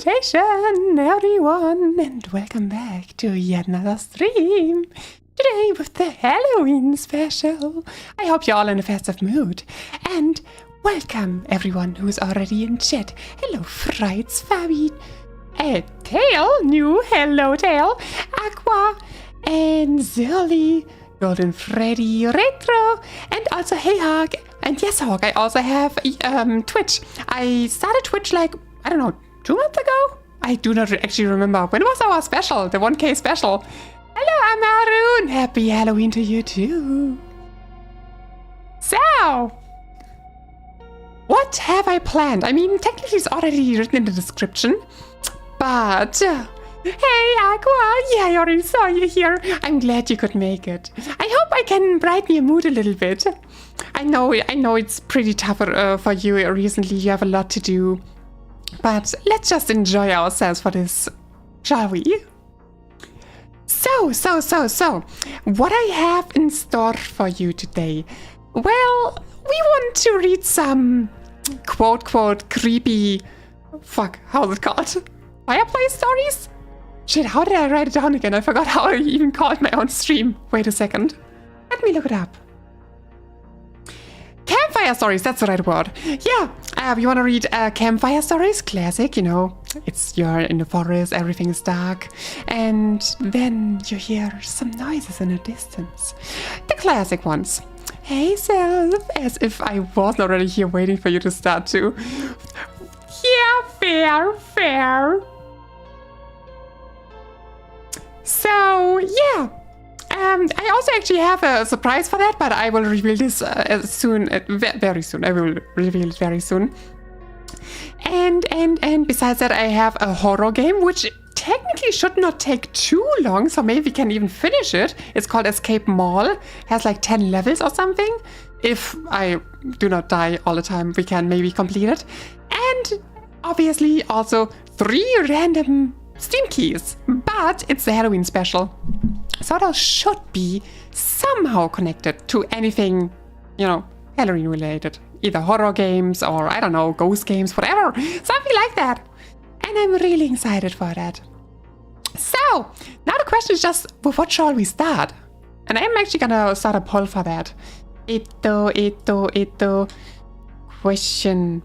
Salutation, everyone, and welcome back to yet another stream. Today with the Halloween special. I hope you're all in a festive mood. And Welcome, everyone who's already in chat. Hello, Frights, Fabi, Tail, new, hello, Tail, Aqua, and Zilly, Golden Freddy, Retro, and also Hey Hawk. And yes, Hawk, I also have Twitch. I started Twitch like, I don't know, 2 months ago? I do not actually remember. When was our special? The 1K special. Hello, Amarun. Happy Halloween to you too. So, what have I planned? I mean, technically it's already written in the description. But, hey, Aqua. Yeah, I already saw you here. I'm glad you could make it. I hope I can brighten your mood a little bit. I know it's pretty tough for you recently. You have a lot to do. But let's just enjoy ourselves for this, shall we? So, what I have in store for you today? Well, we want to read some quote creepy, how's it called? Fireplace stories? Shit, how did I write it down again? I forgot how I even called my own stream. Wait a second. Let me look it up. Campfire Stories, that's the right word. Yeah, you want to read Campfire Stories? Classic, you know. You're in the forest, everything is dark. And then you hear some noises in the distance. The classic ones. Hey, Self, as if I wasn't already here waiting for you to start too. Yeah, fair. So, yeah. I also actually have a surprise for that, but I will reveal this very soon. I will reveal it very soon. And besides that, I have a horror game, which technically should not take too long, so maybe we can even finish it. It's called Escape Mall. It has like 10 levels or something. If I do not die all the time, we can maybe complete it. And obviously also 3 random Steam keys, but it's the Halloween special. So those should be somehow connected to anything, you know, Halloween related. Either horror games or, I don't know, ghost games, whatever. Something like that. And I'm really excited for that. So, now the question is just, with what shall we start? And I'm actually gonna start a poll for that. Question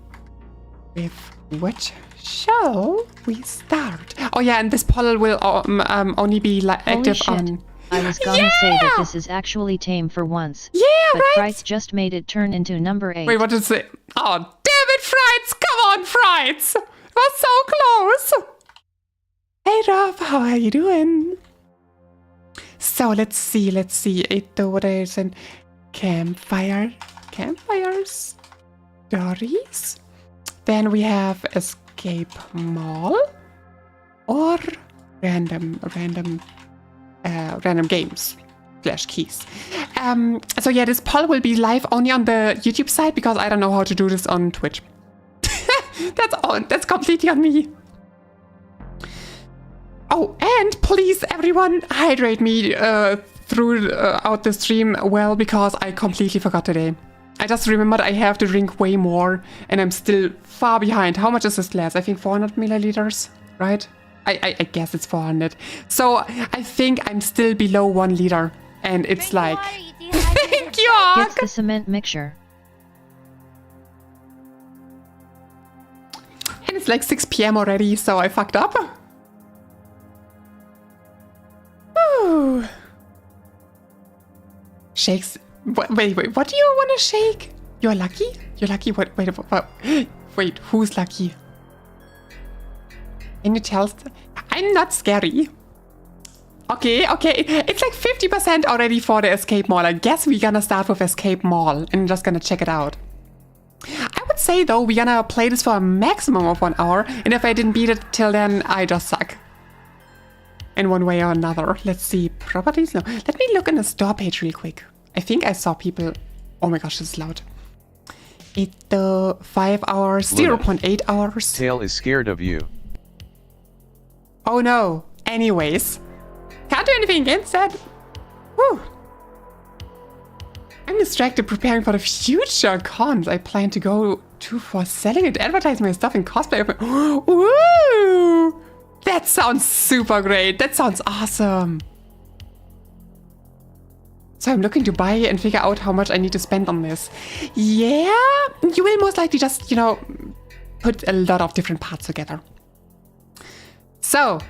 with what shall we start? Oh yeah, and this poll will only be active on... I was gonna say that this is actually tame for once. Yeah, but right? Frights just made it turn into number 8. Wait, what did it say? Oh, damn it, Frights! Come on, Frights! It was so close! Hey, Rob, how are you doing? So, let's see. There's an Campfire Stories. Then we have Escape Mall. Or random games / keys. So yeah, this poll will be live only on the YouTube side because I don't know how to do this on Twitch. That's completely on me. Oh, and please everyone hydrate me throughout the stream well, because I completely forgot today. I just remembered I have to drink way more and I'm still far behind. How much is this glass? I think 400 milliliters, right? I guess it's 400. So I think I'm still below 1 liter. And it's like... Thank you, Get the cement mixture. And it's like 6 p.m. already, so I fucked up. Ooh. Shakes... Wait, what do you want to shake? You're lucky? You're lucky? Wait, who's lucky? Can you tell? I'm not scary. Okay. It's like 50% already for the Escape Mall. I guess we're gonna start with Escape Mall and just gonna check it out. I would say though, we're gonna play this for a maximum of 1 hour. And if I didn't beat it till then, I just suck. In one way or another. Let's see. Properties? No. Let me look in the store page real quick. I think I saw people... Oh my gosh, this is loud. 5 hours, 0.8 hours. Tail is scared of you. Oh no. Anyways. Can't do anything against that. Whew. I'm distracted preparing for the future cons I plan to go to for selling and advertising my stuff in cosplay. Woo! That sounds super great. That sounds awesome. So I'm looking to buy and figure out how much I need to spend on this. Yeah, you will most likely just, you know, put a lot of different parts together. So,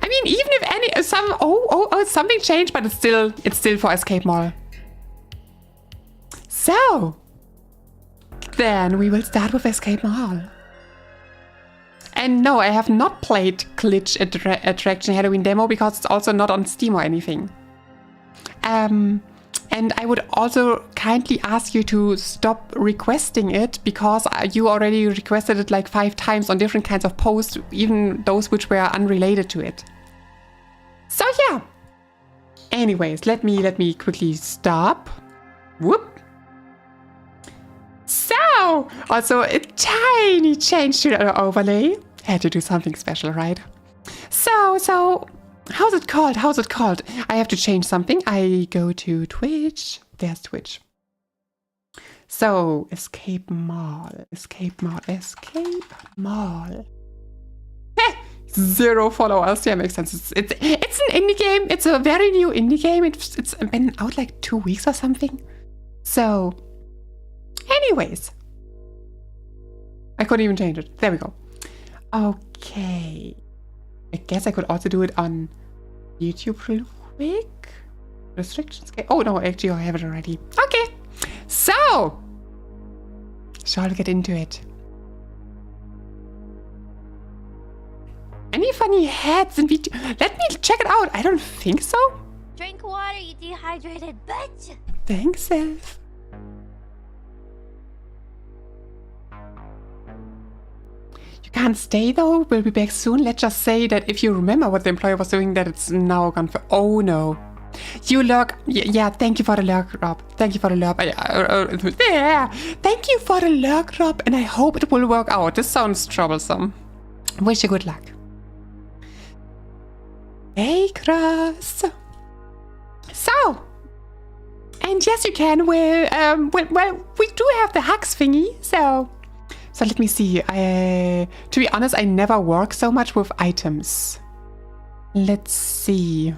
I mean, even if something changed, but it's still for Escape Mall. So, then we will start with Escape Mall. And no, I have not played Glitch Attraction Halloween demo because it's also not on Steam or anything. And I would also kindly ask you to stop requesting it because you already requested it like 5 times on different kinds of posts, even those which were unrelated to it. So yeah. Anyways, let me quickly stop. Whoop. So, also a tiny change to the overlay. Had to do something special, right? So, how's it called? I have to change something. I go to Twitch. There's Twitch. So, Escape Mall. Heh, 0 followers. Yeah, makes sense. It's an indie game. It's a very new indie game. It's been out like 2 weeks or something. So, anyways. I couldn't even change it. There we go. Okay. I guess I could also do it on YouTube real quick. Restrictions. Oh no, actually I have it already. Okay. So, shall we get into it? Any funny hats and video? Let me check it out. I don't think so. Drink water, you dehydrated bitch. Thanks, Elf. Can't stay though. We'll be back soon. Let's just say that if you remember what the employer was doing, that it's now gone for. Oh no. You lurk. Yeah, thank you for the lurk, Rob. Thank you for the lurk. Yeah. Thank you for the lurk, Rob. And I hope it will work out. This sounds troublesome. Wish you good luck. Hey, Cross. So. And yes, you can. Well, we do have the hacks thingy, so let me see. To be honest, I never work so much with items. Let's see.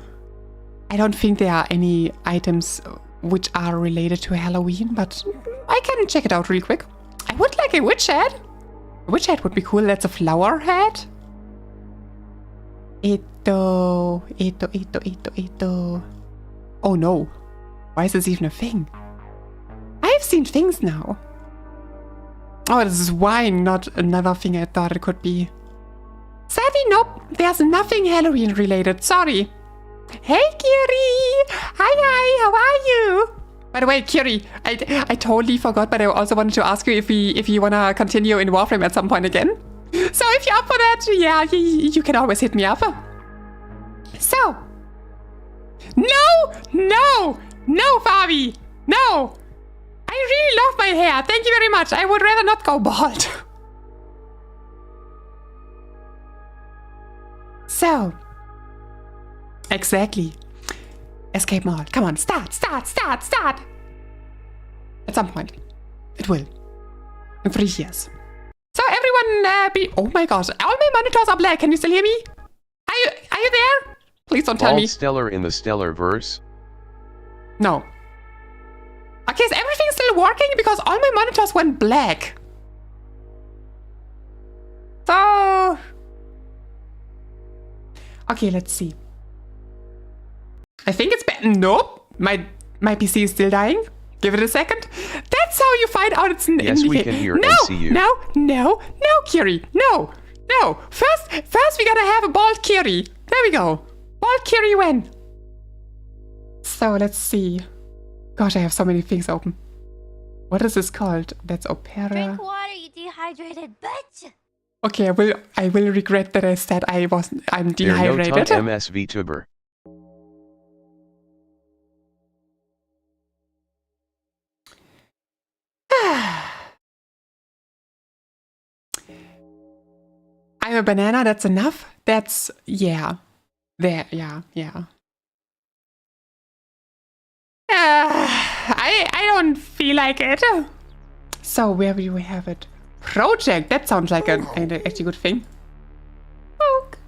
I don't think there are any items which are related to Halloween, but I can check it out real quick. I would like a witch hat. A witch hat would be cool. That's a flower hat. Ito. Oh no. Why is this even a thing? I've seen things now. Oh, this is wine, not another thing I thought it could be. Sadly, nope. There's nothing Halloween related. Sorry. Hey, Kiri. Hi. How are you? By the way, Kiri, I totally forgot, but I also wanted to ask you if you want to continue in Warframe at some point again. So if you're up for that, yeah, you can always hit me up. So. No, Fabi. No. I really love my hair. Thank you very much. I would rather not go bald. So. Exactly. Escape Mall. Come on. Start. At some point. It will. In 3 years. So everyone be... Oh my gosh. All my monitors are black. Can you still hear me? Are you there? Please don't tell me. Stellar in the Stellar verse? No. Okay, is everything still working? Because all my monitors went black. So... Okay, let's see. I think it's bad. Nope. My PC is still dying. Give it a second. That's how you find out it's an Yes, we can hear and see you. No, Kiri. No. First we gotta have a bald Kiri. There we go. Bald Kiri when? So, let's see. Gosh, I have so many things open. What is this called? That's Opera. Drink water, you dehydrated bitch. Okay, I will regret that I said I'm dehydrated. No MS VTuber. I'm a banana, that's enough? That's, yeah. There, yeah. I don't feel like it. So where do we have it? Project, that sounds like an actually good thing. Poke.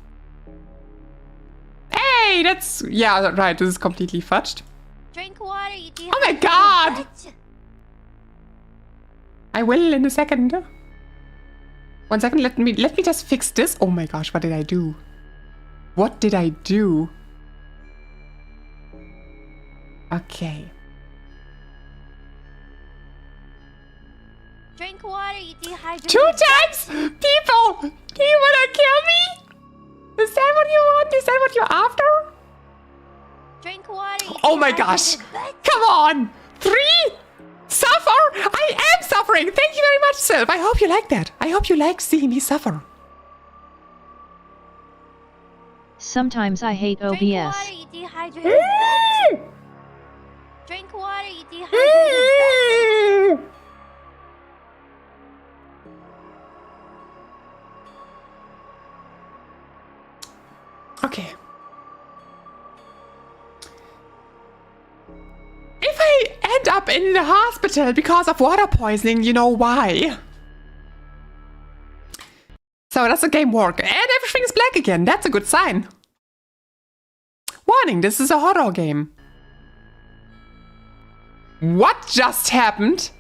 Hey, that's, yeah, right, this is completely fudged. Drink water, you dehydrated Oh my god! bitch. I will in a second. 1 second, let me just fix this. Oh my gosh, what did I do? What did I do? Okay. Drink water, you dehydrated 2 times! People! Do you wanna kill me? Is that what you want? Is that what you're after? Drink water, you Oh my gosh! dehydrated bitch. Come on! 3? Suffer? I am suffering! Thank you very much, Sylph. I hope you like that. I hope you like seeing me suffer. Sometimes I hate Drink OBS. water, you dehydrated bitch. Drink water, you dehydrated bitch. Okay. If I end up in the hospital because of water poisoning, you know why. So does the game work? And everything's black again. That's a good sign. Warning, this is a horror game. What just happened?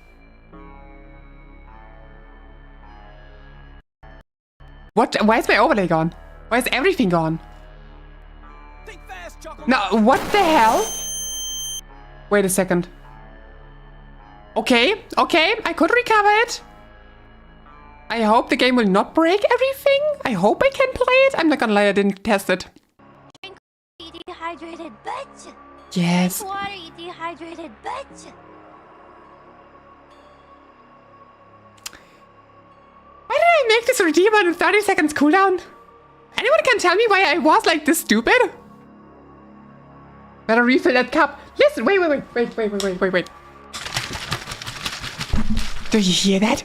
What? Why is my overlay gone? Why is everything gone? No, what the hell? Wait a second. Okay, I could recover it. I hope the game will not break everything. I hope I can play it. I'm not gonna lie, I didn't test it. Drink water, you dehydrated bitch. Yes. Drink water, you dehydrated bitch. Why did I make this redeem on a 30 seconds cooldown? Anyone can tell me why I was like this stupid? Better refill that cup. Listen, wait. Do you hear that?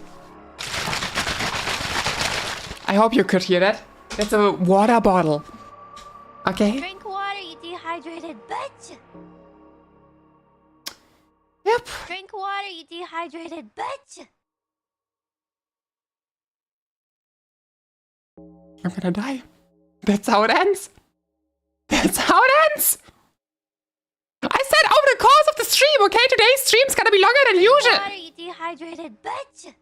I hope you could hear that. That's a water bottle. Okay? Drink water, you dehydrated bitch. Yep. Drink water, you dehydrated bitch. I'm gonna die. That's how it ends. That's how it ends. I said over the course of the stream, okay? Today's stream's gonna be longer than usual. Water, you dehydrated bitch.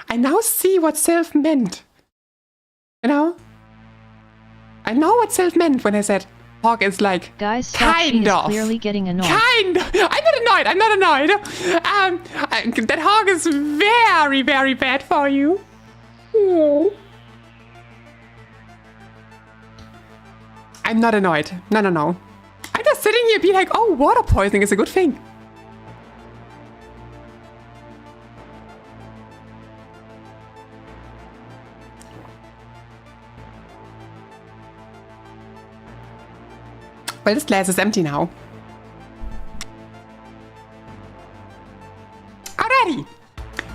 I now see what Sylph meant. You know? I know what Sylph meant when I said Hog is like Guys, stop, she kind is of. clearly getting annoyed. Kind. I'm not annoyed. That Hog is very, very bad for you. I'm not annoyed. No. I'm just sitting here being like, oh, water poisoning is a good thing. Well, this glass is empty now. Alrighty.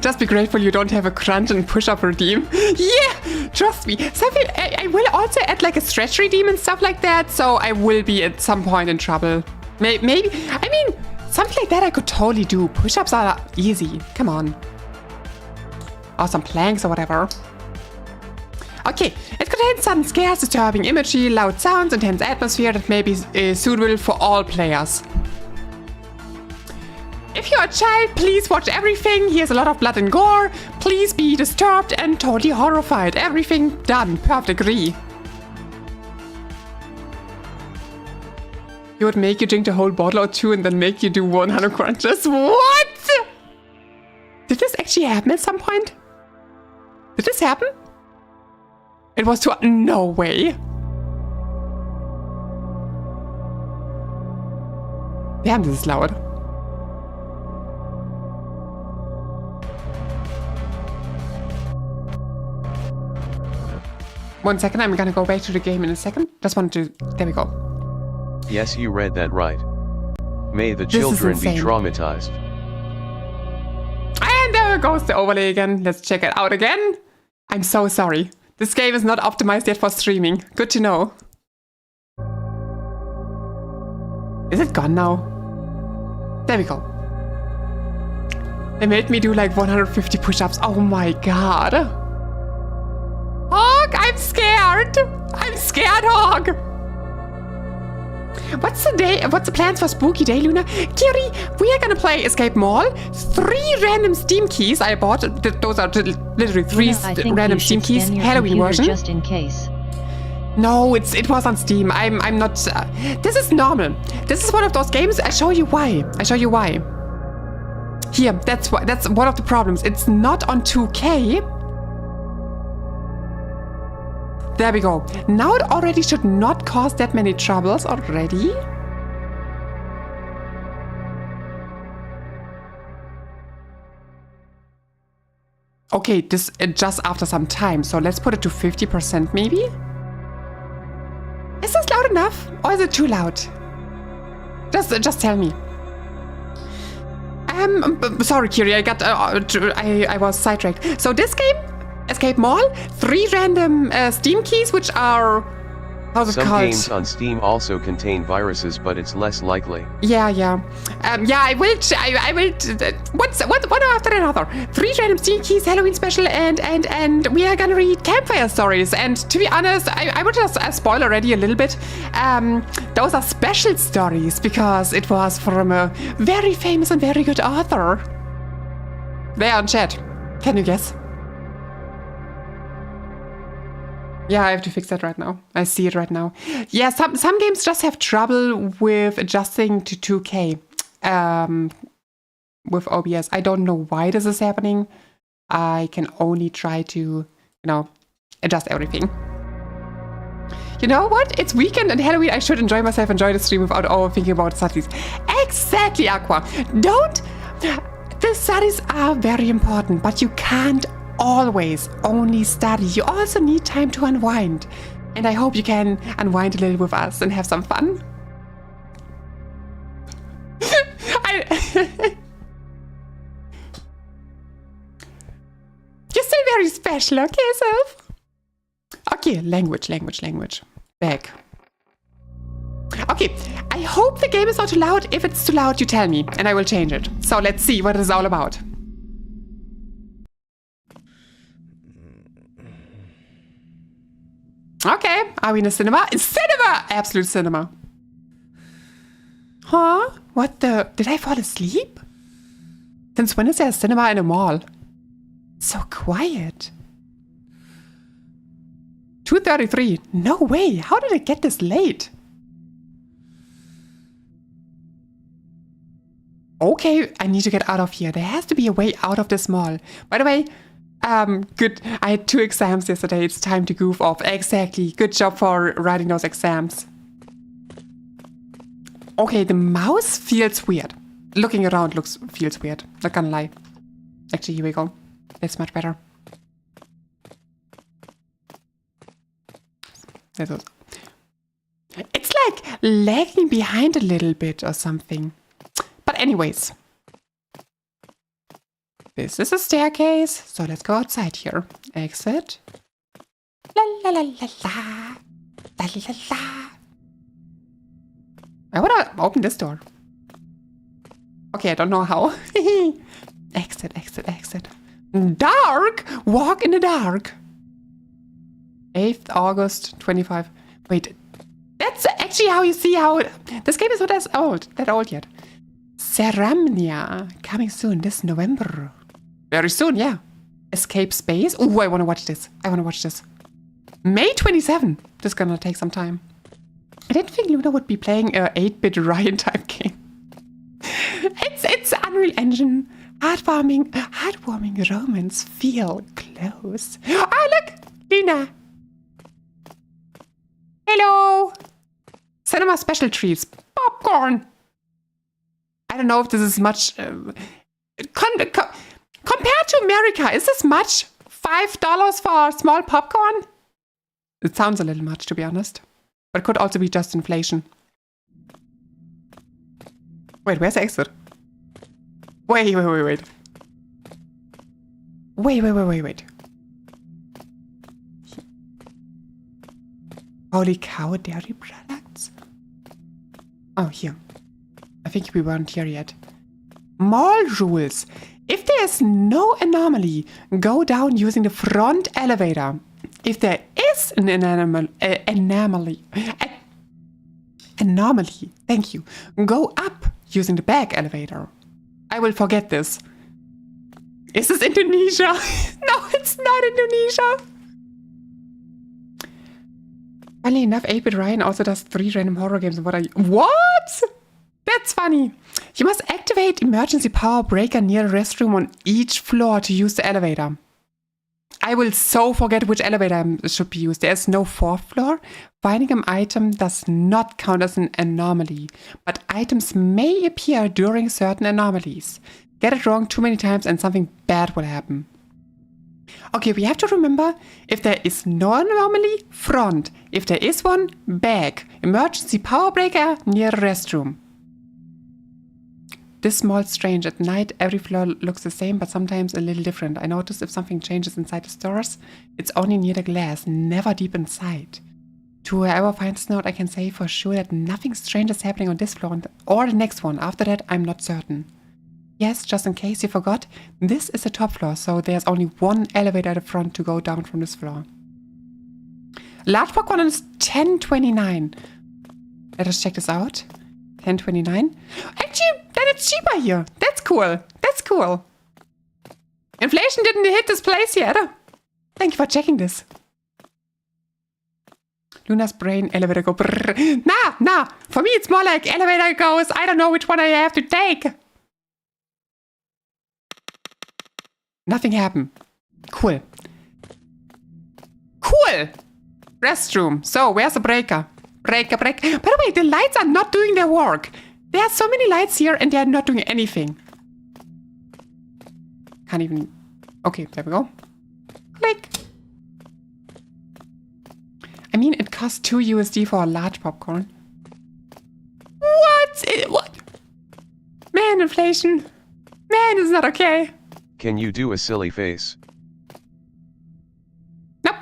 Just be grateful you don't have a crunch and push-up redeem. Yeah, trust me. Something I will also add like a stretch redeem and stuff like that, so I will be at some point in trouble. Maybe, I mean, something like that I could totally do. Push-ups are easy. Come on. Or some planks or whatever. Okay, it contains sudden scares, disturbing imagery, loud sounds, intense atmosphere that may be suitable for all players. If you're a child, please watch everything. Here's a lot of blood and gore. Please be disturbed and totally horrified. Everything done. Perfect. Agree. He would make you drink the whole bottle or two and then make you do 100 crunches. What? Did this actually happen at some point? Did this happen? It was too... No way. Damn, this is loud. One second, I'm gonna go back to the game in a second. Just wanted to... There we go. Yes, you read that right. May the This is children be insane. traumatized. And there goes the overlay again. Let's check it out again. I'm so sorry. This game is not optimized yet for streaming. Good to know. Is it gone now? There we go. They made me do like 150 push-ups. Oh my god. Hog, I'm scared. I'm scared, Hog. What's the plans for Spooky Day, Luna? Kiri, we are gonna play Escape Mall. 3 random Steam keys I bought. Those are literally 3 Luna, I think random you Steam should keys. scan your Halloween computer version. just in case. No, it was on Steam. I'm not. This is normal. This is one of those games. I show you why. Here, that's one of the problems. It's not on 2K. There we go. Now it already should not cause that many troubles already. Okay, this just after some time. So let's put it to 50% maybe. Is this loud enough or is it too loud? Just tell me. Sorry, Kiri, I was sidetracked. So this game, Escape Mall, 3 random Steam keys, which are, how's it Some called? games on Steam also contain viruses, but it's less likely. Yeah. I will. One after another. 3 random Steam keys, Halloween special, and we are gonna read Campfire Stories. And to be honest, I will just spoil already a little bit. Those are special stories because it was from a very famous and very good author. They are in chat. Can you guess? Yeah, I have to fix that right now. I see it right now. Yeah, some games just have trouble with adjusting to 2K with OBS. I don't know why this is happening. I can only try to, adjust everything. You know what? It's weekend and Halloween. I should enjoy myself, enjoy the stream without overthinking about studies. Exactly, Aqua. The studies are very important, but you can't always only study. You also need time to unwind. And I hope you can unwind a little with us and have some fun. You're still very special, okay, Self? Okay, language. Back. Okay, I hope the game is not too loud. If it's too loud, you tell me, and I will change it. So let's see what it is all about. Okay, are we in a cinema? Cinema! Absolute cinema. Huh? What the? Did I fall asleep? Since when is there a cinema in a mall? So quiet. 2:33. No way. How did it get this late? Okay, I need to get out of here. There has to be a way out of this mall. By the way, good. I had 2 exams yesterday. It's time to goof off. Exactly. Good job for writing those exams. Okay, the mouse feels weird. Looking around feels weird. Not gonna lie. Actually, here we go. That's much better. It's like lagging behind a little bit or something. But anyways. This is a staircase, so let's go outside here. Exit. La la la la la. La la la. I wanna open this door. Okay, I don't know how. Exit. Dark! Walk in the dark. 8th August 25. Wait, that's actually how you see how this game is not that old yet. Ceramnia, coming soon this November. Very soon, yeah. Escape Space. Oh, I want to watch this. May 27. This is gonna take some time. I didn't think Luna would be playing a 8-bit Ryan type game. It's Unreal Engine. Heartwarming romance. Feel close. Oh, look! Luna. Hello. Cinema special treats. Popcorn. I don't know if this is much... compared to America, is this much? $5 for small popcorn? It sounds a little much, to be honest. But it could also be just inflation. Wait, where's the exit? Wait. Wait. Holy cow, dairy products? Oh, here. I think we weren't here yet. Mall rules. If there's no anomaly, go down using the front elevator. If there is an anomaly, anomaly. Thank you. Go up using the back elevator. I will forget this. Is this Indonesia? No, it's not Indonesia. Funnily enough, 8-Bit Ryan also does 3 random horror games. What? That's funny. You must activate emergency power breaker near the restroom on each floor to use the elevator. I will so forget which elevator should be used. There's no 4th floor. Finding an item does not count as an anomaly, but items may appear during certain anomalies. Get it wrong too many times and something bad will happen. Okay, we have to remember, if there is no anomaly, front. If there is one, back. Emergency power breaker near the restroom. This small strange. At night, every floor looks the same, but sometimes a little different. I noticed if something changes inside the stores, it's only near the glass, never deep inside. To whoever finds this note, I can say for sure that nothing strange is happening on this floor or the next one. After that, I'm not certain. Yes, just in case you forgot, this is the top floor, so there's only one elevator at the front to go down from this floor. Large block one is 1029. Let us check this out. 1029. Actually, then it's cheaper here. That's cool. That's cool. Inflation didn't hit this place yet. Thank you for checking this. Luna's brain, elevator go. Brrr. Nah. For me, it's more like elevator goes. I don't know which one I have to take. Nothing happened. Cool. Restroom. So, where's the breaker? Breaker. By the way, the lights are not doing their work. There are so many lights here and they are not doing anything. Can't even... Okay, there we go. Click. I mean, it costs 2 USD for a large popcorn. What? Man, inflation. Man, it's not okay. Can you do a silly face? Nope.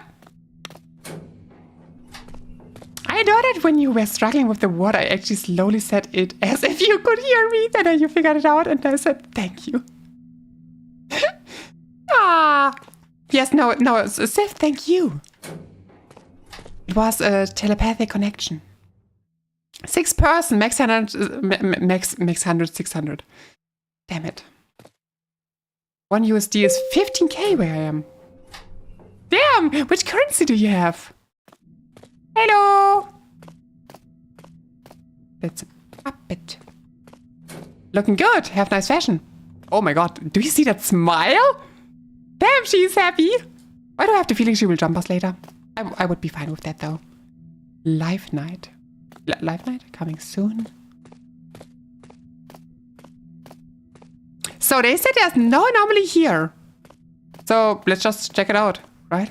I know that when you were struggling with the word, I actually slowly said it as if you could hear me. Then you figured it out and I said, thank you. Yes, no, Seth, thank you. It was a telepathic connection. 6 person, max 100, max 100, 600. Damn it. 1 USD is 15k where I am. Damn, which currency do you have? Hello. That's a puppet. Looking good, have nice fashion. Oh my god, do you see that smile? Damn, she's happy. Why do I have the feeling she will jump us later? I would be fine with that though. Live night. Live night coming soon. So they said there's no anomaly here. So let's just check it out, right?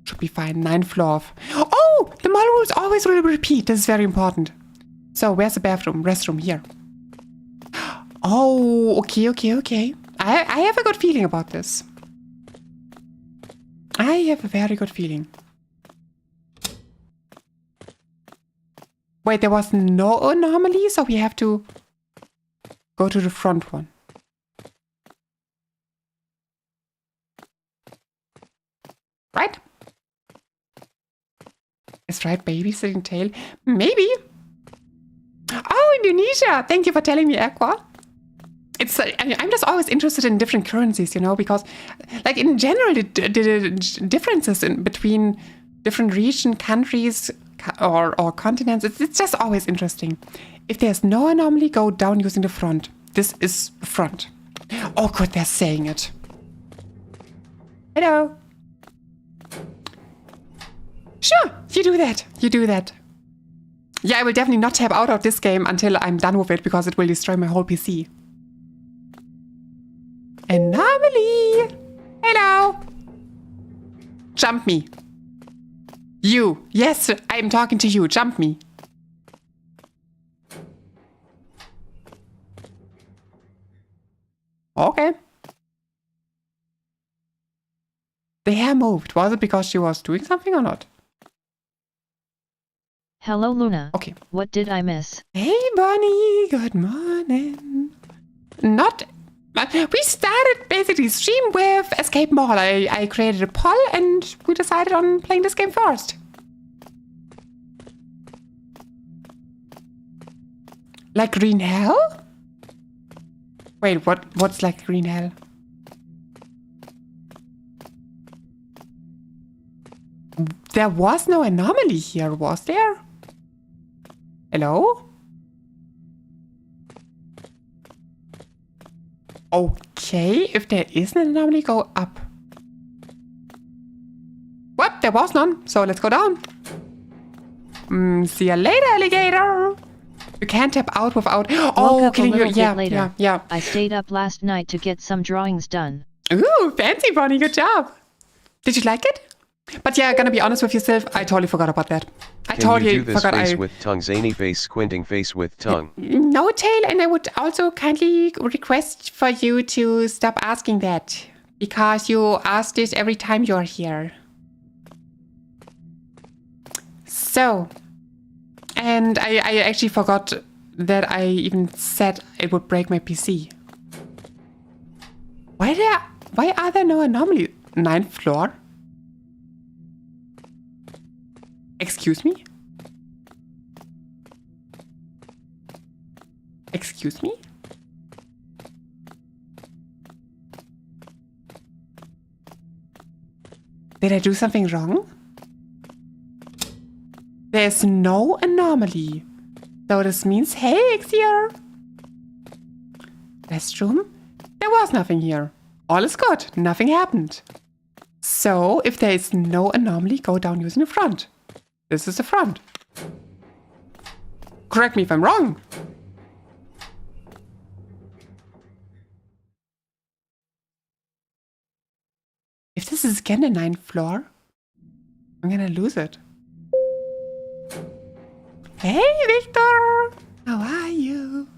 Should be fine. 9th floor. Oh, the model rules always will repeat. This is very important. So where's the bathroom? Restroom here. Oh, okay. I have a good feeling about this. I have a very good feeling. Wait, there was no anomaly, so we have to go to the front one. Right? Is right babysitting tail? Maybe. Oh, Indonesia! Thank you for telling me, Aqua. It's I'm just always interested in different currencies, you know, because like in general the differences between different region, countries or continents, it's just always interesting. If there's no anomaly, go down using the front. This is front. Oh good, they're saying it. Hello. Sure, you do that. Yeah, I will definitely not tab out of this game until I'm done with it because it will destroy my whole PC. Anomaly! Hello! Jump me. You. Yes, I'm talking to you. Jump me. Okay. The hair moved. Was it because she was doing something or not? Hello, Luna. Okay. What did I miss? Hey, Bonnie. Good morning. We started basically stream with Escape Mall. I created a poll and we decided on playing this game first. Like green hell? Wait, what's like green hell? There was no anomaly here, was there? Hello? Okay, if there is an anomaly, go up. Well, there was none, so let's go down. See you later, alligator. You can't tap out without... Oh, Woke up can a you... little Yeah, bit later. yeah, yeah. I stayed up last night to get some drawings done. Ooh, fancy, Bonnie. Good job. Did you like it? But yeah, gonna be honest with yourself, I totally forgot about that. I Can totally you do this forgot face with tongue, zany face, squinting face with tongue? No, Tail, and I would also kindly request for you to stop asking that. Because you ask this every time you're here. So, and I actually forgot that I even said it would break my PC. Why are there no anomalies? 9th floor? Excuse me? Excuse me? Did I do something wrong? There's no anomaly. So this means, hey, it's here. Restroom? There was nothing here. All is good. Nothing happened. So if there is no anomaly, go down using the front. This is the front. Correct me if I'm wrong. If this is again the 9th floor, I'm gonna lose it. Hey, Victor! How are you?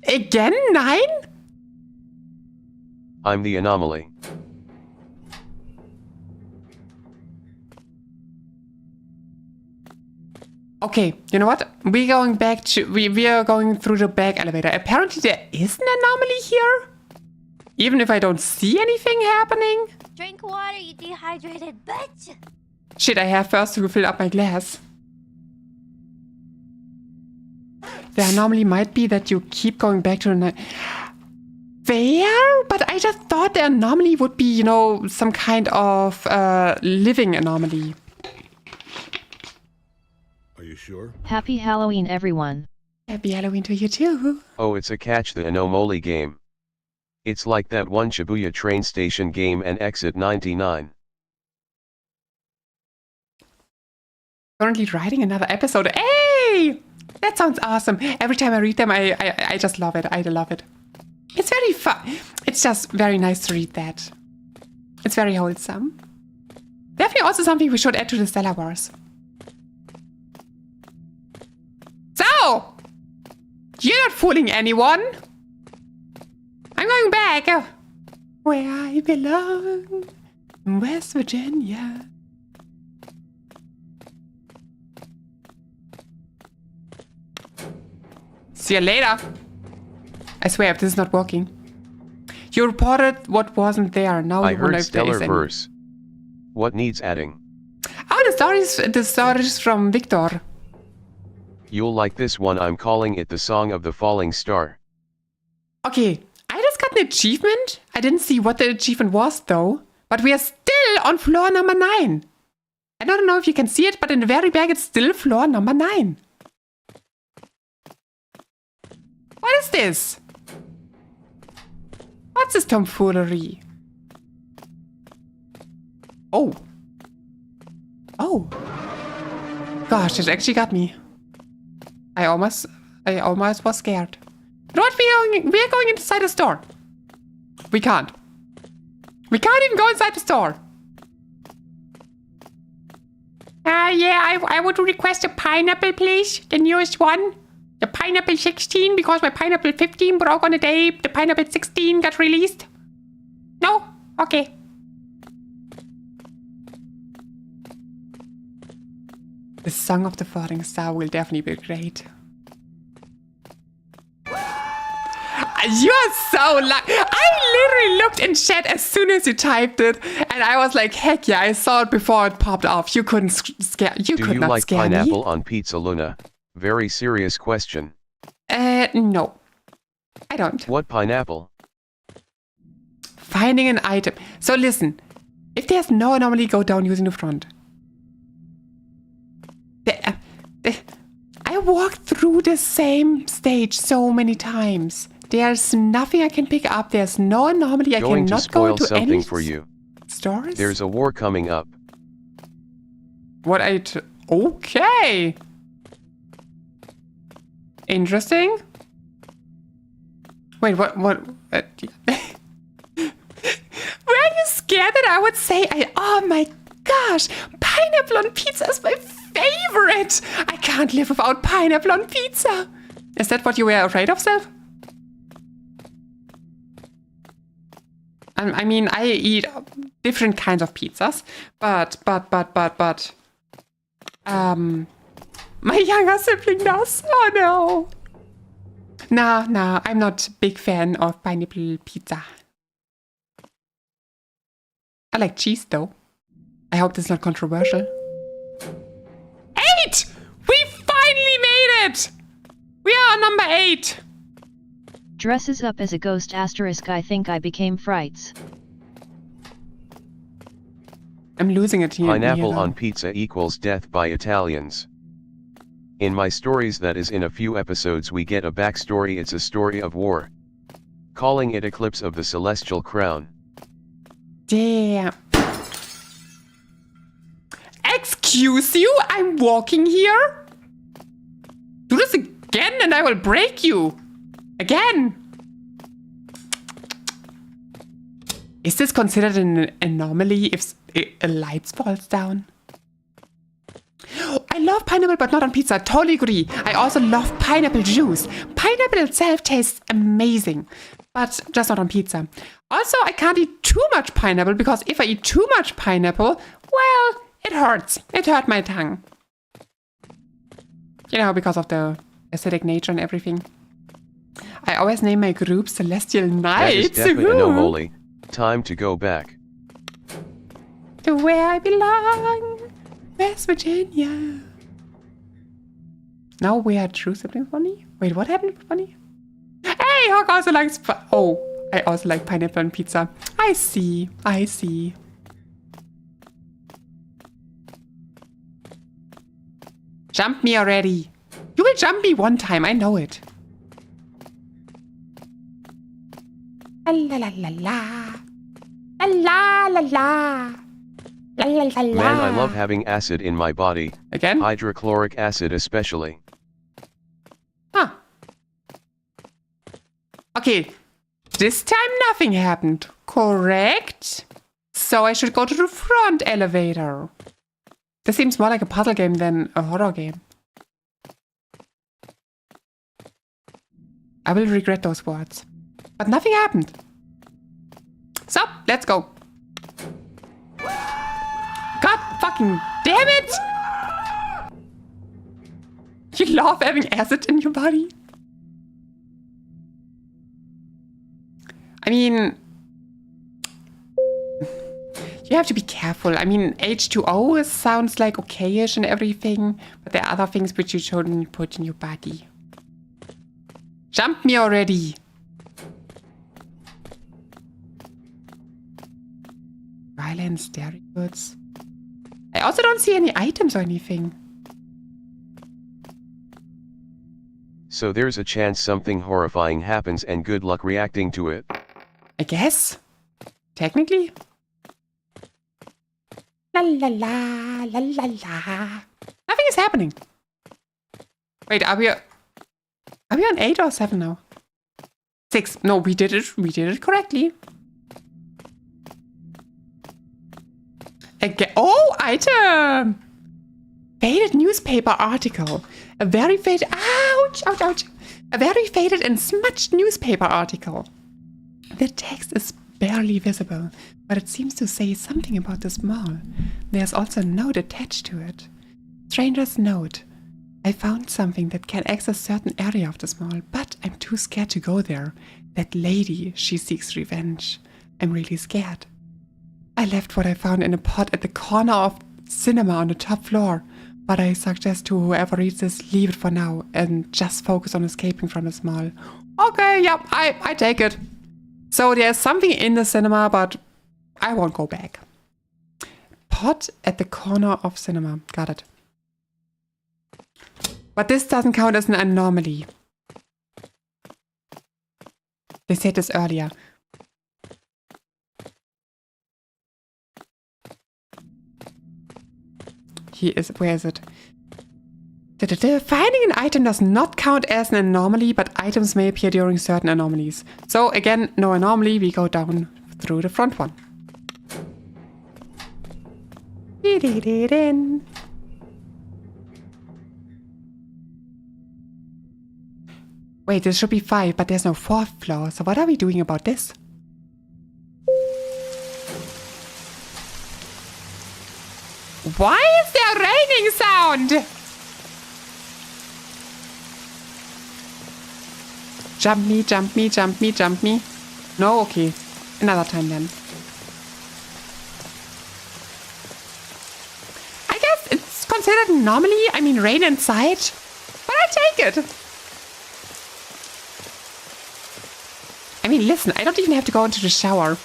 Again 9? I'm the anomaly. Okay, you know what? We're going back to... We are going through the back elevator. Apparently there is an anomaly here. Even if I don't see anything happening. Drink water, you dehydrated bitch. Shit, I have first to fill up my glass. The anomaly might be that you keep going back to the night. Fair? But I just thought the anomaly would be, you know, some kind of living anomaly. Are you sure? Happy Halloween, everyone. Happy Halloween to you too. Oh, it's a catch the anomaly game. It's like that one Shibuya train station game and Exit 99. Currently writing another episode. Hey! That sounds awesome. Every time I read them, I just love it. I love it. It's very fun. It's just very nice to read that. It's very wholesome. Definitely also something we should add to the Stellar Wars. So! You're not fooling anyone! I'm going back! Where I belong. West Virginia. See you later. I swear, if this is not working. You reported what wasn't there. Now I you wonder heard if there is stellar any. verse. What needs adding? Oh, the stories from Victor. You'll like this one. I'm calling it the Song of the Falling Star. Okay, I just got an achievement. I didn't see what the achievement was though. But we are still on floor number 9. I don't know if you can see it, but in the very back it's still floor number 9. What is this? What's this tomfoolery? Oh. Oh. Gosh, it actually got me. I almost was scared. You know what? We're going inside the store. We can't. We can't even go inside the store. Yeah, I would request a pineapple, please. The newest one. The pineapple 16, because my pineapple 15 broke on the day the pineapple 16 got released. No? Okay. The Song of the Falling Star will definitely be great. You are so lucky. I literally looked in chat as soon as you typed it, and I was like, heck yeah, I saw it before it popped off. You couldn't scare. You Do could you not like scare pineapple me. on pizza, Luna? Very serious question. No. I don't. What pineapple? Finding an item. So listen. If there's no anomaly, go down using the front. I walked through the same stage so many times. There's nothing I can pick up. There's no anomaly. I Going to cannot go spoil into something any for you. stores. There's a war coming up. What okay. Interesting. Wait, what? Were you scared that I would say, oh my gosh, pineapple on pizza is my favorite. I can't live without pineapple on pizza. Is that what you were afraid of, Seth? I mean, I eat different kinds of pizzas, but, my younger sibling does. Oh no. Nah, I'm not a big fan of pineapple pizza. I like cheese though. I hope this is not controversial. 8! We finally made it! We are on number 8. Dresses up as a ghost asterisk. I think I became frights. I'm losing it here. Pineapple on pizza equals death by Italians. In my stories, that is in a few episodes, we get a backstory. It's a story of war. Calling it Eclipse of the Celestial Crown. Damn. Excuse you? I'm walking here? Do this again and I will break you. Again. Is this considered an anomaly if a light falls down? I love pineapple, but not on pizza. Totally agree. I also love pineapple juice. Pineapple itself tastes amazing, but just not on pizza. Also, I can't eat too much pineapple because if I eat too much pineapple, well, it hurts. It hurt my tongue. You know, because of the acidic nature and everything. I always name my group Celestial Knights. That is definitely an anomaly. Time to go back. To where I belong. West Virginia. Now we are true siblings, Bonnie? Wait, what happened with Bonnie? Hey, Hawk also likes... Oh, I also like pineapple on pizza. I see. Jump me already. You will jump me one time, I know it. La la la la la. La la la la. La la la la. Man, I love having acid in my body. Again? Hydrochloric acid especially. Huh. Okay. This time nothing happened. Correct? So I should go to the front elevator. This seems more like a puzzle game than a horror game. I will regret those words. But nothing happened. So, let's go. God fucking damn it! You love having acid in your body? I mean... You have to be careful. I mean, H2O sounds like okayish and everything, but there are other things which you shouldn't put in your body. Jump me already! Violence, dairy goods. I also don't see any items or anything. So there's a chance something horrifying happens, and good luck reacting to it. I guess. Technically. La la la, la la la. Nothing is happening. Wait, are we on 8 or 7 now? 6. No, we did it correctly. Again. Oh, item! Faded newspaper article. A very faded... Ouch, ouch, ouch. A very faded and smudged newspaper article. The text is barely visible, but it seems to say something about this mall. There's also a note attached to it. Stranger's note. I found something that can access certain area of this mall, but I'm too scared to go there. That lady, she seeks revenge. I'm really scared. I left what I found in a pot at the corner of cinema on the top floor. But I suggest to whoever reads this, leave it for now and just focus on escaping from the mall. Okay, yeah, I take it. So there's something in the cinema, but I won't go back. Pot at the corner of cinema. Got it. But this doesn't count as an anomaly. They said this earlier. Where is it? Finding an item does not count as an anomaly, but items may appear during certain anomalies. So again, no anomaly, we go down through the front one. Wait, this should be 5, but there's no 4th floor, so what are we doing about this? Why is there raining sound? Jump me, jump me, jump me, jump me. No, okay. Another time then. I guess it's considered an anomaly. I mean, rain inside. But I take it. I mean, listen, I don't even have to go into the shower.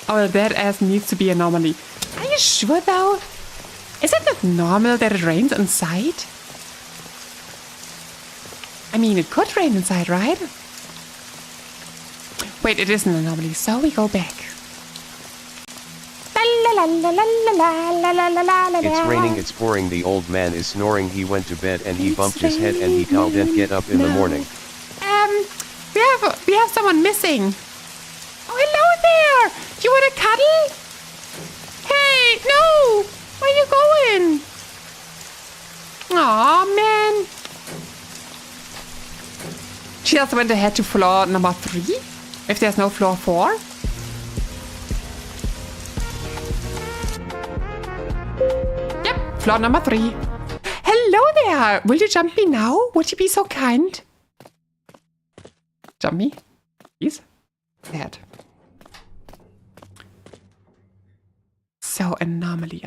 Oh, that ass needs to be a anomaly. Are you sure, though? Is it not normal that it rains inside? I mean, it could rain inside, right? Wait, it is an anomaly, so we go back. It's raining, it's pouring, the old man is snoring, he went to bed and he bumped his head and he can't get up in the morning. We have someone missing. Oh, hello there! You want a cuddle? Hey, no! Where are you going? Aw, man. She just went ahead to floor number 3. If there's no floor 4. Yep, floor number 3. Hello there! Will you jump me now? Would you be so kind? Jump me? Please? That. So, anomaly.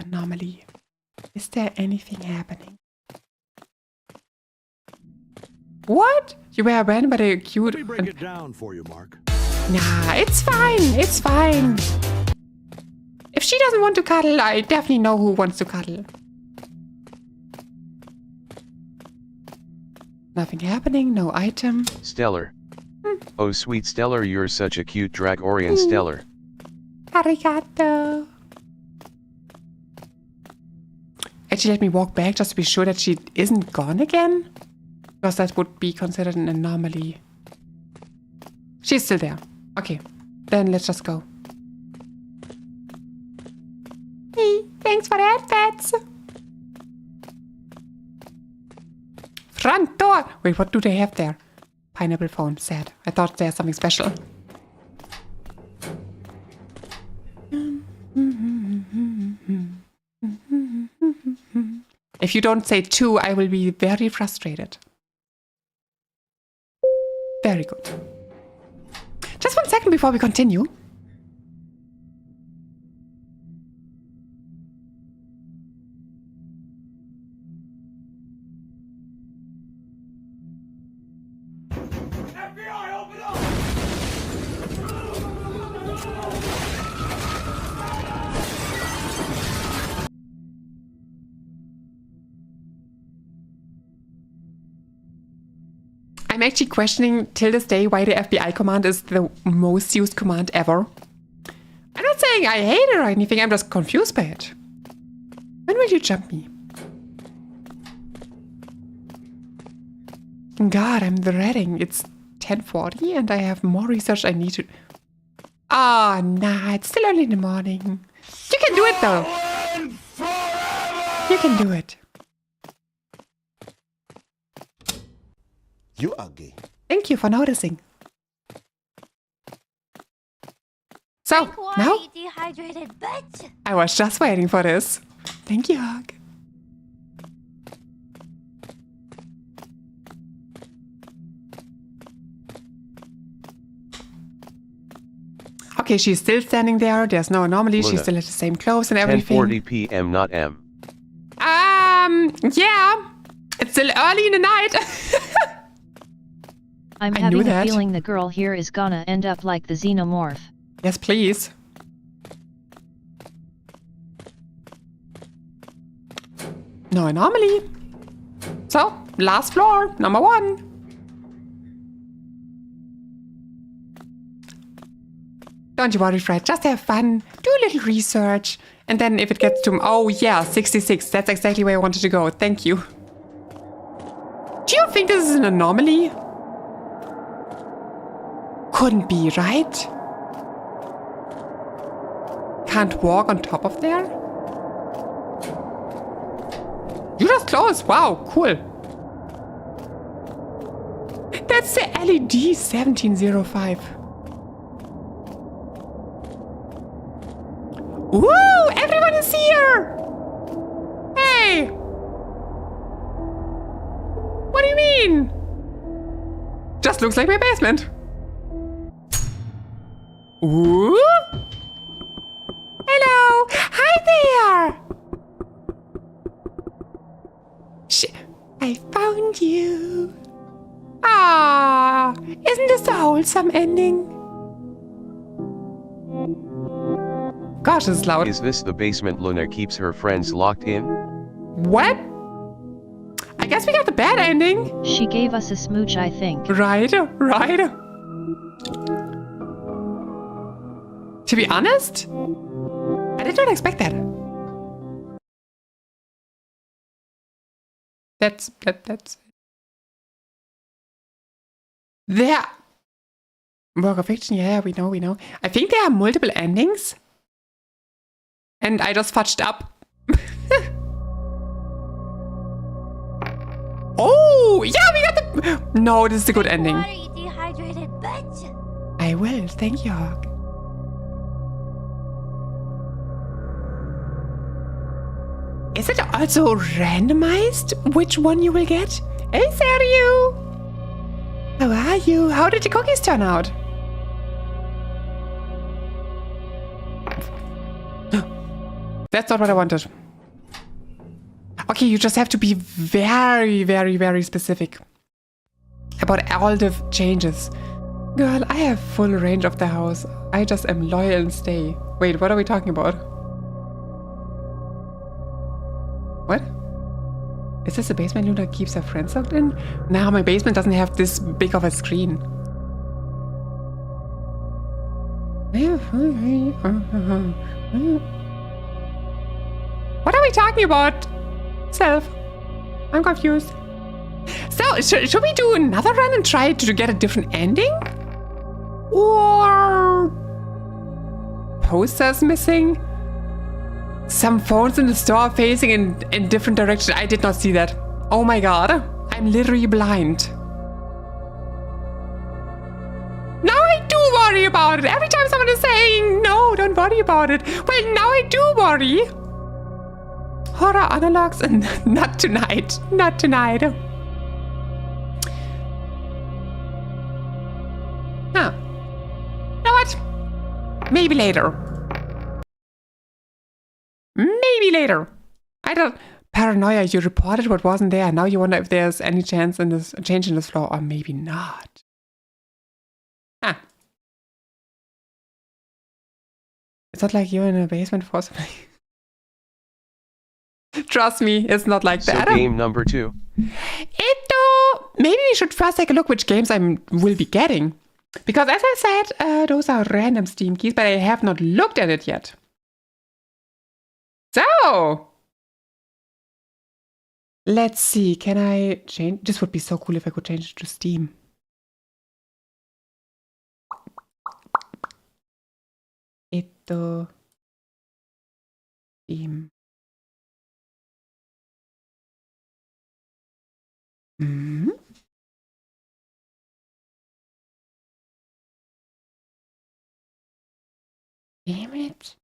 Is there anything happening? What? You were abandoned by the cute... Let me break it down for you, Mark. Nah, it's fine. If she doesn't want to cuddle, I definitely know who wants to cuddle. Nothing happening, no item. Stellar. Oh sweet Stellar, you're such a cute Dragorian Stellar. Arigato. Actually, let me walk back just to be sure that she isn't gone again. Because that would be considered an anomaly. She's still there. Okay, then let's just go. Hey, thanks for that, pets. Front door. Wait, what do they have there? Pineapple phone. Sad. I thought there's something special. If you don't say 2, I will be very frustrated. Very good. Just 1 second before we continue. FBI, open up! I'm actually questioning till this day why the FBI command is the most used command ever. I'm not saying I hate it or anything, I'm just confused by it. When will you jump me? God, I'm dreading. It's 10:40 and I have more research I need to... Ah, nah, it's still early in the morning. You can do it though. You can do it. You are gay. Thank you for noticing. So, Drink water, now you dehydrated bitch. I was just waiting for this. Thank you, Hug. Okay, she's still standing there. There's no anomaly. She Luna. still has the same clothes and everything. 10:40 p.m. not M. Yeah. It's still early in the night. I'm I knew having a that. feeling the girl here is gonna end up like the xenomorph. Yes, please. No anomaly. So, last floor, number 1. Don't you worry, Fred. Just have fun. Do a little research. And then if it gets to... Oh, yeah, 66. That's exactly where I wanted to go. Thank you. Do you think this is an anomaly? Couldn't be, right? Can't walk on top of there? You just close. Wow, cool. That's the LED 1705. Woo! Everyone is here! Hey! What do you mean? Just looks like my basement. Ooh! Hello! Hi there! I found you. Ah! Isn't this a wholesome ending? Gosh, this is loud. Is this the basement Luna keeps her friends locked in? What? I guess we got the bad ending. She gave us a smooch, I think. Right. To be honest, I did not expect that. That's there. Work of fiction, yeah, we know. I think there are multiple endings. And I just fudged up. Oh, yeah, we got the... No, this is a good ending. Water, you dehydrated bitch. I will, thank you, Hawk. Is it also randomized which one you will get? Hey, Sergio! How are you? How did the cookies turn out? That's not what I wanted. Okay, you just have to be very, very, very specific about all the changes. Girl, I have full range of the house. I just am loyal and stay. Wait, what are we talking about? What? Is this the basement Luna keeps her friends locked in? Nah, my basement doesn't have this big of a screen. What are we talking about? Self. I'm confused. So, should we do another run and try to get a different ending? Or... posters missing? Some phones in the store facing in different directions. I did not see that. Oh my god. I'm literally blind. Now I do worry about it. Every time someone is saying, no, don't worry about it. Well, now I do worry. Horror analogs and not tonight. Not tonight. Huh. You know what? Maybe later. Maybe later. I don't... Paranoia, you reported what wasn't there. Now you wonder if there's any chance in this change in this floor, or maybe not. Huh. It's not like you're in a basement for something. Trust me, it's not like that. So game number 2. Maybe we should first take a look which games I will be getting. Because as I said, those are random Steam keys, but I have not looked at it yet. So, let's see, can I change? This would be so cool if I could change it to Steam. Steam. Mm-hmm. Damn it.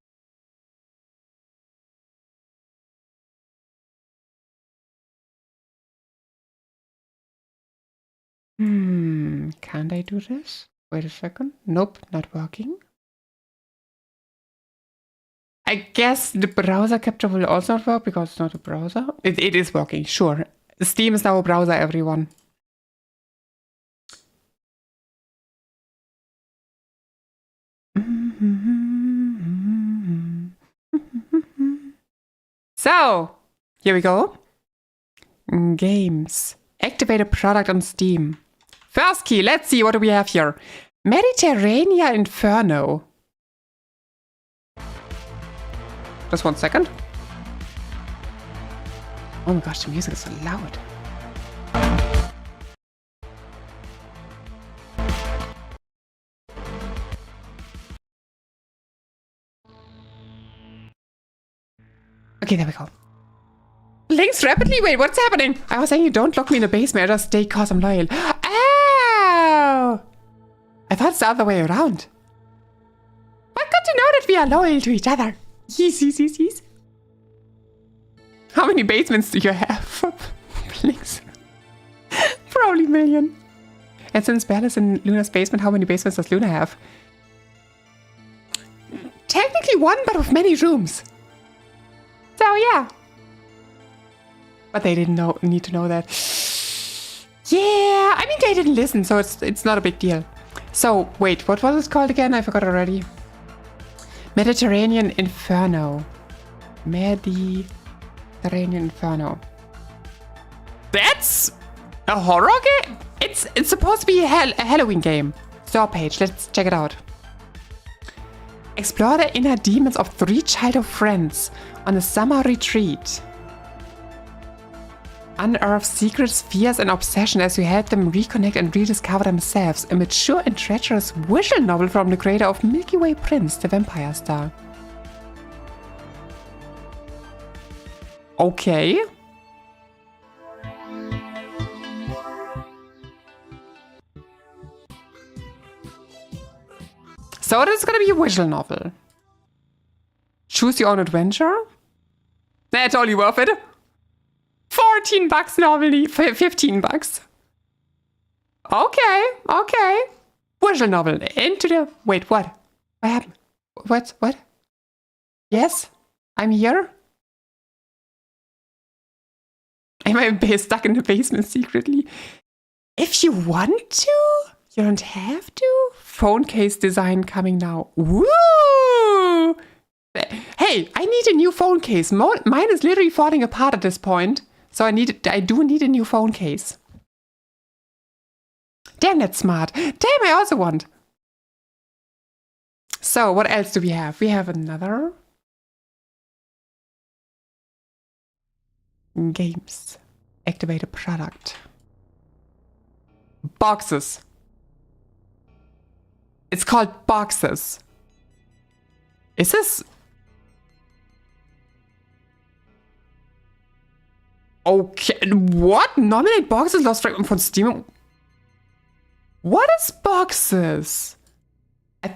Can't I do this? Wait a second. Nope, not working. I guess the browser capture will also not work because it's not a browser. It is working, sure. Steam is now a browser, everyone. So, here we go. Games. Activate a product on Steam. First key, let's see, what do we have here? Mediterranean Inferno. Just 1 second. Oh my gosh, the music is so loud. Okay, there we go. Links rapidly? Wait, what's happening? I was saying you don't lock me in the basement, I just stay cause I'm loyal. Oh! I thought it's the other way around. But good to know that we are loyal to each other. Yes. How many basements do you have? Links. Probably a million. And since Belle is in Luna's basement, how many basements does Luna have? Technically 1, but with many rooms. So yeah. But they didn't need to know that. Yeah, I mean they didn't listen, so it's not a big deal. So wait, what was it called again? I forgot already. Mediterranean Inferno. Mediterranean Inferno. That's a horror game? It's supposed to be a Halloween game. Store page, let's check it out. Explore the inner demons of 3 childhood friends on a summer retreat. Unearth secrets, fears, and obsession as you help them reconnect and rediscover themselves. A mature and treacherous visual novel from the creator of Milky Way Prince, the Vampire Star. Okay. So this is gonna be a visual novel. Choose your own adventure? That's totally worth it. $14 normally, $15. Okay. Visual novel. Into the... Wait, what? What happened? What? Yes? I'm here? Am I stuck in the basement secretly? If you want to, you don't have to. Phone case design coming now. Woo! Hey, I need a new phone case. Mine is literally falling apart at this point. So I do need a new phone case. Damn, that's smart. Damn, I also want. So, what else do we have? We have another. Games. Activate a product. Boxes. It's called Boxes. Is this... Okay, what? Nominate Boxes, Lost Fragment von Steam. What is Boxes?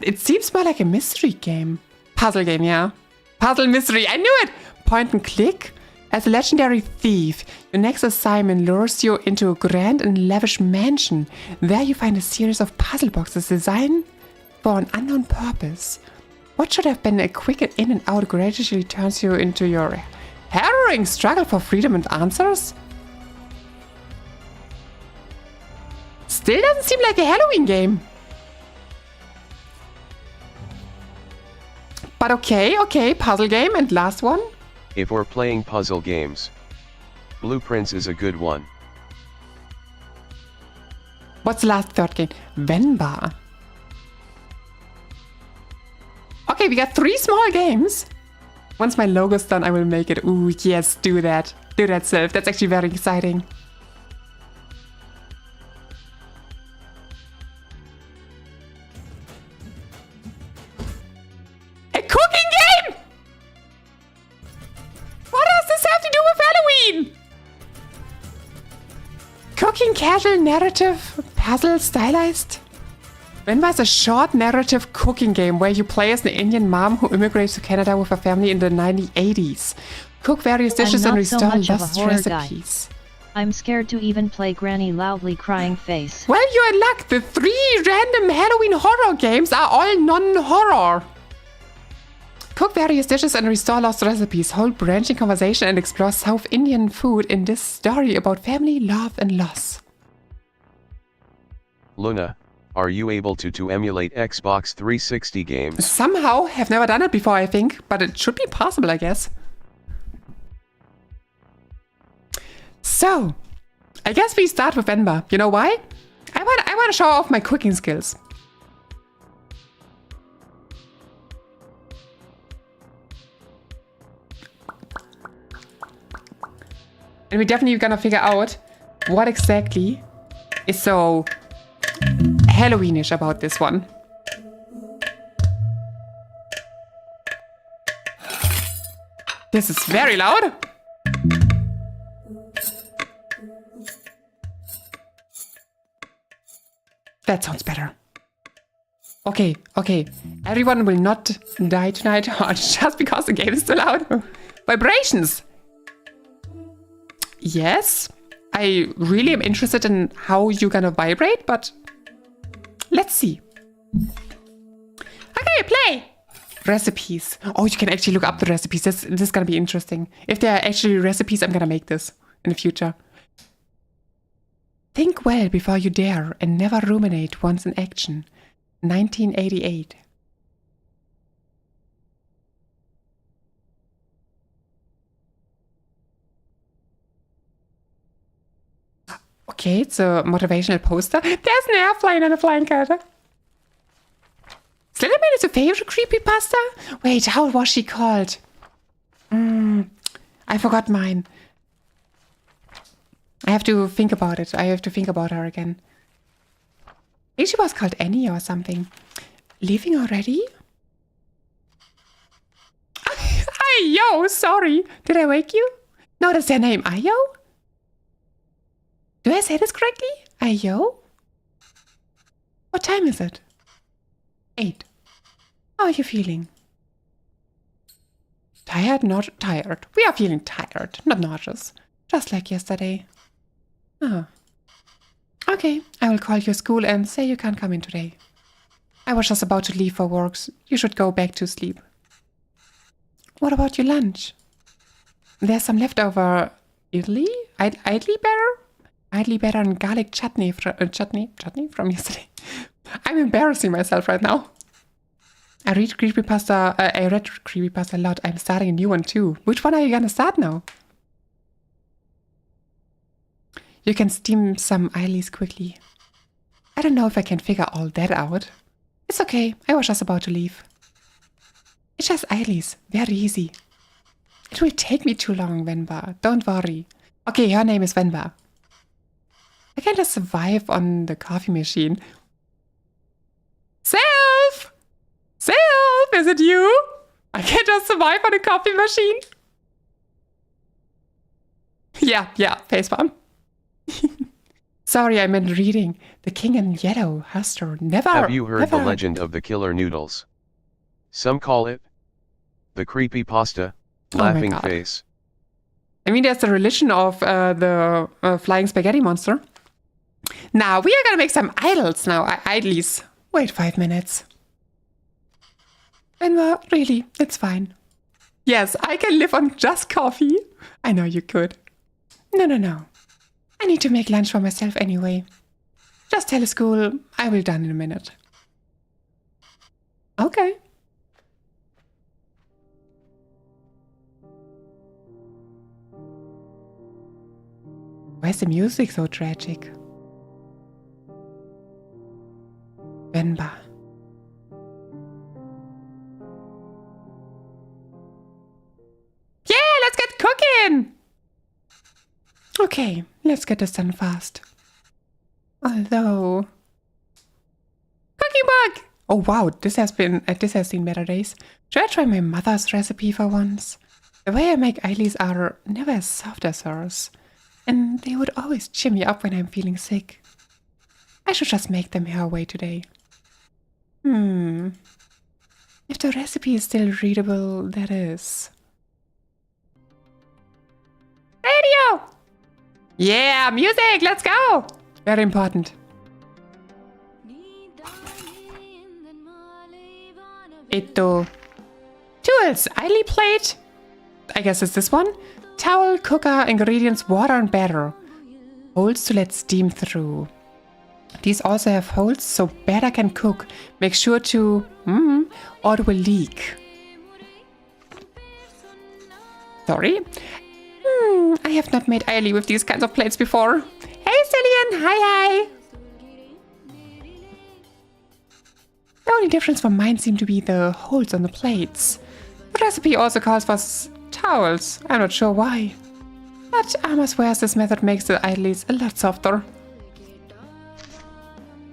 It seems more like a mystery game. Puzzle game, yeah. Puzzle mystery, I knew it! Point and click. As a legendary thief, your next assignment lures you into a grand and lavish mansion. There you find a series of puzzle boxes designed for an unknown purpose. What should have been a quick in and out gradually turns you into your harrowing struggle for freedom and answers? Still doesn't seem like a Halloween game. But okay, puzzle game. And last one? If we're playing puzzle games, Blueprints is a good one. What's the last third game? Venba. Okay, we got 3 small games. Once my logo's done, I will make it. Ooh, yes, do that. Do that, Sylph. That's actually very exciting. A cooking game! What does this have to do with Halloween? Cooking, casual, narrative, puzzle, stylized. Venba is a short narrative cooking game where you play as an Indian mom who immigrates to Canada with her family in the 1980s. Cook various dishes and restore lost recipes. I'm scared to even play Granny loudly crying face. Well, you're in luck. The 3 random Halloween horror games are all non-horror. Cook various dishes and restore lost recipes. Hold branching conversation and explore South Indian food in this story about family, love, and loss. Luna, are you able to emulate Xbox 360 games? Somehow, have never done it before, I think, but it should be possible, I guess. So, I guess we start with Venba. You know why? I want to show off my cooking skills. And we're definitely gonna figure out what exactly is so Halloweenish about this one. This is very loud. That sounds better. Okay, okay. Everyone will not die tonight just because the game is too loud. Vibrations. Yes, I really am interested in how you're gonna vibrate, but let's see. Okay, play! Recipes. Oh, you can actually look up the recipes. This is gonna be interesting. If there are actually recipes, I'm gonna make this in the future. Think well before you dare and never ruminate once in action. 1988. Okay, it's a motivational poster. There's an airplane and a flying cat. Slenderman is your favorite creepypasta? Wait, how was she called? I forgot mine. I have to think about it. I have to think about her again. Maybe she was called Annie or something. Leaving already? Ayo, sorry. Did I wake you? No, that's their name. Ayo? Do I say this correctly? Ayo? What time is it? 8. How are you feeling? Tired, not tired. We are feeling tired, not nauseous. Just like yesterday. Oh. Okay, I will call your school and say you can't come in today. I was just about to leave for work. So you should go back to sleep. What about your lunch? There's some leftover idli? Idli batter? Idli batter and garlic chutney from yesterday. I'm embarrassing myself right now. I read creepypasta a lot. I'm starting a new one too. Which one are you gonna start now? You can steam some idlis quickly. I don't know if I can figure all that out. It's okay. I was just about to leave. It's just idlis. Very easy. It will take me too long, Venba. Don't worry. Okay, her name is Venba. I can just survive on the coffee machine. Self! Self! Is it you? I can just survive on a coffee machine. Yeah, facepalm. Sorry, I meant reading. The King in Yellow, Huster. Never. Have you heard the legend of the killer noodles? Some call it the creepypasta, laughing face. I mean, there's the religion of the flying spaghetti monster. Now, we are gonna make some idols now. Idlies. Wait 5 minutes. And really, it's fine. Yes, I can live on just coffee. I know you could. No. I need to make lunch for myself anyway. Just tell the school I will done in a minute. Okay. Why is the music so tragic? Venba. Yeah, let's get cooking! Okay, let's get this done fast. Although... Cooking book! Oh wow, this has seen better days. Should I try my mother's recipe for once? The way I make idlis are never as soft as hers. And they would always cheer me up when I'm feeling sick. I should just make them her way today. If the recipe is still readable, that is. Radio! Yeah, music, let's go! Very important. Tools. Idly plate. I guess it's this one. Towel, cooker, ingredients, water and batter. Holes to let steam through. These also have holes so batter can cook. Make sure to... or it will leak. Sorry. I have not made idly with these kinds of plates before. Hey, Cillian. Hi. The only difference from mine seem to be the holes on the plates. The recipe also calls for towels. I'm not sure why. But Amos swears this method makes the idlies a lot softer.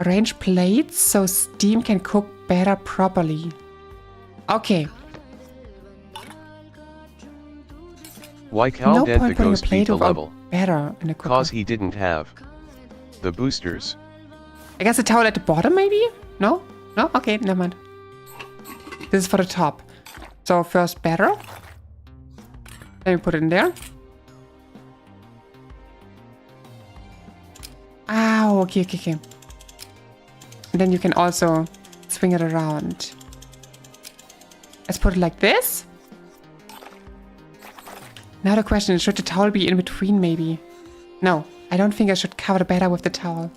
Arrange plates so steam can cook batter properly. Okay. Why Cal No did the point putting a ghost beat plate the without level? batter in a cooker. Cause he didn't have the boosters. I guess the towel at the bottom, maybe? No? No? Okay, never mind. This is for the top. So first batter. Then we put it in there. Ah, okay. And then you can also swing it around. Let's put it like this. Now the question is, should the towel be in between maybe? No, I don't think I should cover the batter with the towel.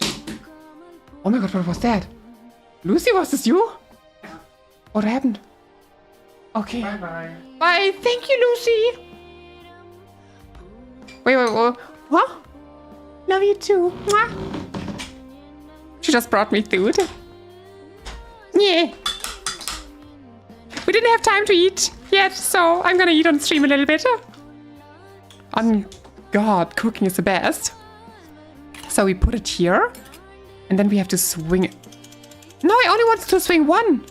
Oh my god, what was that? Lucy, was this you? What happened? Okay. Bye-bye. Bye. Thank you, Lucy. Wait. What? Love you too. Mwah. She just brought me food. Yeah. We didn't have time to eat yet, so I'm gonna eat on stream a little bit. God, cooking is the best. So we put it here, and then we have to swing it. No, I only want to swing one.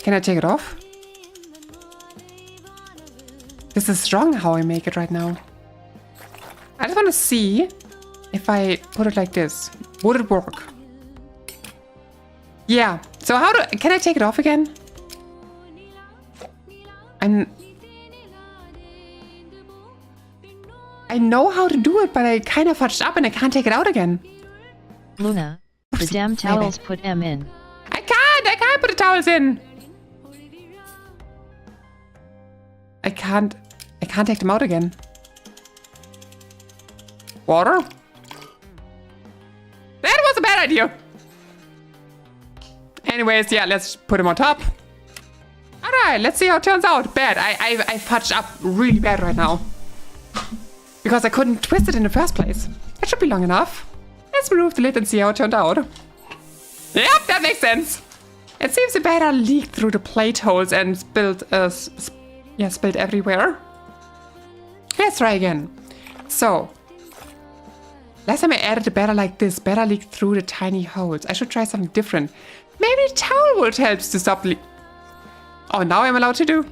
Can I take it off? This is wrong how I make it right now. I just want to see if I put it like this. Would it work? Yeah. So can I take it off again? I know how to do it, but I kind of fudged up and I can't take it out again. Luna, the damn towels put M in. I can't put the towels in. I can't take them out again. Water? That was a bad idea. Anyways, yeah, let's put them on top. Alright, let's see how it turns out. Bad. I fudged up really bad right now. Because I couldn't twist it in the first place. That should be long enough. Let's remove the lid and see how it turned out. Yep, that makes sense. It seems the batter leaked through the plate holes and spilled everywhere. Let's try again. So, last time I added the batter like this, batter leaked through the tiny holes. I should try something different. Maybe the towel would help to stop leak. Oh, now I'm allowed to do.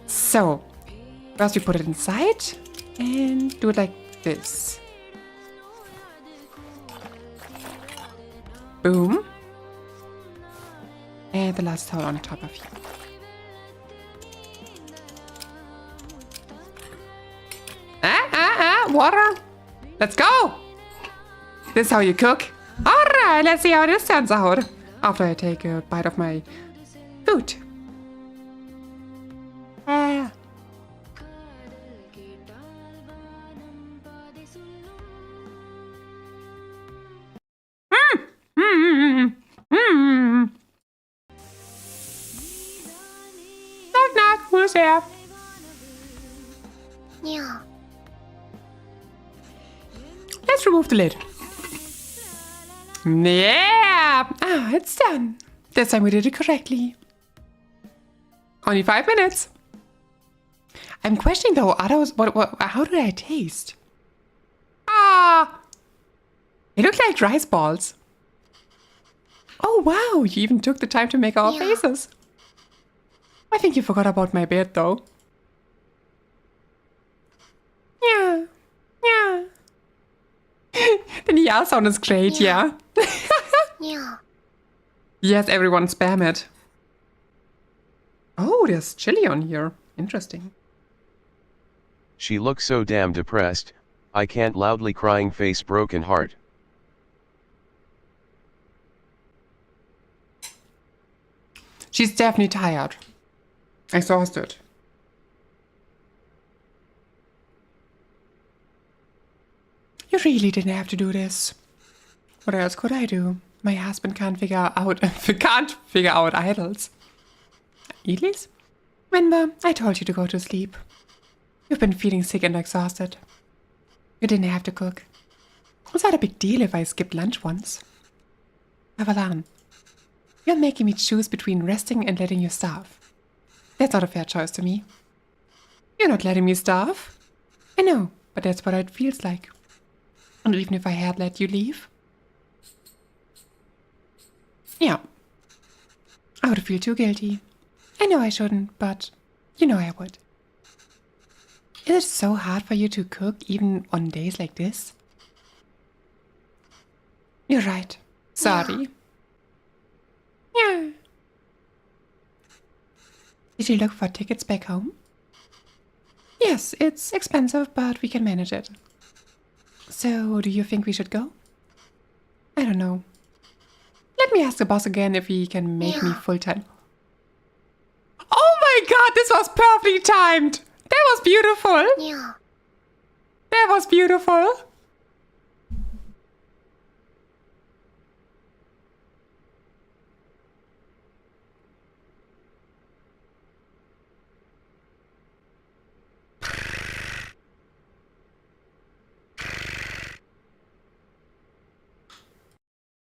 So, first we put it inside and do it like this. Boom. And the last towel on top of here. Water. Let's go. This is how you cook. Alright, let's see how this turns out. After I take a bite of my food. Knock knock, who's there? Yeah. Let's remove the lid. Yeah! Ah, it's done. This time we did it correctly. Only 5 minutes. I'm questioning though, are those, how do I taste? Ah! They look like rice balls. Oh wow, you even took the time to make our faces. I think you forgot about my bed though. Yeah. Yeah. The yeah sound is great, yeah. Yeah. Yes, everyone spam it. Oh, there's chili on here. Interesting. She looks so damn depressed, I can't loudly crying face broken heart. She's definitely tired. Exhausted. You really didn't have to do this. What else could I do? My husband can't figure out idols. Idlis? Remember, I told you to go to sleep. You've been feeling sick and exhausted. You didn't have to cook. It's not a big deal if I skipped lunch once. Avalan, you're making me choose between resting and letting you starve. That's not a fair choice to me. You're not letting me starve. I know, but that's what it feels like. And even if I had let you leave, yeah, I would feel too guilty. I know I shouldn't, but you know I would. Is it so hard for you to cook even on days like this? You're right. Sorry. Yeah. Did you look for tickets back home? Yes, it's expensive, but we can manage it. So, do you think we should go? I don't know. Let me ask the boss again if he can make me full-time. Oh my god, this was perfectly timed! That was beautiful! Yeah. That was beautiful!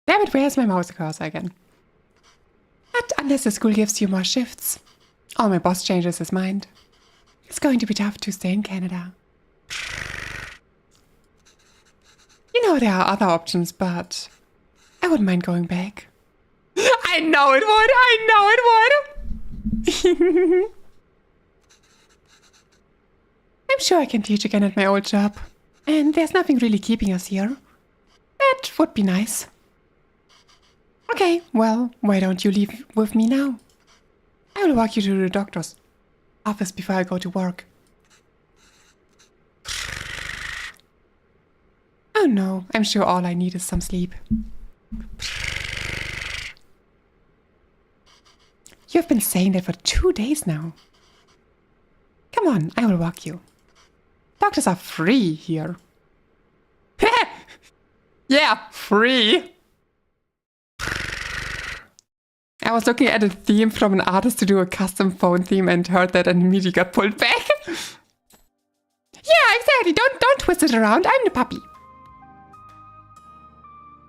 Damn it, where's my mouse cursor again? Not unless the school gives you more shifts. Or my boss changes his mind. It's going to be tough to stay in Canada. You know there are other options, but I wouldn't mind going back. I know it would! I know it would! I'm sure I can teach again at my old job. And there's nothing really keeping us here. That would be nice. Okay, well, why don't you leave with me now? I will walk you to the doctor's office before I go to work. Oh no, I'm sure all I need is some sleep. You've been saying that for 2 days now. Come on, I will walk you. Doctors are free here. Yeah, free. I was looking at a theme from an artist to do a custom phone theme and heard that and immediately got pulled back. Yeah, exactly. Don't twist it around. I'm the puppy.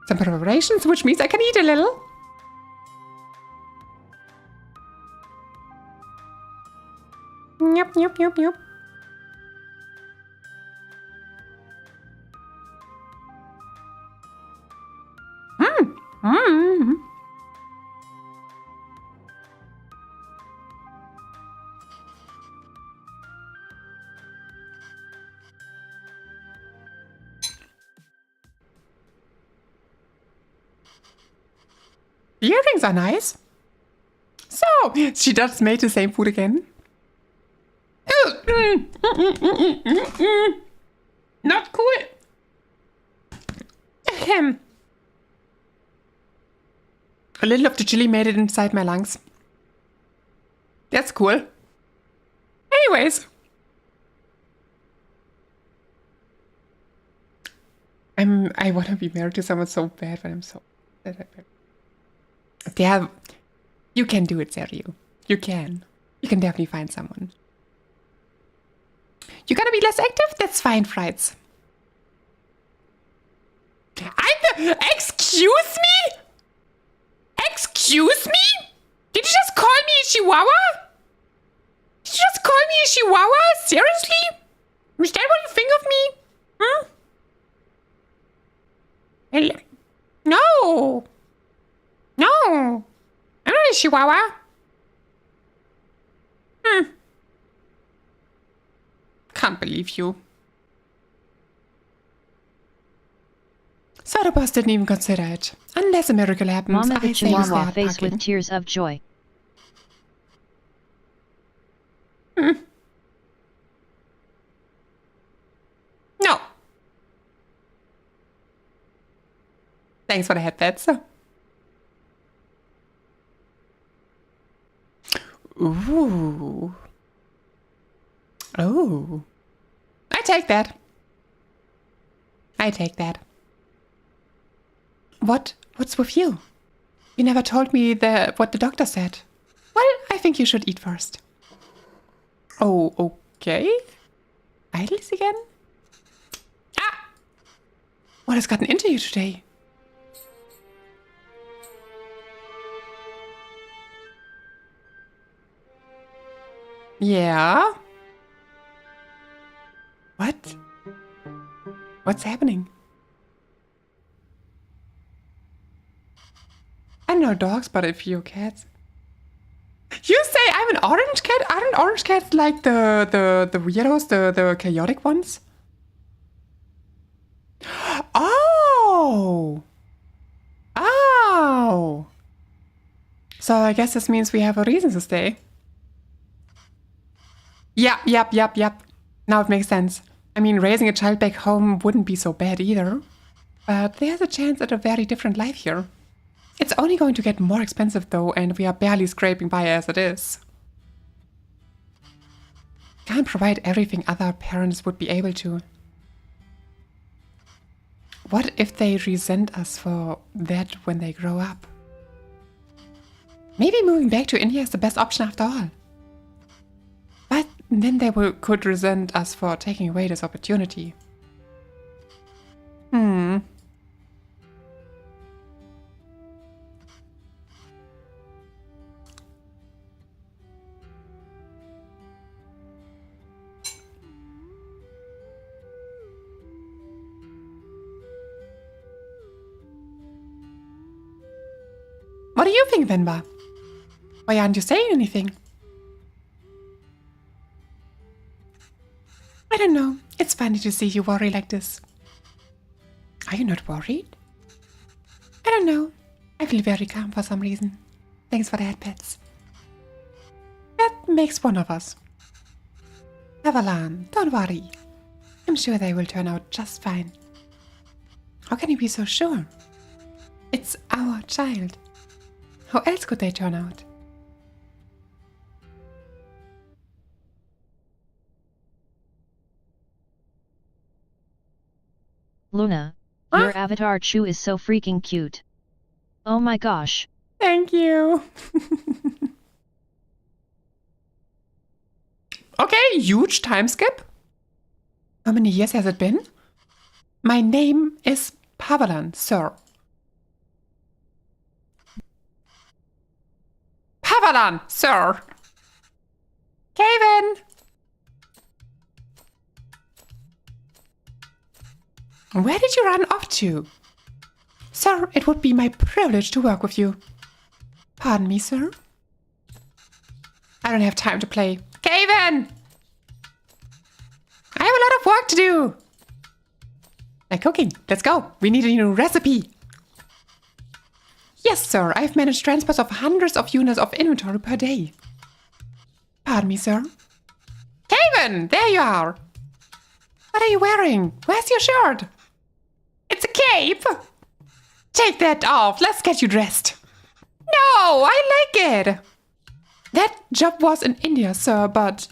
Some preparations, which means I can eat a little. Yup, yup, yup, yup. The earrings are nice. So, she just made the same food again. Not cool. A little of the chili made it inside my lungs. That's cool. Anyways. I want to be married to someone so bad, but I'm so... Yeah, you can do it, Sergio. You can. You can definitely find someone. You're gonna be less active? That's fine, Frights. Excuse me? Excuse me? Did you just call me a chihuahua? Did you just call me a chihuahua? Seriously? Is that what you think of me? Hmm? No. No. I'm not a chihuahua. Can't believe you. So the boss didn't even consider it. Unless a miracle happens, Mama the I say we Chihuahua start face packing. with tears of joy. No. Thanks for the headpats. Ooh. Oh. I take that. I take that. What's with you? You never told me what the doctor said. Well, I think you should eat first. Oh, okay. Idols again? Ah! What has gotten into you today? Yeah? What? What's happening? I don't know dogs, but a few cats. You say I'm an orange cat? Aren't orange cats like the weirdos, the chaotic ones? Oh! Oh! So I guess this means we have a reason to stay. Yep. Now it makes sense. I mean, raising a child back home wouldn't be so bad either. But there's a chance at a very different life here. It's only going to get more expensive though, and we are barely scraping by as it is. Can't provide everything other parents would be able to. What if they resent us for that when they grow up? Maybe moving back to India is the best option after all. But then they could resent us for taking away this opportunity. What do you think, Venba? Why aren't you saying anything? I don't know. It's funny to see you worry like this. Are you not worried? I don't know. I feel very calm for some reason. Thanks for the head pets. That makes one of us. Avalan, don't worry. I'm sure they will turn out just fine. How can you be so sure? It's our child. How else could they turn out? Luna, Huh? your avatar Chu is so freaking cute. Oh my gosh. Thank you. Okay, huge time skip. How many years has it been? My name is Pavalan, sir. Pavalan, sir. Kevin. Where did you run off to? Sir, it would be my privilege to work with you. Pardon me, sir. I don't have time to play. Kevin! I have a lot of work to do. Like cooking. Let's go. We need a new recipe. Yes, sir. I've managed transports of hundreds of units of inventory per day. Pardon me, sir. Kevin! There you are. What are you wearing? Where's your shirt? It's a cape. Take that off. Let's get you dressed. No, I like it. That job was in India, sir, but...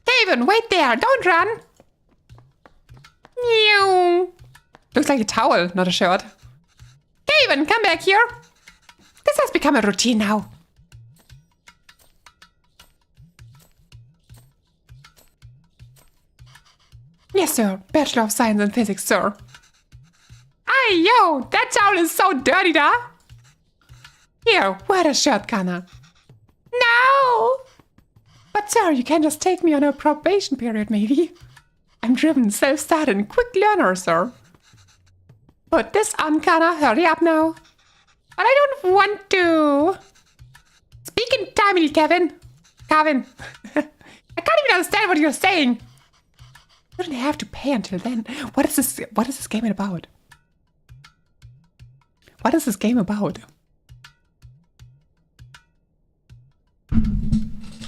Kevin, wait there. Don't run. Meow. Looks like a towel, not a shirt. Kevin, come back here. This has become a routine now. Yes, sir. Bachelor of Science in Physics, sir. Hey, yo, that towel is so dirty, da. Here, wear the shirt, Kana. No! But, sir, you can just take me on a probation period, maybe. I'm driven, self-started, and quick learner, sir. Put this on, Kana. Hurry up now. But I don't want to. Speak in Tamil, Kevin. Kevin. I can't even understand what you're saying. You don't have to pay until then. What is this game about? What is this game about?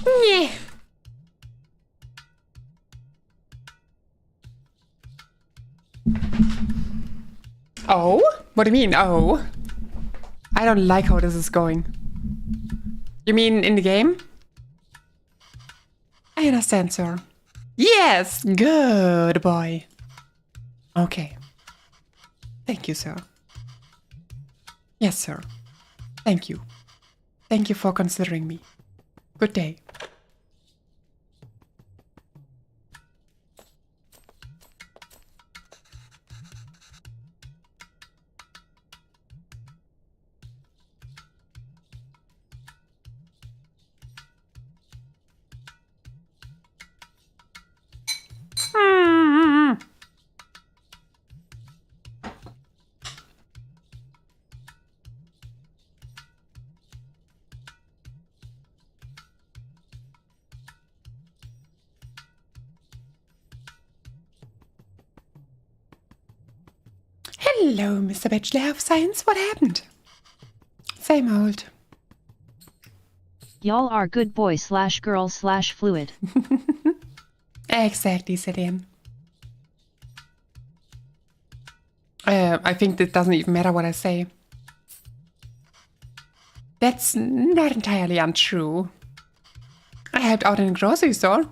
Yeah. Oh? What do you mean, oh? I don't like how this is going. You mean in the game? understand, sir. Yes, good boy. Okay. Thank you, sir. Yes, sir. Thank you. Thank you for considering me. Good day. Hello, Mr. Bachelor of Science. What happened? Same old. Y'all are good boy / girl / fluid. Exactly, Sadian. I think that doesn't even matter what I say. That's not entirely untrue. I helped out in a grocery store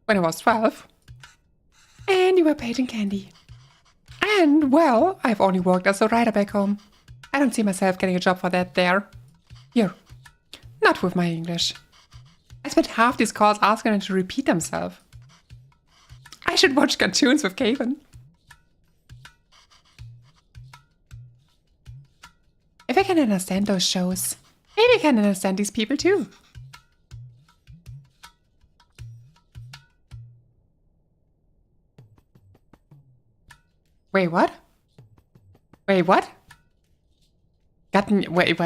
when I was 12. And you were paid in candy. And, well, I've only worked as a writer back home. I don't see myself getting a job for that there. Here. Not with my English. I spent half these calls asking them to repeat themselves. I should watch cartoons with Kevin. If I can understand those shows, maybe I can understand these people too. Wait, what? Wait, what? Wait.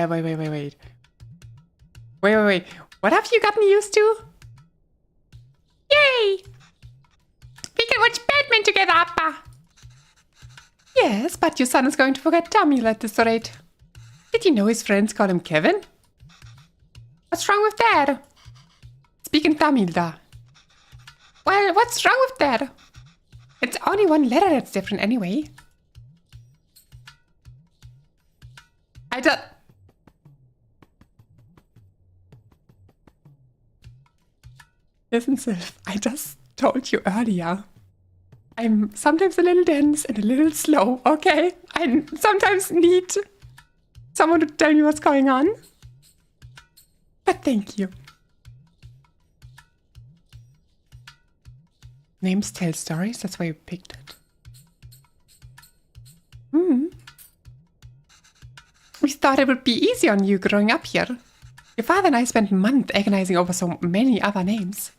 Wait. What have you gotten used to? Yay! We can watch Batman together, Appa! Yes, but your son is going to forget Tamil at this rate. Did you know his friends call him Kevin? What's wrong with that? Speaking Tamil, da. Well, what's wrong with that? It's only one letter that's different anyway. Listen, Sylph, I just told you earlier. I'm sometimes a little dense and a little slow, okay? I sometimes need someone to tell me what's going on. But thank you. Names tell stories, that's why you picked it. We thought it would be easy on you growing up here. Your father and I spent months agonizing over so many other names.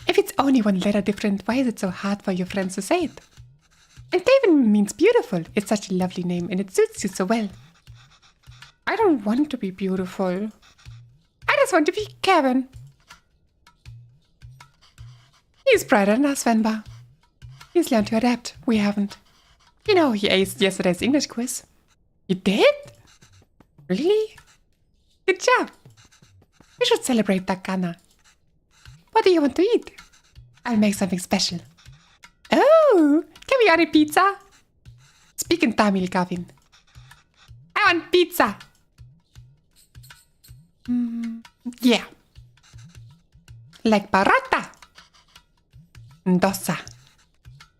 If it's only one letter different, why is it so hard for your friends to say it? And David means beautiful. It's such a lovely name and it suits you so well. I don't want to be beautiful. I just want to be Kevin. He's brighter than us, Venba. He's learned to adapt. We haven't. You know, he aced yesterday's English quiz. You did? Really? Good job. We should celebrate Takana. What do you want to eat? I'll make something special. Oh, can we order pizza? Speak in Tamil, Gavin. I want pizza. Yeah. Like paratha. Dosa.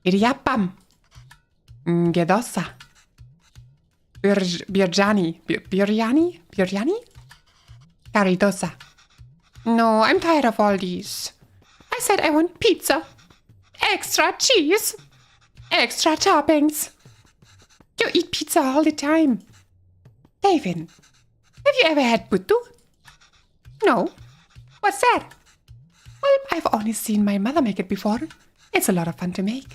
Idiyappam. Gedosa. Biryani. Biryani? Curry dosa. No, I'm tired of all these. I said I want pizza. Extra cheese. Extra toppings. You eat pizza all the time. David, have you ever had puttu? No. What's that? Well, I've only seen my mother make it before. It's a lot of fun to make.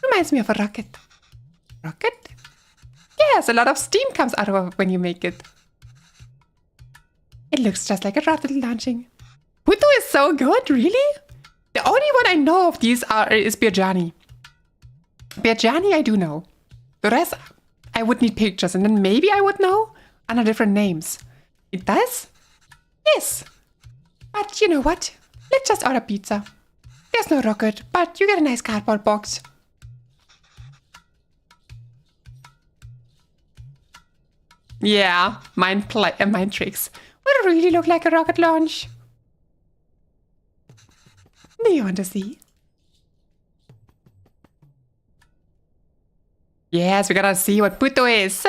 Reminds me of a rocket. Rocket? Yes, a lot of steam comes out of it when you make it. It looks just like a rocket launching. Puttu is so good, really? The only one I know of these is biryani. Biryani I do know. The rest, I would need pictures and then maybe I would know under different names. It does? Yes. But you know what? Let's just order pizza. There's no rocket, but you get a nice cardboard box. Yeah, mind tricks. Would it really look like a rocket launch? Do you want to see? Yes, we gotta see what puto is.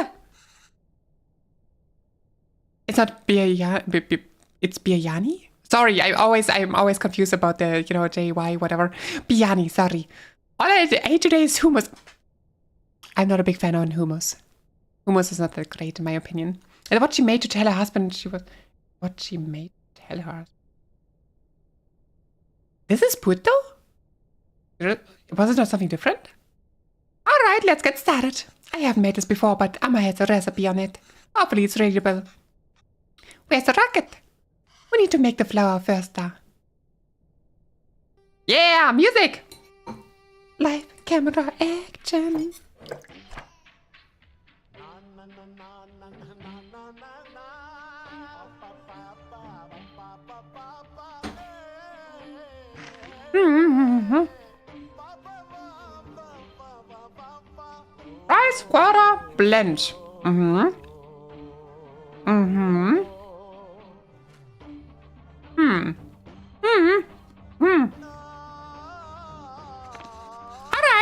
It's not biryani. It's biryani. Sorry, I'm always confused about the JY whatever. Biryani. Sorry. All I ate today is hummus. I'm not a big fan of hummus. Hummus is not that great in my opinion. And what she made to tell her husband, what she made to tell her. This is puto? Was it not something different? Alright, let's get started. I haven't made this before, but Amma has a recipe on it. Hopefully it's readable. Where's the rocket? We need to make the flower first, though. Yeah, music! Live camera action. Rice, water, blend. Alright,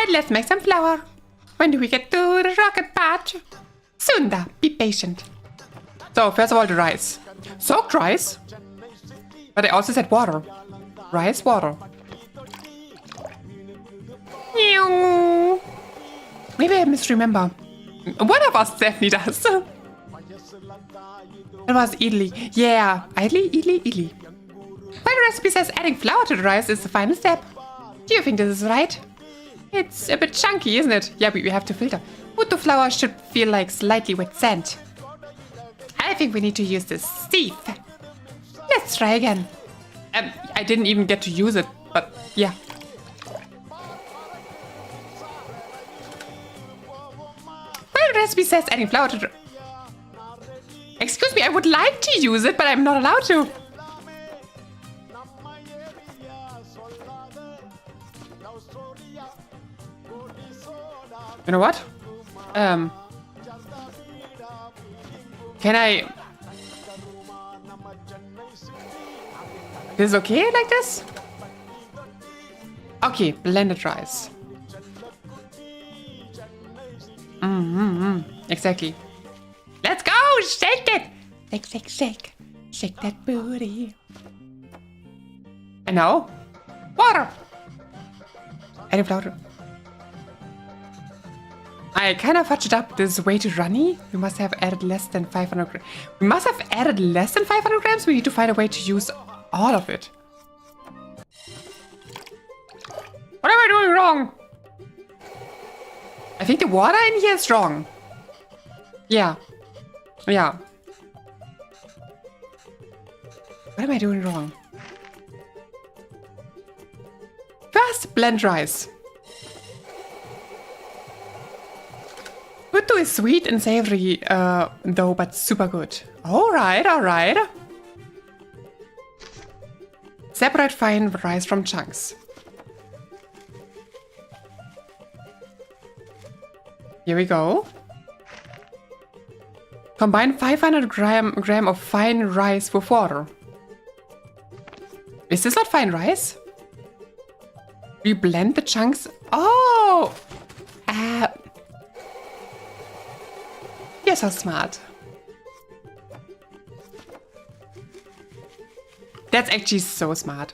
let's make some flour. When do we get to the rocket part? Soon, da. Be patient. So, first of all, the rice. Soaked rice. But I also said water. Rice, water. Maybe I misremember. One of us definitely does. It was idli. Yeah, idli. But the recipe says adding flour to the rice is the final step. Do you think this is right? It's a bit chunky, isn't it? Yeah, we have to filter. Puto flour should feel like slightly wet sand. I think we need to use this sieve. Let's try again. I didn't even get to use it, but yeah. Well, the recipe says adding flour to the... Excuse me, I would like to use it, but I'm not allowed to. You know what? Can I... This is okay like this? Okay, blended rice. Exactly. Let's go! Shake it! Shake. Shake that booty. And now? Water! Add flour. I kind of fudged up. This is way too runny. We must have added less than 500 grams. We must have added less than 500 grams? We need to find a way to use all of it. What am I doing wrong? I think the water in here is wrong. Yeah. What am I doing wrong? First, blend rice. Puto is sweet and savory, though, but super good. Alright. Separate fine rice from chunks. Here we go. Combine 500 gram of fine rice with water. Is this not fine rice? We blend the chunks. Oh! You're so smart. That's actually so smart.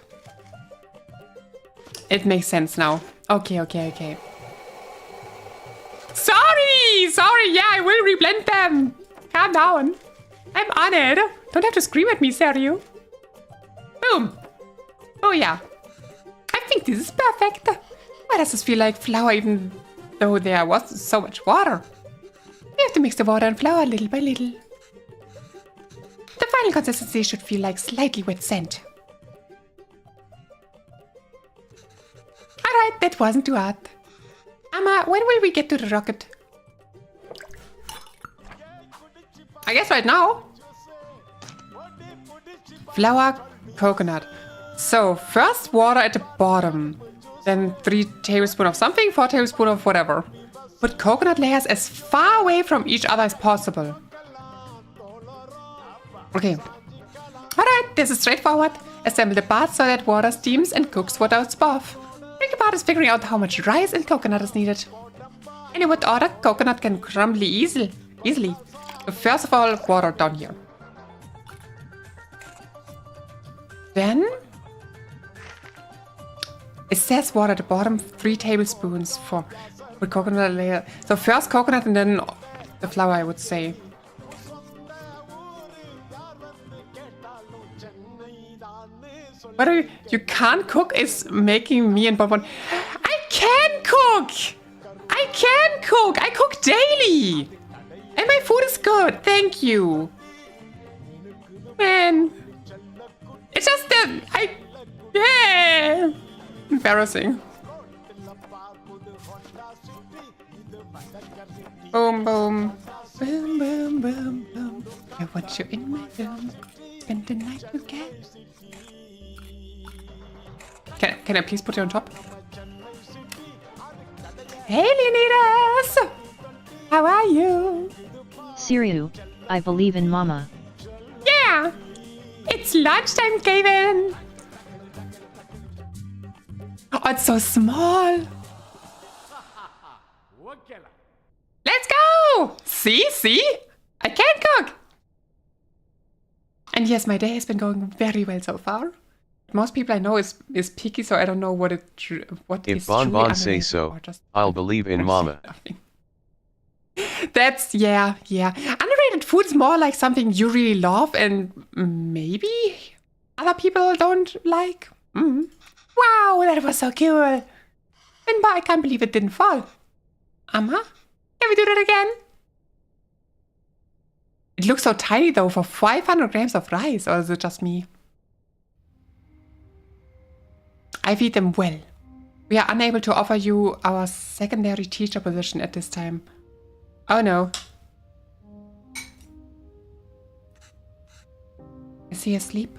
It makes sense now. Okay. Sorry, yeah, I will reblend them. Calm down. I'm on it. Don't have to scream at me, Sergio. Boom. Oh yeah. I think this is perfect. Why does this feel like flour even though there was so much water? We have to mix the water and flour little by little. The final consistency should feel like slightly wet sand. Alright, that wasn't too hard. Amma, when will we get to the rocket? I guess right now. Flour, coconut. So, first water at the bottom. Then 3 tablespoons of something, 4 tablespoons of whatever. Put coconut layers as far away from each other as possible. Okay. Alright, this is straightforward. Assemble the bath so that water steams and cooks for those above. Tricky part is figuring out how much rice and coconut is needed. In what order, coconut can crumble easily. So first of all, water down here. Then it says water at the bottom, 3 tablespoons for coconut layer. So first coconut and then the flour, I would say. Whether you can't cook is making me and Bonbon. I can cook! I can cook! I cook daily! And my food is good, thank you. Man. It's just that yeah. Embarrassing. Boom, boom. Boom, boom, boom, boom. I want you in my room. Spend the night together. Can I please put you on top? Hey, Leonidas! How are you? Siriu, I believe in Mama. Yeah! It's lunchtime, Gavin! Oh, it's so small! Let's go! See? I can cook! And yes, my day has been going very well so far. Most people I know is picky, so I don't know what is If Bonbon say so, I'll believe in Mama. That's, yeah. Underrated food is more like something you really love and maybe other people don't like. Wow, that was so cool. And I can't believe it didn't fall. Can we do that again? It looks so tiny though for 500 grams of rice, or is it just me? I feed them well. We are unable to offer you our secondary teacher position at this time. Oh no. Is he asleep?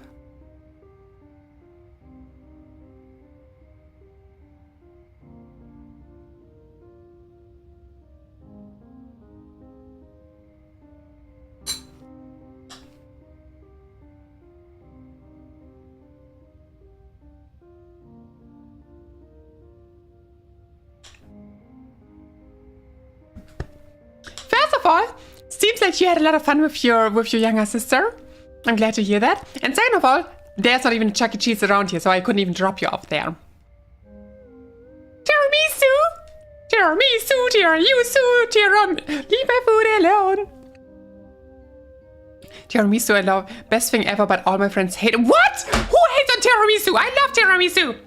Seems like you had a lot of fun with your younger sister. I'm glad to hear that. And second of all, there's not even a Chuck E. Cheese around here, so I couldn't even drop you off there. Tiramisu, leave my food alone. Tiramisu, I love. Best thing ever, but all my friends hate it. What? Who hates on tiramisu? I love tiramisu.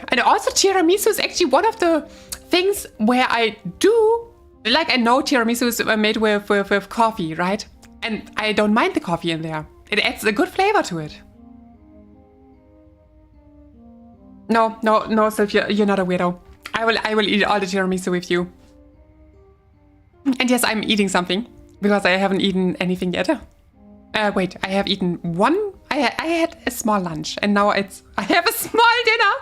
And also tiramisu is actually one of the things where I do. Like, I know tiramisu is made with coffee, right? And I don't mind the coffee in there. It adds a good flavor to it. No, Sylvia, you're not a weirdo. I will eat all the tiramisu with you. And yes, I'm eating something. Because I haven't eaten anything yet. Wait, I have eaten one. I had a small lunch. And now I have a small dinner.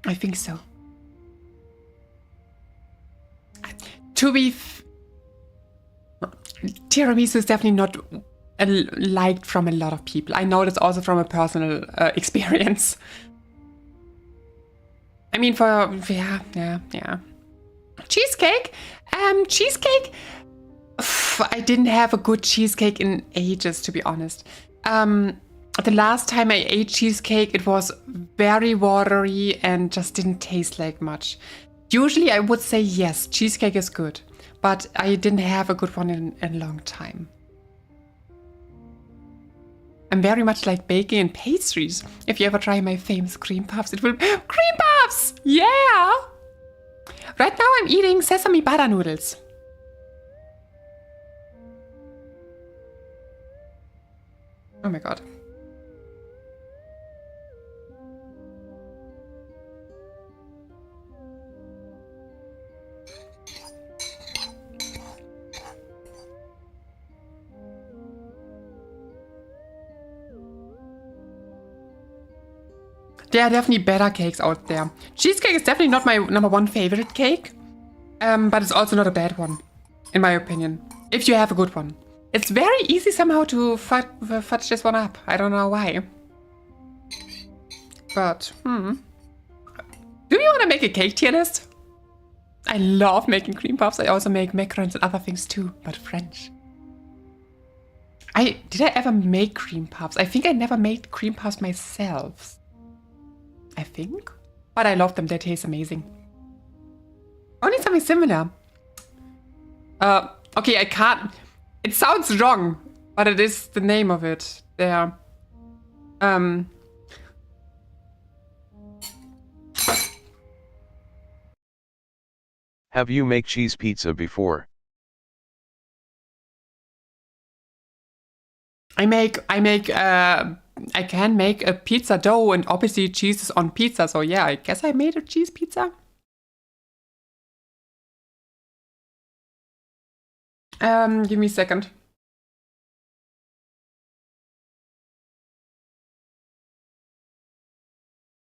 I think so. Tiramisu is definitely not liked from a lot of people. I know this also from a personal experience. I mean, yeah. Cheesecake? Cheesecake? I didn't have a good cheesecake in ages, to be honest. The last time I ate cheesecake, it was very watery and just didn't taste like much. Usually I would say yes, cheesecake is good, but I didn't have a good one in a long time. I'm very much like baking and pastries. If you ever try my famous cream puffs, it will... Cream puffs! Yeah! Right now I'm eating sesame butter noodles. Oh my god. There are definitely better cakes out there. Cheesecake is definitely not my #1 favorite cake. But it's also not a bad one, in my opinion. If you have a good one. It's very easy somehow to fudge this one up. I don't know why. But, Do we want to make a cake tier list? I love making cream puffs. I also make macarons and other things too, but French. Did I ever make cream puffs? I think I never made cream puffs myself. I think. But I love them. They taste amazing. Only something similar. Okay, I can't. It sounds wrong, but it is the name of it. There. Have you make cheese pizza before? I can make a pizza dough, and obviously cheese is on pizza, so yeah, I guess I made a cheese pizza. Give me a second.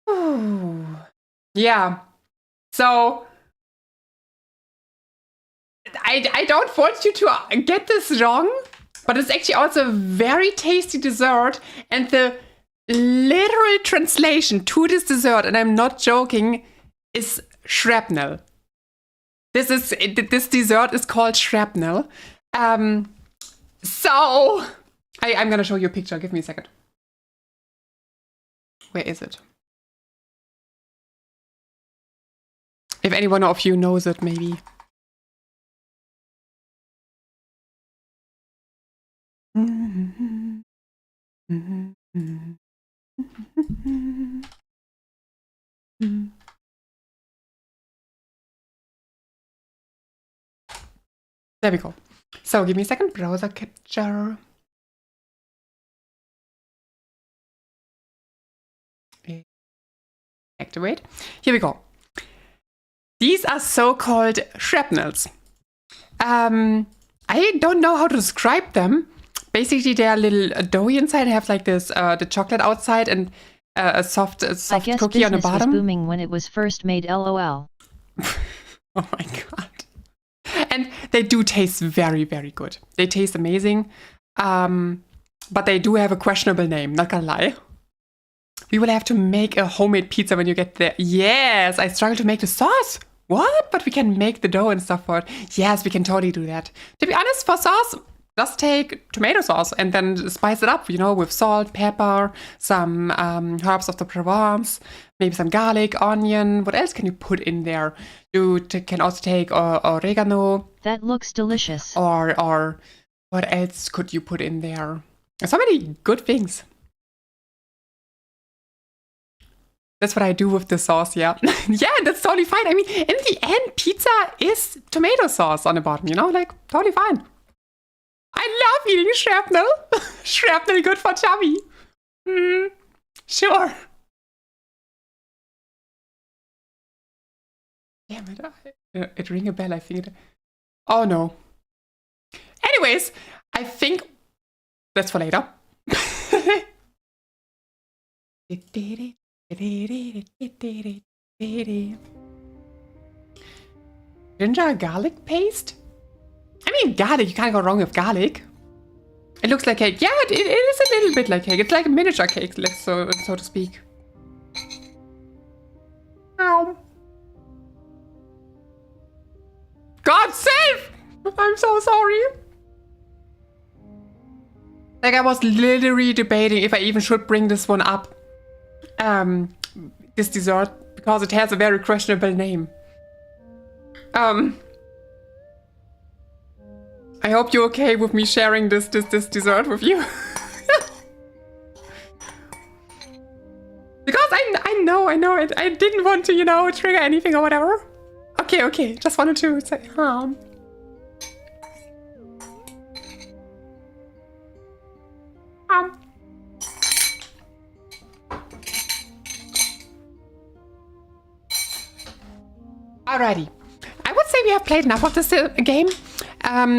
Ooh. Yeah. So I don't want you to get this wrong, but it's actually also a very tasty dessert, and the literal translation to this dessert, and I'm not joking, is shrapnel. This dessert is called shrapnel. So I'm gonna show you a picture. Give me a second. Where is it? If anyone of you knows it, maybe. There we go. So give me a second. Browser capture. Activate. Here we go. These are so-called shrapnels. I don't know how to describe them. Basically, they are little doughy inside. They have like this, the chocolate outside and a soft cookie on the bottom. I guess business was booming when it was first made. LOL. Oh my god. And they do taste very, very good. They taste amazing. But they do have a questionable name, not gonna lie. We will have to make a homemade pizza when you get there. Yes, I struggle to make the sauce. What? But we can make the dough and stuff for it. Yes, we can totally do that. To be honest, for sauce, just take tomato sauce and then spice it up, you know, with salt, pepper, some herbs of the Provence, maybe some garlic, onion. What else can you put in there? You can also take oregano. That looks delicious. Or what else could you put in there? So many good things. That's what I do with the sauce, yeah. Yeah, that's totally fine. I mean, in the end, pizza is tomato sauce on the bottom, you know? Like, totally fine. I love eating shrapnel. Shrapnel good for tummy. Sure. Damn it. It rang a bell, I think. Oh, no. Anyways, I think that's for later. Ginger garlic paste? I mean, garlic, you can't go wrong with garlic. It looks like cake. Yeah, it is a little bit like cake. It's like a miniature cake, so to speak. Ow. God save! I'm so sorry. Like, I was literally debating if I even should bring this one up. This dessert, because it has a very questionable name. I hope you're okay with me sharing this dessert with you. Because I know it. I didn't want to, you know, trigger anything or whatever. Okay. Just wanted to say, Alrighty. I would say we have played enough of this game.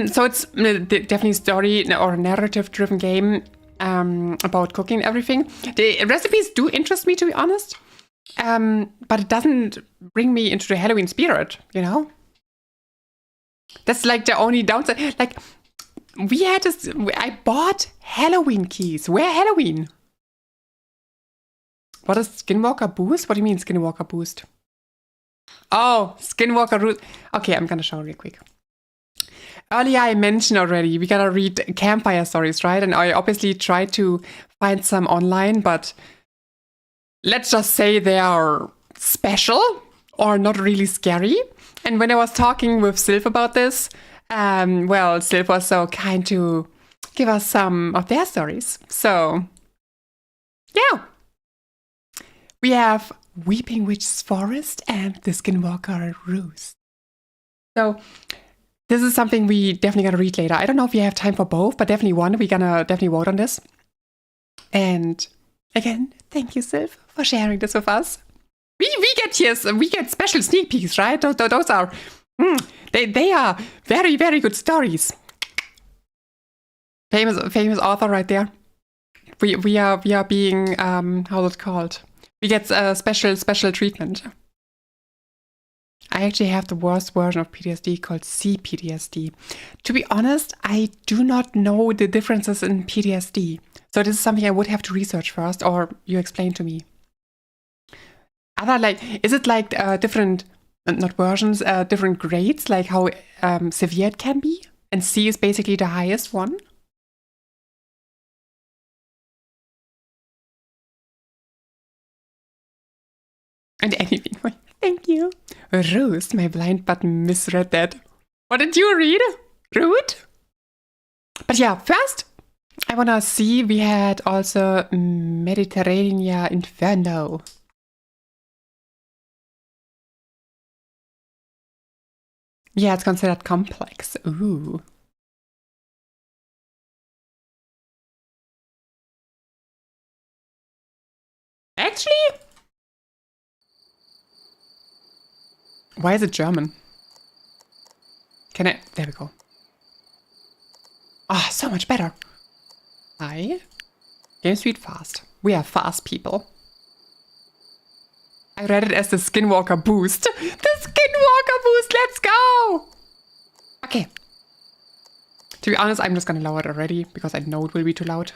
So it's definitely a story or narrative-driven game about cooking and everything. The recipes do interest me, to be honest. But it doesn't bring me into the Halloween spirit, you know? That's like the only downside. Like, we had this. I bought Halloween keys. Where Halloween? What is Skinwalker Boost? What do you mean Skinwalker Boost? Oh, Skinwalker Root. Okay, I'm gonna show real quick. Earlier I mentioned already, we gotta read Campfire Stories, right? And I obviously tried to find some online, but let's just say they are special or not really scary. And when I was talking with Sylph about this, well, Sylph was so kind to give us some of their stories. So, yeah. We have Weeping Witch's Forest and the Skinwalker Roost. So, this is something we definitely gonna read later. I don't know if we have time for both, but definitely one. We're gonna definitely vote on this. And again, thank you, Sylph, for sharing this with us. We get special sneak peeks, right? Those are they are very, very good stories. Famous author right there. We are being how's it called? We get special treatment. I actually have the worst version of PTSD called CPTSD. To be honest, I do not know the differences in PTSD. So this is something I would have to research first, or you explain to me. Is it like different, not versions, different grades, like how severe it can be? And C is basically the highest one? And anything. Thank you. Rose, my blind button misread that. What did you read? Rude? But yeah, first, I wanna see, we had also Mediterranean Inferno. Yeah, it's considered complex. Ooh. Actually? Why is it German? Can I? There we go. Ah, so much better. Hi. Game speed fast. We are fast people. I read it as the Skinwalker Boost. The Skinwalker Boost, let's go! Okay. To be honest, I'm just gonna lower it already because I know it will be too loud.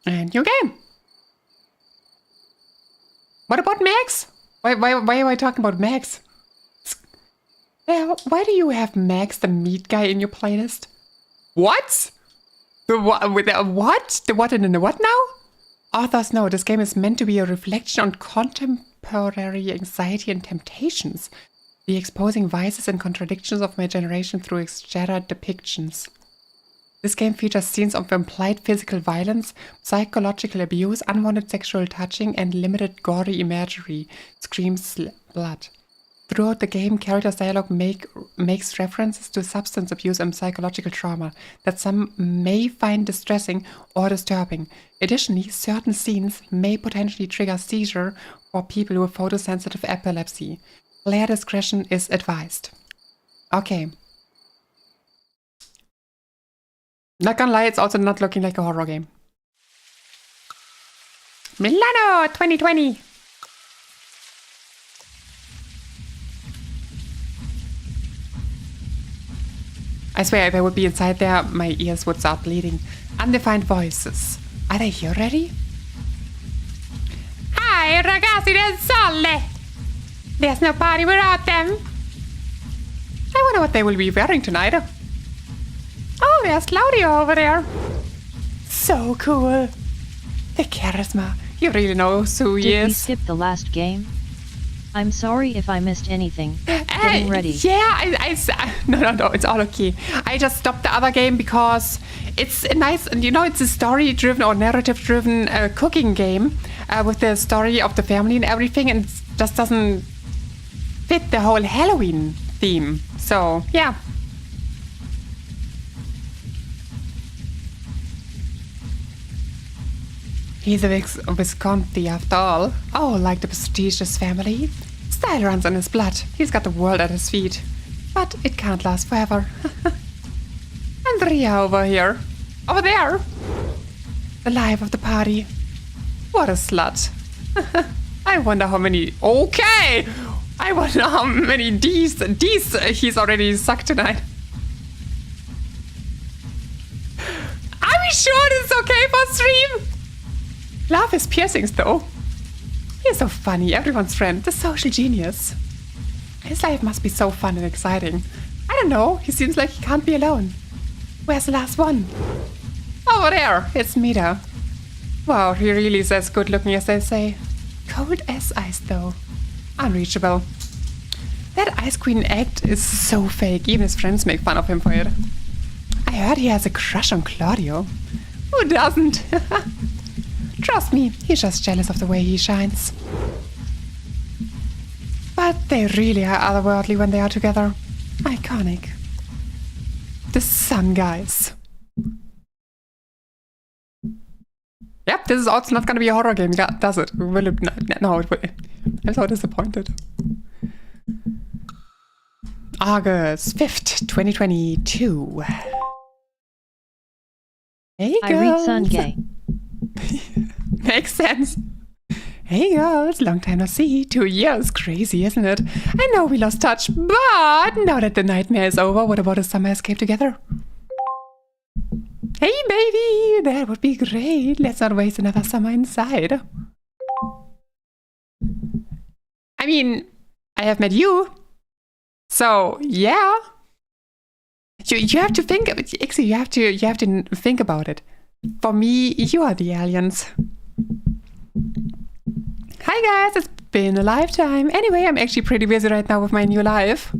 And new game. What about Max? Why am I talking about Max? Why do you have Max, the meat guy, in your playlist? What? The what? With the what? The what and the what now? Authors know this game is meant to be a reflection on contemporary anxiety and temptations, the exposing vices and contradictions of my generation through exaggerated depictions. This game features scenes of implied physical violence, psychological abuse, unwanted sexual touching, and limited gory imagery, screams blood. Throughout the game, characters' dialogue makes references to substance abuse and psychological trauma that some may find distressing or disturbing. Additionally, certain scenes may potentially trigger seizure for people with photosensitive epilepsy. Player discretion is advised. Okay. Not gonna lie, it's also not looking like a horror game. Milano 2020! I swear, if I would be inside there, my ears would start bleeding. Undefined voices. Are they here already? Hi, ragazzi del sole! There's no party without them. I wonder what they will be wearing tonight. Oh, there's Claudio over there. So cool. The charisma. He really knows who he Did we is. skip the last game? I'm sorry if I missed anything. Getting ready. Yeah, no, it's all okay. I just stopped the other game because it's a nice, it's a story-driven or narrative-driven cooking game with the story of the family and everything, and it just doesn't fit the whole Halloween theme. So, yeah. He's a Visconti after all. Oh, like the prestigious family. Style runs in his blood. He's got the world at his feet. But it can't last forever. Andrea over here. Over there. The life of the party. What a slut. I wonder how many... Okay! I wonder how many D's he's already sucked tonight. sure this is okay for stream? Love his piercings though. He's so funny, everyone's friend, the social genius. His life must be so fun and exciting. I don't know, he seems like he can't be alone. Where's the last one? Over there, it's Mita. Wow, he really is as good looking as they say. Cold as ice though. Unreachable. That Ice Queen act is so fake, even his friends make fun of him for it. I heard he has a crush on Claudio. Who doesn't? Trust me, he's just jealous of the way he shines. But they really are otherworldly when they are together. Iconic. The sun guys. Yep, this is also not gonna be a horror game, does it? Will it? No, it will. I'm so disappointed. August 5th, 2022. Hey, girls. I read Sun Gay. Makes sense. Hey girls, long time no see. 2 years, crazy, isn't it? I know we lost touch, but now that the nightmare is over, what about a summer escape together? Hey baby, that would be great. Let's not waste another summer inside. I mean, I have met you. So, yeah. You have to think, Ixie, you have to think about it. For me, you are the aliens. Hi guys, it's been a lifetime. Anyway, I'm actually pretty busy right now with my new life.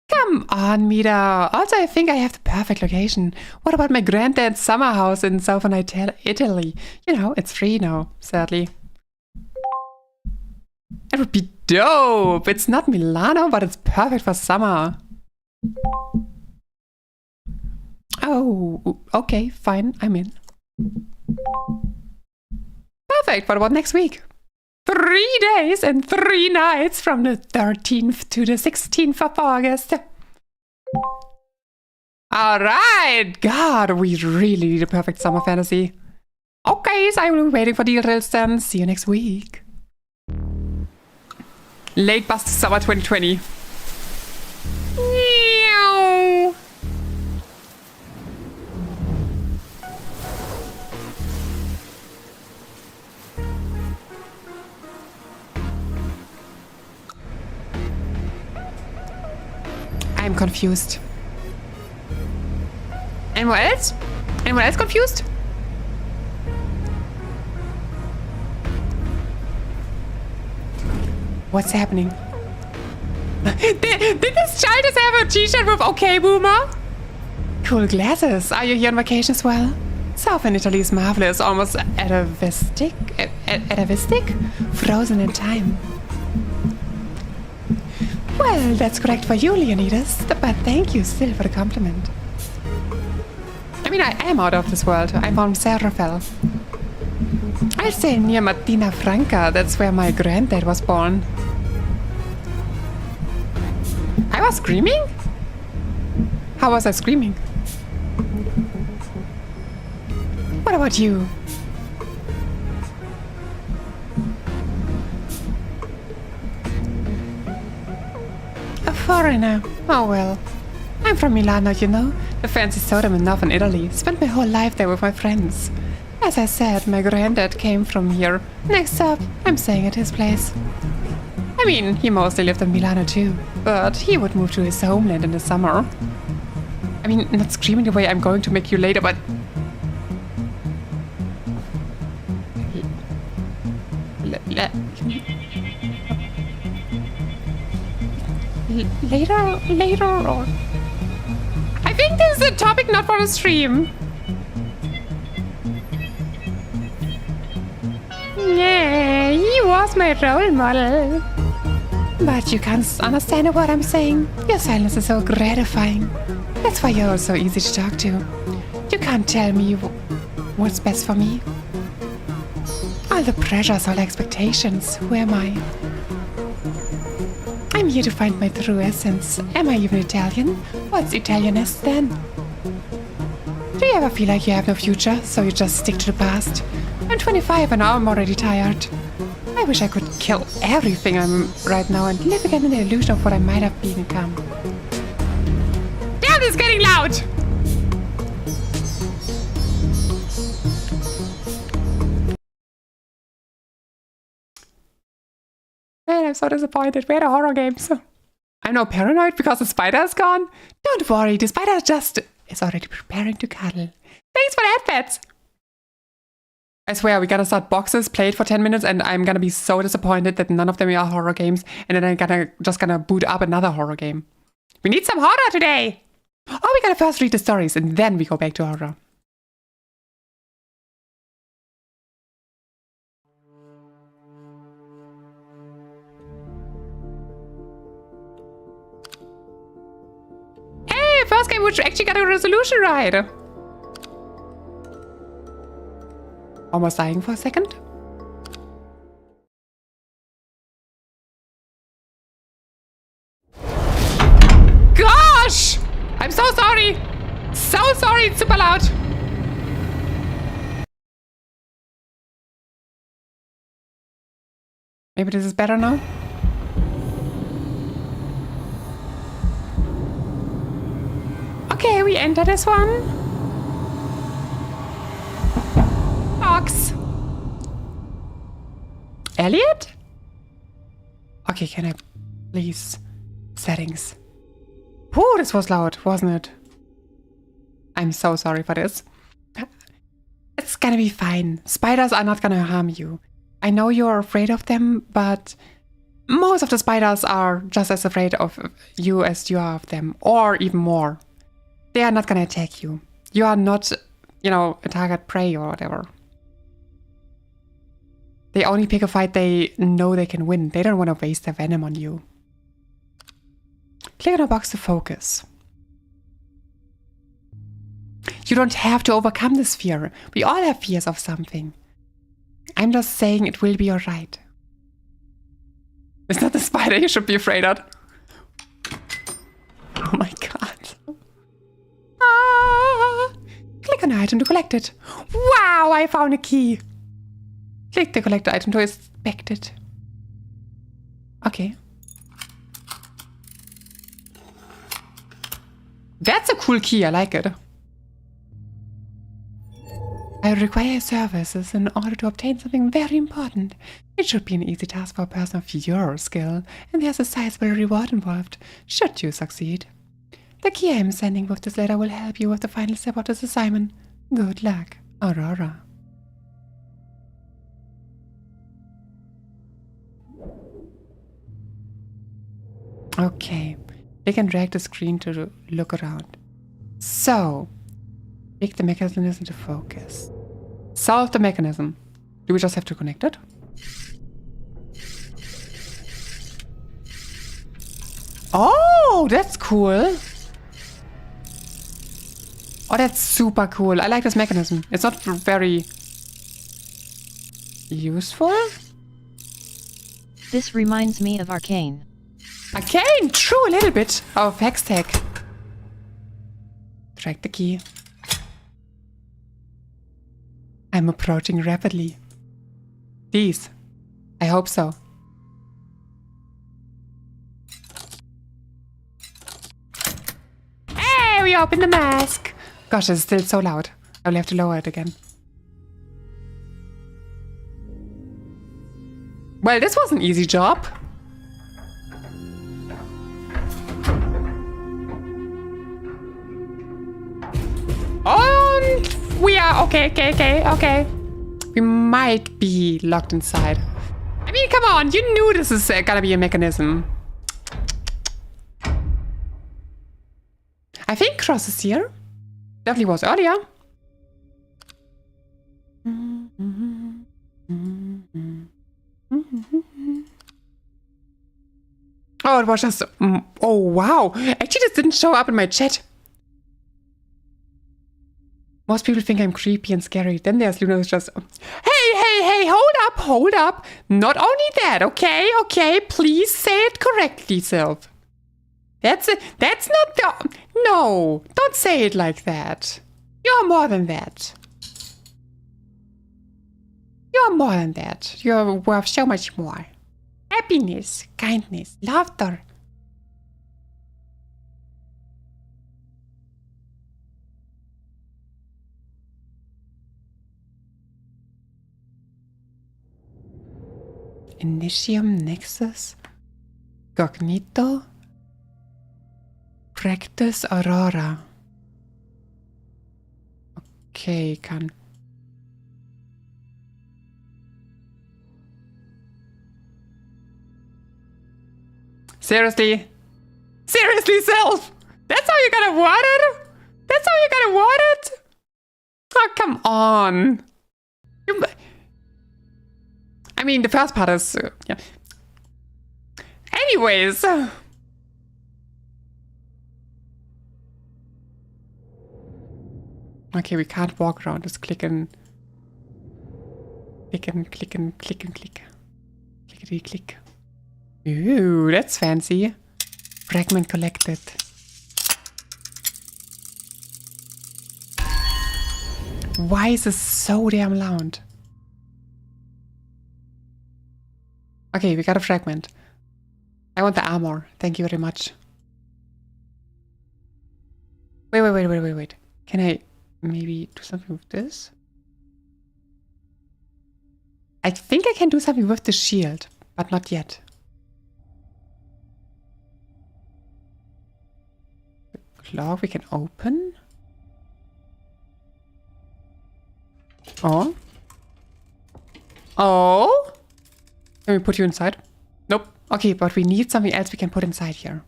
Come on, Mita. Also, I think I have the perfect location. What about my granddad's summer house in southern Italy? You know, it's free now, sadly. It would be dope. It's not Milano, but it's perfect for summer. Oh, okay, fine, I'm in. Perfect, what about next week? 3 days and 3 nights from the 13th to the 16th of August. Alright, God, we really need a perfect summer fantasy. Okay, so I will be waiting for details then. See you next week. Late bust summer 2020. Meow. I'm confused. Anyone else? Anyone else confused? What's happening? Did this child just have a t-shirt with "Okay, Boomer"? Cool glasses. Are you here on vacation as well? Southern Italy is marvelous, almost atavistic? Frozen in time. Well, that's correct for you, Leonidas, but thank you still for the compliment. I mean, I am out of this world. I'm from Serrafel. I'll stay near Martina Franca. That's where my granddad was born. I was screaming? How was I screaming? What about you? A foreigner. Oh well. I'm from Milano, you know. The fancy Sodom in northern Italy. Spent my whole life there with my friends. As I said, my granddad came from here. Next up, I'm staying at his place. I mean, he mostly lived in Milano too, but he would move to his homeland in the summer. I mean, not screaming the way I'm going to make you later, but... Later, or... I think this is a topic not for the stream. Yeah, he was my role model. But you can't understand what I'm saying. Your silence is so gratifying. That's why you're so easy to talk to. You can't tell me what's best for me. All the pressures, all the expectations. Who am I? I'm here to find my true essence. Am I even Italian? What's Italianness then? Do you ever feel like you have no future, so you just stick to the past? I'm 25 and I'm already tired. I wish I could kill everything I'm right now and live again in the illusion of what I might have become. Damn, it's getting loud! I'm so disappointed. Where are the horror games? I'm now paranoid because the spider is gone. Don't worry, the spider is already preparing to cuddle. Thanks for the headpats. I swear, we gotta start boxes, play it for 10 minutes, and I'm gonna be so disappointed that none of them are horror games, and then I'm just gonna boot up another horror game. We need some horror today! Oh, we gotta first read the stories, and then we go back to horror. Hey, first game which actually got a resolution right! Almost dying for a second. Gosh! I'm so sorry! So sorry, it's super loud. Maybe this is better now? Okay, we enter this one. Box. Elliot? Okay, can I please? Settings. Whew, this was loud, wasn't it? I'm so sorry for this. It's gonna be fine. Spiders are not gonna harm you. I know you're afraid of them, but most of the spiders are just as afraid of you as you are of them, or even more. They are not gonna attack you. You are not, a target prey or whatever. They only pick a fight they know they can win. They don't want to waste their venom on you. Click on a box to focus. You don't have to overcome this fear. We all have fears of something. I'm just saying it will be alright. It's not the spider you should be afraid of. Oh my god. Ah. Click on the item to collect it. Wow, I found a key. Click the collect item to inspect it. Okay. That's a cool key, I like it. I require your services in order to obtain something very important. It should be an easy task for a person of your skill, and there's a sizable reward involved, should you succeed. The key I am sending with this letter will help you with the final step of this assignment. Good luck, Aurora. Okay, click and drag the screen to look around. So, pick the mechanism into focus. Solve the mechanism. Do we just have to connect it? Oh, that's cool. Oh, that's super cool. I like this mechanism. It's not very useful. This reminds me of Arcane. Arcane, true, a little bit. Oh, Hextech. Drag the key. I'm approaching rapidly. These. I hope so. Hey, we opened the mask. Gosh, it's still so loud. I'll have to lower it again. Well, this was an easy job. And we are okay. We might be locked inside. I mean, come on, you knew this is gonna be a mechanism. I think Cross is here. Definitely was earlier. Oh, it was just... oh, wow. Actually, this didn't show up in my chat. Most people think I'm creepy and scary. Then there's Luna who's just... Hey, hold up. Not only that, okay? Please say it correctly, Sylph. That's not the... No, don't say it like that. You're more than that. You're worth so much more. Happiness, kindness, laughter. Initium, Nexus, Cognito, Practice, Aurora. Okay, kann. Seriously? Seriously, Self? That's how you're gonna word it? That's how you're gonna word it? Oh, come on. I mean, the first part is... yeah. Anyways. Okay, we can't walk around. Just click and... Click and click and click and click. Clickety click. Ooh, that's fancy. Fragment collected. Why is this so damn loud? Okay, we got a fragment. I want the armor. Thank you very much. Wait. Can I maybe do something with this? I think I can do something with the shield, but not yet. The clock we can open. Oh. Oh. Can we put you inside? Nope. Okay, but we need something else we can put inside here.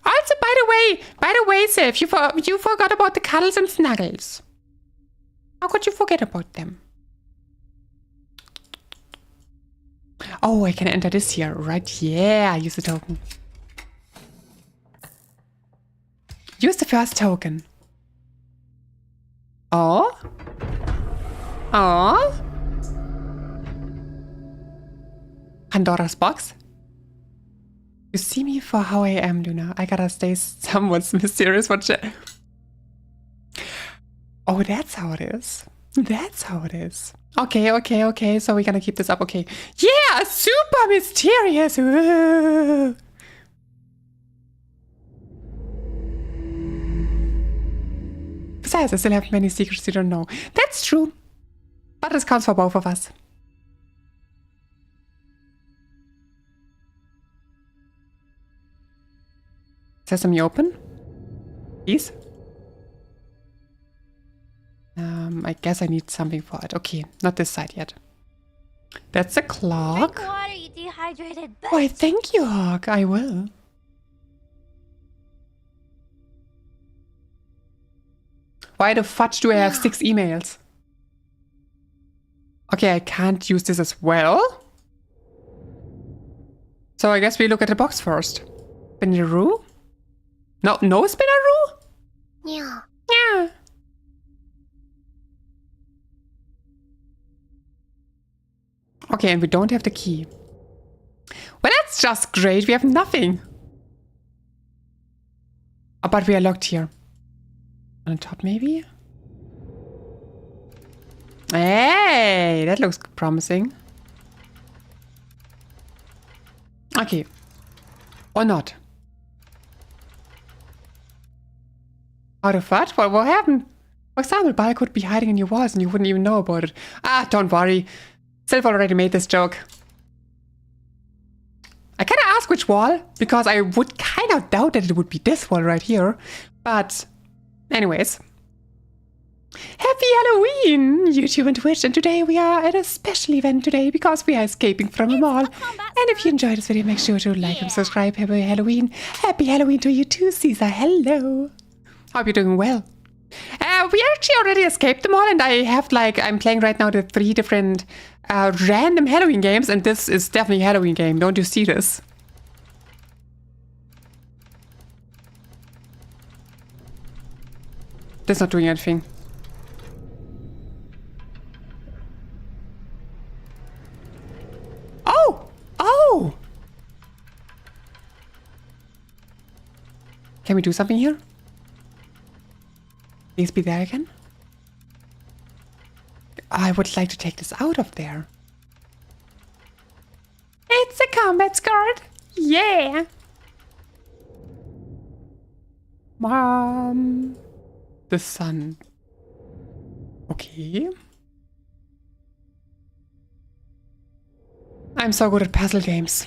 Also, by the way, Sif, you forgot about the cuddles and snuggles. How could you forget about them? Oh, I can enter this here, right? Yeah, use the token. Use the first token. Oh? Oh? Pandora's box? You see me for how I am, Luna. I gotta stay somewhat mysterious. Oh, that's how it is. That's how it is. Okay. So we're gonna keep this up. Okay. Yeah, super mysterious. Ooh. Besides, I still have many secrets you don't know. That's true. But this counts for both of us. Sesame open? Please? I guess I need something for it. Okay, not this side yet. That's a clock. Drink water, you dehydrated bitch. Why, thank you, Hawk. I will. Why the fudge do I have 6 emails? Okay, I can't use this as well. So I guess we look at the box first. Spinaroo? No Spinaroo? Yeah. Yeah. Okay, and we don't have the key. Well, that's just great. We have nothing. Oh, but we are locked here. On top, maybe? Hey, that looks promising. Okay. Or not. Out of what? What happened? For example, Bile could be hiding in your walls and you wouldn't even know about it. Ah, don't worry. Self already made this joke. I kind of asked which wall, because I would kind of doubt that it would be this wall right here. But, anyways. Happy Halloween, YouTube and Twitch, and today we are at a special event today because we are escaping from a mall. And if you enjoyed this video, make sure to like and subscribe. Happy Halloween. Happy Halloween to you too, Caesar. Hello. Hope you're doing well. We actually already escaped the mall, and I have I'm playing right now the 3 different random Halloween games, and this is definitely a Halloween game. Don't you see this? That's not doing anything. Oh! Can we do something here? Please be there again. I would like to take this out of there. It's a combat skirt. Yeah. Mom. The sun. Okay. I'm so good at puzzle games.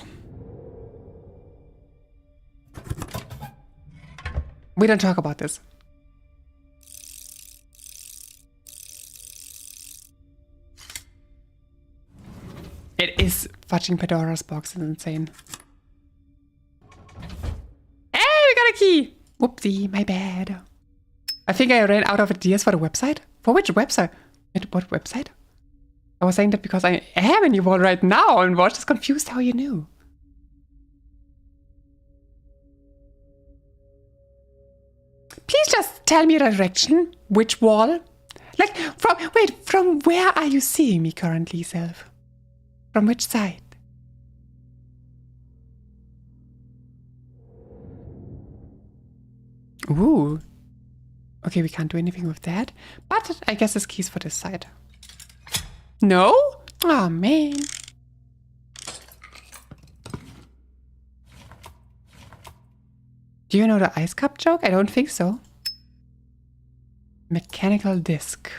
We don't talk about this. It is fudging Pandora's box. It's insane. Hey, we got a key! Whoopsie, my bad. I think I ran out of ideas for the website. For which website? What website? I was saying that because I am in your wall right now and was just confused how you knew. Please just tell me the direction. Which wall? Like, from where are you seeing me currently, Self? From which side? Ooh. Okay, we can't do anything with that. But I guess this key's for this side. No? Oh, man. Do you know the ice cup joke? I don't think so. Mechanical disc.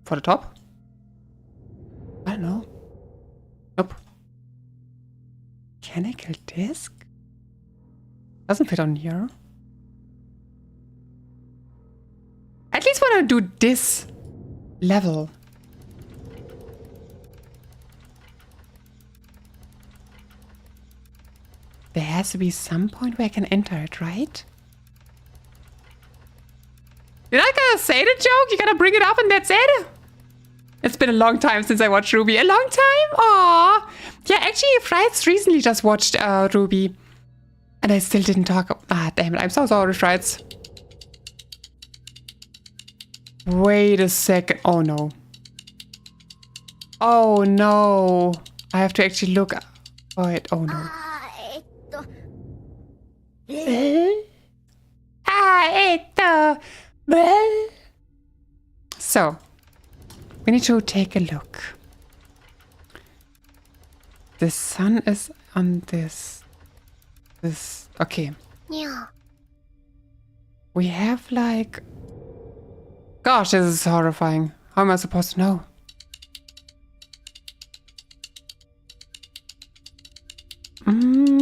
For the top? I don't know. Nope. Mechanical disc? Doesn't fit on here. At least want to do this level. There has to be some point where I can enter it, right? You're not gonna say the joke? You gotta bring it up and that's it? It's been a long time since I watched Ruby. A long time? Aww. Yeah, actually, Frights recently just watched Ruby. And I still didn't talk. Ah, damn it. I'm so sorry, Frights. Wait a second. Oh, no. Oh, no. I have to actually look for it. Oh, no. So, we need to take a look. The sun is on this. Okay. Yeah. We have like... Gosh, this is horrifying. How am I supposed to know?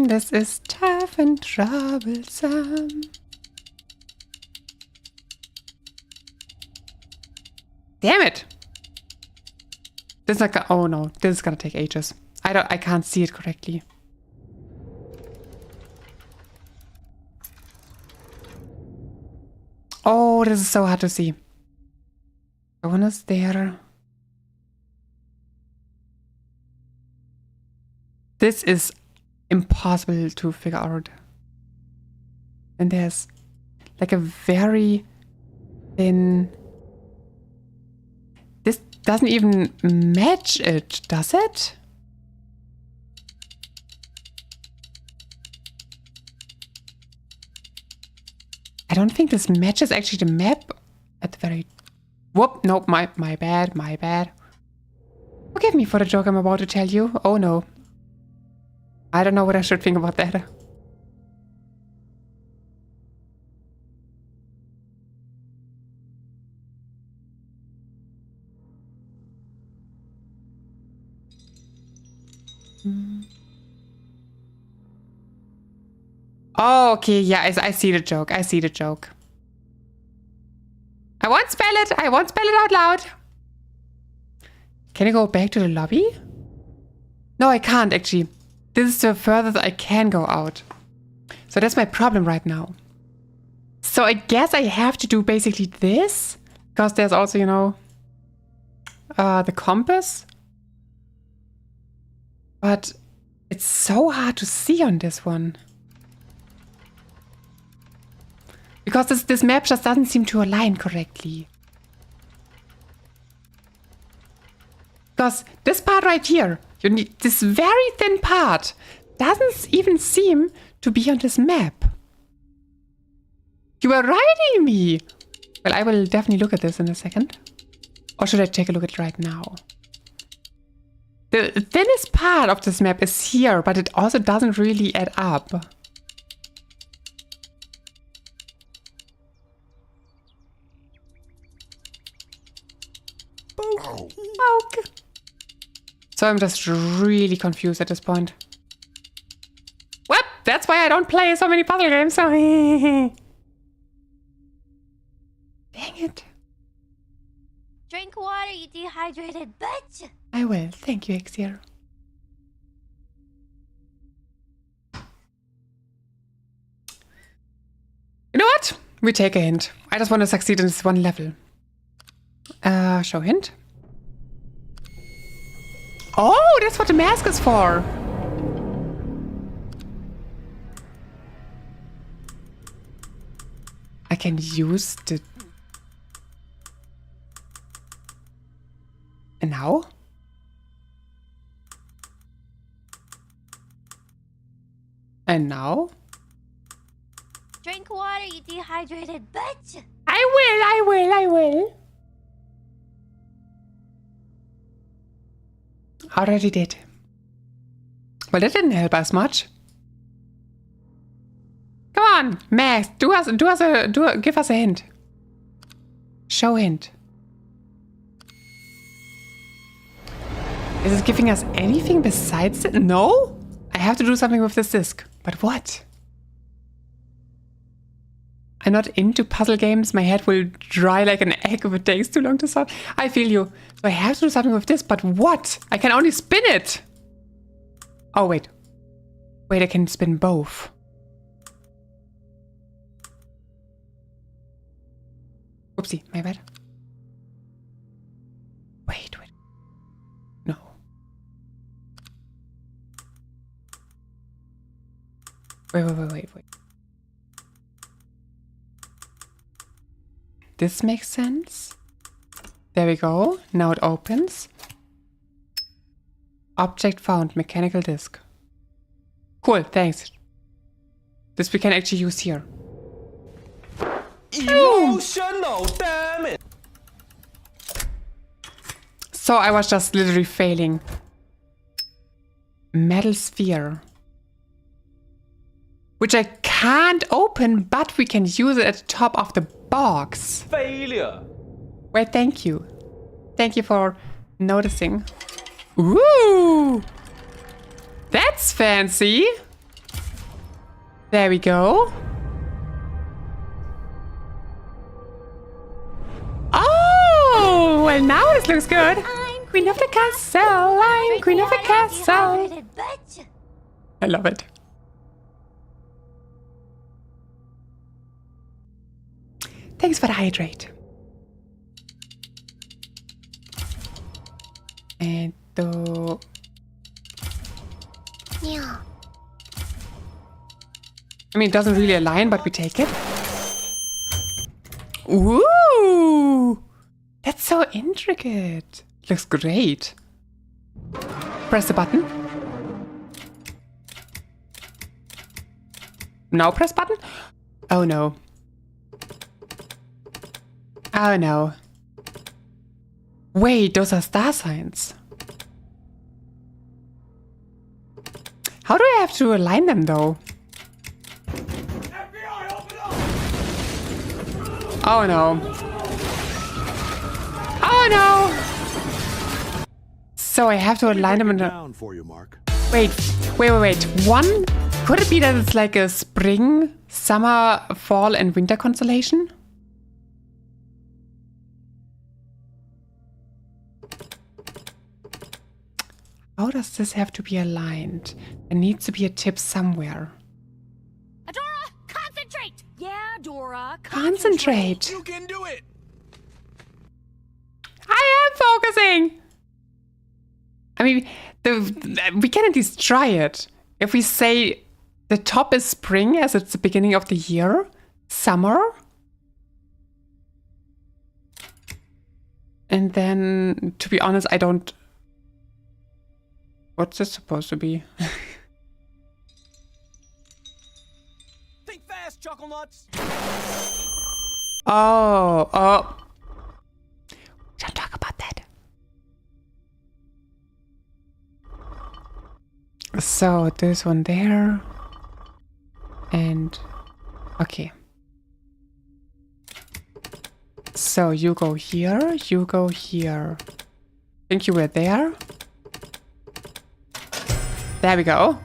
This is tough and troublesome. Damn it! This is like, oh no, this is gonna take ages. I can't see it correctly. Oh, this is so hard to see. The one is there. This is impossible to figure out. And there's like a very thin... This doesn't even match it, does it? I don't think this matches actually the map at the very... Whoop, nope, my bad, my bad. Forgive me for the joke I'm about to tell you. Oh no. I don't know what I should think about that. Oh, okay, yeah, I see the joke. I see the joke. I won't spell it. I won't spell it out loud. Can I go back to the lobby? No, I can't, actually. This is the furthest I can go out. So that's my problem right now. So I guess I have to do basically this. Because there's also, you know, the compass. But it's so hard to see on this one. Because this map just doesn't seem to align correctly. Because this part right here, you need this very thin part, doesn't even seem to be on this map. You were writing me! Well, I will definitely look at this in a second. Or should I take a look at it right now? The thinnest part of this map is here, but it also doesn't really add up. So I'm just really confused at this point. Well, that's why I don't play so many puzzle games. So dang it. Drink water, you dehydrated bitch. I will. Thank you, Exir. You know what? We take a hint. I just want to succeed in this one level. Show hint. Oh, that's what the mask is for. I can use the... And now? And now? Drink water, you dehydrated bitch. I will. Already did. Well, that didn't help us much. Come on, Max, give us a hint. Show hint. Is it giving us anything besides it? No? I have to do something with this disc. But what? I'm not into puzzle games. My head will dry like an egg if it takes too long to solve. I feel you. So I have to do something with this, but what? I can only spin it. Oh, wait. Wait, I can spin both. Oopsie, my bad. Wait. No. Wait. This makes sense. There we go. Now it opens. Object found. Mechanical disc. Cool, thanks. This we can actually use here. Emotional, damn it! So I was just literally failing. Metal sphere. Which I can't open, but we can use it at the top of the box. Failure. Wait, thank you. Thank you for noticing. Ooh! That's fancy. There we go. Oh, well now this looks good. I'm Queen of the castle. I'm Drink queen of the water, castle. dehydrated bitch. I love it. Thanks for the hydrate. And Yeah. I mean, it doesn't really align, but we take it. Ooh! That's so intricate. Looks great. Press the button. Now press button. Oh no. Oh no. Wait, those are star signs. How do I have to align them though? FBI, open up! Oh no. Oh no! So I have to align them in a... Down for you, Mark. Wait. One, could it be that it's like a spring, summer, fall and winter constellation? How does this have to be aligned? There needs to be a tip somewhere. Adora, concentrate. Yeah, Dora, Concentrate. You can do it! I am focusing. I mean, we can at least try it. If we say the top is spring as it's the beginning of the year, summer, and then, to be honest, I don't... What's this supposed to be? Think fast, chuckle nuts. Oh. Don't talk about that. So there's one there. And okay. So you go here, you go here. Think you were there? There we go.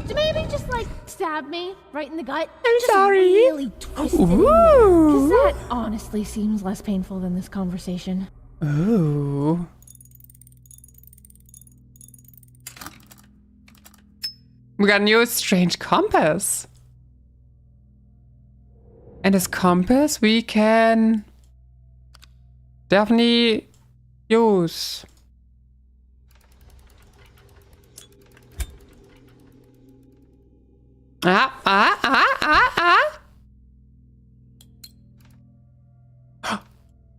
So maybe just like stab me right in the gut. I'm just sorry. Really twist it in there. Ooh. 'Cause that honestly seems less painful than this conversation. Ooh. We got a new strange compass. And this compass we can definitely use.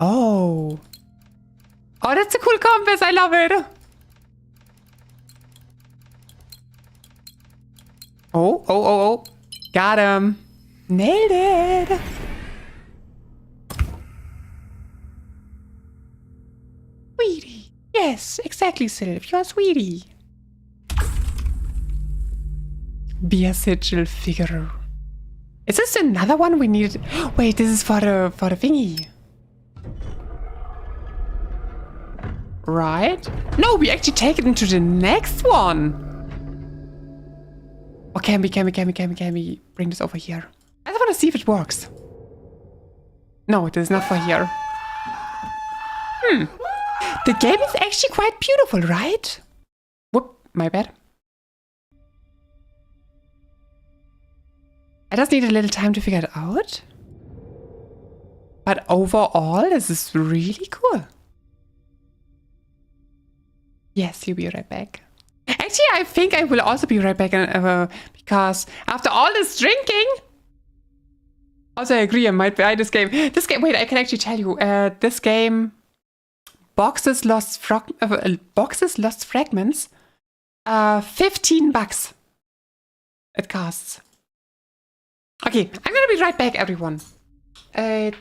Oh. Oh, that's a cool compass. I love it. Oh. Got him. Nailed it. Sweetie. Yes, exactly, Sylv. You're a sweetie. Beer sigil figure. Is this another one we needed? Wait, this is for the thingy. Right? No, we actually take it into the next one. Or can we bring this over here? I just want to see if it works. No, it is not for here. The game is actually quite beautiful, right? Whoop, my bad. I just need a little time to figure it out. But overall, this is really cool. Yes, you'll be right back. Actually, I think I will also be right back because after all this drinking... Also, I agree, I might buy this game. Wait, I can actually tell you. This game... Boxes Lost Fragments. $15 it costs. Okay, I'm gonna be right back, everyone. Did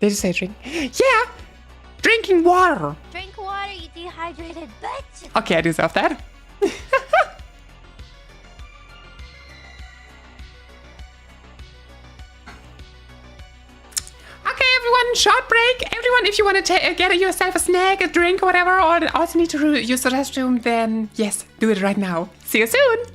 you say drink? Yeah! Drinking water! Drink water, you dehydrated bitch. Okay, I deserve that. Okay, everyone, short break. Everyone, if you want to get yourself a snack, a drink, or whatever, or also need to use the restroom, then yes, do it right now. See you soon!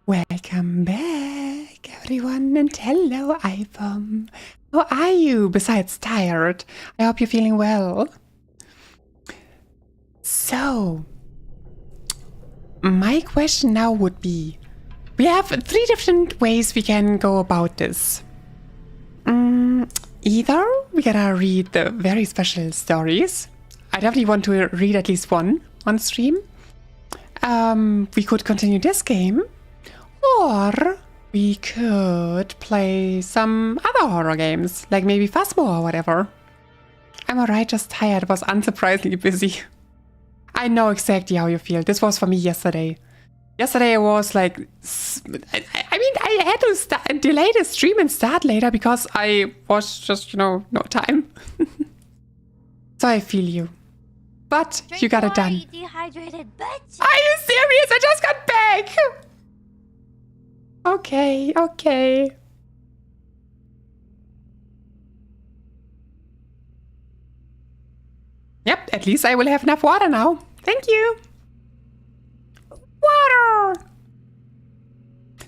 Welcome back, everyone, and hello, iPhone. How are you, besides tired? I hope you're feeling well. So, my question now would be, we have 3 different ways we can go about this. Either we gotta read the very special stories. I definitely want to read at least one on stream. We could continue this game. Or we could play some other horror games, like maybe Phasmo or whatever. I'm alright, just tired. It was unsurprisingly busy. I know exactly how you feel. This was for me yesterday. Yesterday I was like... I had to delay the stream and start later because I was just, no time. So I feel you. But you got it done. You dehydrated bitch. Are you serious? I just got back! Okay. Yep, at least I will have enough water now. Thank you. Water!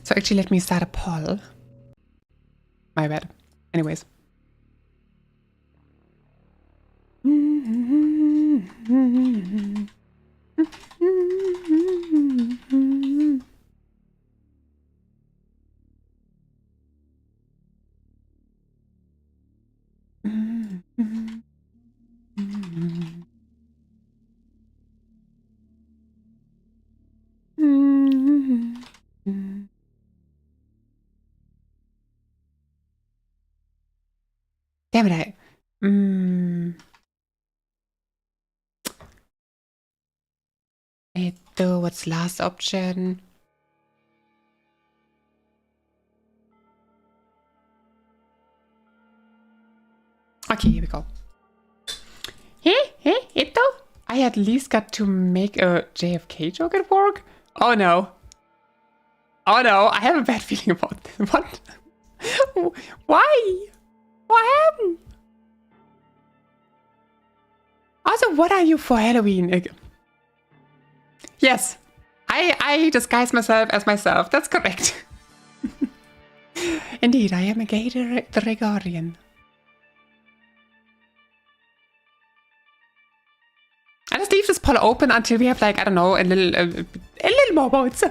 So actually, let me start a poll. My bad. Anyways. Damn it, what's last option? Okay, here we go. Hey, Ito? I at least got to make a JFK joke at work? Oh no, I have a bad feeling about this. What? Why? What happened? Also, what are you for Halloween? Yes, I disguise myself as myself. That's correct. Indeed, I am a gay Gregorian. I just leave this poll open until we have, like, I don't know, a little more votes.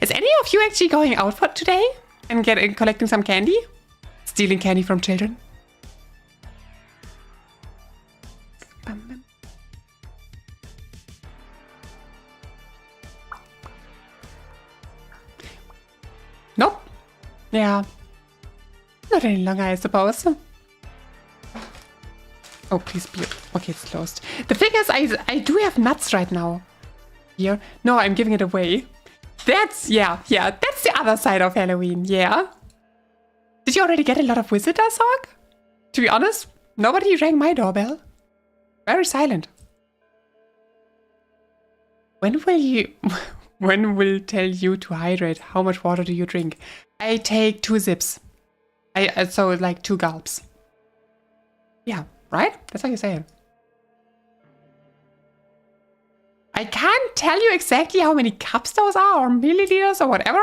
Is any of you actually going out for today and collecting some candy? Stealing candy from children? Nope. Yeah. Not any longer, I suppose. Oh, please be... Okay, it's closed. The thing is, I do have nuts right now. Here. No, I'm giving it away. That's... Yeah. That's the other side of Halloween, yeah. Did you already get a lot of visitors, Hawk? To be honest, nobody rang my doorbell. Very silent. When will tell you to hydrate? How much water do you drink? I take 2 sips. So like 2 gulps. Yeah, right? That's how you say it. I can't tell you exactly how many cups those are or milliliters or whatever.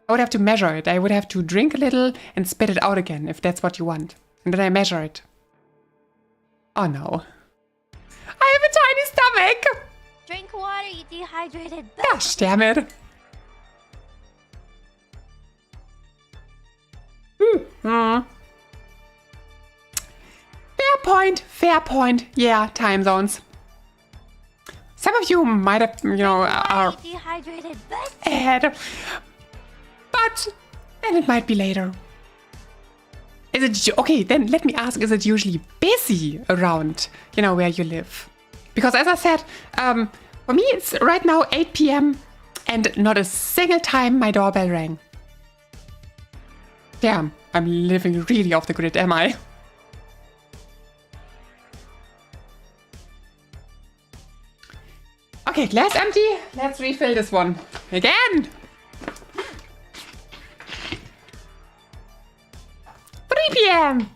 I would have to measure it. I would have to drink a little and spit it out again if that's what you want. And then I measure it. Oh no. I have a tiny stomach! Drink water, you dehydrated bitch. Gosh damn it. Fair point. Yeah, time zones. Some of you might have, are Dehydrated bitch. ahead. But then it might be later. Is it okay? Then let me ask: is it usually busy around, where you live? Because as I said, for me it's right now 8 p.m. and not a single time my doorbell rang. Damn, I'm living really off the grid, am I? Okay, glass empty. Let's refill this one again. p.m.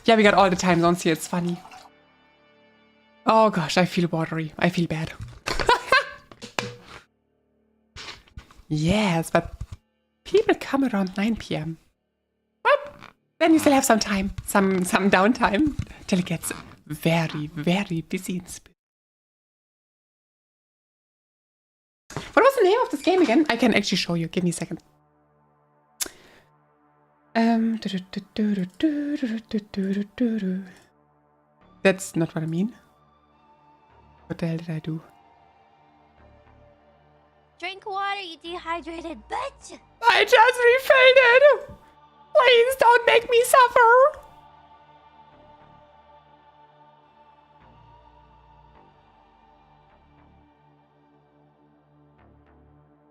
Yeah, we got all the time zones here. It's funny. Oh gosh, I feel watery. I feel bad. Yes, but people come around 9 p.m. But then you still have some time, some downtime till it gets very, very busy in spirit. What was the name of this game again? I can actually show you. Give me a second. That's not what I mean. What the hell did I do? Drink water, you dehydrated bitch! I just refilled. Please don't make me suffer.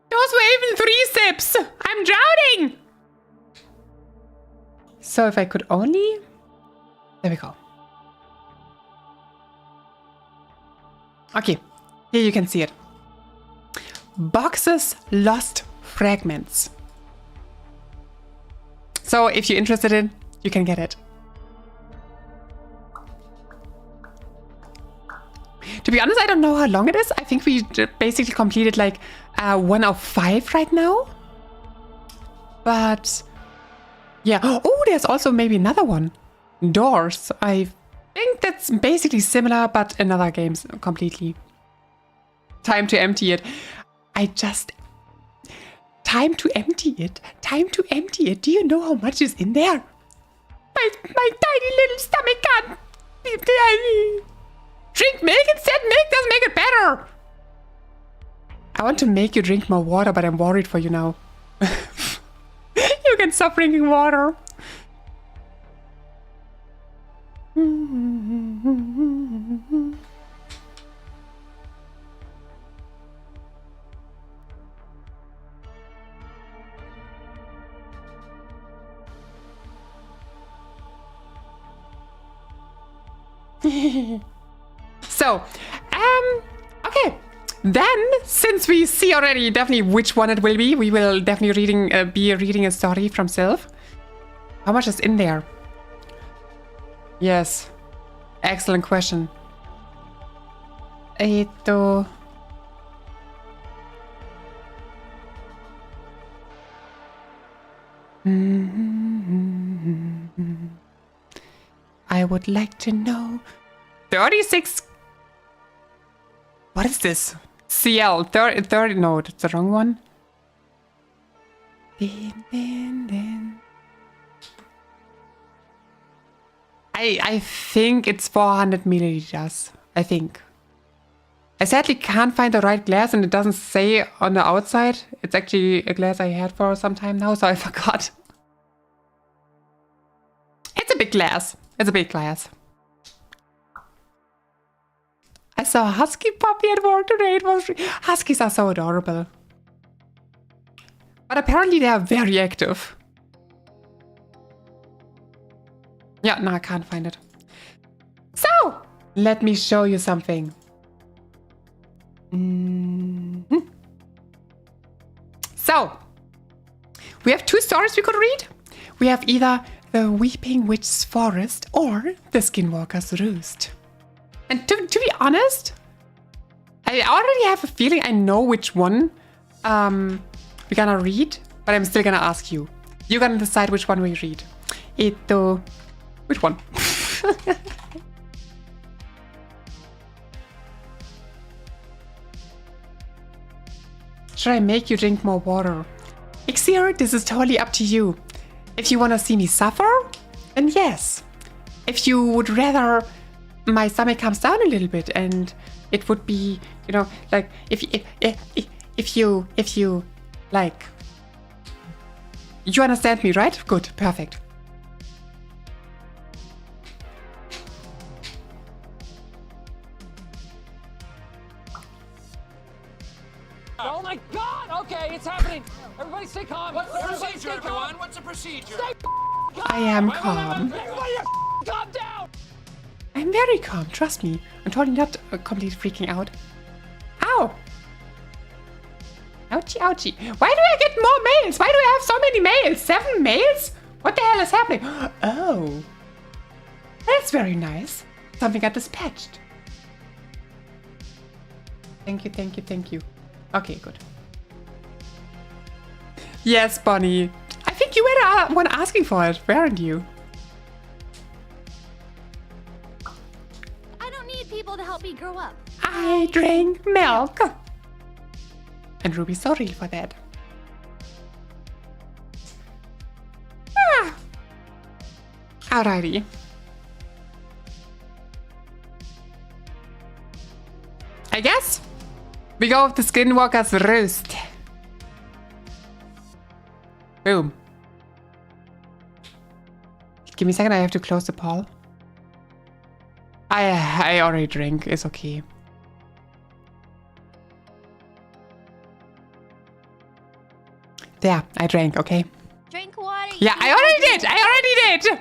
Those were even 3 sips. I'm drowning. So if I could only... There we go. Okay, here you can see it. Boxes lost fragments. So if you're interested in, you can get it. To be honest, I don't know how long it is. I think we basically completed like 1 of 5 right now. But yeah. Oh, there's also maybe another one. Doors. I think that's basically similar, but another game completely. Time to empty it. Time to empty it. Time to empty it. Do you know how much is in there? My tiny little stomach can't. Drink milk instead. Milk doesn't make it better. I want to make you drink more water, but I'm worried for you now. You can stop drinking water. So, okay. Then, since we see already definitely which one it will be, we will definitely be reading a story from Sylph. How much is in there? Yes. Excellent question. I would like to know. 36. What is this? CL 30. No, that's the wrong one. I think it's 400 milliliters. I think. I sadly can't find the right glass, and it doesn't say on the outside. It's actually a glass I had for some time now, so I forgot. It's a big glass. It's a big glass. I saw a husky puppy at work today. Huskies are so adorable. But apparently they are very active. Yeah, no, I can't find it. So, let me show you something. So, we have 2 stories we could read. We have either The Weeping Witch's Forest or The Skinwalker's Roost. And to be honest, I already have a feeling I know which one we're gonna read, but I'm still gonna ask you. You're gonna decide which one we read. Which one? Should I make you drink more water? Ixir, this is totally up to you. If you want to see me suffer, then yes. If you would rather my stomach comes down a little bit and it would be, you know, like if you like, you understand me, right? Good, perfect. Oh my god! Okay, it's happening! Everybody stay calm! What's the procedure, everyone? What's the procedure? I am calm. Everybody calm down! I'm very calm, trust me. I'm totally not completely freaking out. Ow! Ouchie, ouchie. Why do I get more mails? Why do I have so many mails? 7 mails? What the hell is happening? Oh. That's very nice. Something got dispatched. Thank you, thank you, thank you. Okay, good. Yes, Bonnie. I think you were the one asking for it, weren't you? I don't need people to help me grow up. I drank milk. And Ruby's so real for that. Ah. Alrighty. I guess we go with the Skinwalker's Roast. Boom. Give me a second, I have to close the poll. I already drank, it's okay. There, I drank, okay? Drink water. Yeah, I already did!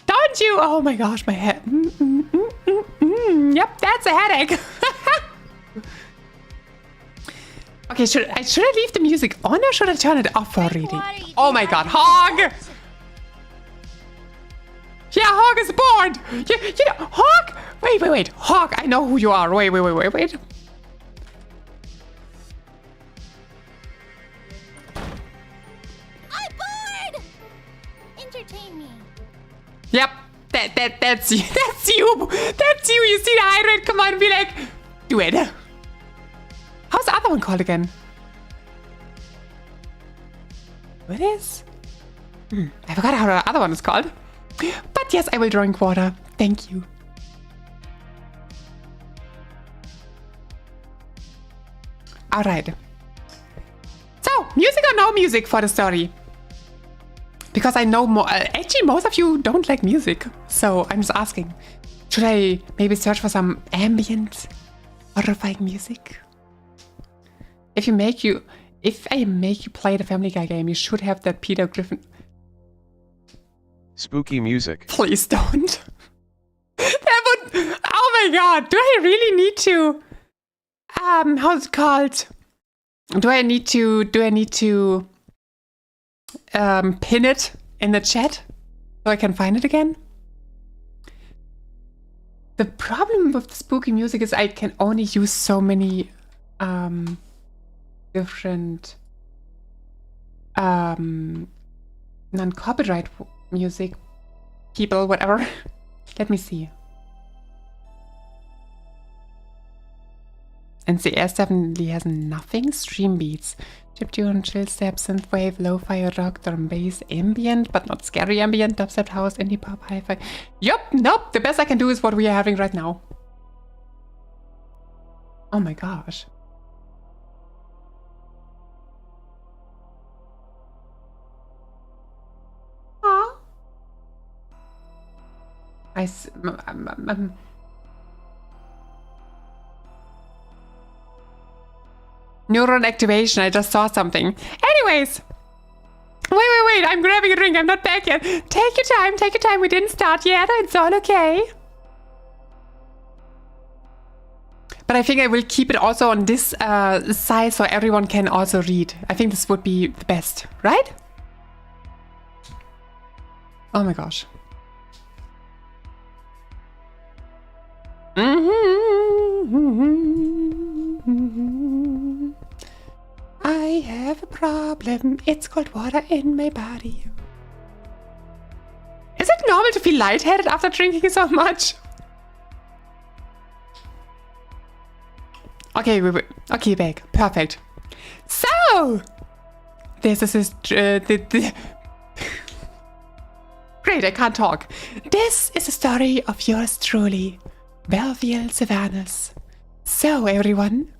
Don't you? Oh my gosh, my head. Yep, that's a headache. Okay, should I leave the music on or should I turn it off for reading? Oh my god, Hog! Yeah, Hog is bored! Yeah, Hog! Wait. Hog, I know who you are. Wait. I'm bored! Entertain me. Yep, that's you. That's you. That's you. You see the hydrant? Come on, be like, do it. How's the other one called again? What is? I forgot how the other one is called. But yes, I will drink water. Thank you. Alright. So, music or no music for the story? Because I know actually most of you don't like music. So I'm just asking. Should I maybe search for some ambient, horrifying music? If I make you play the Family Guy game, you should have that Peter Griffin. Spooky music. Please don't. That would. Oh my god. Do I really need to? How's it called? Do I need to pin it in the chat so I can find it again? The problem with the spooky music is I can only use so many different non-copyright music people, whatever. Let me see. NCS definitely has nothing. Stream beats, chiptune, chill step, synthwave, lo-fi, rock, drum bass, ambient, but not scary ambient, dubstep, house, indie pop, hi-fi. Yup, nope. The best I can do is what we are having right now. Oh my gosh. Neuron activation, I just saw something. Anyways. Wait, I'm grabbing a drink, I'm not back yet. Take your time, we didn't start yet, it's all okay. But I think I will keep it also on this size so everyone can also read. I think this would be the best, right? Oh my gosh. I have a problem. It's called water in my body. Is it normal to feel lightheaded after drinking so much? Okay, okay, back. Perfect. So, this is great, I can't talk. This is a story of yours truly, Belleville Savannahs. So, everyone,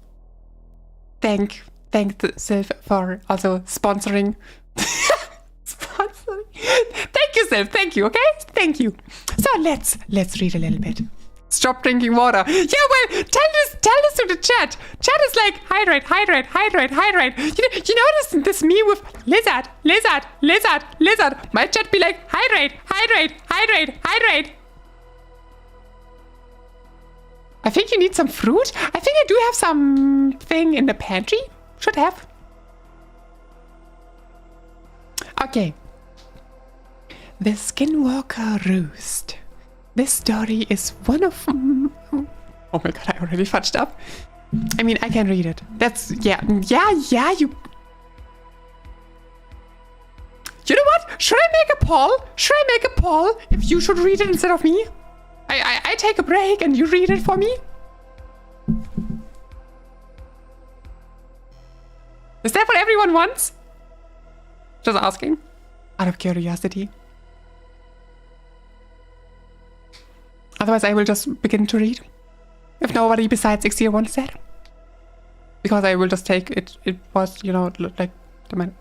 thank Sylph for also sponsoring. Thank you, Sylph. Thank you. Okay, thank you. So let's read a little bit. Stop drinking water. Yeah, well, tell this to the chat. Chat is like hydrate. You know this meme with lizard. My chat be like hydrate. I think you need some fruit. I think I do have something in the pantry. Should have. Okay. The Skinwalker Roost. This story is one of... Oh my god, I already fudged up. I mean, I can read it. That's... Yeah, you... You know what? Should I make a poll? Should I make a poll if you should read it instead of me? I take a break and you read it for me? Is that what everyone wants? Just asking. Out of curiosity. Otherwise, I will just begin to read. If nobody besides Ixia wants that. Because I will just take it. It was, you know, like the man.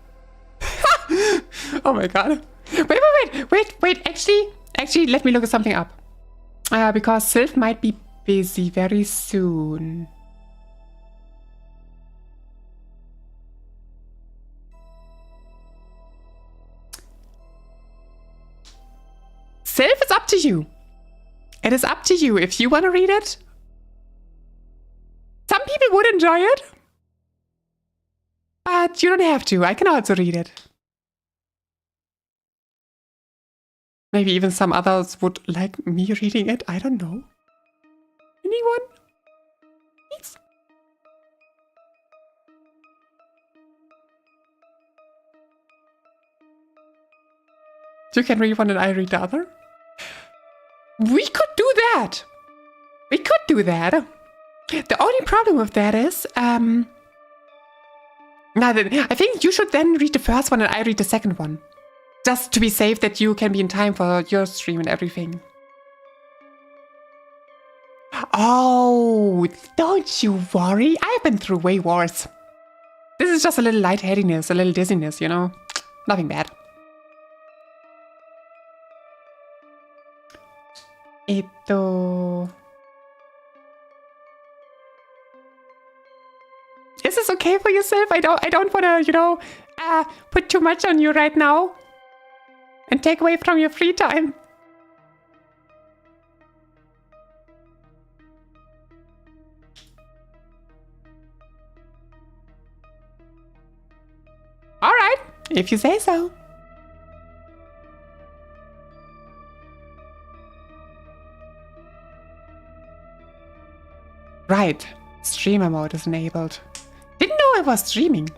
Oh my god. Wait. Actually, let me look at something up. Because Sylph might be busy very soon. Sylph, it's up to you. It is up to you if you want to read it. Some people would enjoy it. But you don't have to. I can also read it. Maybe even some others would like me reading it. I don't know. Anyone? Please? You can read one and I read the other. We could do that. We could do that. The only problem with that is, I think you should then read the first one and I read the second one. Just to be safe that you can be in time for your stream and everything. Oh, don't you worry. I've been through way worse. This is just a little lightheadedness, a little dizziness, you know? Nothing bad. Is this okay for yourself? I don't want to, you know, put too much on you right now. And take away from your free time. Alright, if you say so. Right, streamer mode is enabled. Didn't know I was streaming.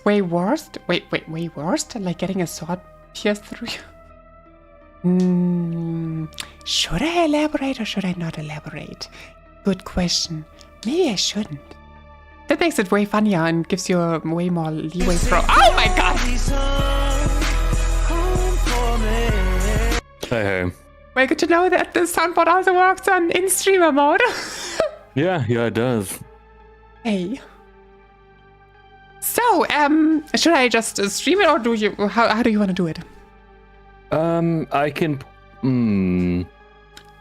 Way worst? Way worst? Like getting a sword pierced through you? Should I elaborate or should I not elaborate? Good question. Maybe I shouldn't. That makes it way funnier and gives you a way more leeway for... Oh my god! Hey. Well, good to know that the soundboard also works in streamer mode. Yeah, it does. Hey. So, should I just stream it or do you... How do you want to do it? I can...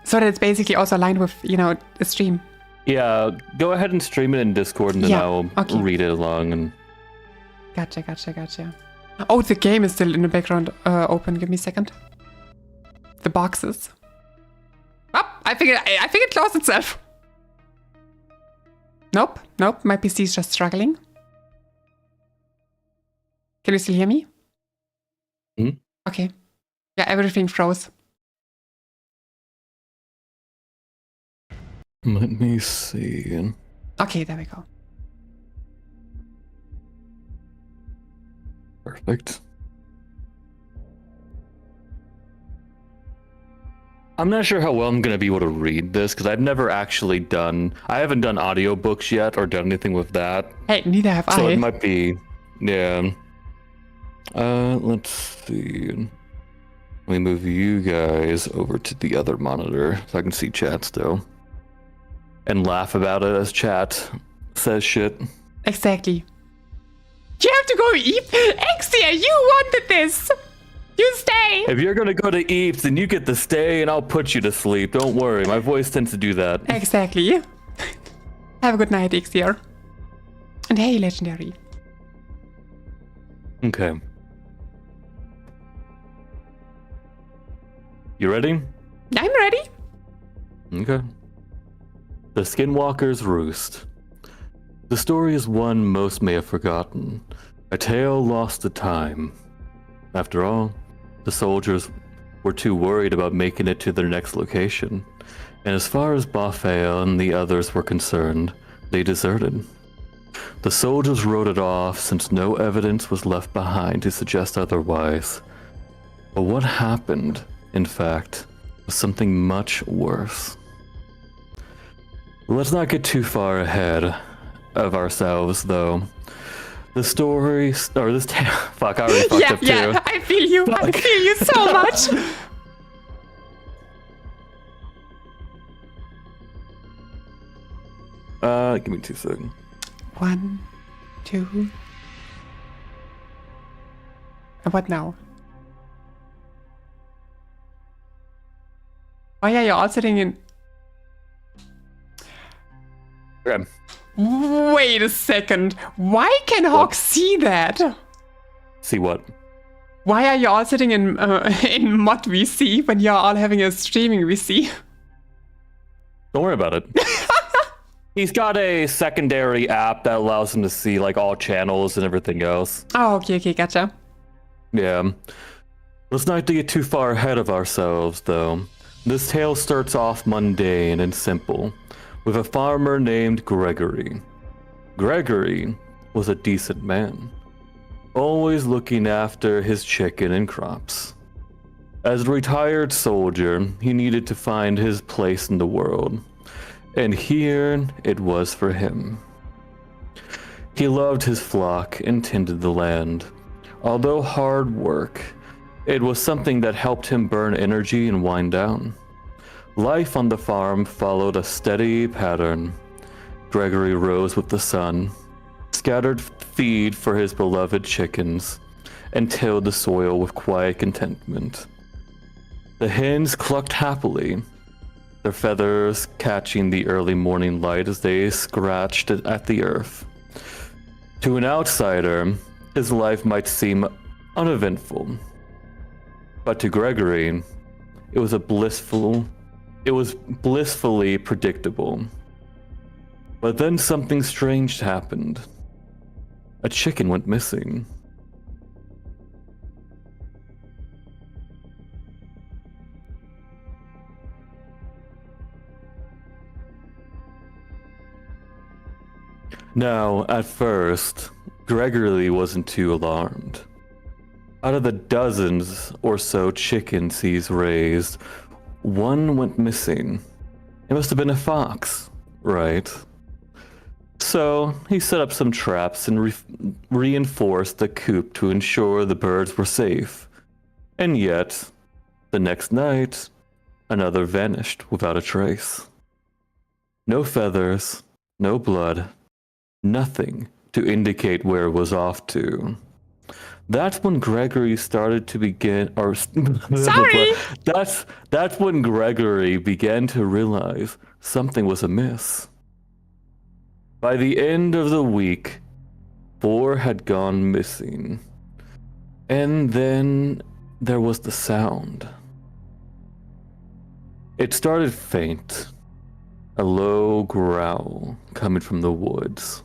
So that it's basically also aligned with, you know, the stream. Yeah, go ahead and stream it in Discord and then I'll read it along and... Gotcha. Oh, the game is still in the background open. Give me a second. The boxes. Oh, I think it closed itself. Nope. My PC is just struggling. Can you still hear me? Okay. Yeah, everything froze. Let me see. Okay, there we go. Perfect. I'm not sure how well I'm going to be able to read this because I've never actually I haven't done audiobooks yet or done anything with that. Hey, neither have I. So it might be, yeah. Let's see. Let me move you guys over to the other monitor so I can see chat still. And laugh about it as chat says shit. Exactly. You have to go eat. Exia, you wanted this. You stay. If you're gonna go to Eeps, then you get to stay and I'll put you to sleep. Don't worry, my voice tends to do that. Exactly. Have a good night, Exia. And hey, Legendary. Okay. You ready? I'm ready. Okay. The Skinwalker's Roost. The story is one most may have forgotten, a tale lost to time. After all, the soldiers were too worried about making it to their next location, and as far as Baffael and the others were concerned, they deserted. The soldiers wrote it off since no evidence was left behind to suggest otherwise. But what happened, in fact, was something much worse. Let's not get too far ahead of ourselves, though. The story, or this tale, fuck, I already fucked up too. Yeah, I feel you. Fuck. I feel you so much. Give me 2 seconds. 1, 2. And what now? Oh yeah, you're all sitting in... Okay. Wait a second. Why can Hawk see that? See what? Why are you all sitting in mod VC when you're all having a streaming VC? Don't worry about it. He's got a secondary app that allows him to see like all channels and everything else. Oh, okay, gotcha. Yeah. Let's not get too far ahead of ourselves, though. This tale starts off mundane and simple, with a farmer named Gregory. Gregory was a decent man, always looking after his chicken and crops. As a retired soldier, he needed to find his place in the world, and here it was for him. He loved his flock and tended the land. Although hard work, it was something that helped him burn energy and wind down. Life on the farm followed a steady pattern. Gregory rose with the sun, scattered feed for his beloved chickens, and tilled the soil with quiet contentment. The hens clucked happily, their feathers catching the early morning light as they scratched at the earth. To an outsider, his life might seem uneventful, but to Gregory, it was blissfully predictable. But then something strange happened. A chicken went missing. Now, at first, Gregory wasn't too alarmed. Out of the dozens or so chickens he's raised, one went missing. It must have been a fox, right? So he set up some traps and reinforced the coop to ensure the birds were safe. And yet, the next night, another vanished without a trace. No feathers, no blood, nothing to indicate where it was off to. That's when Gregory started to begin, or Sorry! That's when Gregory began to realize something was amiss. By the end of the week, 4 had gone missing. And then there was the sound. It started faint, a low growl coming from the woods.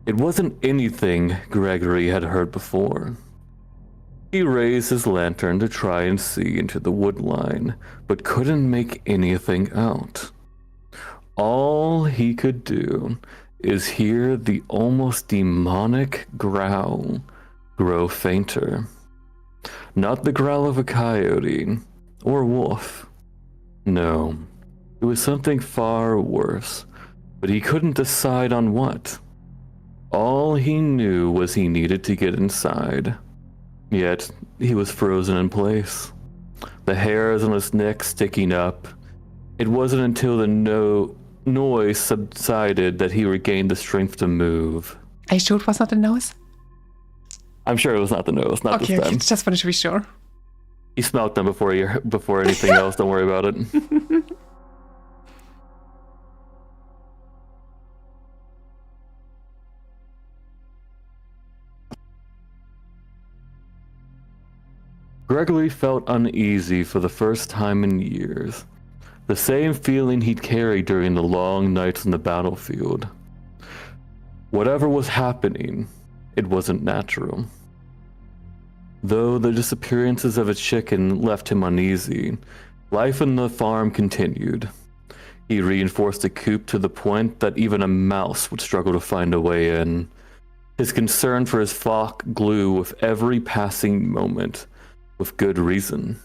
It wasn't anything Gregory had heard before. He raised his lantern to try and see into the wood line, but couldn't make anything out. All he could do is hear the almost demonic growl grow fainter. Not the growl of a coyote or wolf. No, it was something far worse, but he couldn't decide on what. All he knew was he needed to get inside. Yet, he was frozen in place. The hairs on his neck sticking up. It wasn't until the noise subsided that he regained the strength to move. Are you sure it was not the nose? I'm sure it was not the nose, not this time. Just wanted to be sure. He smelled them before anything else, don't worry about it. Gregory felt uneasy for the first time in years. The same feeling he'd carried during the long nights on the battlefield. Whatever was happening, it wasn't natural. Though the disappearances of his chicken left him uneasy, life on the farm continued. He reinforced the coop to the point that even a mouse would struggle to find a way in. His concern for his flock grew with every passing moment, with good reason.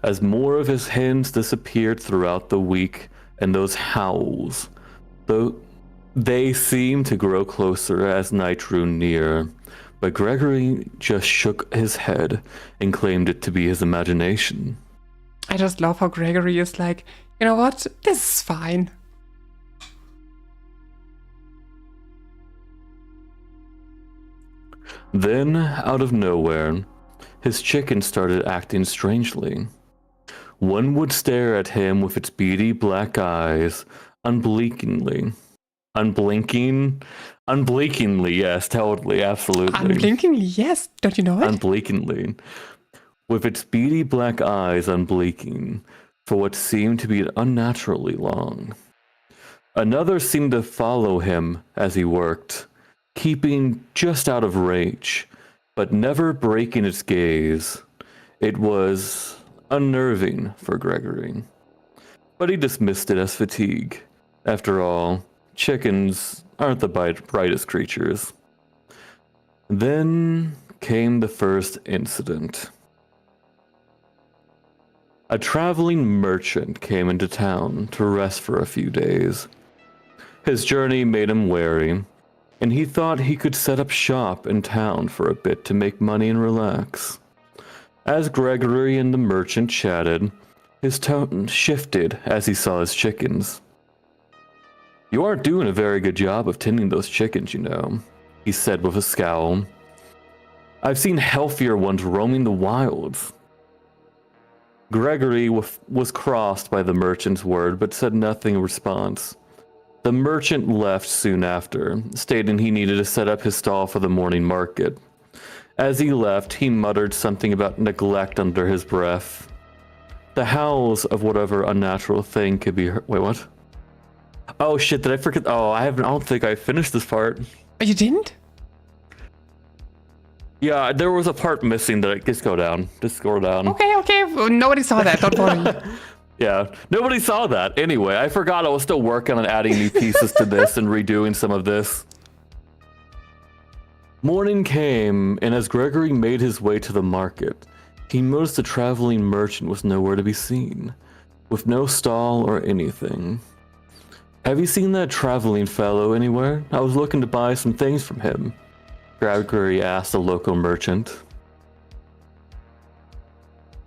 As more of his hens disappeared throughout the week, and those howls, though they seemed to grow closer as night drew near, but Gregory just shook his head and claimed it to be his imagination. I just love how Gregory is like, you know what? This is fine. Then, out of nowhere, his chicken started acting strangely. One would stare at him with its beady black eyes, unblinkingly, yes, totally, absolutely. Unblinkingly, yes. Don't you know it? Unblinkingly. With its beady black eyes unblinking for what seemed to be unnaturally long. Another seemed to follow him as he worked, keeping just out of reach, but never breaking its gaze. It was unnerving for Gregory, but he dismissed it as fatigue. After all, chickens aren't the brightest creatures. Then came the first incident. A traveling merchant came into town to rest for a few days. His journey made him wary, and he thought he could set up shop in town for a bit to make money and relax. As Gregory and the merchant chatted, his tone shifted as he saw his chickens. "You aren't doing a very good job of tending those chickens, you know," he said with a scowl. "I've seen healthier ones roaming the wilds." Gregory was crossed by the merchant's word, but said nothing in response. The merchant left soon after, stating he needed to set up his stall for the morning market. As he left, he muttered something about neglect under his breath. The howls of whatever unnatural thing could be heard. Wait, what? Oh shit, did I forget? Oh, I don't think I finished this part. Oh, you didn't? Yeah, there was a part missing that I just go down. Just scroll down. Okay. Well, nobody saw that. Don't worry. Yeah, nobody saw that. Anyway, I forgot I was still working on adding new pieces to this and redoing some of this. Morning came, and as Gregory made his way to the market, he noticed the traveling merchant was nowhere to be seen, with no stall or anything. "Have you seen that traveling fellow anywhere? I was looking to buy some things from him," Gregory asked the local merchant.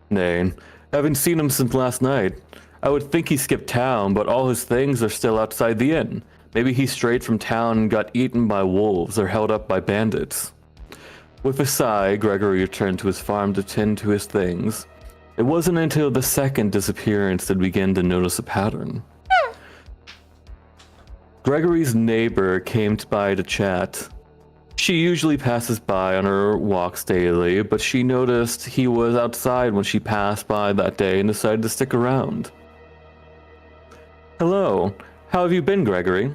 "Nay, haven't seen him since last night. I would think he skipped town, but all his things are still outside the inn. Maybe he strayed from town and got eaten by wolves or held up by bandits." With a sigh, Gregory returned to his farm to tend to his things. It wasn't until the second disappearance that he began to notice a pattern. Gregory's neighbor came by to chat. She usually passes by on her walks daily, but she noticed he was outside when she passed by that day and decided to stick around. "Hello, how have you been, Gregory?"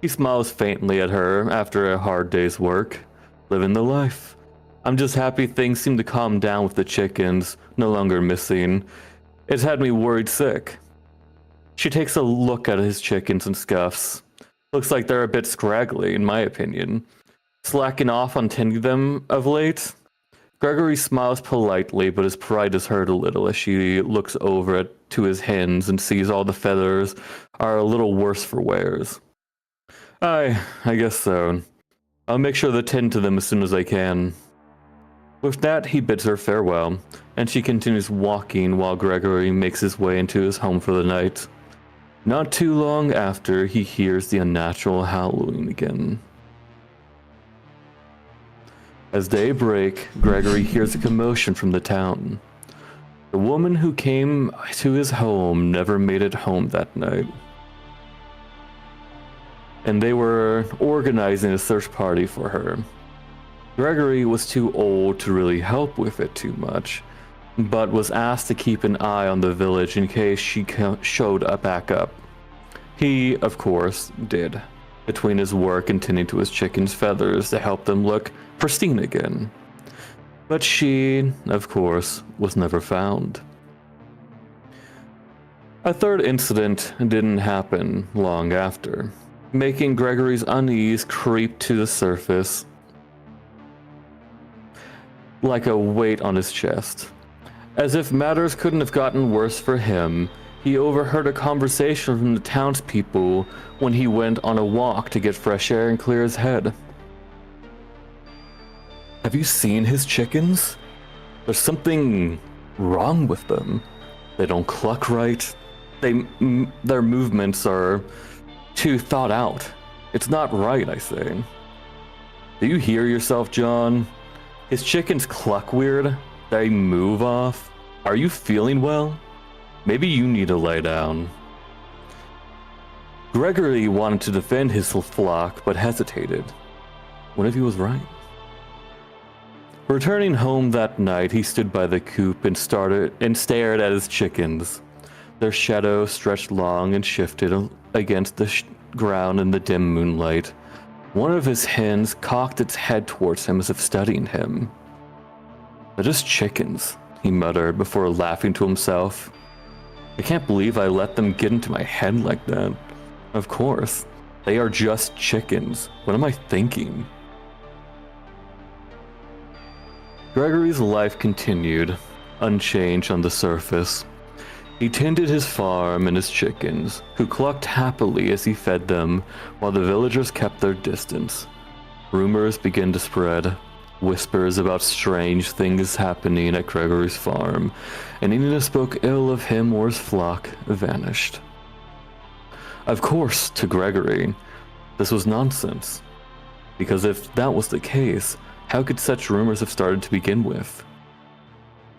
He smiles faintly at her after a hard day's work. "Living the life. I'm just happy things seem to calm down with the chickens, no longer missing. It's had me worried sick." She takes a look at his chickens and scoffs. "Looks like they're a bit scraggly, in my opinion. Slacking off on tending them of late?" Gregory smiles politely, but his pride is hurt a little as she looks over to his hens and sees all the feathers are a little worse for wears. I guess so. I'll make sure to tend to them as soon as I can." With that, he bids her farewell, and she continues walking while Gregory makes his way into his home for the night. Not too long after, he hears the unnatural howling again. As day break, Gregory hears a commotion from the town. The woman who came to his home never made it home that night, and they were organizing a search party for her. Gregory was too old to really help with it too much, but was asked to keep an eye on the village in case she showed back up. He, of course, did. between his work and tending to his chicken's feathers to help them look pristine again. But she, of course, was never found. A third incident didn't happen long after, making Gregory's unease creep to the surface like a weight on his chest. As if matters couldn't have gotten worse for him, he overheard a conversation from the townspeople when he went on a walk to get fresh air and clear his head. Have you seen his chickens? There's something wrong with them. They don't cluck right. Their movements are too thought out. It's not right, I say. Do you hear yourself, John? His chickens cluck weird. They move off. Are you feeling well? Maybe you need to lay down. Gregory wanted to defend his flock, but hesitated. What if he was right? Returning home that night, he stood by the coop and stared at his chickens. Their shadows stretched long and shifted against the ground in the dim moonlight. One of his hens cocked its head towards him as if studying him. They're just chickens, he muttered before laughing to himself. I can't believe I let them get into my head like that. Of course, they are just chickens. What am I thinking? Gregory's life continued, unchanged on the surface. He tended his farm and his chickens, who clucked happily as he fed them, while the villagers kept their distance. Rumors began to spread, whispers about strange things happening at Gregory's farm, and anyone who spoke ill of him or his flock vanished. Of course, to Gregory, this was nonsense, because if that was the case, how could such rumors have started to begin with?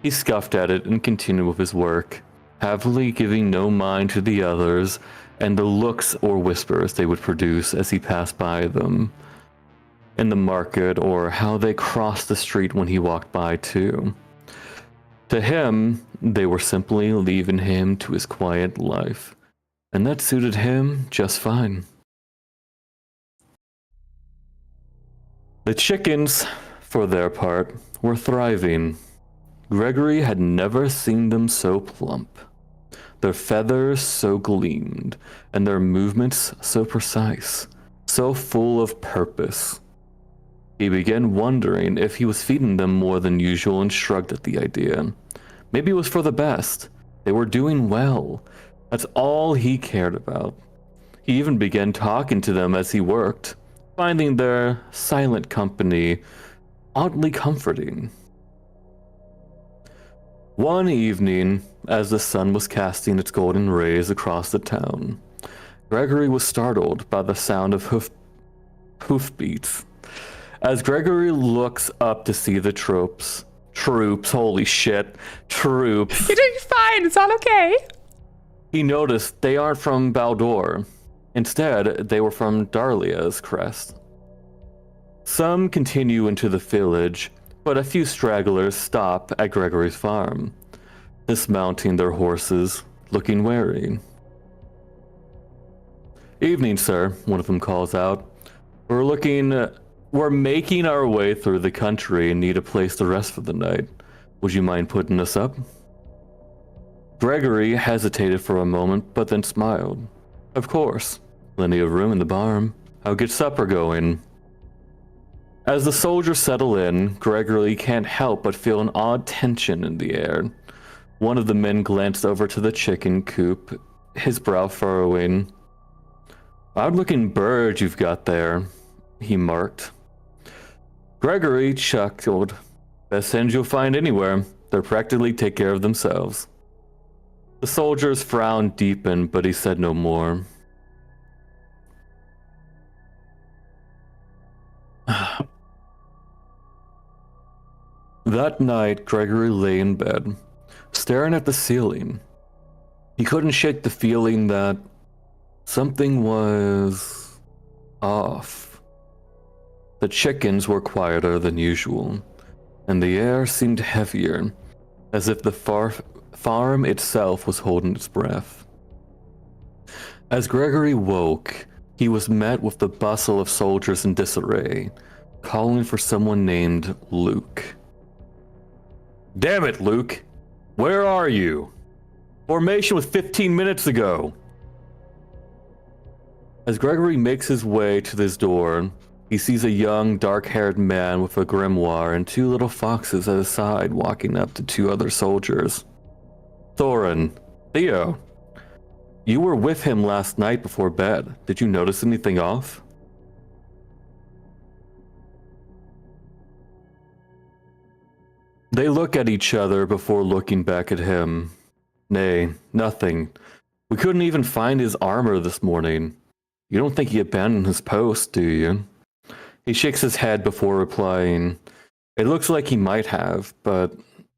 He scoffed at it and continued with his work, happily giving no mind to the others and the looks or whispers they would produce as he passed by them in the market, or how they crossed the street when he walked by too. To him, they were simply leaving him to his quiet life, and that suited him just fine. The chickens, for their part, were thriving. Gregory had never seen them so plump. Their feathers so gleamed, and their movements so precise, so full of purpose. He began wondering if he was feeding them more than usual and shrugged at the idea. Maybe it was for the best. They were doing well. That's all he cared about. He even began talking to them as he worked, finding their silent company oddly comforting. One evening, as the sun was casting its golden rays across the town, Gregory was startled by the sound of hoofbeats. As Gregory looks up to see the troops, holy shit, troops. You're doing fine, it's all okay. He noticed they aren't from Baldor. Instead, they were from Darlia's crest. Some continue into the village, but a few stragglers stop at Gregory's farm, dismounting their horses, looking wary. Evening, sir, one of them calls out. We're making our way through the country and need a place to rest for the night. Would you mind putting us up? Gregory hesitated for a moment, but then smiled. Of course. Plenty of room in the barn. I'll get supper going. As the soldiers settle in, Gregory can't help but feel an odd tension in the air. One of the men glanced over to the chicken coop, his brow furrowing. Odd-looking bird you've got there, he marked. Gregory chuckled. Best hens you'll find anywhere. They practically take care of themselves. The soldier's frown deepened, but he said no more. That night, Gregory lay in bed, staring at the ceiling. He couldn't shake the feeling that something was off. The chickens were quieter than usual, and the air seemed heavier, as if the farm itself was holding its breath. As Gregory woke, he was met with the bustle of soldiers in disarray, calling for someone named Luke. Damn it, Luke! Where are you? Formation was 15 minutes ago! As Gregory makes his way to this door, he sees a young, dark-haired man with a grimoire and two little foxes at his side walking up to two other soldiers. Thorin, Theo, you were with him last night before bed. Did you notice anything off? They look at each other before looking back at him. Nay, nothing. We couldn't even find his armor this morning. You don't think he abandoned his post, do you? He shakes his head before replying. It looks like he might have, but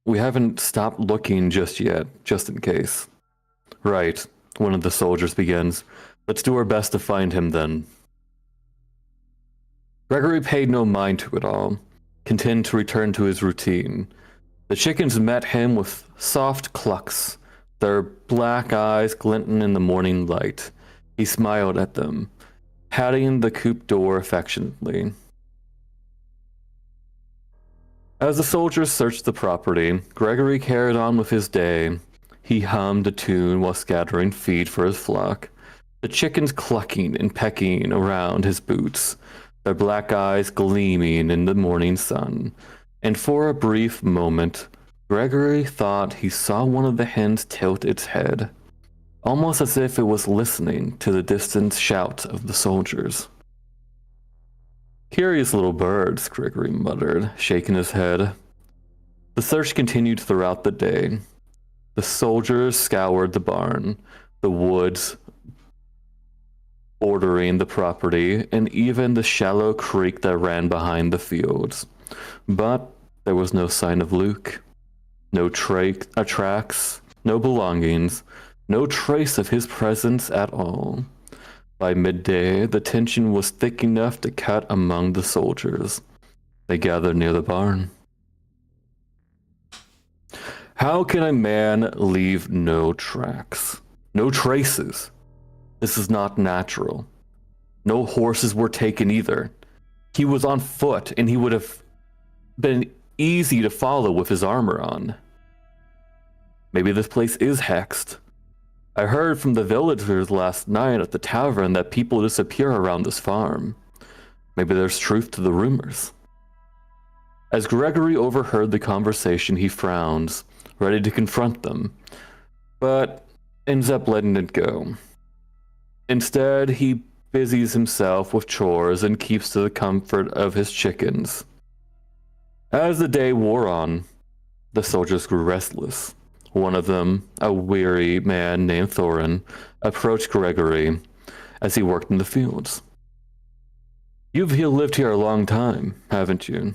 we haven't stopped looking just yet, just in case. Right, one of the soldiers begins. Let's do our best to find him then. Gregory paid no mind to it all, content to return to his routine. The chickens met him with soft clucks, their black eyes glinting in the morning light. He smiled at them, patting the coop door affectionately. As the soldiers searched the property, Gregory carried on with his day. He hummed a tune while scattering feed for his flock, the chickens clucking and pecking around his boots, their black eyes gleaming in the morning sun. And for a brief moment, Gregory thought he saw one of the hens tilt its head, almost as if it was listening to the distant shout of the soldiers. Curious little birds, Gregory muttered, shaking his head. The search continued throughout the day. The soldiers scoured the barn, the woods bordering the property, and even the shallow creek that ran behind the fields. But there was no sign of Luke. No tracks, no belongings, no trace of his presence at all. By midday, the tension was thick enough to cut among the soldiers. They gathered near the barn. How can a man leave no tracks? No traces? This is not natural. No horses were taken either. He was on foot, and he would have been easy to follow with his armor on. Maybe this place is hexed. I heard from the villagers last night at the tavern that people disappear around this farm. Maybe there's truth to the rumors. As Gregory overheard the conversation, he frowns, ready to confront them, but ends up letting it go. Instead, he busies himself with chores and keeps to the comfort of his chickens. As the day wore on, the soldiers grew restless. One of them, a weary man named Thorin, approached Gregory as he worked in the fields. You've lived here a long time, haven't you?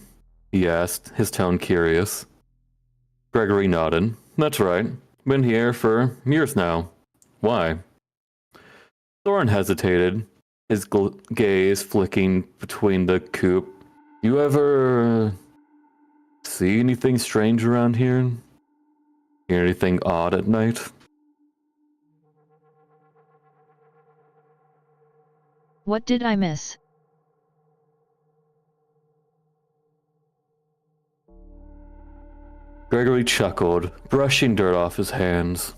He asked, his tone curious. Gregory nodded. That's right. Been here for years now. Why? Thorin hesitated, his gaze flicking between the coop. You ever see anything strange around here? Hear anything odd at night? What did I miss? Gregory chuckled, brushing dirt off his hands.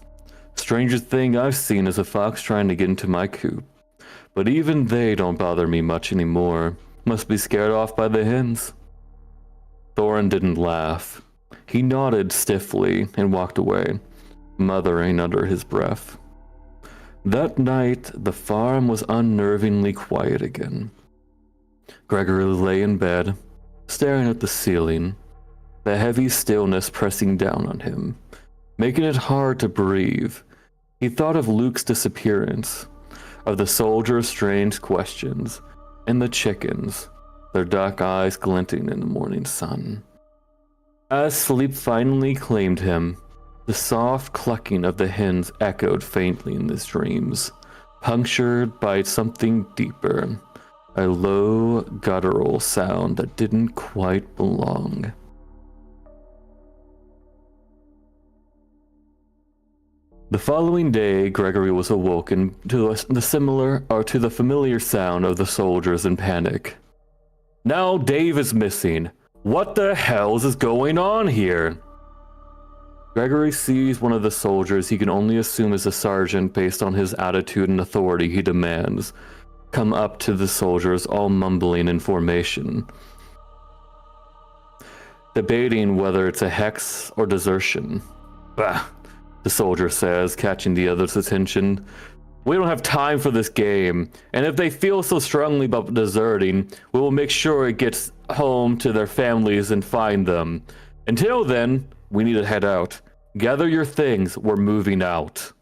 Strangest thing I've seen is a fox trying to get into my coop. But even they don't bother me much anymore. Must be scared off by the hens. Thorin didn't laugh. He nodded stiffly and walked away, muttering under his breath. That night, the farm was unnervingly quiet again. Gregory lay in bed, staring at the ceiling, the heavy stillness pressing down on him, making it hard to breathe. He thought of Luke's disappearance, of the soldiers' strange questions, and the chickens, their dark eyes glinting in the morning sun. As sleep finally claimed him, the soft clucking of the hens echoed faintly in his dreams, punctured by something deeper, a low, guttural sound that didn't quite belong. The following day, Gregory was awoken to the familiar sound of the soldiers in panic. Now Dave is missing. What the hell is going on here? Gregory sees one of the soldiers he can only assume is a sergeant based on his attitude and authority he demands, come up to the soldiers all mumbling in formation, debating whether it's a hex or desertion. Bah, the soldier says, catching the other's attention. We don't have time for this game, and if they feel so strongly about deserting, we will make sure it gets home to their families and find them. Until then, we need to head out. Gather your things, we're moving out.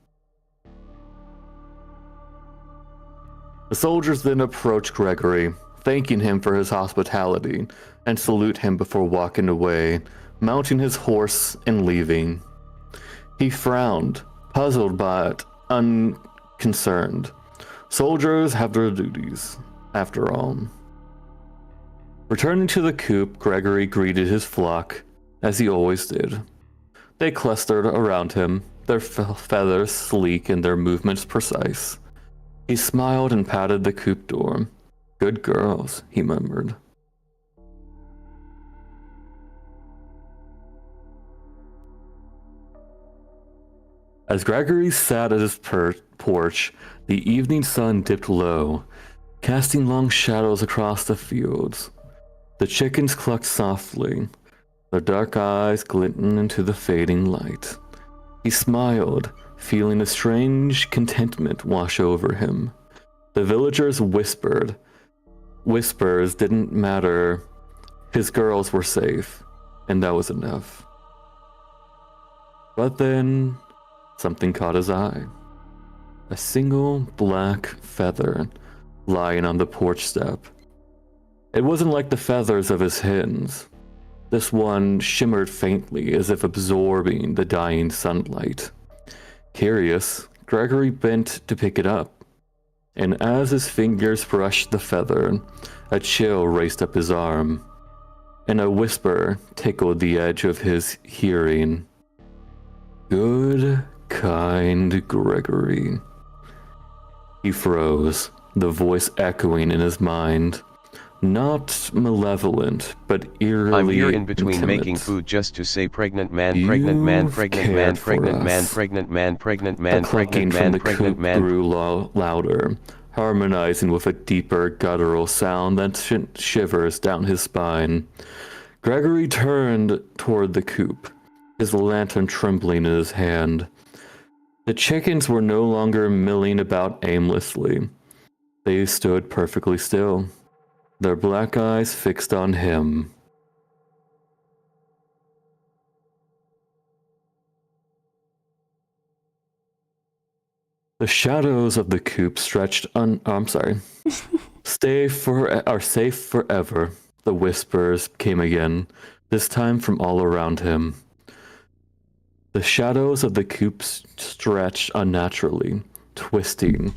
The soldiers then approach Gregory, thanking him for his hospitality, and salute him before walking away, mounting his horse and leaving. He frowned, puzzled but unconcerned. Soldiers have their duties, after all. Returning to the coop, Gregory greeted his flock, as he always did. They clustered around him, their feathers sleek and their movements precise. He smiled and patted the coop door. Good girls, he murmured. As Gregory sat at his porch, the evening sun dipped low, casting long shadows across the fields. The chickens clucked softly, their dark eyes glinting into the fading light. He smiled, feeling a strange contentment wash over him. The villagers whispered. Whispers didn't matter. His girls were safe, and that was enough. But then, something caught his eye. A single black feather lying on the porch step. It wasn't like the feathers of his hens. This one shimmered faintly as if absorbing the dying sunlight. Curious, Gregory bent to pick it up, and as his fingers brushed the feather, a chill raced up his arm, and a whisper tickled the edge of his hearing. Good, kind Gregory. He froze, the voice echoing in his mind. Not malevolent, but eerily I'm here in between intimate. making food just to say pregnant man, pregnant man, pregnant man, pregnant man, pregnant man, pregnant man, pregnant man, pregnant man. Grew louder, harmonizing with a deeper guttural sound that sent shivers down his spine. Gregory turned toward the coop, his lantern trembling in his hand. The chickens were no longer milling about aimlessly. They stood perfectly still, their black eyes fixed on him. The shadows of the coop stretched are safe forever. The whispers came again, this time from all around him. The shadows of the coop stretched unnaturally, twisting,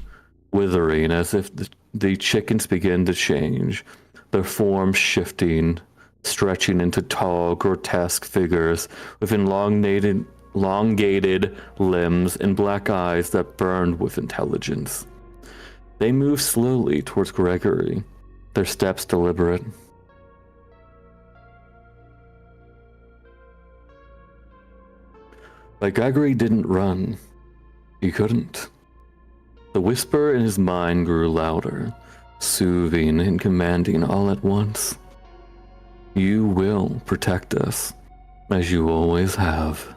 withering as if the chickens began to change, their forms shifting, stretching into tall, grotesque figures with elongated limbs and black eyes that burned with intelligence. They moved slowly towards Gregory, their steps deliberate. But Gregory didn't run. He couldn't. The whisper in his mind grew louder, soothing and commanding all at once. You will protect us, as you always have.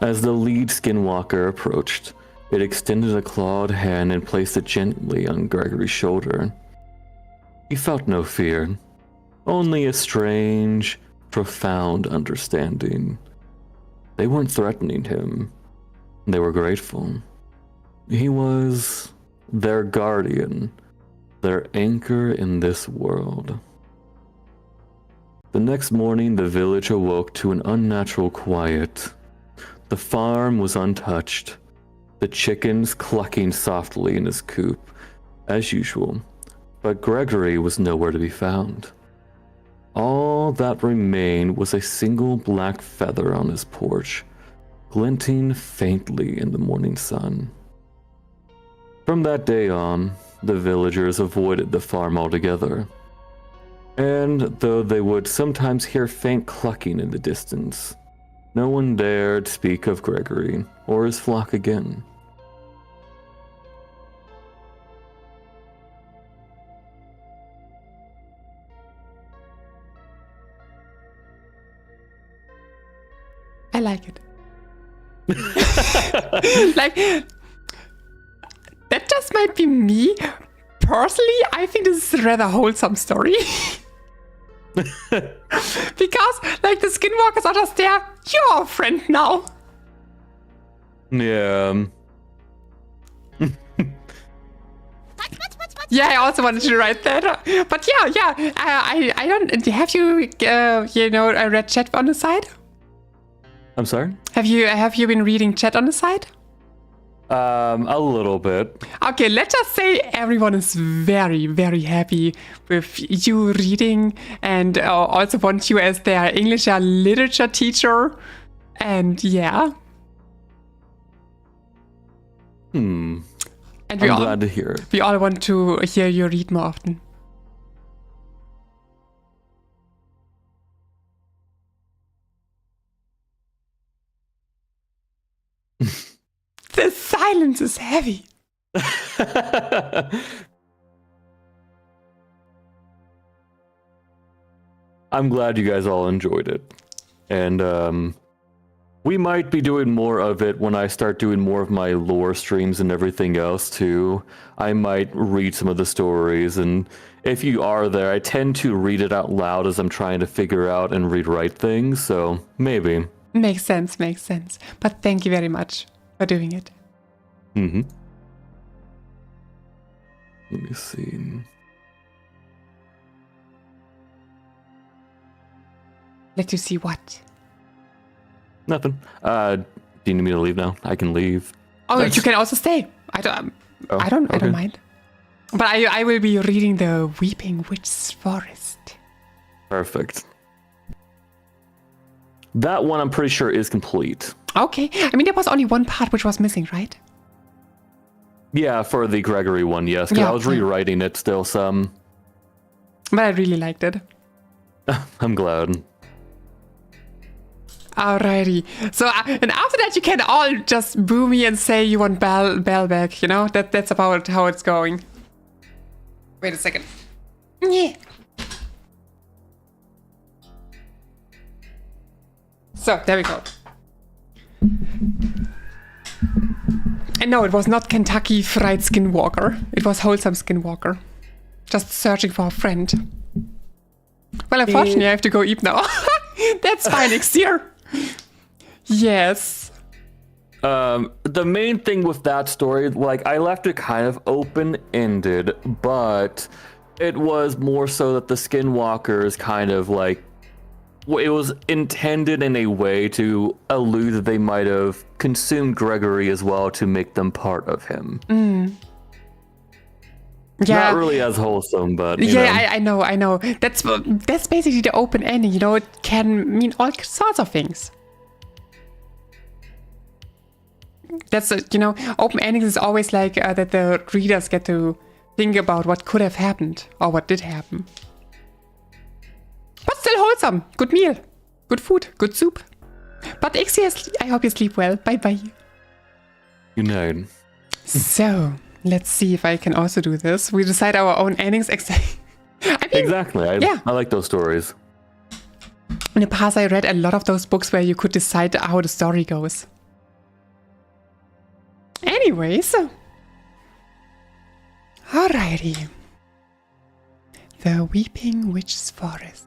As the lead skinwalker approached, it extended a clawed hand and placed it gently on Gregory's shoulder. He felt no fear, only a strange, profound understanding. They weren't threatening him. They were grateful. He was their guardian, their anchor in this world. The next morning, the village awoke to an unnatural quiet. The farm was untouched, the chickens clucking softly in his coop, as usual, but Gregory was nowhere to be found. All that remained was a single black feather on his porch, glinting faintly in the morning sun. From that day on, the villagers avoided the farm altogether. And though they would sometimes hear faint clucking in the distance, no one dared speak of Gregory or his flock again. I like it. Like, that just might be me. Personally, I think this is a rather wholesome story. Because, like, the skinwalkers are just there. You're a friend now. Yeah. Yeah, I also wanted to write that. But yeah. I don't. Have you, read chat on the side? I'm sorry? Have you been reading chat on the side? A little bit. Okay, let's just say everyone is very, very happy with you reading and also want you as their English literature teacher. And yeah. And I'm glad to hear it. We all want to hear you read more often. The silence is heavy. I'm glad you guys all enjoyed it. And we might be doing more of it when I start doing more of my lore streams and everything else too. I might read some of the stories, and if you are there, I tend to read it out loud as I'm trying to figure out and rewrite things, so maybe. Makes sense. But thank you very much for doing it. Mm-hmm. Let me see. Let you see what? Nothing. Do you need me to leave now? I can leave. Oh, you can also stay. I don't okay. mind. But I will be reading the Weeping Witch's Forest. Perfect. That one I'm pretty sure is complete. Okay. I mean, there was only one part which was missing, right? Yeah, for the Gregory one, yes. Because Yeah, I was rewriting it still some. But I really liked it. I'm glad. Alrighty. So, and after that, you can all just boo me and say you want Belle back, you know? That's about how it's going. Wait a second. Yeah. So, there we go. And no, it was not Kentucky Fried Skinwalker. It was Wholesome Skinwalker. Just searching for a friend. Well, unfortunately, I have to go eat now. That's fine, next year. Yes. The main thing with that story, like, I left it kind of open-ended, but it was more so that the Skinwalkers kind of, like, it was intended in a way to allude that they might have consumed Gregory as well to make them part of him. Yeah. Not really as wholesome, but you know. I know. That's basically the open ending. You know, it can mean all sorts of things. That's open endings is always like that the readers get to think about what could have happened or what did happen. But still wholesome. Good meal. Good food. Good soup. But Ixia, I hope you sleep well. Bye-bye. Good night. So, let's see if I can also do this. We decide our own endings. Exactly. I like those stories. In the past, I read a lot of those books where you could decide how the story goes. Anyways. Alrighty. The Weeping Witch's Forest.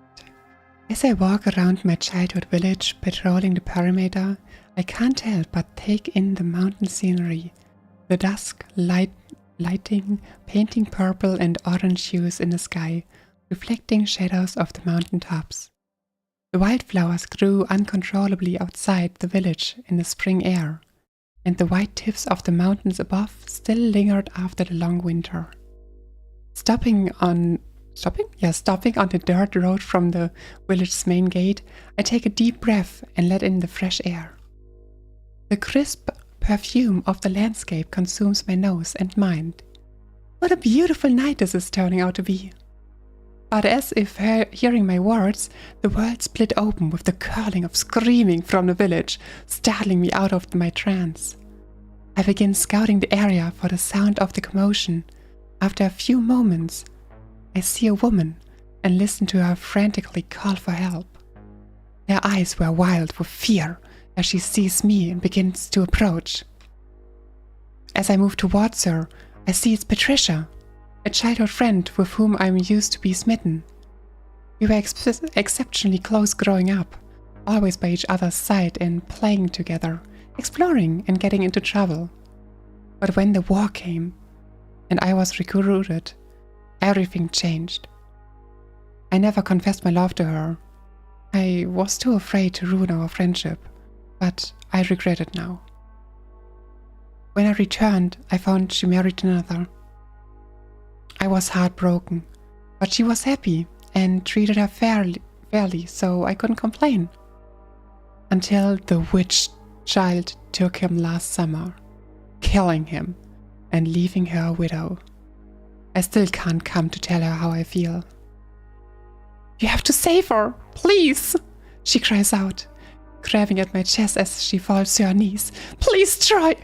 As I walk around my childhood village, patrolling the perimeter, I can't help but take in the mountain scenery. The dusk lighting, painting purple and orange hues in the sky, reflecting shadows of the mountain tops. The wildflowers grew uncontrollably outside the village in the spring air, and the white tips of the mountains above still lingered after the long winter. Stopping on the dirt road from the village's main gate, I take a deep breath and let in the fresh air. The crisp perfume of the landscape consumes my nose and mind. What a beautiful night this is turning out to be. But as if hearing my words, the world split open with the curling of screaming from the village, startling me out of my trance. I begin scouting the area for the sound of the commotion. After a few moments, I see a woman and listen to her frantically call for help. Her eyes were wild with fear as she sees me and begins to approach. As I move towards her, I see it's Patricia, a childhood friend with whom I used to be smitten. We were exceptionally close growing up, always by each other's side and playing together, exploring and getting into trouble. But when the war came and I was recruited, everything changed. I never confessed my love to her. I was too afraid to ruin our friendship, but I regret it now. When I returned, I found she married another. I was heartbroken, but she was happy and treated her fairly, so I couldn't complain. Until the witch child took him last summer, killing him and leaving her a widow. I still can't come to tell her how I feel. "You have to save her, please!" she cries out, grabbing at my chest as she falls to her knees. "Please try!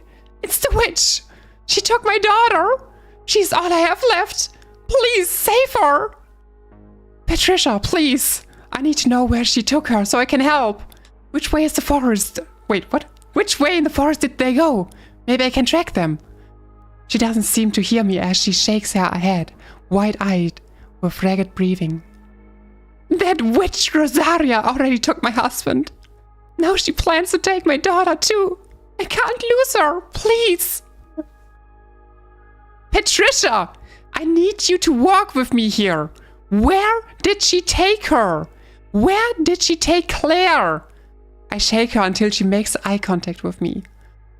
It's the witch! She took my daughter! She's all I have left! Please save her!" "Patricia, please! I need to know where she took her so I can help. Which way is the forest? Wait, what? Which way in the forest did they go? Maybe I can track them." She doesn't seem to hear me as she shakes her head, wide-eyed, with ragged breathing. "That witch Rosaria already took my husband. Now she plans to take my daughter too. I can't lose her, please." "Patricia, I need you to walk with me here. Where did she take her? Where did she take Claire?" I shake her until she makes eye contact with me.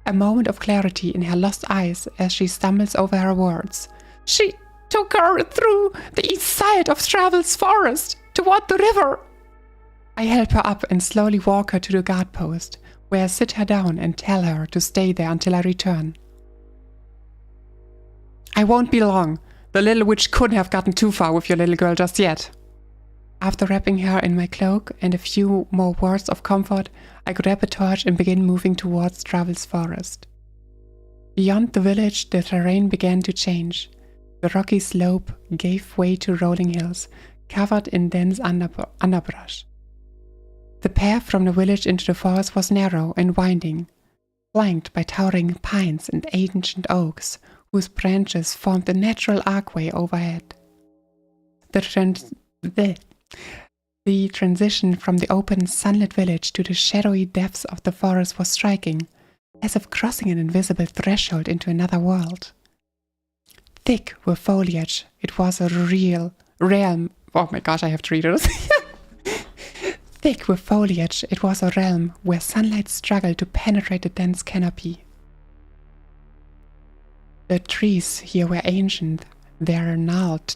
A moment of clarity in her lost eyes as she stumbles over her words. "She took her through the east side of Travel's forest, toward the river." I help her up and slowly walk her to the guard post, where I sit her down and tell her to stay there until I return. "I won't be long. The little witch couldn't have gotten too far with your little girl just yet." After wrapping her in my cloak and a few more words of comfort, I grab a torch and begin moving towards Travel's forest. Beyond the village, the terrain began to change. The rocky slope gave way to rolling hills, covered in dense underbrush. The path from the village into the forest was narrow and winding, flanked by towering pines and ancient oaks, whose branches formed a natural archway overhead. The transition from the open, sunlit village to the shadowy depths of the forest was striking, as if crossing an invisible threshold into another world. Thick with foliage, it was a real realm. Oh my gosh, I have to read it. Thick with foliage, it was a realm where sunlight struggled to penetrate the dense canopy. The trees here were ancient, their gnarled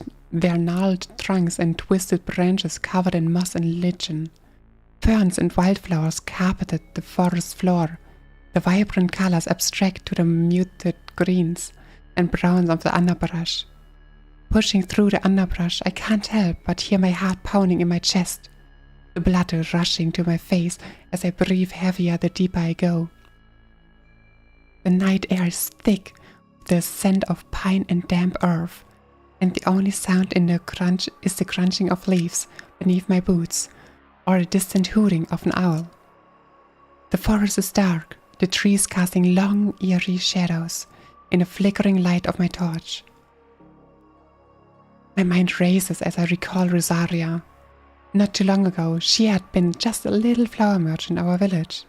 trunks and twisted branches covered in moss and lichen. Ferns and wildflowers carpeted the forest floor, the vibrant colors abstract to the muted greens and browns of the underbrush. Pushing through the underbrush, I can't help but hear my heart pounding in my chest, the blood rushing to my face as I breathe heavier the deeper I go. The night air is thick with the scent of pine and damp earth, and the only sound in the crunch is the crunching of leaves beneath my boots or the distant hooting of an owl. The forest is dark, the trees casting long, eerie shadows in the flickering light of my torch. My mind races as I recall Rosaria. Not too long ago, she had been just a little flower merchant in our village.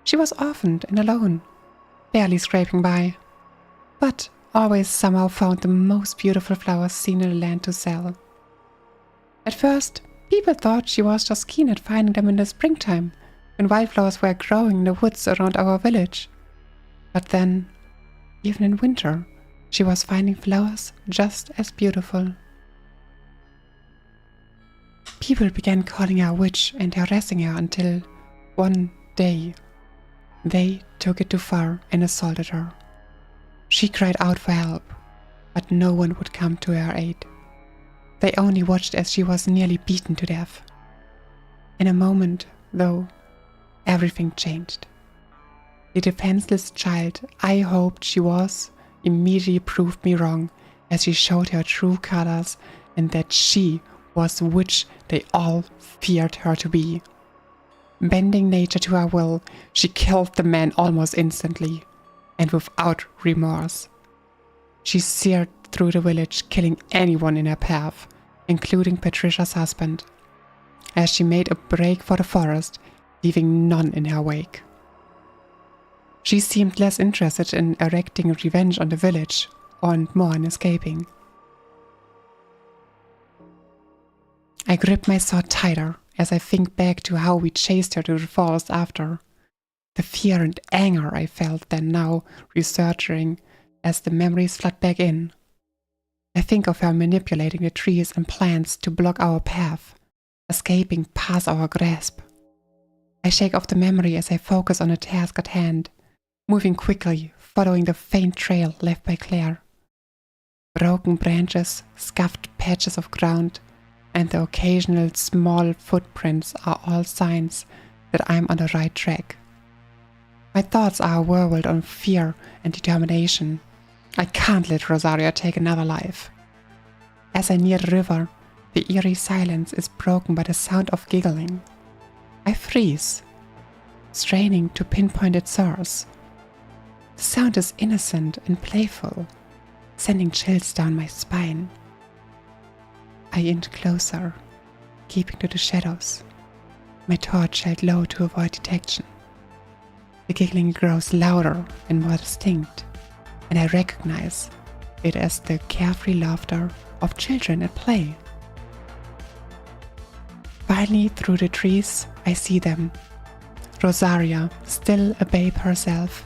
She was orphaned and alone, barely scraping by, but always somehow found the most beautiful flowers seen in the land to sell. At first, people thought she was just keen at finding them in the springtime, when wildflowers were growing in the woods around our village. But then, even in winter, she was finding flowers just as beautiful. People began calling her a witch and harassing her until one day, They took it too far and assaulted her. She cried out for help, but no one would come to her aid. They only watched as she was nearly beaten to death. In a moment, though, everything changed. The defenseless child I hoped she was immediately proved me wrong as she showed her true colors and that she was the witch they all feared her to be. Bending nature to her will, she killed the man almost instantly, and without remorse. She seared through the village, killing anyone in her path, including Patricia's husband, as she made a break for the forest, leaving none in her wake. She seemed less interested in erecting revenge on the village, and more in escaping. I grip my sword tighter as I think back to how we chased her to the forest after. The fear and anger I felt then now resurging as the memories flood back in. I think of her manipulating the trees and plants to block our path, escaping past our grasp. I shake off the memory as I focus on the task at hand, moving quickly, following the faint trail left by Claire. Broken branches, scuffed patches of ground, and the occasional small footprints are all signs that I'm on the right track. My thoughts are a whirlwind of fear and determination. I can't let Rosaria take another life. As I near the river, the eerie silence is broken by the sound of giggling. I freeze, straining to pinpoint its source. The sound is innocent and playful, sending chills down my spine. I inch closer, keeping to the shadows, my torch held low to avoid detection. The giggling grows louder and more distinct, and I recognize it as the carefree laughter of children at play. Finally, through the trees, I see them. Rosaria, still a babe herself.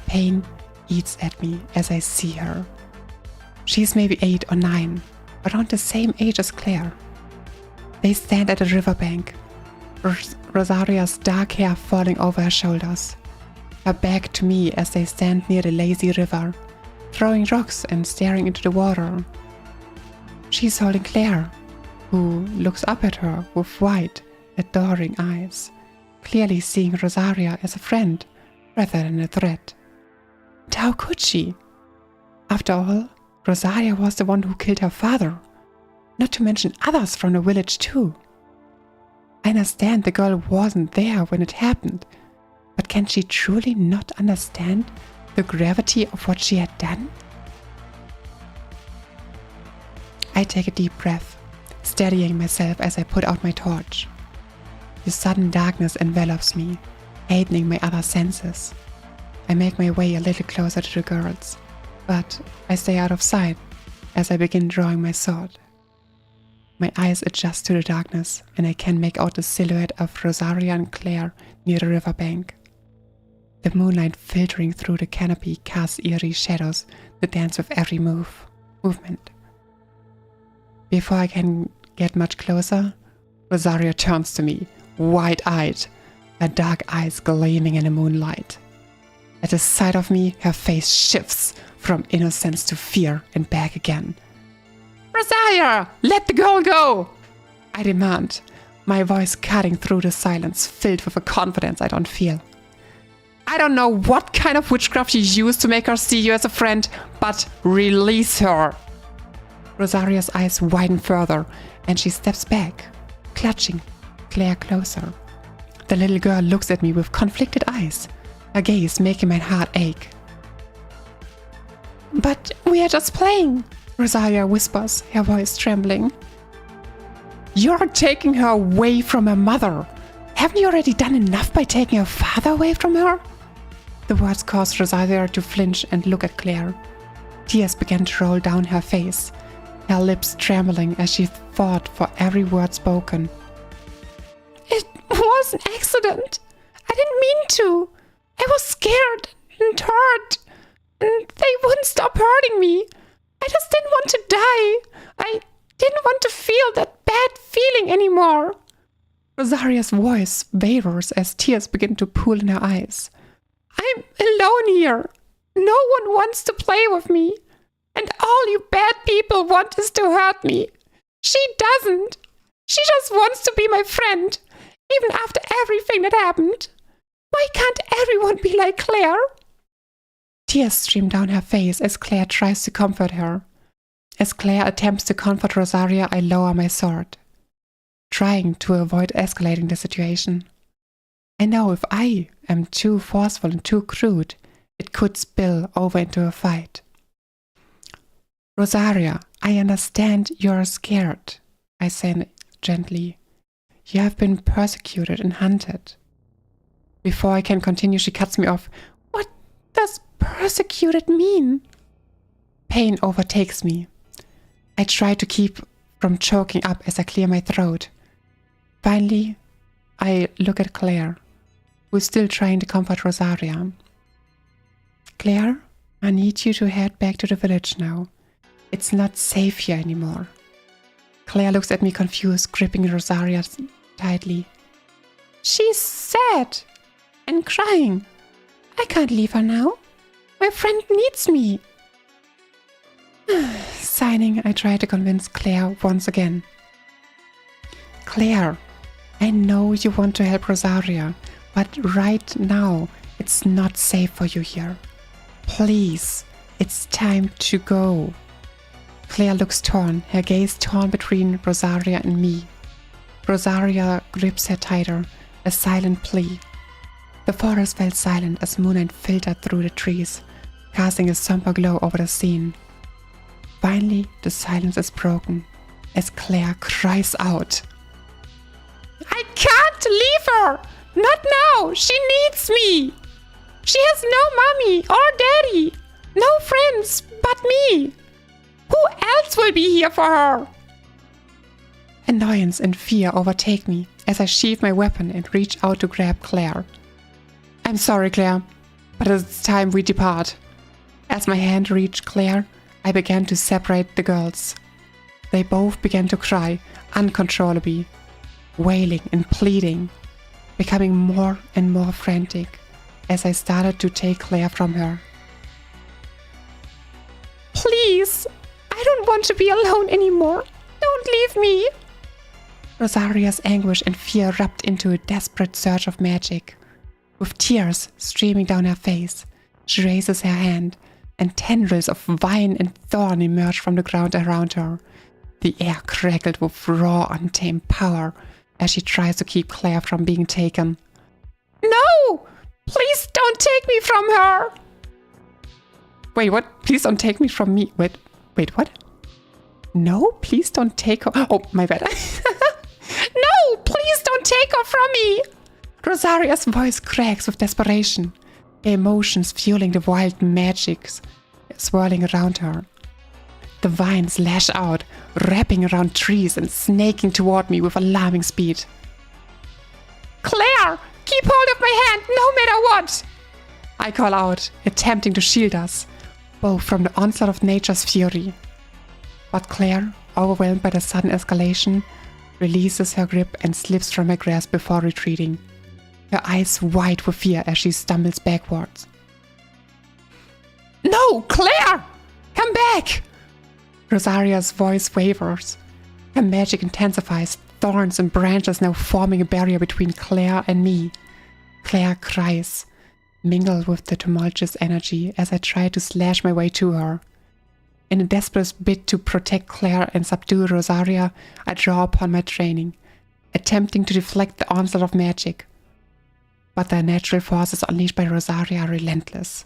Pain eats at me as I see her. She's maybe 8 or 9, around the same age as Claire. They stand at a riverbank, Rosaria's dark hair falling over her shoulders, her back to me as they stand near the lazy river, throwing rocks and staring into the water. She's holding Claire, who looks up at her with wide, adoring eyes, clearly seeing Rosaria as a friend rather than a threat. And how could she? After all, Rosaria was the one who killed her father, not to mention others from the village too. I understand the girl wasn't there when it happened, but can she truly not understand the gravity of what she had done? I take a deep breath, steadying myself as I put out my torch. The sudden darkness envelops me, hastening my other senses. I make my way a little closer to the girls, but I stay out of sight as I begin drawing my sword. My eyes adjust to the darkness, and I can make out the silhouette of Rosaria and Claire near the riverbank. The moonlight filtering through the canopy casts eerie shadows that dance with every movement. Before I can get much closer, Rosaria turns to me, wide-eyed, her dark eyes gleaming in the moonlight. At the sight of me, her face shifts from innocence to fear and back again. "Rosaria, let the girl go!" I demand, my voice cutting through the silence, filled with a confidence I don't feel. "I don't know what kind of witchcraft you used to make her see you as a friend, but release her!" Rosaria's eyes widen further, and she steps back, clutching Claire closer. The little girl looks at me with conflicted eyes, her gaze making my heart ache. "But we are just playing," Rosaria whispers, her voice trembling. "You're taking her away from her mother. Haven't you already done enough by taking her father away from her?" The words cause Rosaria to flinch and look at Claire. Tears began to roll down her face, her lips trembling as she fought for every word spoken. "It was an accident. I didn't mean to. I was scared and hurt, and they wouldn't stop hurting me. I just didn't want to die. I didn't want to feel that bad feeling anymore." Rosaria's voice wavers as tears begin to pool in her eyes. I'm alone here. No one wants to play with me. And all you bad people want is to hurt me. She doesn't. She just wants to be my friend, even after everything that happened. Why can't everyone be like Claire? Tears stream down her face as Claire tries to comfort her. As Claire attempts to comfort Rosaria, I lower my sword, trying to avoid escalating the situation. I know if I am too forceful and too crude, it could spill over into a fight. Rosaria, I understand you're scared, I say gently. You have been persecuted and hunted. Before I can continue, she cuts me off. What does persecuted mean? Pain overtakes me. I try to keep from choking up as I clear my throat. Finally, I look at Claire, who is still trying to comfort Rosaria. Claire, I need you to head back to the village now. It's not safe here anymore. Claire looks at me confused, gripping Rosaria tightly. She's sad and crying. I can't leave her now. My friend needs me. Sighing, I try to convince Claire once again. Claire, I know you want to help Rosaria, but right now it's not safe for you here. Please, it's time to go. Claire looks torn, her gaze torn between Rosaria and me. Rosaria grips her tighter, a silent plea. The forest felt silent as moonlight filtered through the trees, casting a somber glow over the scene. Finally, the silence is broken as Claire cries out. I can't leave her! Not now! She needs me! She has no mommy or daddy! No friends but me! Who else will be here for her? Annoyance and fear overtake me as I sheath my weapon and reach out to grab Claire. I'm sorry, Claire, but it's time we depart. As my hand reached Claire, I began to separate the girls. They both began to cry uncontrollably, wailing and pleading, becoming more and more frantic as I started to take Claire from her. Please, I don't want to be alone anymore. Don't leave me. Rosaria's anguish and fear erupted into a desperate surge of magic. With tears streaming down her face, she raises her hand, and tendrils of vine and thorn emerge from the ground around her. The air crackled with raw, untamed power as she tries to keep Claire from being taken. No! Please don't take me from her! Wait, what? Please don't take me from me. Wait, what? No, please don't take her. Oh, my bad. No, please don't take her from me! Rosaria's voice cracks with desperation, her emotions fueling the wild magics swirling around her. The vines lash out, wrapping around trees and snaking toward me with alarming speed. Claire, keep hold of my hand, no matter what! I call out, attempting to shield us, both from the onslaught of nature's fury. But Claire, overwhelmed by the sudden escalation, releases her grip and slips from my grasp before retreating, her eyes wide with fear as she stumbles backwards. No, Claire! Come back! Rosaria's voice wavers. Her magic intensifies, thorns and branches now forming a barrier between Claire and me. Claire cries, mingled with the tumultuous energy as I try to slash my way to her. In a desperate bid to protect Claire and subdue Rosaria, I draw upon my training, attempting to deflect the onslaught of magic. But the natural forces unleashed by Rosaria are relentless.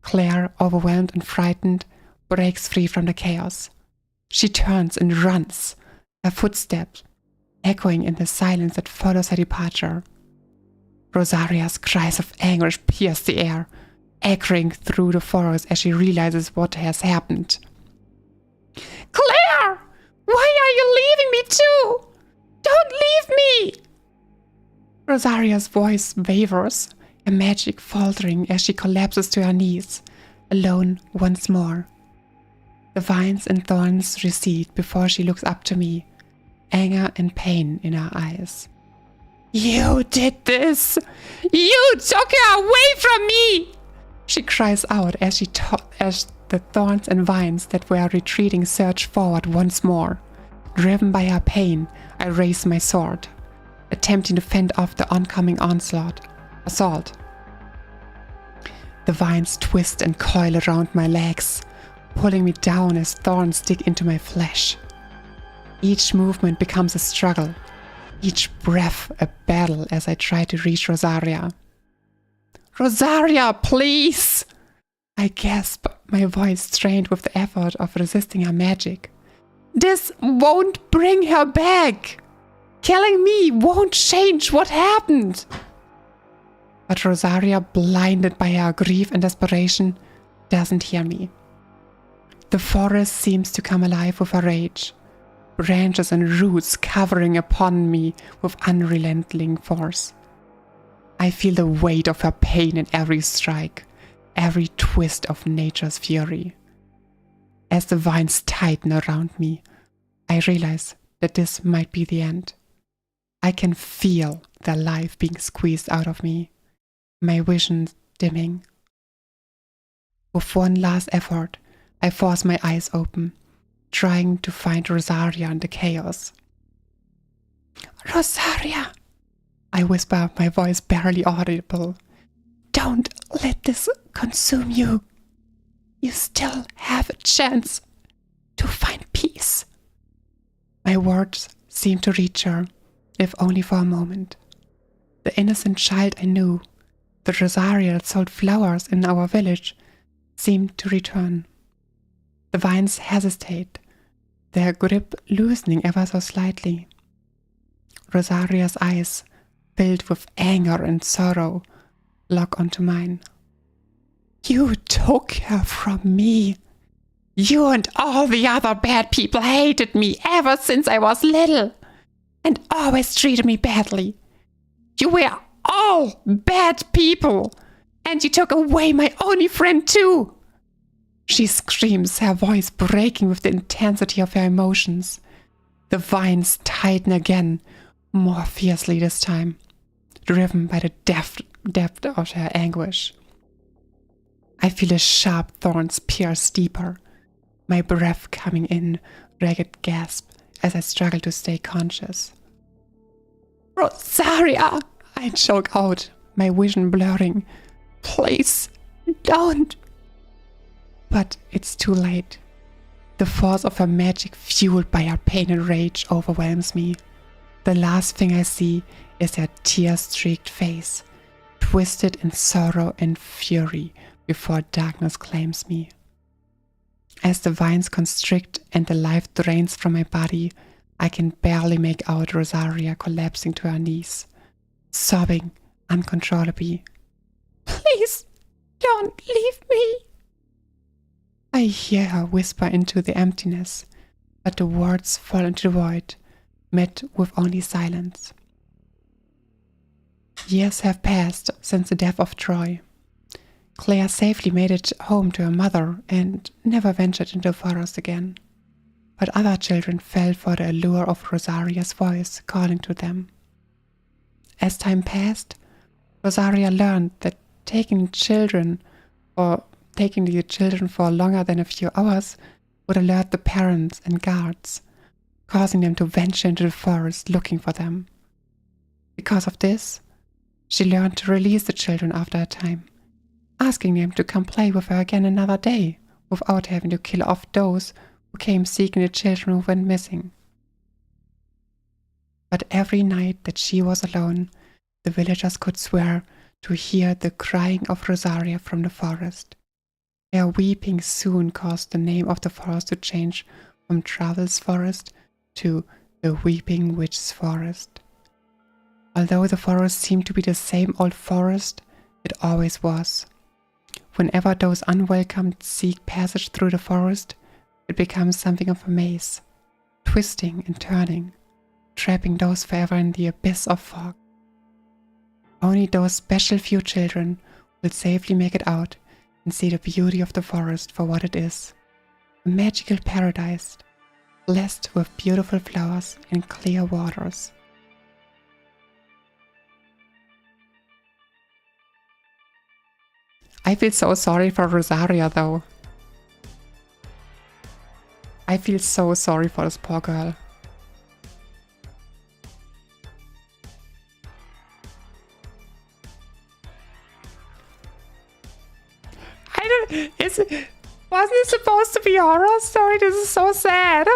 Claire, overwhelmed and frightened, breaks free from the chaos. She turns and runs, her footsteps echoing in the silence that follows her departure. Rosaria's cries of anguish pierce the air, echoing through the forest as she realizes what has happened. Claire! Why are you leaving me too? Don't leave me! Rosaria's voice wavers, her magic faltering as she collapses to her knees, alone once more. The vines and thorns recede before she looks up to me, anger and pain in her eyes. You did this! You took her away from me! She cries out as as the thorns and vines that were retreating surge forward once more. Driven by her pain, I raise my sword, attempting to fend off the oncoming assault. The vines twist and coil around my legs, pulling me down as thorns dig into my flesh. Each movement becomes a struggle, each breath a battle as I try to reach Rosaria. Rosaria, please! I gasp, my voice strained with the effort of resisting her magic. This won't bring her back! Killing me won't change what happened! But Rosaria, blinded by her grief and desperation, doesn't hear me. The forest seems to come alive with her rage, branches and roots covering upon me with unrelenting force. I feel the weight of her pain in every strike, every twist of nature's fury. As the vines tighten around me, I realize that this might be the end. I can feel the life being squeezed out of me, my vision dimming. With one last effort, I force my eyes open, trying to find Rosaria in the chaos. Rosaria! I whisper, my voice barely audible. Don't let this consume you. You still have a chance to find peace. My words seem to reach her, if only for a moment. The innocent child I knew, the Rosaria that sold flowers in our village, seemed to return. The vines hesitate, their grip loosening ever so slightly. Rosaria's eyes, filled with anger and sorrow, lock onto mine. You took her from me. You and all the other bad people hated me ever since I was little, and always treated me badly. You were all bad people, and you took away my only friend too. She screams, her voice breaking with the intensity of her emotions. The vines tighten again, more fiercely this time, driven by the depth of her anguish. I feel the sharp thorns pierce deeper, my breath coming in ragged gasp as I struggle to stay conscious. Rosaria! I choke out, my vision blurring. Please, don't! But it's too late. The force of her magic, fueled by her pain and rage, overwhelms me. The last thing I see is her tear-streaked face, twisted in sorrow and fury before darkness claims me. As the vines constrict and the life drains from my body, I can barely make out Rosaria collapsing to her knees, sobbing uncontrollably. Please, don't leave me. I hear her whisper into the emptiness, but the words fall into the void, met with only silence. Years have passed since the death of Troy. Claire safely made it home to her mother and never ventured into the forest again. But other children fell for the allure of Rosaria's voice calling to them. As time passed, Rosaria learned that taking the children for longer than a few hours would alert the parents and guards, causing them to venture into the forest looking for them. Because of this, she learned to release the children after a time, asking them to come play with her again another day without having to kill off those who came seeking the children who went missing. But every night that she was alone, the villagers could swear to hear the crying of Rosaria from the forest. Her weeping soon caused the name of the forest to change from Travel's Forest to the Weeping Witch's Forest. Although the forest seemed to be the same old forest, it always was. Whenever those unwelcome seek passage through the forest, it becomes something of a maze, twisting and turning, trapping those forever in the abyss of fog. Only those special few children will safely make it out and see the beauty of the forest for what it is, a magical paradise, blessed with beautiful flowers and clear waters. I feel so sorry for Rosaria, though. I feel so sorry for this poor girl. Wasn't it supposed to be a horror story? This is so sad.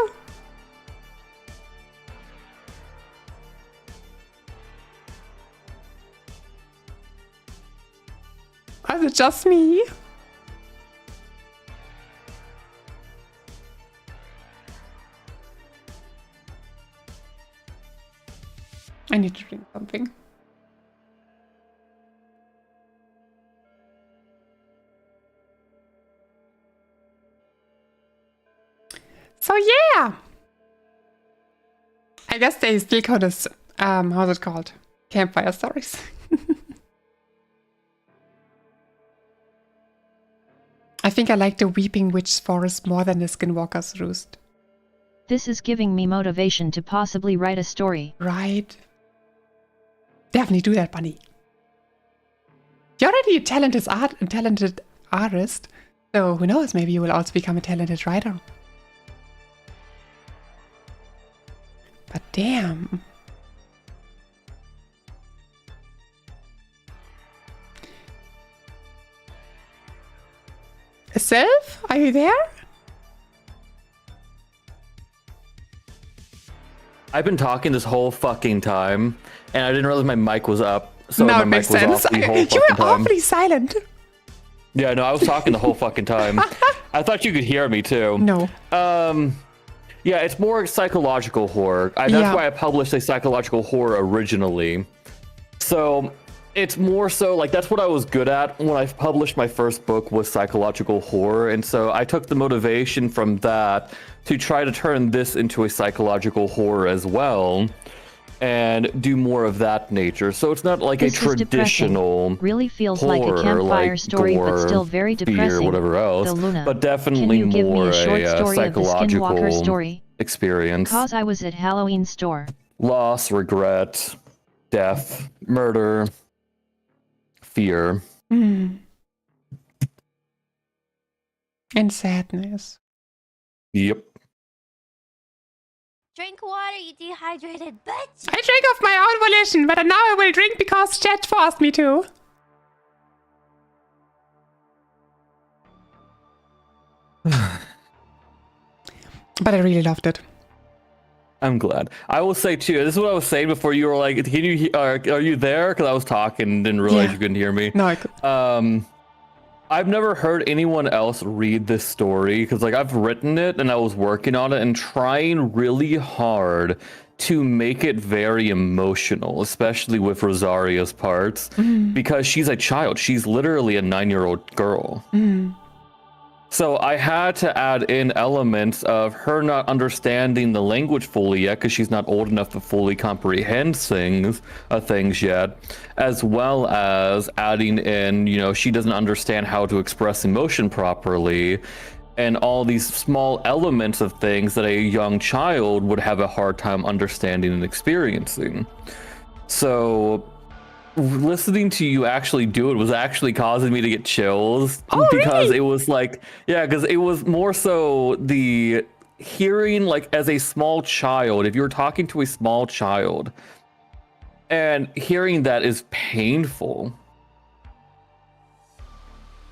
Was it just me? I need to drink something. So yeah, I guess they still count as how's it called? Campfire Stories. I think I like the Weeping Witch's Forest more than the Skinwalker's Roost. This is giving me motivation to possibly write a story. Right. Definitely do that, Bunny. You're already a talented artist, so who knows, maybe you will also become a talented writer. But damn. Sylph, are you there? I've been talking this whole fucking time, and I didn't realize my mic was up. So now my it mic makes was sense. off the whole You fucking were time. awfully silent. Yeah, no, I was talking the whole fucking time. I thought you could hear me too. No. Yeah, it's more psychological horror. That's why I published a psychological horror originally. So it's more so like that's what I was good at when I published my first book was psychological horror, and so I took the motivation from that to try to turn this into a psychological horror as well, and do more of that nature. So it's not like This a traditional really feels horror, like a campfire like story, gore, but still very depressing. fear, whatever else, Though Luna, but definitely can you give more me a short story of the psychological Skinwalker story? experience. Cause I was at Halloween store. Loss, regret, death, murder, fear. And sadness. Yep. Drink water, you dehydrated bitch. I drank of my own volition, but now I will drink because chat forced me to. But I really loved it. I'm glad. I will say too, this is what I was saying before you were like, can you, are you there? Because I was talking and didn't realize you couldn't hear me. No, I could. I've never heard anyone else read this story because like I've written it and I was working on it and trying really hard to make it very emotional, especially with Rosaria's parts, because she's a child. She's literally a 9-year-old girl. So I had to add in elements of her not understanding the language fully yet because she's not old enough to fully comprehend things yet, as well as adding in, you know, she doesn't understand how to express emotion properly, and all these small elements of things that a young child would have a hard time understanding and experiencing. So listening to you actually do it was actually causing me to get chills because it was like, because it was more so the hearing, like as a small child, if you're talking to a small child and hearing that is painful.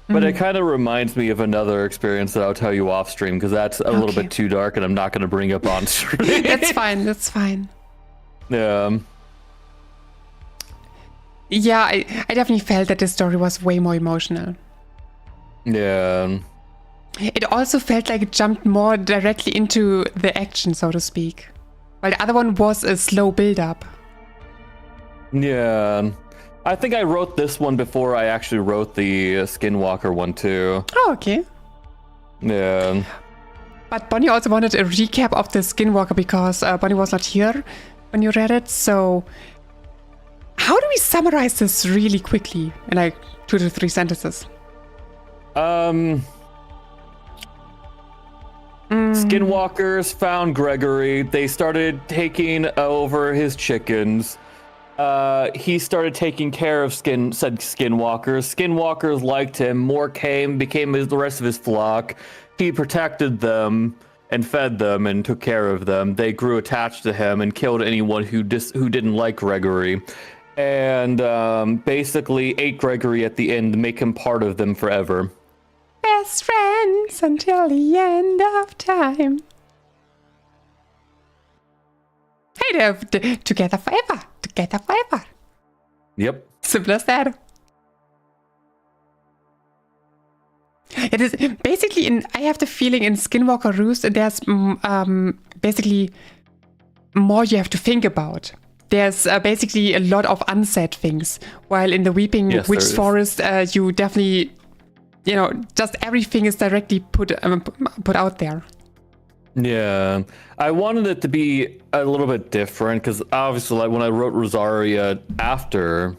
But it kind of reminds me of another experience that I'll tell you off stream because that's a little bit too dark and I'm not going to bring up on stream. That's fine. That's fine. Yeah. Yeah, I definitely felt that this story was way more emotional. Yeah. It also felt like it jumped more directly into the action, so to speak. While the other one was a slow build-up. Yeah. I think I wrote this one before I actually wrote the Skinwalker one too. Oh, okay. Yeah. But Bonnie also wanted a recap of the Skinwalker because Bonnie was not here when you read it, so... How do we summarize this really quickly in like 2 to 3 sentences? Skinwalkers found Gregory. They started taking over his chickens. he started taking care of said skinwalkers. Skinwalkers liked him. More became the rest of his flock. He protected them and fed them and took care of them. They grew attached to him and killed anyone who didn't like Gregory. And basically ate Gregory at the end to make him part of them forever. Best friends until the end of time. Hey, they're together forever. Together forever. Yep. Simple as that. It is basically I have the feeling in Skinwalker Roost there's basically more you have to think about. There's basically a lot of unsaid things, while in the Weeping Witch Forest, you definitely, just everything is directly put out there. Yeah, I wanted it to be a little bit different because obviously, like when I wrote Rosaria after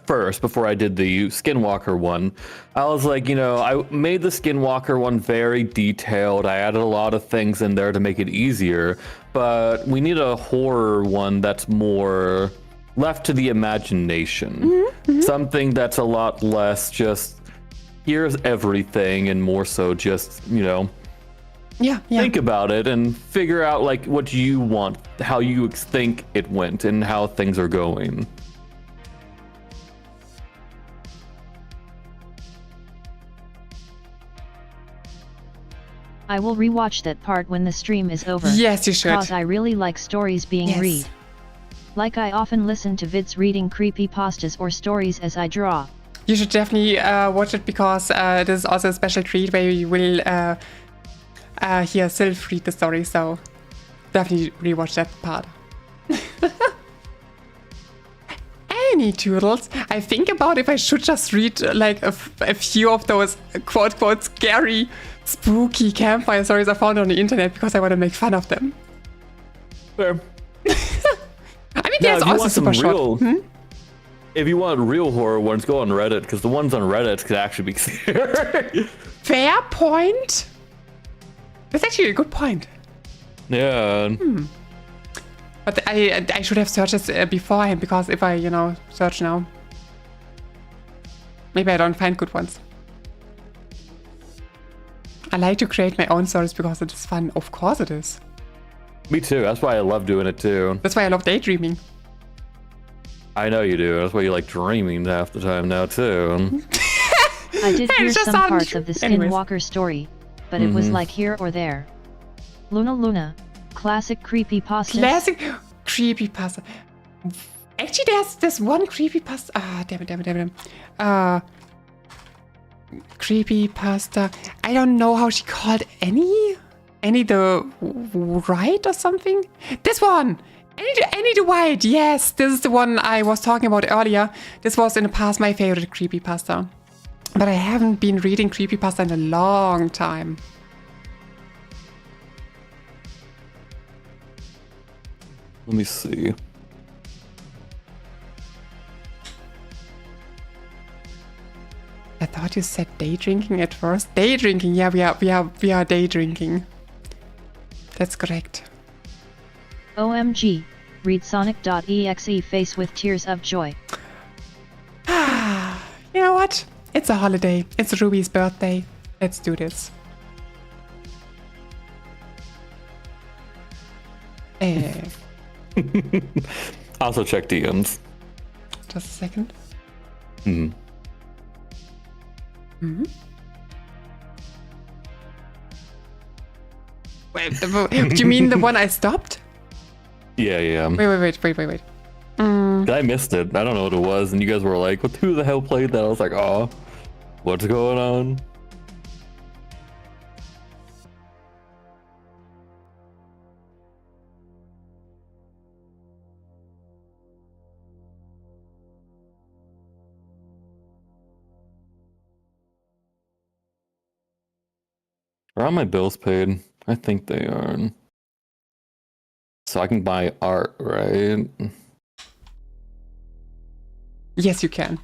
first before I did the Skinwalker one, I was like, I made the Skinwalker one very detailed. I added a lot of things in there to make it easier, but we need a horror one that's more left to the imagination. Something that's a lot less just here's everything and more so just, think about it and figure out like what you want, how you think it went and how things are going. I will rewatch that part when the stream is over. Yes, you should. Because I really like stories being read. Like I often listen to vids reading creepypastas or stories as I draw. You should definitely watch it because it is also a special treat where you will hear Sylph read the story, so definitely rewatch that part. Any Toodles, I think about if I should just read like a few of those quote scary, spooky campfire stories I found on the internet because I want to make fun of them. Fair. I mean, there's also super short. If you want real horror ones, go on Reddit because the ones on Reddit could actually be scary. Fair point. That's actually a good point. Yeah. But I should have searched this beforehand because if I, search now, maybe I don't find good ones. I like to create my own stories because it is fun. Of course it is. Me too. That's why I love doing it too. That's why I love daydreaming. I know you do. That's why you like dreaming half the time now too. I did hear some parts of the Skinwalker story, but it was like here or there. Luna. Classic creepypasta. Classic creepypasta. Actually, there's one creepypasta. Damn it. Creepypasta. I don't know how she called Annie the Right or something. This one. Annie the White. Yes, this is the one I was talking about earlier. This was in the past my favorite creepypasta. But I haven't been reading creepypasta in a long time. Let me see. I thought you said day drinking at first. Day drinking, yeah, we are day drinking. That's correct. OMG, read Sonic.exe face with tears of joy. You know what? It's a holiday. It's Ruby's birthday. Let's do this. Also check DMs. Just a second. Wait, do you mean the one I stopped? Yeah. Wait. I missed it. I don't know what it was, and you guys were like, "What? Who the hell played that?" I was like, "Oh, what's going on?" Are all my bills paid? I think they are. So I can buy art, right? Yes, you can.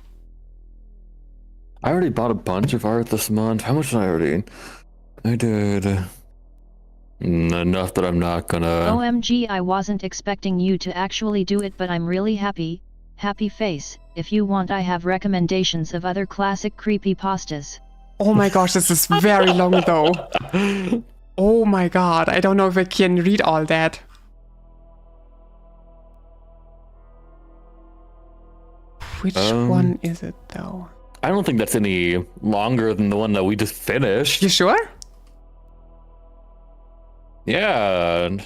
I already bought a bunch of art this month. How much did I already? I did Enough that I'm not gonna... OMG, I wasn't expecting you to actually do it, but I'm really happy. Happy face. If you want, I have recommendations of other classic creepypastas. Oh my gosh, this is very long though. Oh my god, I don't know if I can read all that. Which one is it though? I don't think that's any longer than the one that we just finished. You sure? Yeah.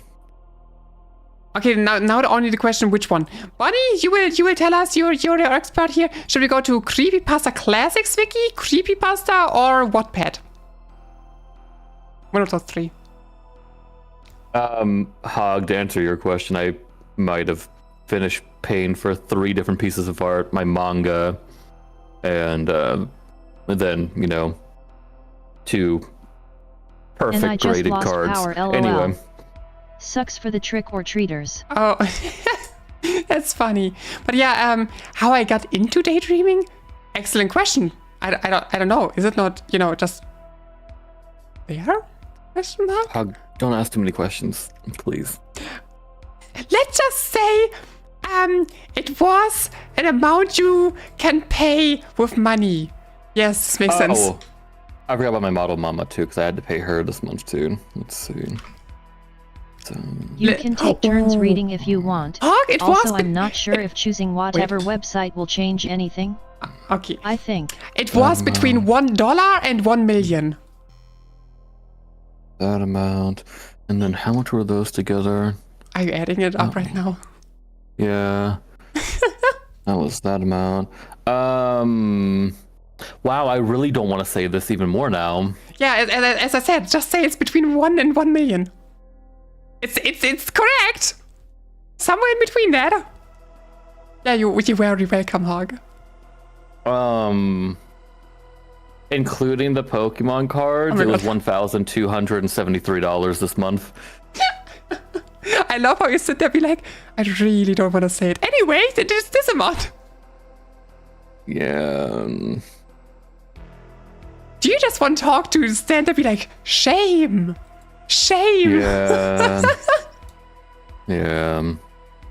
Okay, now only the question, which one? Bonnie, you will tell us. You're the expert here. Should we go to Creepypasta Classics Wiki, Creepypasta, or Wattpad? One of those three. Hog, to answer your question, I might have finished paying for 3 different pieces of art, my manga, and then, you know, 2 perfect graded cards. Power, LOL. Anyway. Sucks for the trick-or-treaters. Oh, that's funny. But yeah, how I got into daydreaming? Excellent question. I don't know. Is it not, you know, just there? Question mark? Hog, don't ask too many questions, please. Let's just say, it was an amount you can pay with money. Yes, this makes sense. I forgot about my model mama too, because I had to pay her this month too. Let's see. So... You can take turns reading if you want. It also, was I'm not sure if choosing whatever website will change anything. Okay. I think. It was between $1 and 1 million. That amount. And then how much were those together? Are you adding it up right now? Yeah. That was that amount. Wow, I really don't want to say this even more now. Yeah, as I said, just say it's between 1 and 1 million. It's correct. Somewhere in between that. Yeah, you're very welcome, Hog. Including the Pokemon cards, it was $1,273 this month. I love how you sit there and be like, I really don't want to say it. Anyway, it is this amount. Yeah. Do you just want Hog to stand there and be like, shame? Shame. Yeah. Yeah.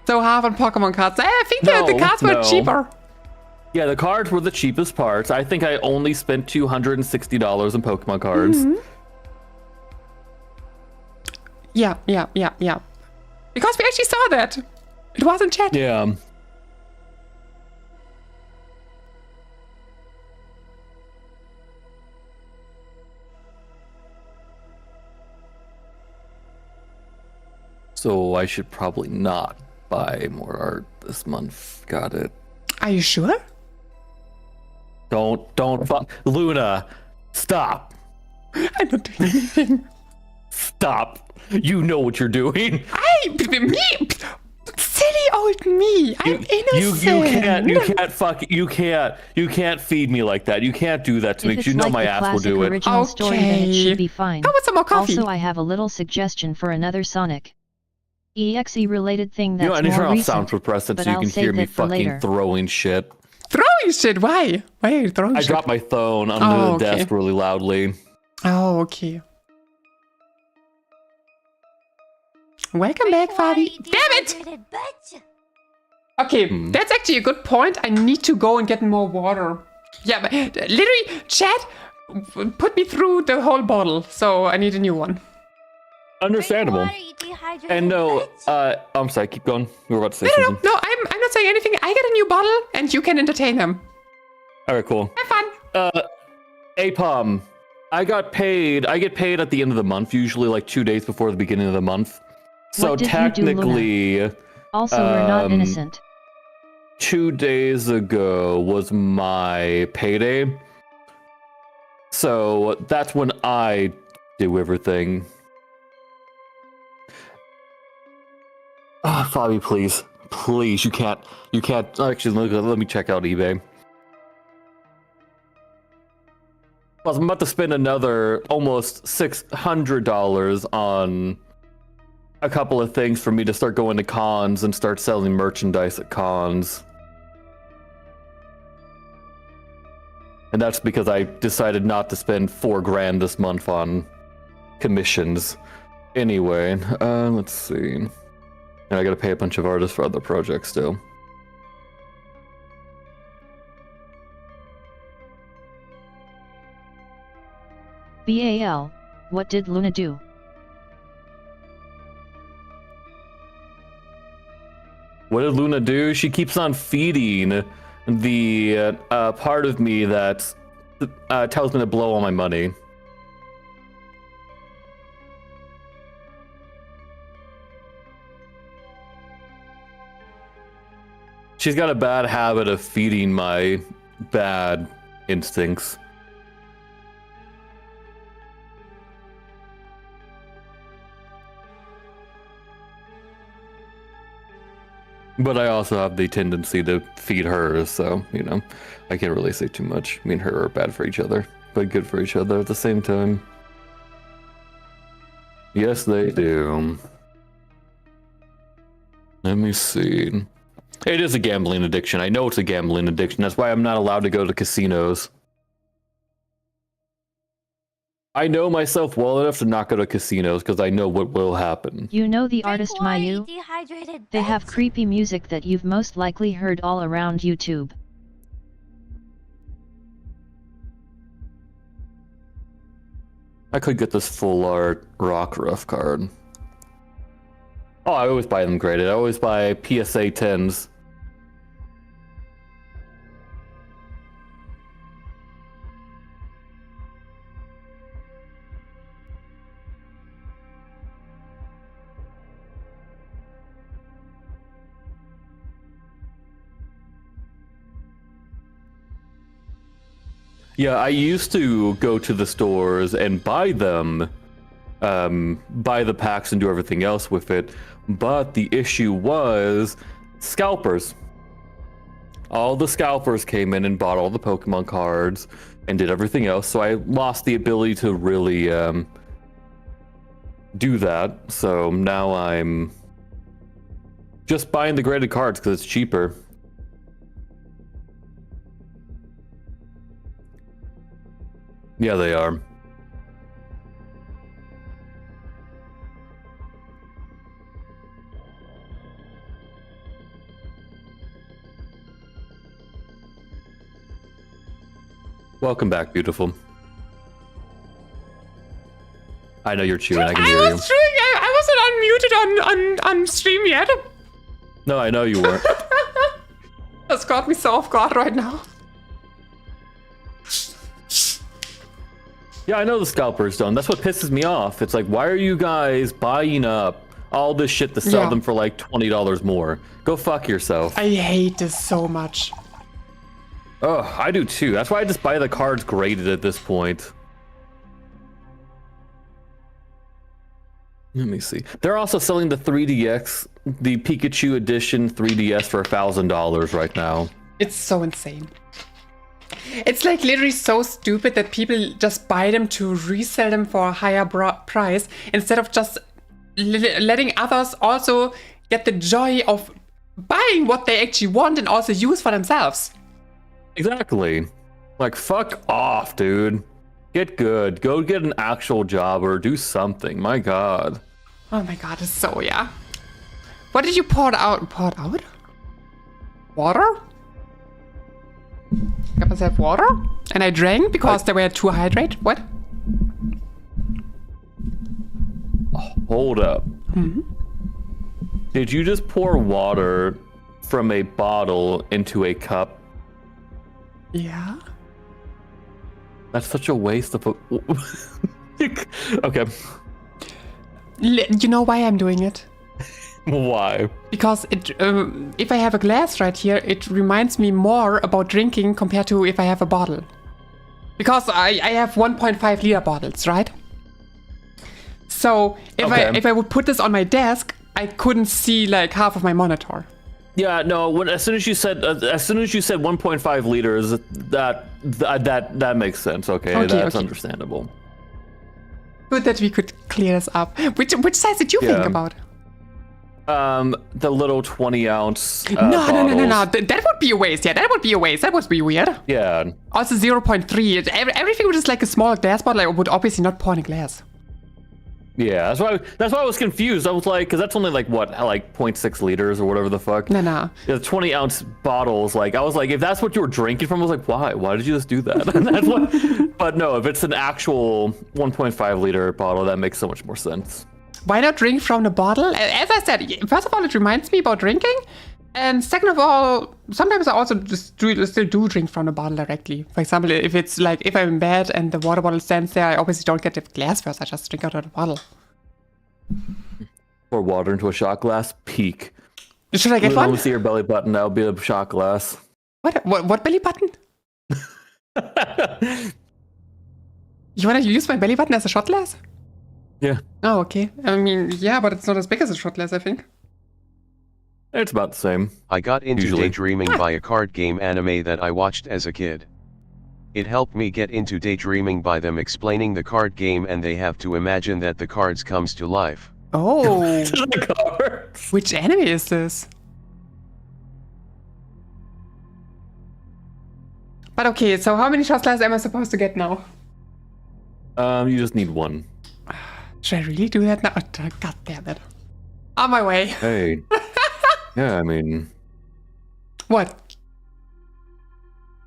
So half on Pokemon cards. I think the cards were cheaper. Yeah, the cards were the cheapest parts. I think I only spent $260 in Pokemon cards. Mm-hmm. Yeah. Because we actually saw that. It was in chat. Yeah. So I should probably not buy more art this month. Got it. Are you sure? Don't Luna, stop. I'm not doing anything. Stop. You know what you're doing. Me? Silly old me. I'm innocent. You can't feed me like that. You can't do that to me, because you know like my ass will do it. Original story, then it should be fine. How about some more coffee? Also, I have a little suggestion for another Sonic EXE related thing that's I need to more turn off recent, sound suppressant so you I'll can save hear me that for fucking later. throwing shit. Throwing shit? Why? Why are you throwing I shit? dropped my phone under the desk really loudly. Oh, okay. Welcome back, Fabi. Damn it! Okay, that's actually a good point. I need to go and get more water. Yeah, but literally, chat put me through the whole bottle, so I need a new one. Understandable. And no, I'm sorry, keep going. We were about to say something. No, I'm not saying anything. I get a new bottle, and you can entertain them. Alright, cool. Have fun. Apom, I get paid at the end of the month, usually like 2 days before the beginning of the month. So What did you do, technically, Luna? Also, we're not innocent. 2 days ago was my payday. So that's when I do everything. Fabi, please. Please, you can't, actually, let me check out eBay. Plus, I'm about to spend another almost $600 on a couple of things for me to start going to cons and start selling merchandise at cons. And that's because I decided not to spend $4,000 this month on commissions. Anyway, let's see. And I gotta pay a bunch of artists for other projects still. BAL, what did Luna do? What did Luna do? She keeps on feeding the part of me that tells me to blow all my money. She's got a bad habit of feeding my bad instincts. But I also have the tendency to feed her, so, you know, I can't really say too much. Me and her are bad for each other, but good for each other at the same time. Yes, they do. Let me see. It is a gambling addiction. I know it's a gambling addiction. That's why I'm not allowed to go to casinos. I know myself well enough to not go to casinos because I know what will happen. You know the artist Mayu? They have creepy music that you've most likely heard all around YouTube. I could get this full art rock rough card. Oh, I always buy them graded. I always buy PSA 10s. Yeah, I used to go to the stores and buy them, buy the packs and do everything else with it, but the issue was scalpers. All the scalpers came in and bought all the Pokemon cards and did everything else, so I lost the ability to really do that, so now I'm just buying the graded cards because it's cheaper. Yeah, they are. Welcome back, beautiful. I know you're chewing, I can hear you. I was chewing, I wasn't unmuted on stream yet. No, I know you weren't. That's got me so off guard right now. Yeah, I know the scalpers don't. That's what pisses me off. It's like, why are you guys buying up all this shit to sell them for like $20 more? Go fuck yourself. I hate this so much. Oh, I do too. That's why I just buy the cards graded at this point. Let me see. They're also selling the 3DX, the Pikachu edition 3DS for $1,000 right now. It's so insane. It's like literally so stupid that people just buy them to resell them for a higher price instead of just letting others also get the joy of buying what they actually want and also use for themselves. Exactly. Like, fuck off, dude. Get good. Go get an actual job or do something. My god. Oh my god, it's so, yeah. What did you pour out? Pour out? Water? Got myself water? And I drank because they were too hydrated? What? Hold up. Mm-hmm. Did you just pour water from a bottle into a cup? Yeah. That's such a waste of a... Okay. You know why I'm doing it? Why? Because it, if I have a glass right here, it reminds me more about drinking compared to if I have a bottle. Because I have 1.5 liter bottles, right? So if I would put this on my desk, I couldn't see like half of my monitor. Yeah, no. As soon as you said 1.5 liters, that makes sense. Okay, that's understandable. Good that we could clear this up. Which size did you think about? The little 20-ounce. No. That would be a waste. Yeah, that would be a waste. That would be weird. Yeah. Also 0.3. Everything which is like a small glass bottle, I would obviously not pour in a glass. Yeah, that's why I was confused. I was like, because that's only like what, like 0.6 liters or whatever the fuck. No. Yeah, 20-ounce bottles. Like, I was like, if that's what you were drinking from, I was like, why? Why did you just do that? And that's what. But no, if it's an actual 1.5 liter bottle, that makes so much more sense. Why not drink from the bottle? As I said, first of all, it reminds me about drinking. And second of all, sometimes I also still do drink from the bottle directly. For example, if it's like, if I'm in bed and the water bottle stands there, I obviously don't get the glass first. I just drink out of the bottle. Pour water into a shot glass, peak. Should I get one? See your belly button, that'll be a shot glass. What belly button? You want to use my belly button as a shot glass? Yeah. Oh, okay. I mean, yeah, but it's not as big as a shot glass, I think. It's about the same. I got into Usually. daydreaming by a card game anime that I watched as a kid. It helped me get into daydreaming by them explaining the card game, and they have to imagine that the cards comes to life. Oh. The cards. Which anime is this? But okay, so how many shot glasses am I supposed to get now? You just need one. Should I really do that now? Oh, God damn it. On my way. Hey. Yeah, I mean, What?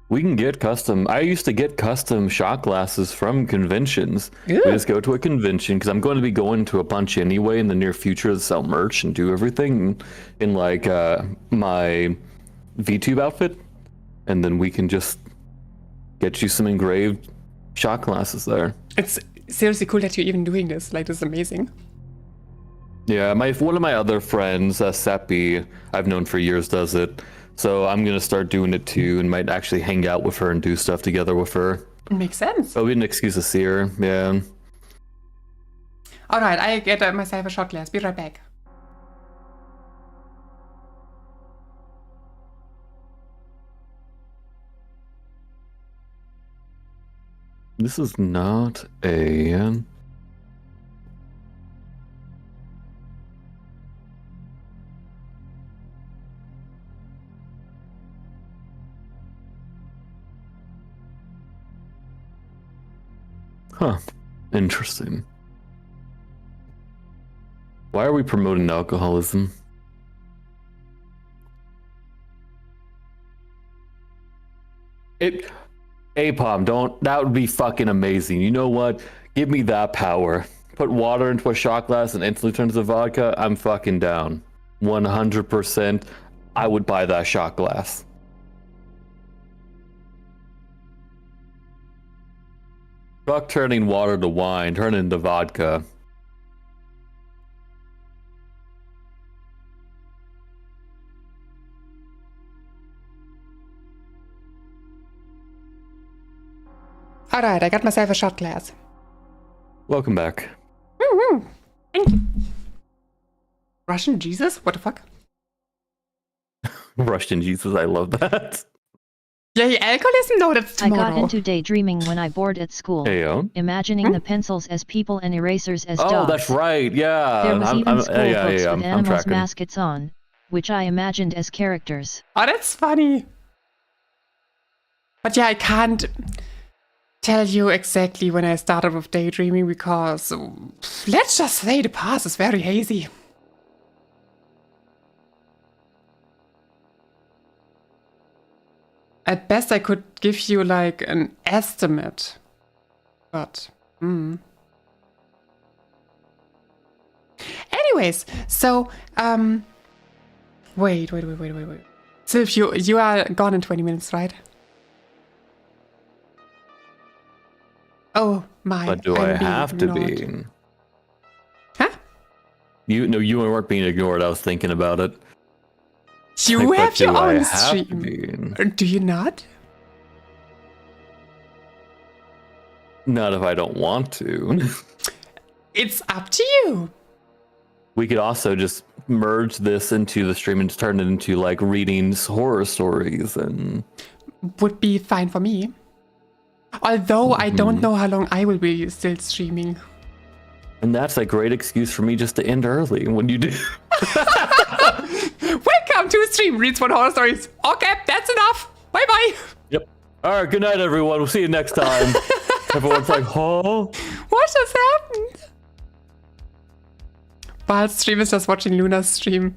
we can get custom. I used to get custom shot glasses from conventions. Ew. We just go to a convention because I'm going to be going to a bunch anyway in the near future to sell merch and do everything in like my VTube outfit, and then we can just get you some engraved shot glasses there. It's seriously cool that you're even doing this. Like, this is amazing. Yeah, one of my other friends, Seppi, I've known for years, does it. So I'm gonna start doing it too, and might actually hang out with her and do stuff together with her. Makes sense. It'll be an excuse to see her. Yeah. All right, I get myself a shot glass. Be right back. This is not a. Huh. Interesting. Why are we promoting alcoholism? APOM, don't. That would be fucking amazing. You know what? Give me that power. Put water into a shot glass and instantly turns to vodka. I'm fucking down. 100%. I would buy that shot glass. Fuck turning water to wine. Turn it into vodka. All right, I got myself a shot glass. Welcome back. Woo-hoo. Thank you. Russian Jesus? What the fuck? Russian Jesus, I love that. Yay, alcoholism? No, that's I tomorrow. got into daydreaming when I bored at school, Heyo. imagining the pencils as people and erasers as dogs. Oh, that's right. Yeah. There was even school books with I'm animals' tracking. mascots on, which I imagined as characters. Oh, that's funny. But yeah, I can't tell you exactly when I started with daydreaming because let's just say the past is very hazy. At best, I could give you like an estimate, but Anyways, so wait. So if you are gone in 20 minutes, right? Oh my! But do I have to be? Huh? You weren't being ignored. I was thinking about it. You Like, have but your do I own have to stream. be? Do you not? Not if I don't want to. It's up to you. We could also just merge this into the stream and just turn it into like readings, horror stories, and Would be fine for me. Although I don't know how long I will be still streaming. that's a great excuse for me just to end early when you do. Welcome to stream reads one horror stories. Okay, that's enough. Bye bye. Yep. All right. Good night, everyone. We'll see you next time. Everyone's like, huh? What just happened? while stream is just watching Luna's stream.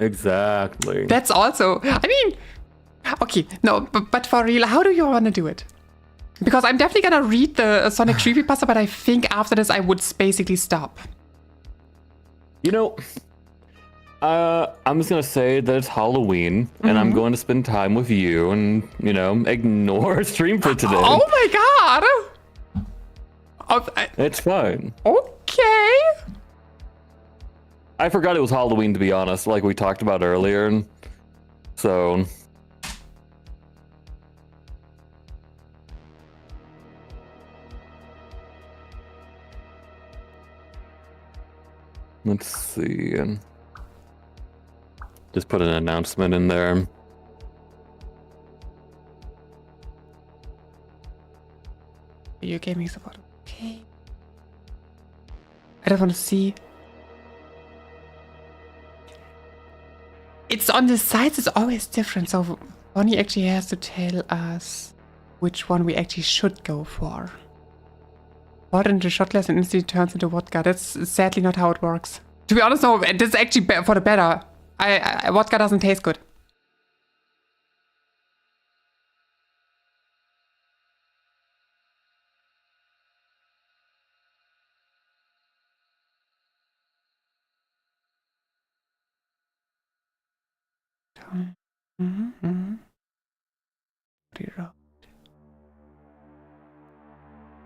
Exactly. That's also, I mean, okay, no, but for real, how do you want to do it? Because I'm definitely gonna read the Sonic creepypasta, but I think after this I would basically stop. You know, I'm just gonna say that it's Halloween, and I'm going to spend time with you, and you know, ignore stream for today. Oh my god! It's fine. Okay. I forgot it was Halloween, to be honest, like we talked about earlier, and so. Let's see. Just put an announcement in there. Your gaming support. Okay. I don't want to see. It's on the sides, it's always different. So Bonnie actually has to tell us which one we actually should go for. Pour into shot glass and instantly turns into vodka. That's sadly not how it works. To be honest, no, this is actually for the better. Vodka doesn't taste good.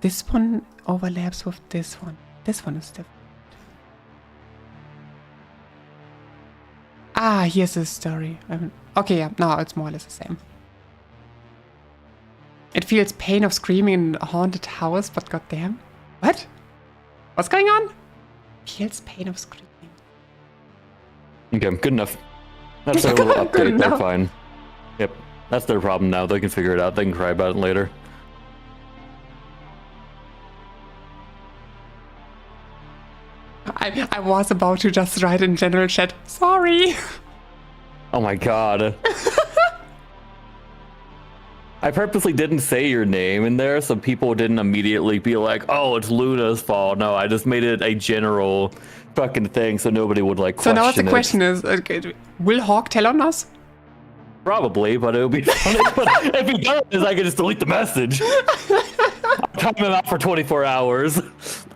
This one overlaps with this one. This one is different. Ah, here's the story. Okay, yeah, no, it's more or less the same. It feels pain of screaming in a haunted house, but goddamn. What? What's going on? Feels pain of screaming. Okay, good enough. That's their little update, they're fine. Yep, that's their problem now. They can figure it out. They can cry about it later. I was about to just write in general chat, sorry. Oh my god. I purposely didn't say your name in there so people didn't immediately be like, oh, it's Luna's fault. No, I just made it a general fucking thing so nobody would like question it. So now the question is, will Hawk tell on us? Probably, but it would be funny. But if he does, I can just delete the message. I'm timing him out for 24 hours.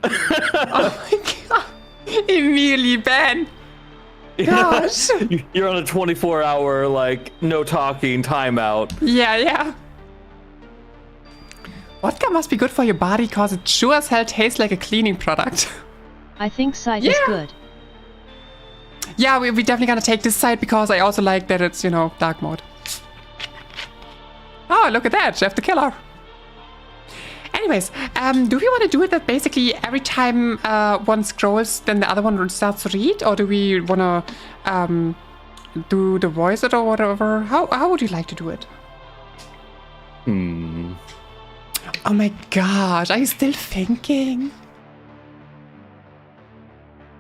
Oh my god. Immediately ban. Gosh. You're on a 24-hour, like, no talking timeout. Yeah. Vodka must be good for your body because it sure as hell tastes like a cleaning product. I think side is good. Yeah, we're definitely gonna take this side because I also like that it's, you know, dark mode. Oh, look at that, Jeff the Killer. Anyways, do we want to do it that basically every time one scrolls, then the other one starts to read? Or do we want to do the voice or whatever? How would you like to do it? Oh my gosh, are you still thinking?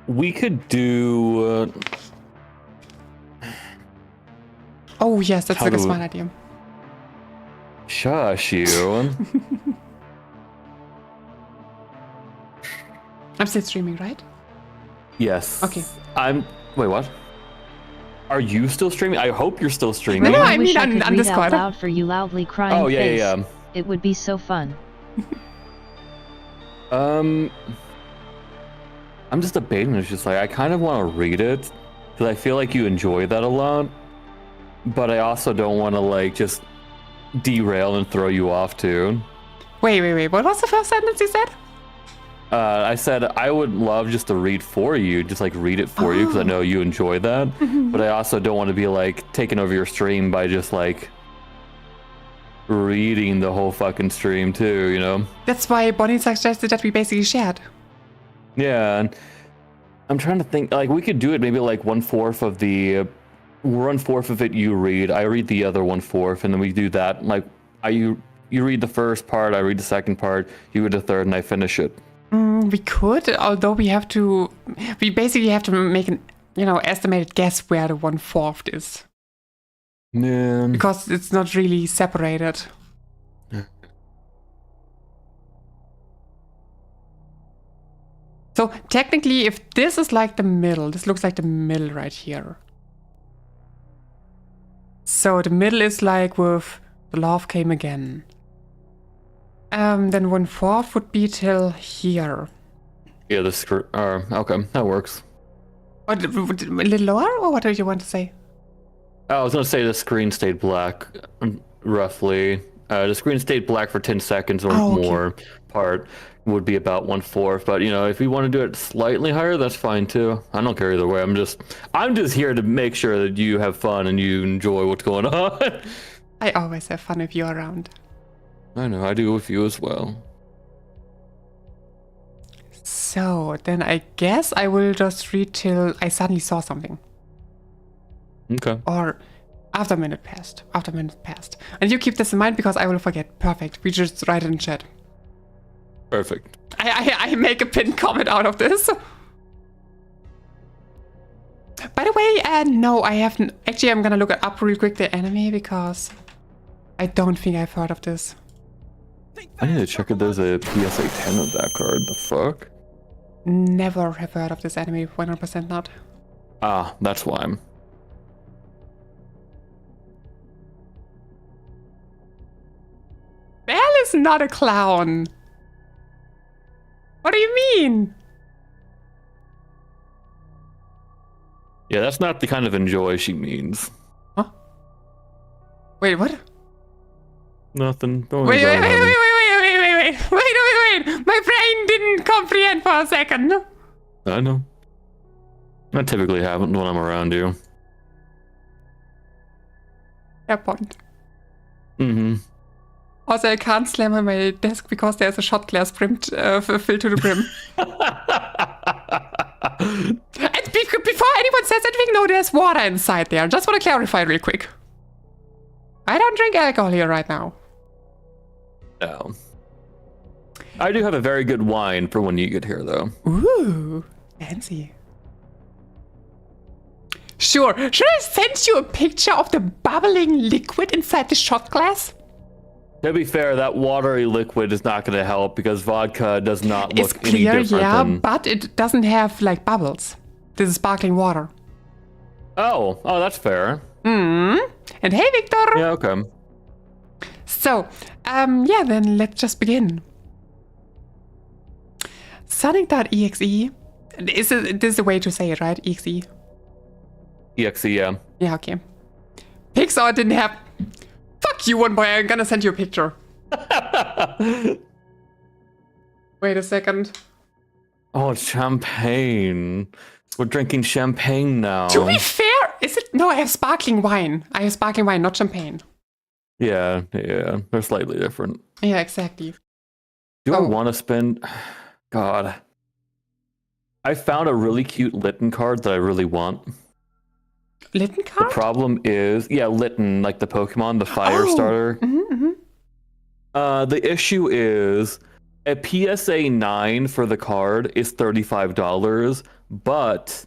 We could do... Oh yes, that's like a smart idea. Shush you. I'm still streaming, right? Yes. Okay. Wait, what? Are you still streaming? I hope you're still streaming. No, I mean wish I could on read Discord. out loud for you loudly crying Oh, yeah, face. yeah. It would be so fun. I'm just debating. It's just like, I kind of want to read it because I feel like you enjoy that a lot. But I also don't want to, like, just derail and throw you off, too. Wait. What was the first sentence you said? I said I would love just to read for you, just like read it for you because I know you enjoy that. But I also don't want to be like taking over your stream by just like reading the whole fucking stream too, you know? That's why Bonnie suggested that we basically shared. Yeah, and I'm trying to think, like we could do it maybe like 1/4 of the 1/4 of it you read, I read the other 1/4, and then we do that. Like you read the first part, I read the second part, you read the third, and I finish it. We could, although we basically have to make an, you know, estimated guess where the 1/4 is. Yeah. Because it's not really separated. So technically, if this is like the middle, this looks like the middle right here. So the middle is like with the love came again. Then 1/4 would be till here. Yeah, the screw. Okay, that works. Or a little lower, or what do you want to say? I was gonna say the screen stayed black, roughly. The screen stayed black for 10 seconds or more. Part would be about 1/4. But you know, if you want to do it slightly higher, that's fine too. I don't care either way. I'm just here to make sure that you have fun and you enjoy what's going on. I always have fun if you're around. I know, I do with you as well. So then I guess I will just read till I suddenly saw something. Okay. Or after a minute passed. After a minute passed. And you keep this in mind because I will forget. Perfect. We just write it in chat. Perfect. I make a pinned comment out of this. By the way, no, I haven't. Actually, I'm gonna look it up real quick, the anime, because I don't think I've heard of this. I need to check if there's a PSA 10 of that card. The fuck? Never have heard of this anime. 100% not. Ah, that's why I'm. Belle is not a clown. What do you mean? Yeah, that's not the kind of enjoy she means. Huh? Wait, what? Nothing. Don't Wait. worry about it, Wait. My brain didn't comprehend for a second. I know. That typically happens when I'm around you. Fair point. Mm-hmm. Also, I can't slam on my desk because there's a shot glass filled to the brim. And before anyone says anything, no, there's water inside there. Just want to clarify real quick. I don't drink alcohol here right now. No. I do have a very good wine for when you get here, though. Ooh, fancy. Sure. Should I send you a picture of the bubbling liquid inside the shot glass? To be fair, that watery liquid is not going to help because vodka does not look it's clear, any different yeah, than... but it doesn't have like bubbles. This is sparkling water. Oh, that's fair. And hey, Victor. Yeah, okay. So, yeah, then let's just begin. Sonic.exe. This is the way to say it, right? Exe. EXE, yeah. Yeah, okay. Pixar didn't have... Fuck you, one boy. I'm gonna send you a picture. Wait a second. Oh, it's champagne. We're drinking champagne now. To be fair, is it... No, I have sparkling wine. I have sparkling wine, not champagne. Yeah. They're slightly different. Yeah, exactly. Do I want to spend... God. I found a really cute Litten card that I really want. Litten card? The problem is... Yeah, Litten, like the Pokemon, the fire starter. The issue is... A PSA 9 for the card is $35, but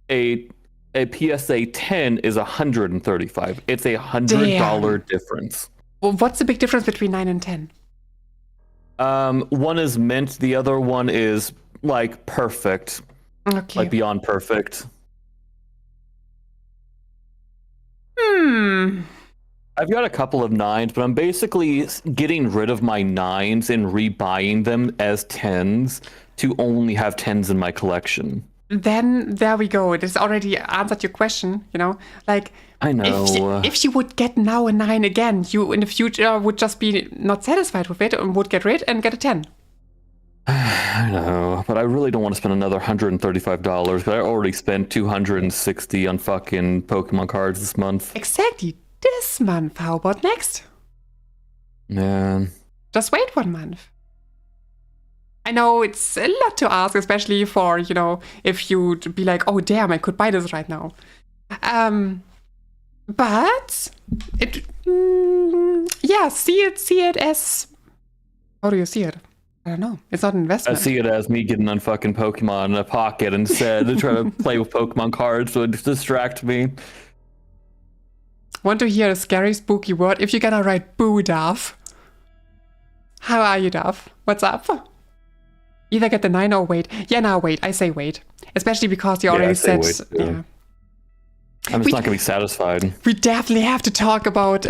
a PSA 10 is $135. It's a $100 difference. Well, what's the big difference between 9 and 10? One is mint, the other one is like perfect. Okay. Like beyond perfect. I've got a couple of 9s, but I'm basically getting rid of my 9s and rebuying them as 10s to only have 10s in my collection. Then there we go. This already answered your question, you know? Like, I know. If you would get now a 9 again, you in the future would just be not satisfied with it and would get rid and get a 10. I know, but I really don't want to spend another $135 because I already spent $260 on fucking Pokemon cards this month. Exactly. This month. How about next? Man. Just wait 1 month. I know it's a lot to ask, especially for, you know, if you'd be like, oh damn, I could buy this right now. But it, yeah, see it as, how do you see it? I don't know. It's not an investment. I see it as me getting on fucking Pokemon in a pocket instead to try to play with Pokemon cards so it distract me. Want to hear a scary, spooky word? If you're gonna write boo, Duff. How are you, Duff? What's up? Either get the 9 or wait. Yeah, now wait. I say wait. Especially because you already said... Yeah. I'm just not gonna be satisfied. We definitely have to talk about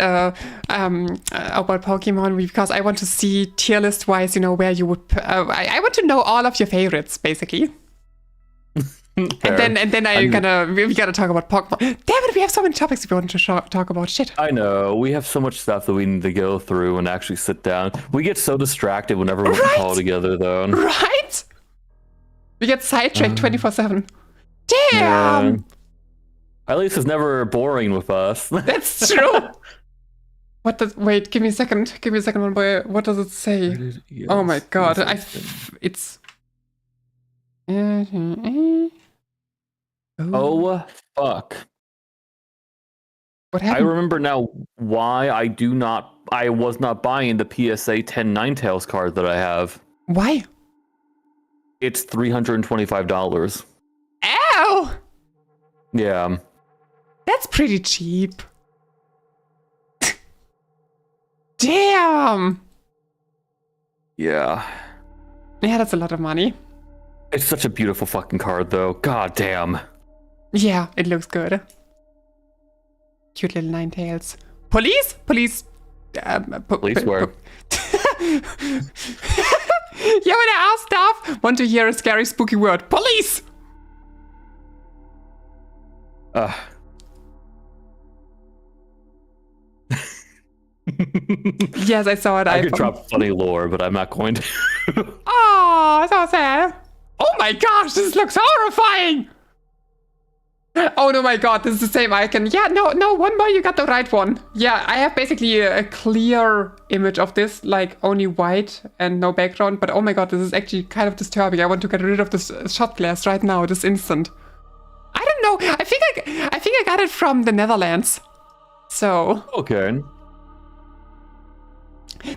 Pokemon because I want to see tier list wise, where you would. I want to know all of your favorites, basically. and then we gotta talk about Pokemon. Damn it, we have so many topics we want to talk about. Shit. I know we have so much stuff that we need to go through and actually sit down. We get so distracted whenever we call together, though. Right? We get sidetracked 24/7. Damn. Yeah. At least it's never boring with us. That's true. Wait, give me a second. Give me a second, one boy. What does it say? Oh my god. It's... Oh, fuck. What happened? I remember now why I was not buying the PSA 10 Ninetales card that I have. Why? It's $325. Ow! Yeah. That's pretty cheap. Damn! Yeah. Yeah, that's a lot of money. It's such a beautiful fucking card, though. God damn. Yeah, it looks good. Cute little Ninetales. Police? Police. Police where? Yeah, when I ask stuff, want to hear a scary, spooky word. Police! Yes, I saw it. I could drop funny lore, but I'm not going to. Oh, so sad. Oh my gosh, this looks horrifying. Oh no, my god, this is the same icon. Yeah, no, one more, you got the right one. Yeah, I have basically a clear image of this, like only white and no background. But oh my god, this is actually kind of disturbing. I want to get rid of this shot glass right now, this instant. I don't know. I think I got it from the Netherlands. So. Okay.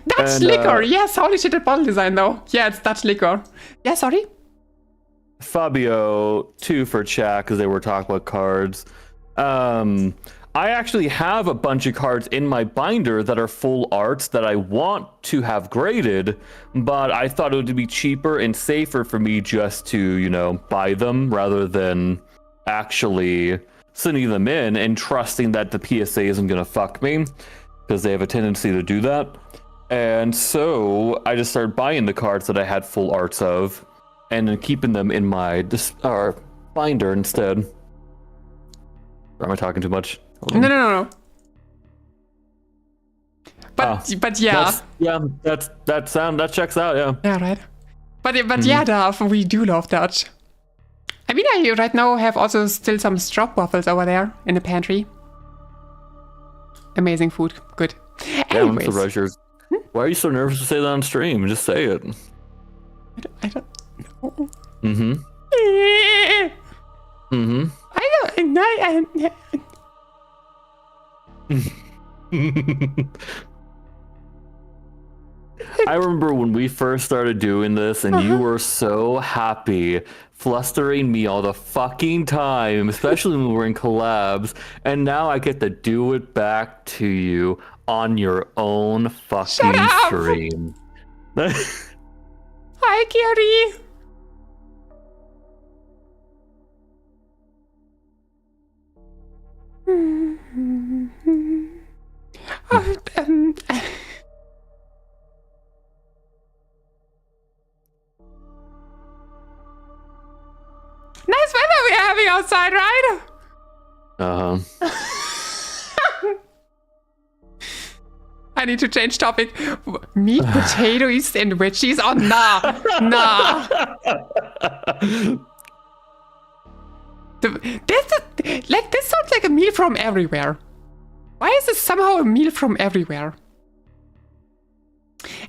Dutch liquor. Yes, holy shit, the bottle design though. Yeah, it's Dutch liquor. Yeah, sorry. Fabio, 2 for chat because they were talking about cards. I actually have a bunch of cards in my binder that are full arts that I want to have graded, but I thought it would be cheaper and safer for me just to, buy them rather than actually sending them in and trusting that the PSA isn't going to fuck me because they have a tendency to do that. And so I just started buying the cards that I had full arts of and then keeping them in my binder instead. Or am I talking too much? No. But yeah. That checks out, yeah. Yeah, right. But yeah, Duff, we do love Dutch. I mean, I right now have also still some strop waffles over there in the pantry. Amazing food. Good. Anyways. Yeah, why are you so nervous to say that on stream? Just say it. I don't know. Mm-hmm. Mm-hmm. I remember when we first started doing this and you were so happy, flustering me all the fucking time, especially when we were in collabs, and now I get to do it back to you on your own fucking stream. Hi, Kiri. Nice weather we're having outside, right? I need to change topic. Meat, potatoes, and veggies? Oh, nah. This sounds like a meal from everywhere. Why is this somehow a meal from everywhere?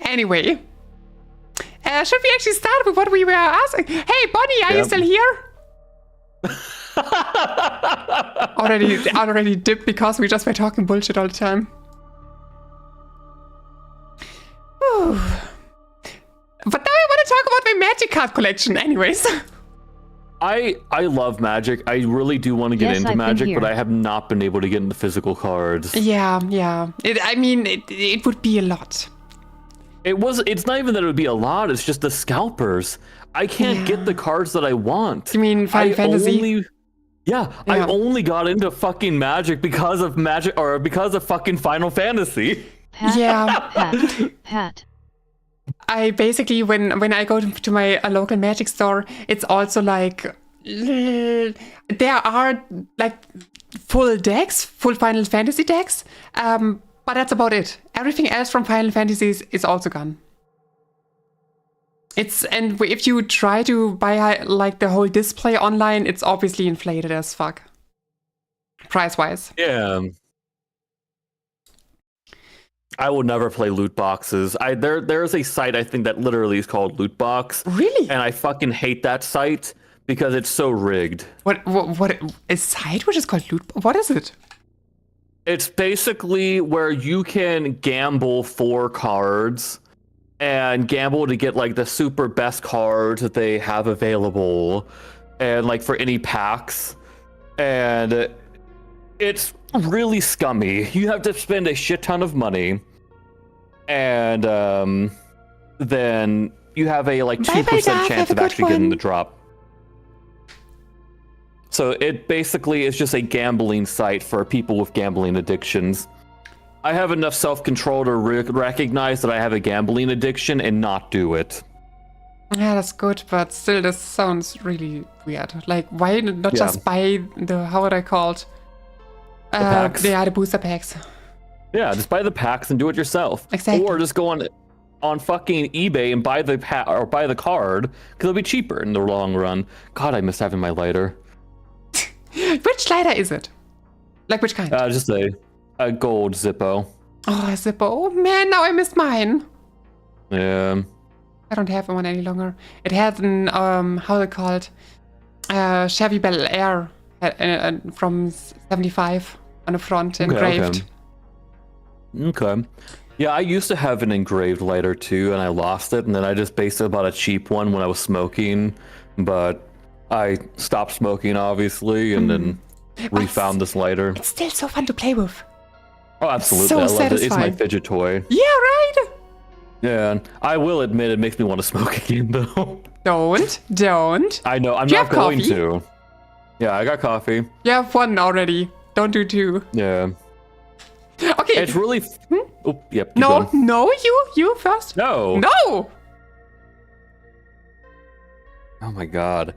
Anyway. Should we actually start with what we were asking? Hey, Bonnie, are you still here? already dipped because we just were talking bullshit all the time. Whew. But now I want to talk about my magic card collection anyways. I love Magic. I really do want to get into Magic, but I have not been able to get into physical cards. Yeah. It would be a lot. It's not even that it would be a lot, it's just the scalpers. I can't get the cards that I want. You mean Final Fantasy? I only got into fucking Magic because of fucking Final Fantasy. Pat. I basically, when I go to my local Magic store, it's also like there are like full Final Fantasy decks, but that's about it. Everything else from Final Fantasy is also gone. And if you try to buy like the whole display online, it's obviously inflated as fuck, price-wise. Yeah. I will never play loot boxes. There is a site I think that literally is called Loot Box. Really? And I fucking hate that site because it's so rigged. What a site which is called Loot? What is it? It's basically where you can gamble for cards and gamble to get like the super best cards that they have available and like for any packs. And it's really scummy. You have to spend a shit ton of money and then you have a like 2% chance of actually getting the drop. So it basically is just a gambling site for people with gambling addictions. I have enough self-control to recognize that I have a gambling addiction and not do it. Yeah, that's good, but still, this sounds really weird. Like, why not just buy how are they called? The packs. The booster packs. Yeah, just buy the packs and do it yourself. Exactly. Or just go on fucking eBay and buy the buy the card because it'll be cheaper in the long run. God, I miss having my lighter. Which lighter is it? Like which kind? Just a gold Zippo. Oh, a Zippo. Oh man, now I missed mine. Yeah. I don't have one any longer. It had an how they call it? Chevy Bel Air from 75 on the front engraved. Okay. Yeah, I used to have an engraved lighter too, and I lost it, and then I just basically bought a cheap one when I was smoking, but I stopped smoking obviously, and then refound this lighter. It's still so fun to play with. Oh, absolutely. So I love satisfying. it. It's my fidget toy. Yeah, right? Yeah, I will admit it makes me want to smoke again, though. Don't. I know, I'm Do you not have going coffee? to. Yeah, I got coffee. You have one already. Don't do two. Yeah. Okay. It's really... Oh, yep, keep No, going. no, you first. No. No! Oh my god.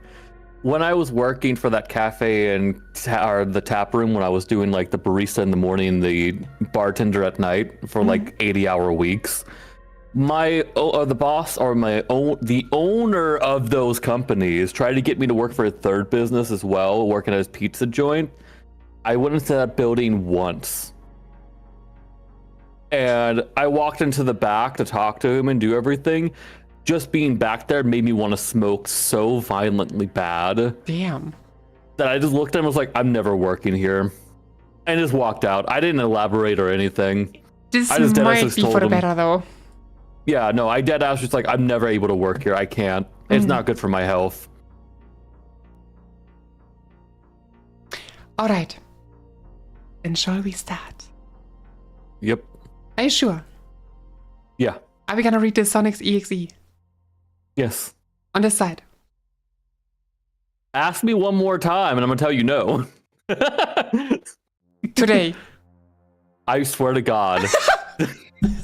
When I was working for that cafe and or the tap room, when I was doing like the barista in the morning, the bartender at night for like 80-hour weeks, the boss or the owner of those companies tried to get me to work for a third business as well, working at his pizza joint. I went into that building once. And I walked into the back to talk to him and do everything. Just being back there made me want to smoke so violently bad. Damn. That I just looked at him and was like, I'm never working here. And just walked out. I didn't elaborate or anything. This I just might be for the better, though. Yeah, no, I dead ass just like, I'm never able to work here. I can't. It's not good for my health. All right. Then shall we start? Yep. Are you sure? Yeah. Are we gonna read the Sonic's EXE? Yes. On this side. Ask me one more time and I'm gonna tell you no. Today. I swear to God.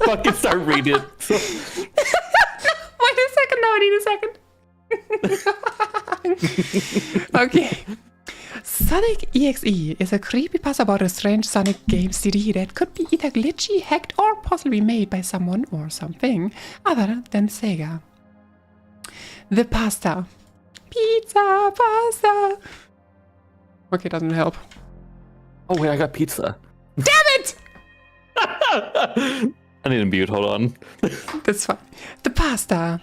Fucking start reading it. Wait a second, no, I need a second. Okay. Sonic EXE is a creepypasta about a strange Sonic game CD that could be either glitchy, hacked, or possibly made by someone or something other than Sega. The pasta. Pizza, pasta. Okay, doesn't help. Oh wait, I got pizza. Damn it! I need a mute, hold on. That's fine. The pasta.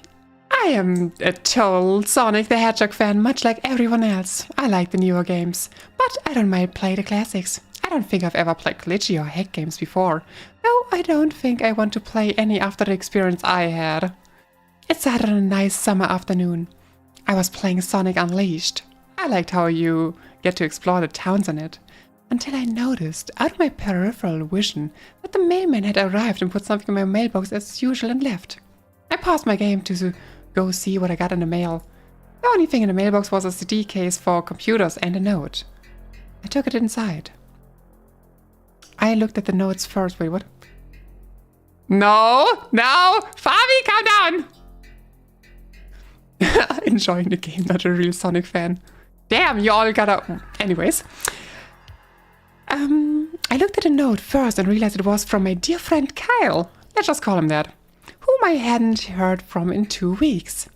I am a total Sonic the Hedgehog fan, much like everyone else. I like the newer games, but I don't mind play the classics. I don't think I've ever played glitchy or hack games before. No, I don't think I want to play any after the experience I had. It started on a nice summer afternoon. I was playing Sonic Unleashed. I liked how you get to explore the towns in it. Until I noticed, out of my peripheral vision, that the mailman had arrived and put something in my mailbox as usual and left. I paused my game to go see what I got in the mail. The only thing in the mailbox was a CD case for computers and a note. I took it inside. I looked at the notes first. Wait, what? No! Fabi, calm down! Enjoying the game, not a real Sonic fan. Damn, you all gotta... Anyways. I looked at the note first and realized it was from my dear friend Kyle. Let's just call him that. Whom I hadn't heard from in 2 weeks.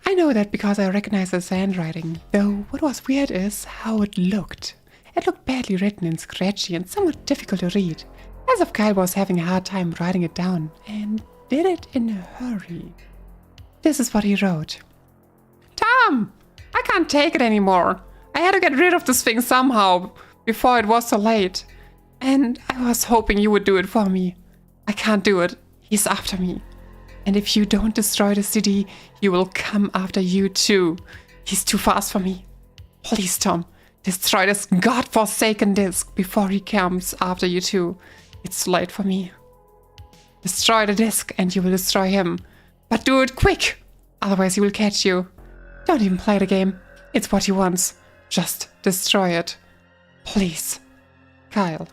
I know that because I recognized his handwriting, though what was weird is how it looked. It looked badly written and scratchy and somewhat difficult to read, as if Kyle was having a hard time writing it down, and did it in a hurry. This is what he wrote. Tom, I can't take it anymore. I had to get rid of this thing somehow, before it was so late. And I was hoping you would do it for me. I can't do it. He's after me. And if you don't destroy the CD, he will come after you too. He's too fast for me. Please, Tom, destroy this godforsaken disc before he comes after you too. It's late for me. Destroy the disc and you will destroy him. But do it quick, otherwise he will catch you. Don't even play the game. It's what he wants. Just destroy it. Please. Kyle.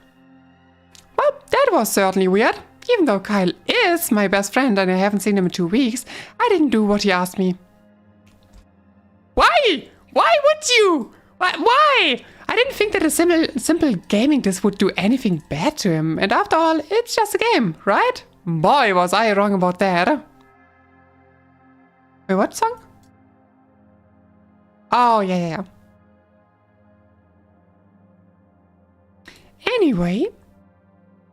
Well, that was certainly weird. Even though Kyle is my best friend and I haven't seen him in 2 weeks, I didn't do what he asked me. Why? Why would you? Why? I didn't think that a simple gaming disc would do anything bad to him. And after all, it's just a game, right? Boy, was I wrong about that. Wait, what song? Oh, yeah. Anyway,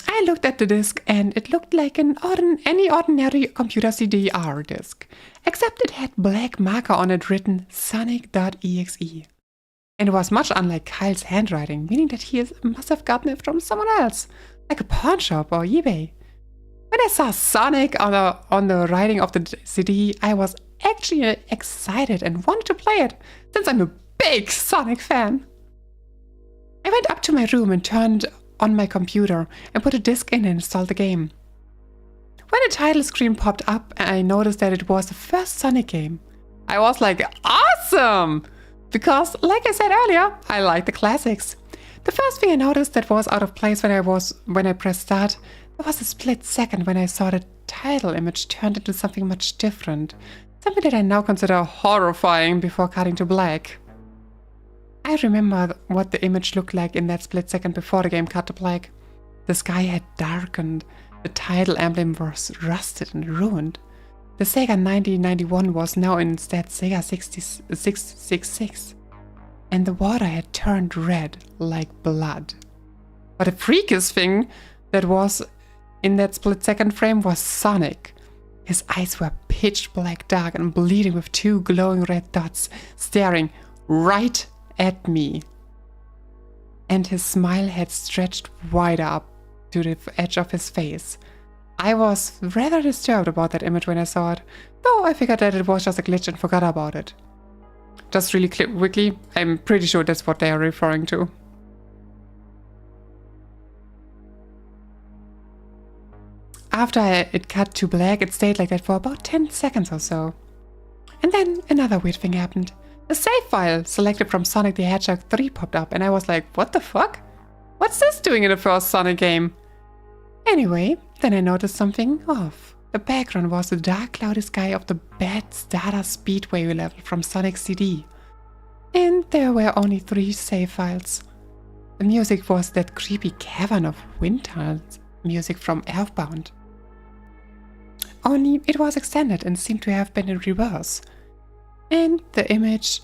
I looked at the disc and it looked like any ordinary computer CD-R disc, except it had black marker on it written Sonic.exe. And it was much unlike Kyle's handwriting, meaning that he must have gotten it from someone else, like a pawn shop or eBay. When I saw Sonic on the writing of the CD, I was actually excited and wanted to play it, since I'm a big Sonic fan. I went up to my room and turned on my computer and put a disc in and installed the game. When the title screen popped up, I noticed that it was the first Sonic game. I was like, awesome! Because, like I said earlier, I like the classics. The first thing I noticed that was out of place when I pressed start, there was a split second when I saw the title image turned into something much different. Something that I now consider horrifying before cutting to black. I remember what the image looked like in that split second before the game cut to black. The sky had darkened, the title emblem was rusted and ruined. The Sega 1991 was now instead Sega 666, and the water had turned red like blood. But the freakiest thing that was in that split second frame was Sonic. His eyes were pitch black dark and bleeding with 2 glowing red dots staring right at me. And his smile had stretched wider up to the edge of his face. I was rather disturbed about that image when I saw it, though I figured that it was just a glitch and forgot about it. Just really quickly, I'm pretty sure that's what they are referring to. After it cut to black, it stayed like that for about 10 seconds or so. And then another weird thing happened. A save file selected from Sonic the Hedgehog 3 popped up and I was like, what the fuck? What's this doing in the first Sonic game? Anyway, then I noticed something off. The background was the dark cloudy sky of the Bad Stardust Speedway level from Sonic CD. And there were only 3 save files. The music was that creepy cavern of wind tunnels music from Earthbound. Only it was extended and seemed to have been in reverse. And the image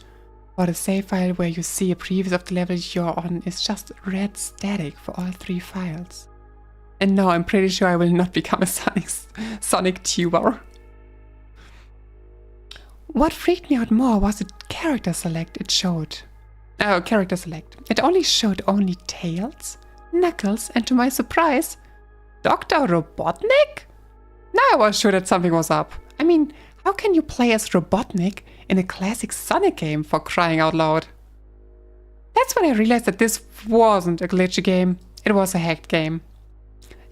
or the save file where you see a preview of the level you're on is just red static for all 3 files. And now I'm pretty sure I will not become a Sonic tuber. What freaked me out more was the character select it showed. Character select. It only showed Tails, Knuckles, and to my surprise, Dr. Robotnik? Now I was sure that something was up. I mean, how can you play as Robotnik in a classic Sonic game, for crying out loud? That's when I realized that this wasn't a glitchy game, it was a hacked game.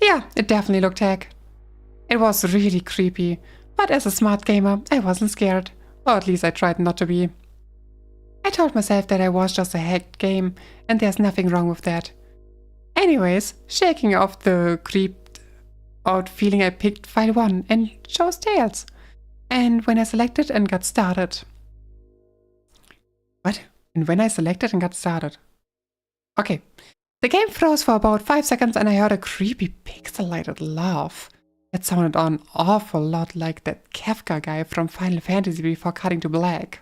Yeah, it definitely looked hack. It was really creepy, but as a smart gamer, I wasn't scared. Or at least I tried not to be. I told myself that I was just a hacked game, and there's nothing wrong with that. Anyways, shaking off the creeped out feeling, I picked file 1 and chose Tails. And when I selected and got started. What? And when I selected and got started. Okay. The game froze for about 5 seconds and I heard a creepy pixelated laugh. It sounded an awful lot like that Kafka guy from Final Fantasy before cutting to black.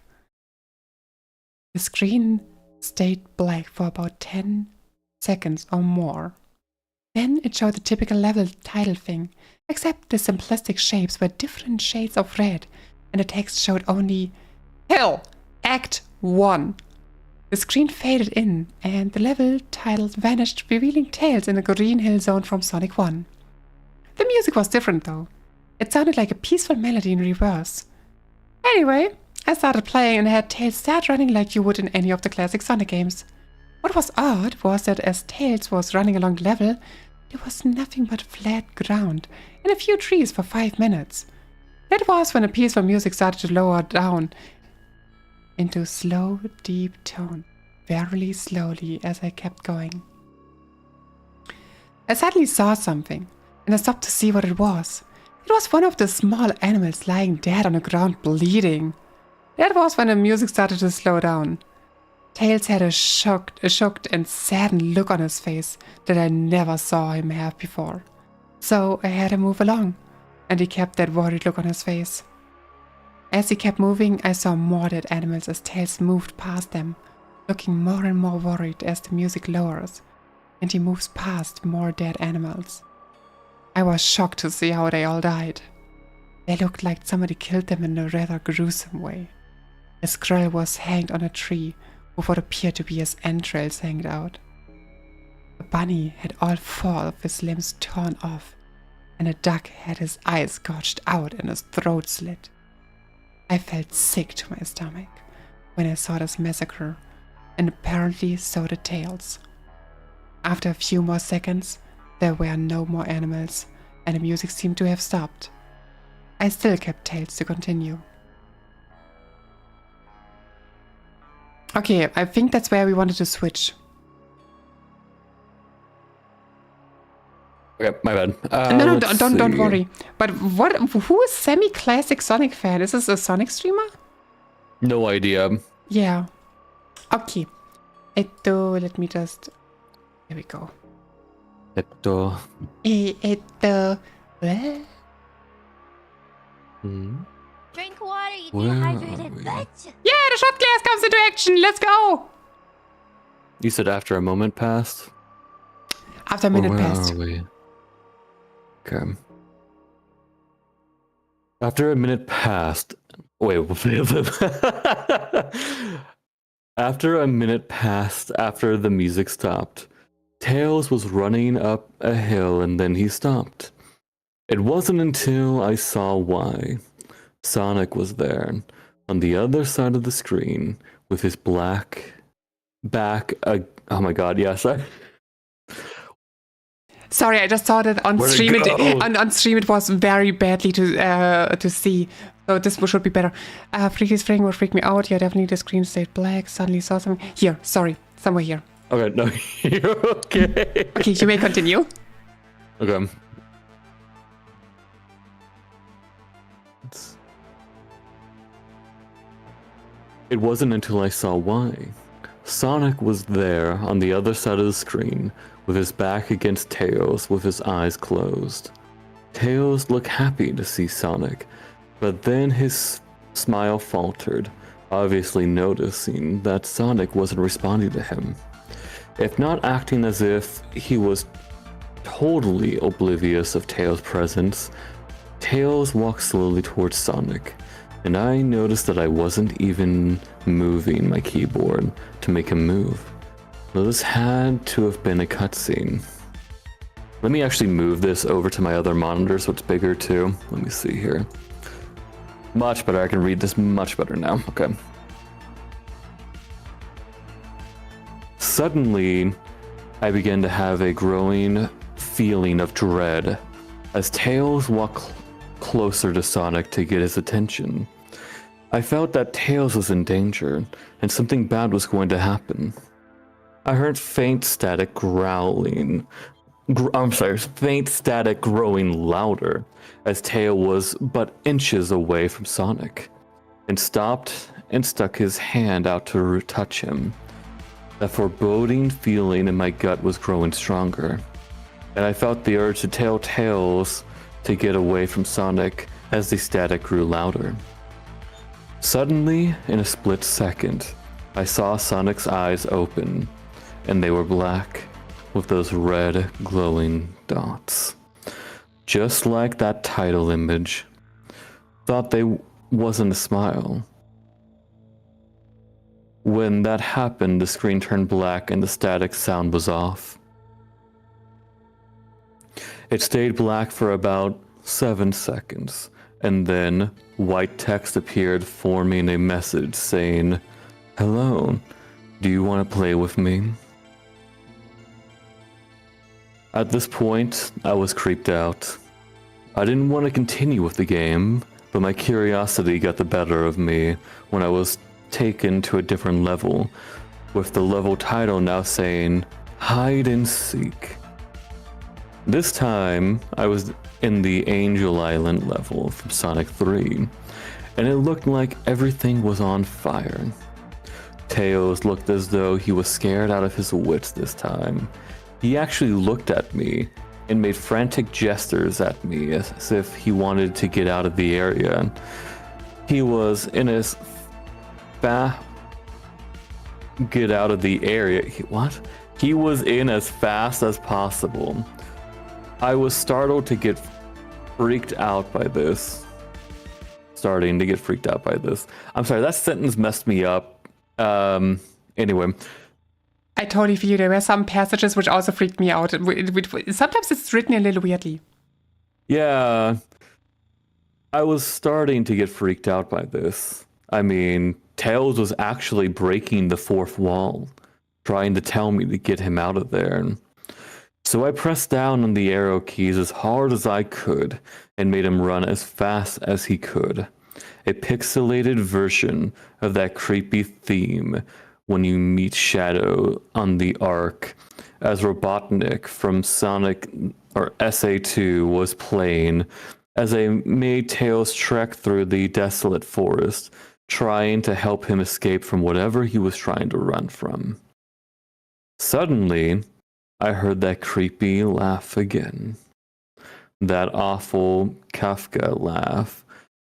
The screen stayed black for about 10 seconds or more. Then it showed the typical level title thing, except the simplistic shapes were different shades of red, and the text showed only Hell, Act 1. The screen faded in, and the level titles vanished, revealing Tails in a green hill zone from Sonic 1. The music was different though. It sounded like a peaceful melody in reverse. Anyway, I started playing and had Tails start running like you would in any of the classic Sonic games. What was odd was that as Tails was running along the level, there was nothing but flat ground and a few trees for 5 minutes. That was when the peaceful music started to lower down into slow, deep tone, very slowly as I kept going. I suddenly saw something, and I stopped to see what it was. It was one of the small animals lying dead on the ground bleeding. That was when the music started to slow down. Tails had a shocked and saddened look on his face that I never saw him have before. So I had him move along, and he kept that worried look on his face. As he kept moving, I saw more dead animals as Tails moved past them, looking more and more worried as the music lowers, and he moves past more dead animals. I was shocked to see how they all died. They looked like somebody killed them in a rather gruesome way. A squirrel was hanged on a tree with what appeared to be his entrails hanged out. A bunny had all 4 of his limbs torn off, and a duck had his eyes gouged out and his throat slit. I felt sick to my stomach when I saw this massacre, and apparently so did Tails. After a few more seconds, there were no more animals, and the music seemed to have stopped. I still kept Tails to continue. Okay, I think that's where we wanted to switch. Okay, my bad. No, don't worry. But who is semi-classic Sonic fan? Is this a Sonic streamer? No idea. Yeah. Okay. Let me just... Here we go. Drink water, you Where dehydrated are we? bitch. Yeah, the shot glass comes into action. Let's go. You said after a moment passed? After a Or minute where passed. are we? Okay. After a minute passed... Wait. After a minute passed after the music stopped, Tails was running up a hill and then he stopped. It wasn't until I saw why. Sonic was there, on the other side of the screen, with his black back... oh my god, yes. Sorry, I just saw that on Where'd it stream. go? On stream, it was very badly to see. So this should be better. Freaky's frame would freak me out. Yeah, definitely the screen stayed black. Suddenly saw something. Here, sorry, somewhere here. Okay, no, you're okay. Okay, you may continue. Okay. It wasn't until I saw why. Sonic was there on the other side of the screen, with his back against Tails, with his eyes closed. Tails looked happy to see Sonic, but then his smile faltered, obviously noticing that Sonic wasn't responding to him. If not acting as if he was totally oblivious of Tails' presence, Tails walked slowly towards Sonic, and I noticed that I wasn't even moving my keyboard to make him move. Now this had to have been a cutscene. Let me actually move this over to my other monitor so it's bigger too. Let me see here. Much better, I can read this much better now. Okay. Suddenly, I began to have a growing feeling of dread as Tails walked closer to Sonic to get his attention. I felt that Tails was in danger, and something bad was going to happen. I heard faint static growling. Faint static growing louder as Tail was but inches away from Sonic, and stopped and stuck his hand out to touch him. That foreboding feeling in my gut was growing stronger, and I felt the urge to tell Tails to get away from Sonic as the static grew louder. Suddenly, in a split second, I saw Sonic's eyes open, and they were black with those red glowing dots. Just like that title image. Thought they wasn't a smile. When that happened, the screen turned black and the static sound was off. It stayed black for about 7 seconds, and then white text appeared forming a message saying, "Hello, do you want to play with me?" At this point, I was creeped out. I didn't want to continue with the game, but my curiosity got the better of me when I was taken to a different level, with the level title now saying, "Hide and Seek." This time, I was in the Angel Island level from Sonic 3, and it looked like everything was on fire. Tails looked as though he was scared out of his wits this time. He actually looked at me and made frantic gestures at me as if he wanted to get out of the area. He was in his get out of the area. He was in as fast as possible. I was startled to get freaked out by this. Starting to get freaked out by this. I'm sorry, that sentence messed me up. Anyway. I totally feel there were some passages which also freaked me out. Sometimes it's written a little weirdly. Yeah. I was starting to get freaked out by this. I mean, Tails was actually breaking the fourth wall, trying to tell me to get him out of there. So I pressed down on the arrow keys as hard as I could and made him run as fast as he could. A pixelated version of that creepy theme when you meet Shadow on the Ark, as Robotnik from Sonic or SA2 was playing as they made Tails trek through the desolate forest, trying to help him escape from whatever he was trying to run from. Suddenly, I heard that creepy laugh again. That awful Kafka laugh,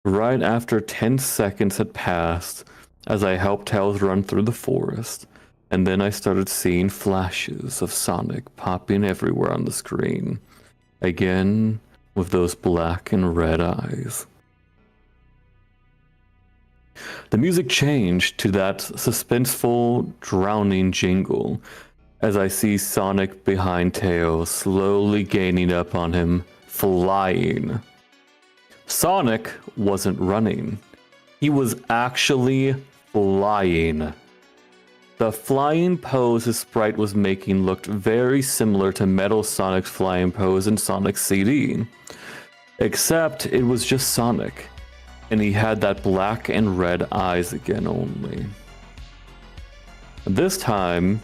right after 10 seconds had passed as I helped Tails run through the forest, and then I started seeing flashes of Sonic popping everywhere on the screen, again with those black and red eyes. The music changed to that suspenseful, drowning jingle as I see Sonic behind Tails slowly gaining up on him, flying. Sonic wasn't running. He was actually flying. The flying pose his sprite was making looked very similar to Metal Sonic's flying pose in Sonic CD. Except it was just Sonic, and he had that black and red eyes again only. This time,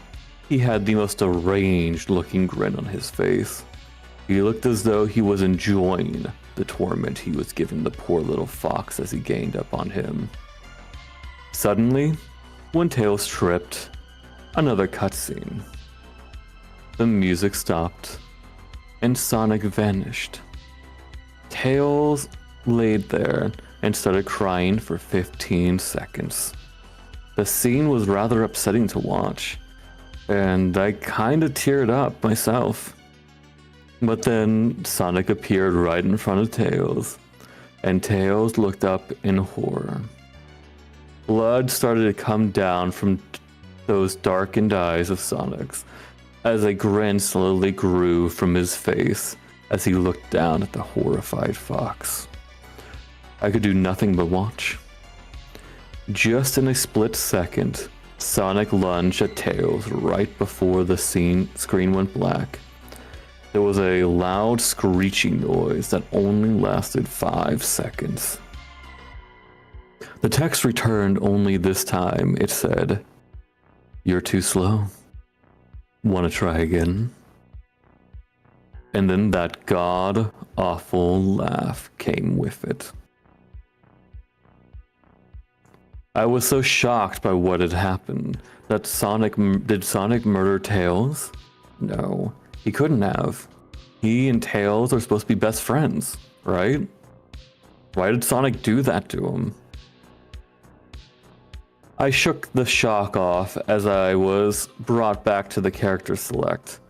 he had the most deranged looking grin on his face. He looked as though he was enjoying the torment he was giving the poor little fox as he gained up on him. Suddenly, when Tails tripped, another cutscene. The music stopped, and Sonic vanished. Tails laid there and started crying for 15 seconds. The scene was rather upsetting to watch, and I kinda teared up myself. But then Sonic appeared right in front of Tails, and Tails looked up in horror. Blood started to come down from those darkened eyes of Sonic's as a grin slowly grew from his face as he looked down at the horrified fox. I could do nothing but watch. Just in a split second, Sonic lunged at Tails right before the screen went black. There was a loud screeching noise that only lasted 5 seconds. The text returned, only this time it said, "You're too slow. Wanna try again?" And then that god-awful laugh came with it. I was so shocked by what had happened that did Sonic murder Tails? No, he couldn't have. He and Tails are supposed to be best friends, right? Why did Sonic do that to him? I shook the shock off as I was brought back to the character select.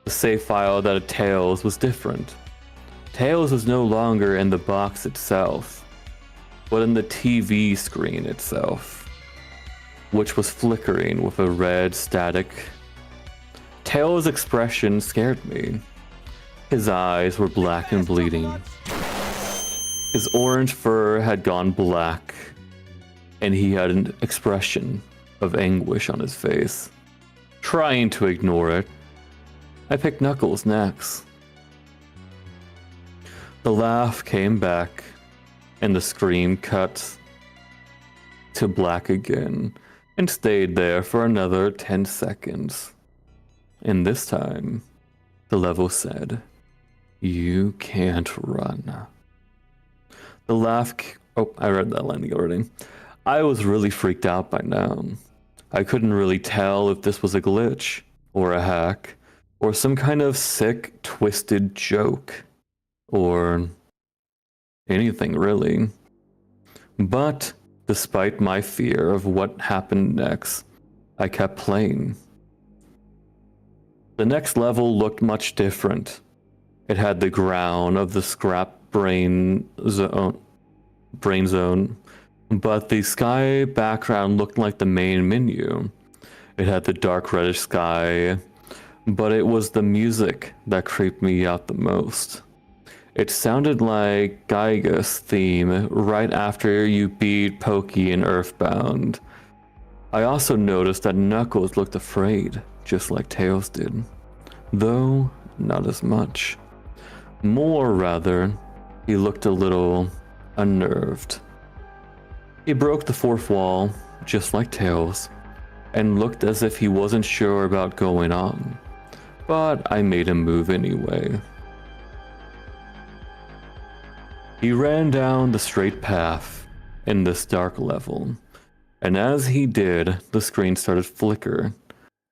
The save file that had Tails was different. Tails was no longer in the box itself, but in the TV screen itself, which was flickering with a red static. Tails' expression scared me. His eyes were black and bleeding. His orange fur had gone black, and he had an expression of anguish on his face. Trying to ignore it, I picked Knuckles next. The laugh came back, and the scream cut to black again, and stayed there for another 10 seconds. And this time, the level said, "You can't run." The laugh... Oh, I read that line already. I was really freaked out by now. I couldn't really tell if this was a glitch, or a hack, or some kind of sick, twisted joke, or anything really. But despite my fear of what happened next, I kept playing. The next level looked much different. It had the ground of the scrap brain zone, but the sky background looked like the main menu. It had the dark reddish sky, but it was the music that creeped me out the most. It sounded like Gaiga's theme right after you beat Pokey in Earthbound. I also noticed that Knuckles looked afraid, just like Tails did. Though, not as much. More rather, he looked a little unnerved. He broke the fourth wall, just like Tails, and looked as if he wasn't sure about going on. But I made him move anyway. He ran down the straight path in this dark level, and as he did, the screen started flicker,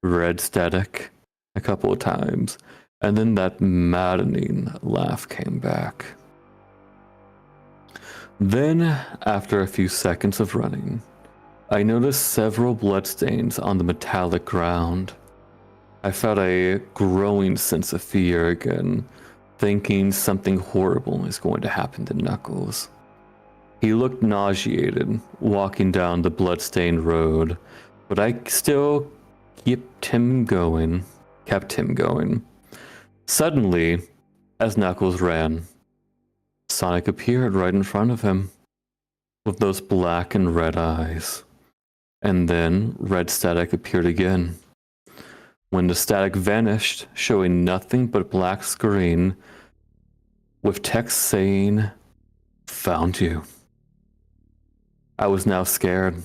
red static, a couple of times, and then that maddening laugh came back. Then, after a few seconds of running, I noticed several bloodstains on the metallic ground. I felt a growing sense of fear again, thinking something horrible is going to happen to Knuckles. He looked nauseated, walking down the bloodstained road, but I still kept him going. Suddenly, as Knuckles ran, Sonic appeared right in front of him, with those black and red eyes. And then red static appeared again. When the static vanished, showing nothing but black screen, with text saying, "Found you." I was now scared.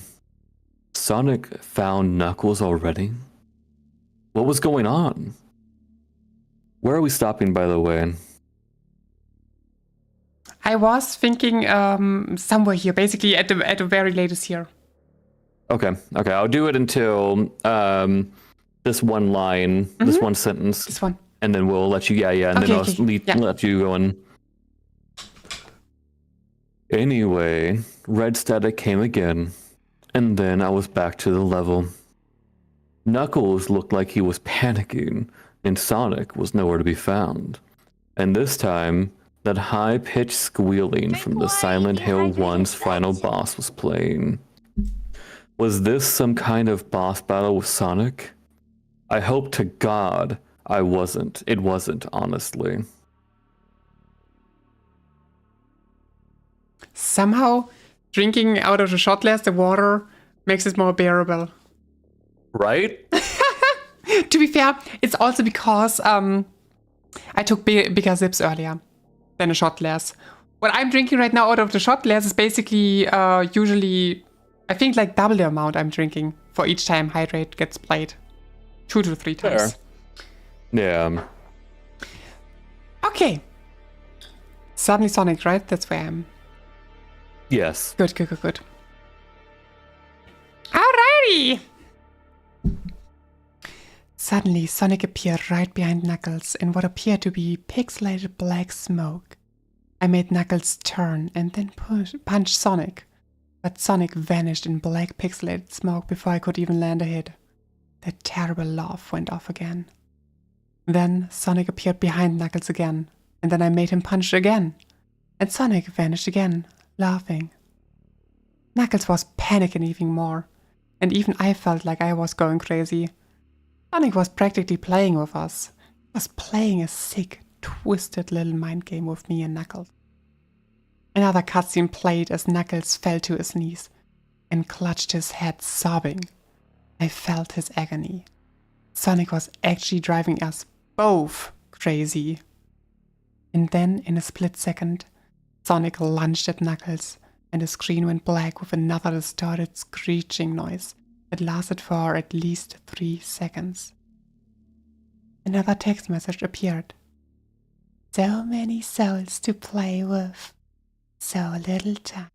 Sonic found Knuckles already? What was going on? Where are we stopping, by the way? I was thinking somewhere here, basically at the very latest here. Okay, I'll do it until this one line, this one sentence. This one. And then we'll let you, and then I'll let you go in. Anyway, red static came again, and then I was back to the level. Knuckles looked like he was panicking, and Sonic was nowhere to be found. And this time, that high-pitched squealing from the Silent Hill 1's final boss was playing. Was this some kind of boss battle with Sonic? I hope to God it wasn't, honestly. Somehow, drinking out of the shot glass, the water, makes it more bearable. Right? To be fair, it's also because I took bigger sips earlier than a shot glass. what I'm drinking right now out of the shot glass is basically usually, I think, like double the amount I'm drinking for each time hydrate gets played. 2 to 3 times. Fair. Yeah. Okay. Suddenly Sonic, right? That's where I am. Yes. Good. Alrighty! Suddenly, Sonic appeared right behind Knuckles in what appeared to be pixelated black smoke. I made Knuckles turn and then punch Sonic, but Sonic vanished in black pixelated smoke before I could even land a hit. The terrible laugh went off again. Then Sonic appeared behind Knuckles again, and then I made him punch again, and Sonic vanished again, laughing. Knuckles was panicking even more, and even I felt like I was going crazy. Sonic was practically playing with us. He was playing a sick, twisted little mind game with me and Knuckles. Another cutscene played as Knuckles fell to his knees and clutched his head, sobbing. I felt his agony. Sonic was actually driving us both crazy. And then, in a split second, Sonic lunged at Knuckles, and the screen went black with another distorted screeching noise that lasted for at least 3 seconds. Another text message appeared. So many souls to play with, so little time.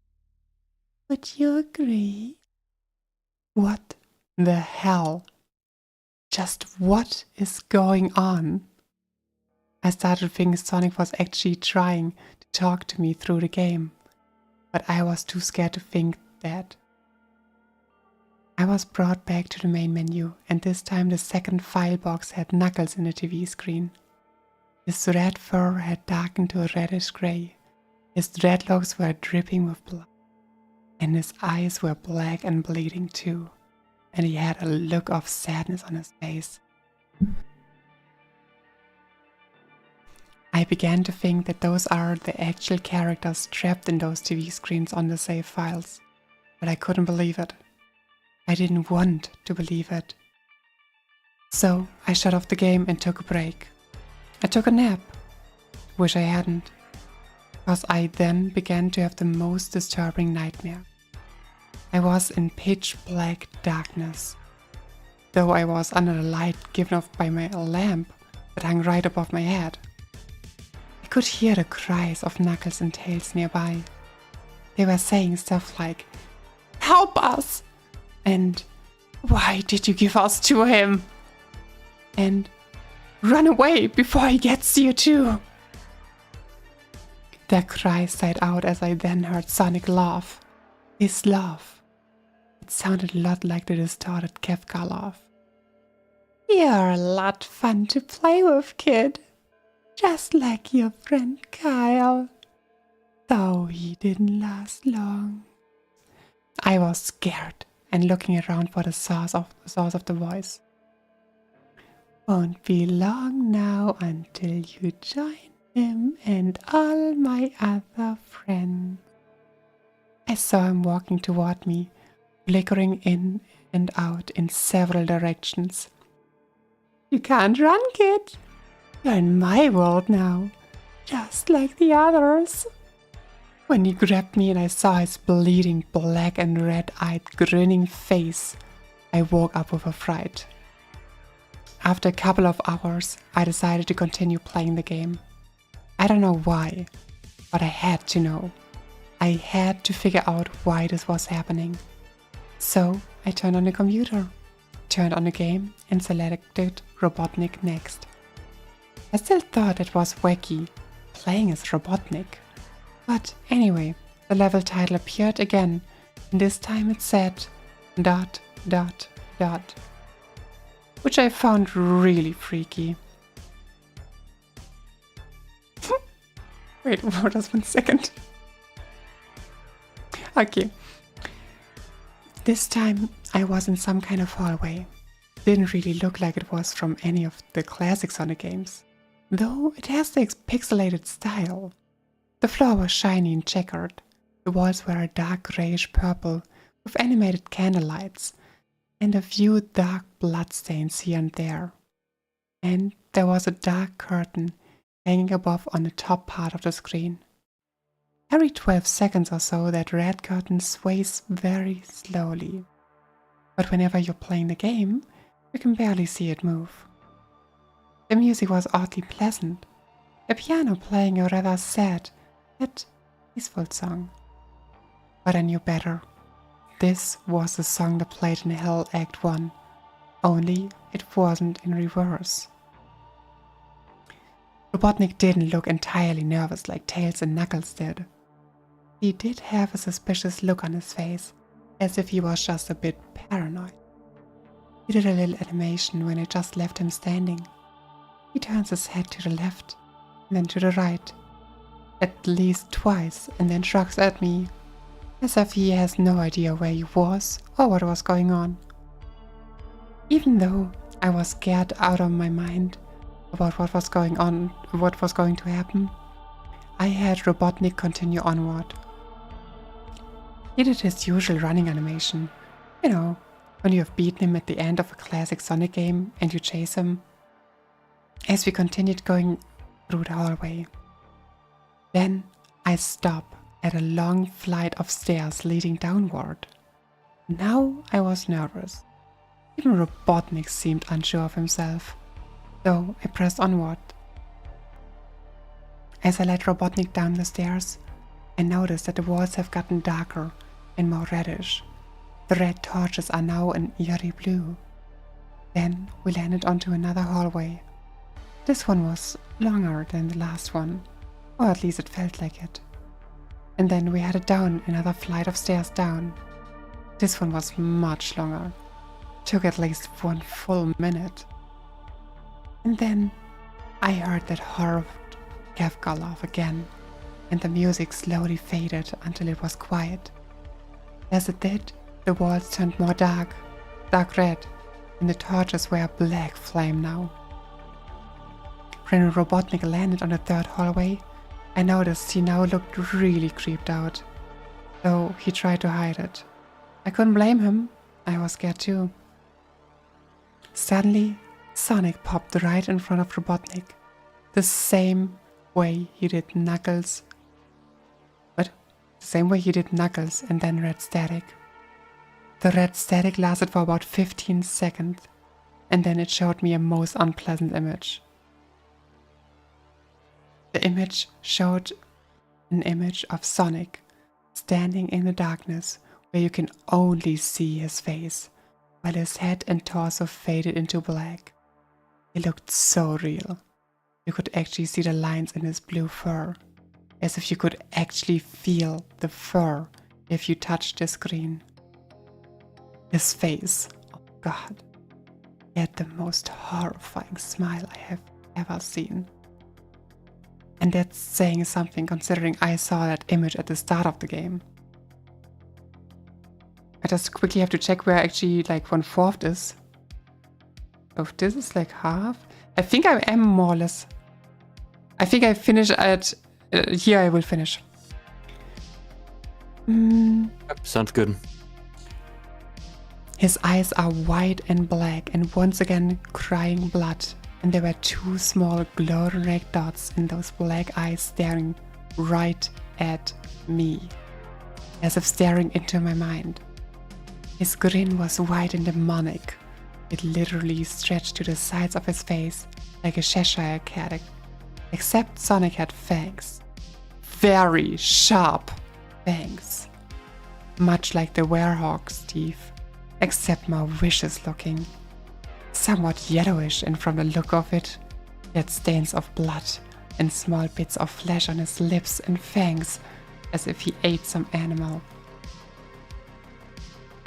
Would you agree? What the hell? Just what is going on? I started thinking Sonic was actually trying to talk to me through the game, but I was too scared to think that. I was brought back to the main menu, and this time the second file box had Knuckles in the TV screen. His red fur had darkened to a reddish grey. His dreadlocks were dripping with blood, and his eyes were black and bleeding too, and he had a look of sadness on his face. I began to think that those are the actual characters trapped in those TV screens on the save files, but I couldn't believe it. I didn't want to believe it. So I shut off the game and took a break. I took a nap. Wish I hadn't, because I then began to have the most disturbing nightmare. I was in pitch black darkness, though I was under the light given off by my lamp that hung right above my head. I could hear the cries of Knuckles and Tails nearby. They were saying stuff like, "Help us!" and "Why did you give us to him?" and "Run away before he gets you too." Their cries died out as I then heard Sonic laugh. His laugh. It sounded a lot like the distorted Kefka laugh. "You're a lot fun to play with, kid. Just like your friend Kyle. Though he didn't last long." I was scared and looking around for the source of the voice. "Won't be long now until you join him and all my other friends." I saw him walking toward me, flickering in and out in several directions. "You can't run, kid. You're in my world now, just like the others." When he grabbed me and I saw his bleeding black and red-eyed grinning face, I woke up with a fright. After a couple of hours, I decided to continue playing the game. I don't know why, but I had to know. I had to figure out why this was happening. So I turned on the computer, turned on the game, and selected Robotnik next. I still thought it was wacky, playing as Robotnik. But anyway, the level title appeared again, and this time it said ... which I found really freaky. Wait, hold on 1 second. Okay. This time I was in some kind of hallway. Didn't really look like it was from any of the classic Sonic games, though it has the pixelated style. The floor was shiny and checkered. The walls were a dark grayish purple with animated candlelights and a few dark bloodstains here and there. And there was a dark curtain hanging above on the top part of the screen. Every 12 seconds or so, that red curtain sways very slowly. But whenever you're playing the game, you can barely see it move. The music was oddly pleasant, a piano playing a rather sad, yet peaceful song. But I knew better. This was the song that played in Hell Act 1, only it wasn't in reverse. Robotnik didn't look entirely nervous like Tails and Knuckles did. He did have a suspicious look on his face, as if he was just a bit paranoid. He did a little animation when I just left him standing. He turns his head to the left, and then to the right, at least twice, and then shrugs at me, as if he has no idea where he was or what was going on. Even though I was scared out of my mind about what was going to happen, I had Robotnik continue onward. He did his usual running animation, you know, when you have beaten him at the end of a classic Sonic game and you chase him, as we continued going through the hallway. Then I stop at a long flight of stairs leading downward. Now I was nervous. Even Robotnik seemed unsure of himself, so I pressed onward. As I led Robotnik down the stairs, I noticed that the walls have gotten darker and more reddish. The red torches are now an eerie blue. Then we landed onto another hallway. This one was longer than the last one, or at least it felt like it. And then we headed down another flight of stairs down. This one was much longer. Took at least 1 full minute. And then I heard that horrible Kafka laugh again, and the music slowly faded until it was quiet. As it did, the walls turned more dark red, and the torches were a black flame now. When Robotnik landed on the third hallway, I noticed he now looked really creeped out, though he tried to hide it. I couldn't blame him, I was scared too. Suddenly, Sonic popped right in front of Robotnik, the same way he did Knuckles. The same way he did Knuckles and then red static. The red static lasted for about 15 seconds, and then it showed me a most unpleasant image. The image showed an image of Sonic standing in the darkness where you can only see his face, while his head and torso faded into black. He looked so real. You could actually see the lines in his blue fur, as if you could actually feel the fur if you touched the screen. His face, oh god, he had the most horrifying smile I have ever seen. And that's saying something considering I saw that image at the start of the game. I just quickly have to check where actually like 1/4 is. So if this is like half, I think I am more or less. I think I finish at, here I will finish. Sounds good. His eyes are white and black and once again crying blood, and there were 2 small glowing red dots in those black eyes staring right at me, as if staring into my mind. His grin was wide and demonic. It literally stretched to the sides of his face like a Cheshire cat, except Sonic had fangs. Very sharp fangs. Much like the werehog's teeth, except more vicious looking. Somewhat yellowish, and from the look of it, he had stains of blood and small bits of flesh on his lips and fangs, as if he ate some animal.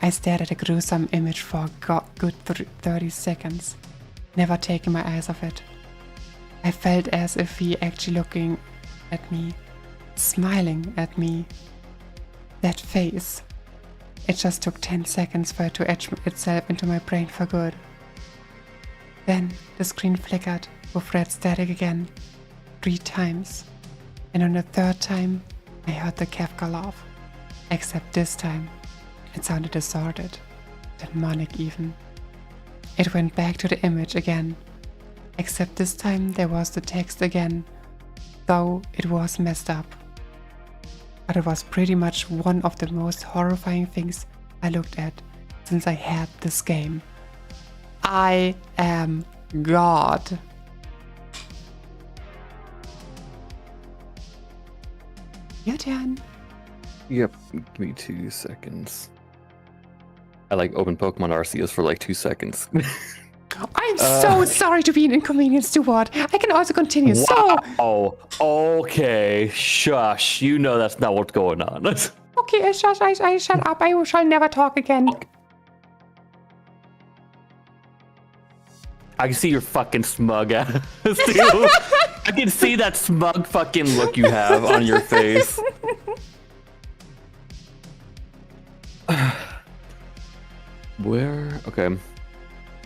I stared at the gruesome image for a good 30 seconds, never taking my eyes off it. I felt as if he actually looking at me, smiling at me. That face. It just took 10 seconds for it to etch itself into my brain for good. Then the screen flickered with red static again, 3 times. And on the 3rd time, I heard the Kafka laugh. Except this time, it sounded distorted, demonic even. It went back to the image again. Except this time there was the text again, though it was messed up. but it was pretty much one of the most horrifying things I looked at since I had this game. I am God. Your turn. Yep, give me 2 seconds. I like open Pokemon Arceus for like 2 seconds. I'm so sorry to be an inconvenience to Ward. I can also continue. So. Oh, okay. Shush. You know that's not what's going on. Okay, shush. I shut up. I shall never talk again. I can see your fucking smug ass, too. I can see that smug fucking look you have on your face. Where? Okay.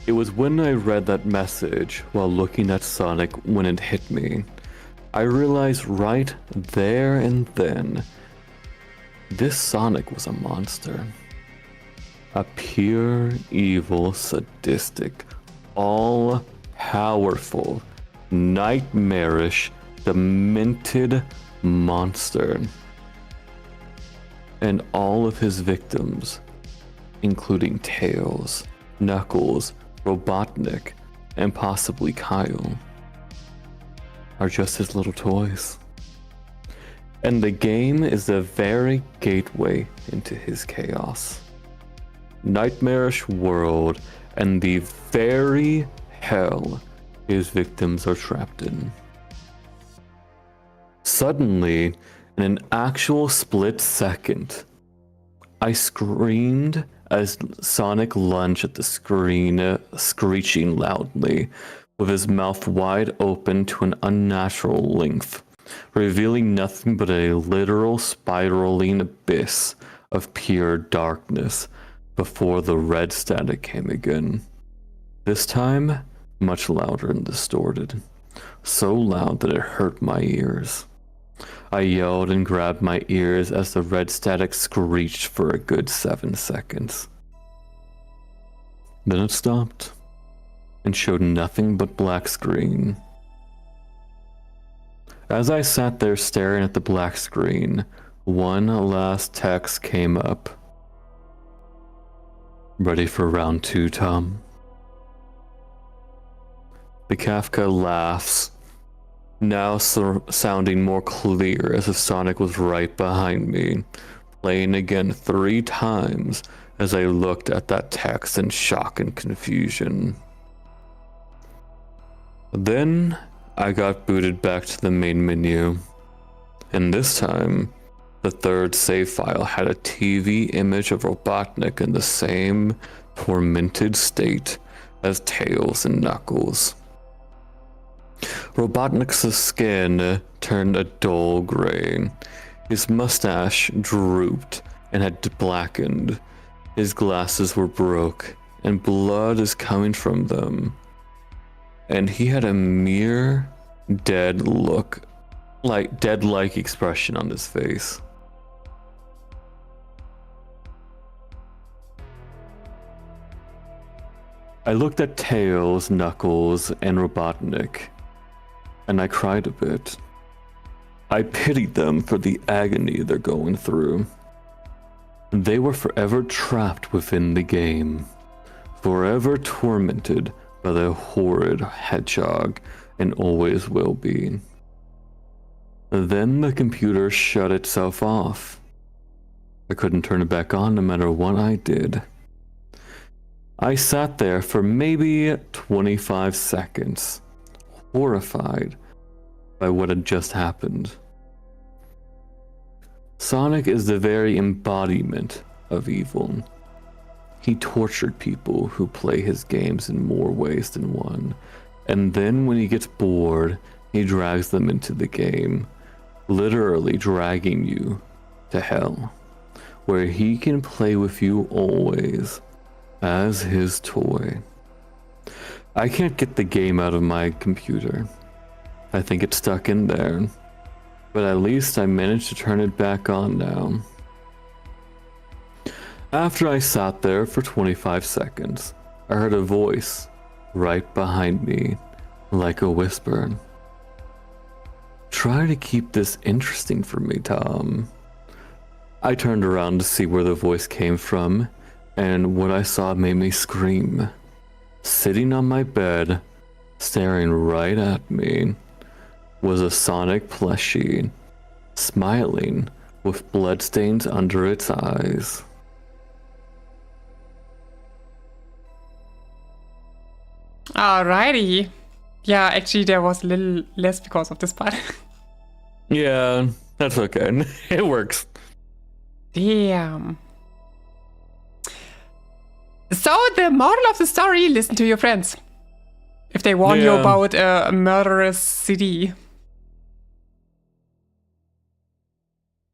It was when I read that message while looking at Sonic when it hit me. I realized right there and then, this Sonic was a monster. A pure, evil, sadistic, all-powerful, nightmarish, demented monster. And all of his victims, including Tails, Knuckles, Robotnik, and possibly Kyle, are just his little toys. And the game is the very gateway into his chaos. Nightmarish world and the very hell his victims are trapped in. Suddenly, in an actual split second, I screamed as Sonic lunged at the screen, screeching loudly, with his mouth wide open to an unnatural length, revealing nothing but a literal spiraling abyss of pure darkness before the red static came again. This time, much louder and distorted, so loud that it hurt my ears. I yelled and grabbed my ears as the red static screeched for a good 7 seconds. Then it stopped and showed nothing but black screen. As I sat there staring at the black screen, one last text came up. Ready for round 2, Tom? The Kafka laughs, now sounding more clear as if Sonic was right behind me, playing again 3 times as I looked at that text in shock and confusion. Then I got booted back to the main menu, and this time the third save file had a TV image of Robotnik in the same tormented state as Tails and Knuckles. Robotnik's skin turned a dull gray. His mustache drooped and had blackened. His glasses were broke, and blood is coming from them. And he had a mere dead look, like dead-like expression on his face. I looked at Tails, Knuckles, and Robotnik, and I cried a bit. I pitied them for the agony they're going through. They were forever trapped within the game, forever tormented by the horrid hedgehog, and always will be. Then the computer shut itself off. I couldn't turn it back on no matter what I did. I sat there for maybe 25 seconds, horrified by what had just happened. Sonic is the very embodiment of evil. He tortured people who play his games in more ways than one, and then when he gets bored, he drags them into the game, literally dragging you to hell, where he can play with you always as his toy. I can't get the game out of my computer. I think it's stuck in there, but at least I managed to turn it back on now. After I sat there for 25 seconds, I heard a voice right behind me, like a whisper. Try to keep this interesting for me, Tom. I turned around to see where the voice came from, and what I saw made me scream. Sitting on my bed, staring right at me, was a Sonic plushie, smiling with bloodstains under its eyes. Alrighty. Yeah, actually there was a little less because of this part. Yeah, that's okay. It works. Damn. So the moral of the story, listen to your friends. If they warn you about a murderous CD.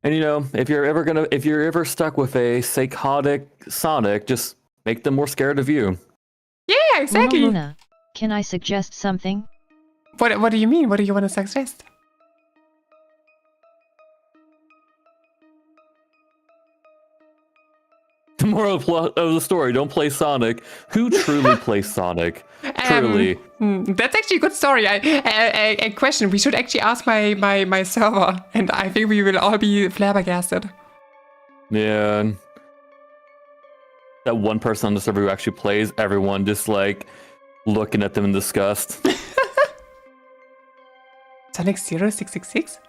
And you know, if you're ever stuck with a psychotic Sonic, just make them more scared of you. Yeah, exactly. Luna, can I suggest something? What do you mean? What do you want to suggest? The moral of the story, don't play Sonic. Who truly plays Sonic? Truly. That's actually a good story. A question. We should actually ask my server, and I think we will all be flabbergasted. Yeah. That one person on the server who actually plays, everyone just like looking at them in disgust. Sonic 0666?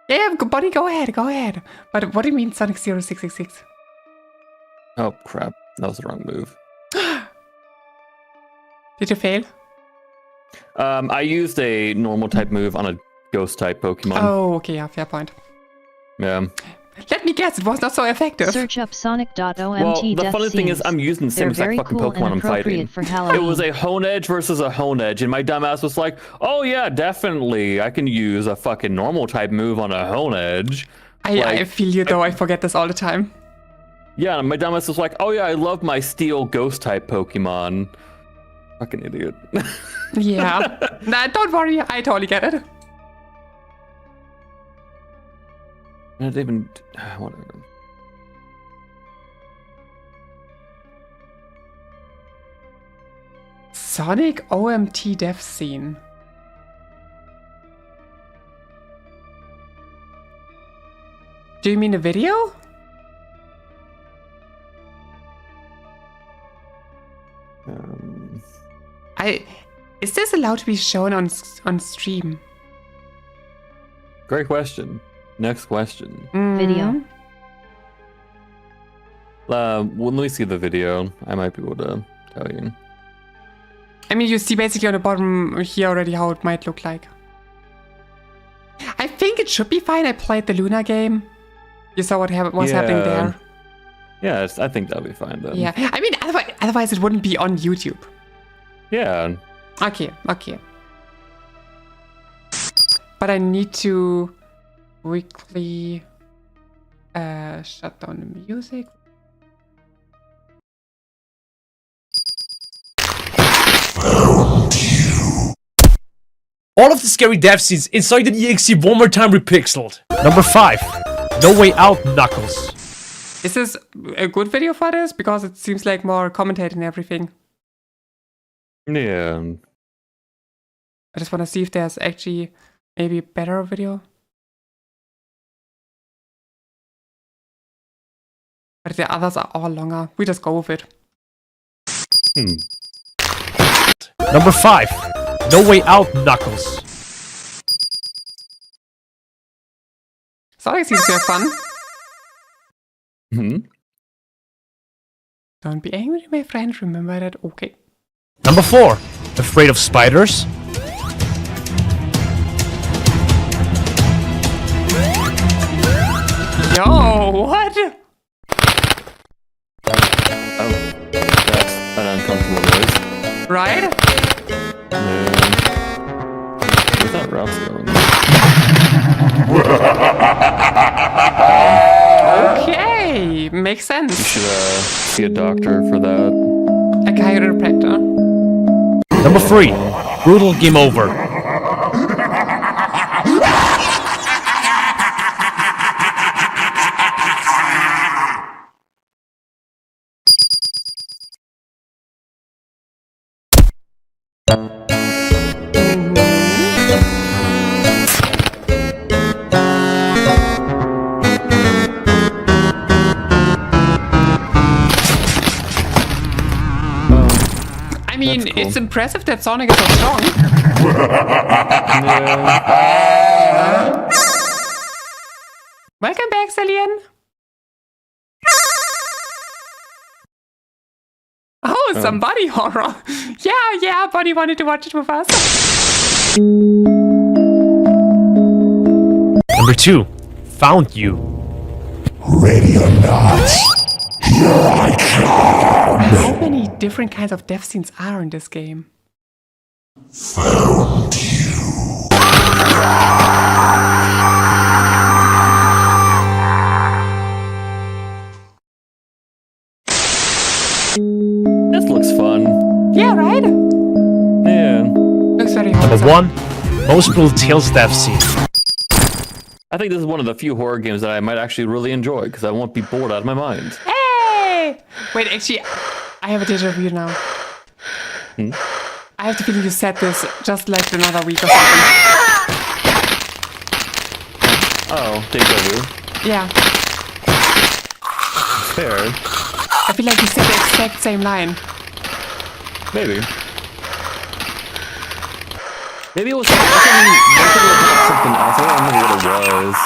Yeah, buddy, go ahead. But what do you mean Sonic 0666? Oh crap, that was the wrong move. Did you fail? I used a normal type move on a ghost type Pokemon. Oh, okay, yeah, fair point. Yeah. Let me guess, it was not so effective. Search up Sonic.omt Well, the funny thing is, I'm using the same exact fucking cool Pokemon I'm fighting. For Halloween. It was a Honedge versus a Honedge, and my dumbass was like, "Oh yeah, definitely, I can use a fucking normal type move on a Honedge." I feel you though. I forget this all the time. Yeah, my dumbass was like, "Oh yeah, I love my Steel Ghost type Pokemon." Fucking idiot. Yeah. Nah, don't worry. I totally get it. Not even whatever. Sonic OMT death scene. Do you mean a video? Is this allowed to be shown on stream? Great question. Next question. Video. Well, let me see the video. I might be able to tell you. I mean, you see basically on the bottom here already how it might look like. I think it should be fine. I played the Luna game. You saw what was happening there. Yeah, I think that'll be fine then. Yeah, I mean, otherwise it wouldn't be on YouTube. Yeah. Okay. But I need to quickly shut down the music. All of the scary death scenes inside the EXE one more time repixeled. Number 5. No Way Out, Knuckles. Is this a good video for this? Because it seems like more commentating and everything. Yeah. I just want to see if there's actually maybe a better video. But the others are all longer. We just go with it. Number 5. No Way Out, Knuckles. Sonic seems to have fun. Hmm. Don't be angry, my friend. Remember that. Okay. Number 4. Afraid of Spiders. Yo, what? Oh, that's an uncomfortable noise. Right? Where's that Ralph going? Okay, makes sense. You should see a doctor for that. A chiropractor. Number 3. Brutal Game Over. mean, That's cool. it's impressive that Sonic is so strong. Yeah. Welcome back, Cillian. Oh, some body horror. Yeah, Bonnie wanted to watch it with us. Number 2. Found you. Ready or not, here I come. How many different kinds of death scenes are in this game? Found you. This looks fun. Yeah, right? Yeah. Looks very Number awesome. 1. Most brutal Tales death scene. I think this is one of the few horror games that I might actually really enjoy because I won't be bored out of my mind. Hey! Wait, actually, I have a deja vu now. I have the feeling you said this just like another week or something. Oh, deja vu. Yeah. Fair. I feel like you said the exact same line. Maybe. Maybe it was something else. I don't remember what it was.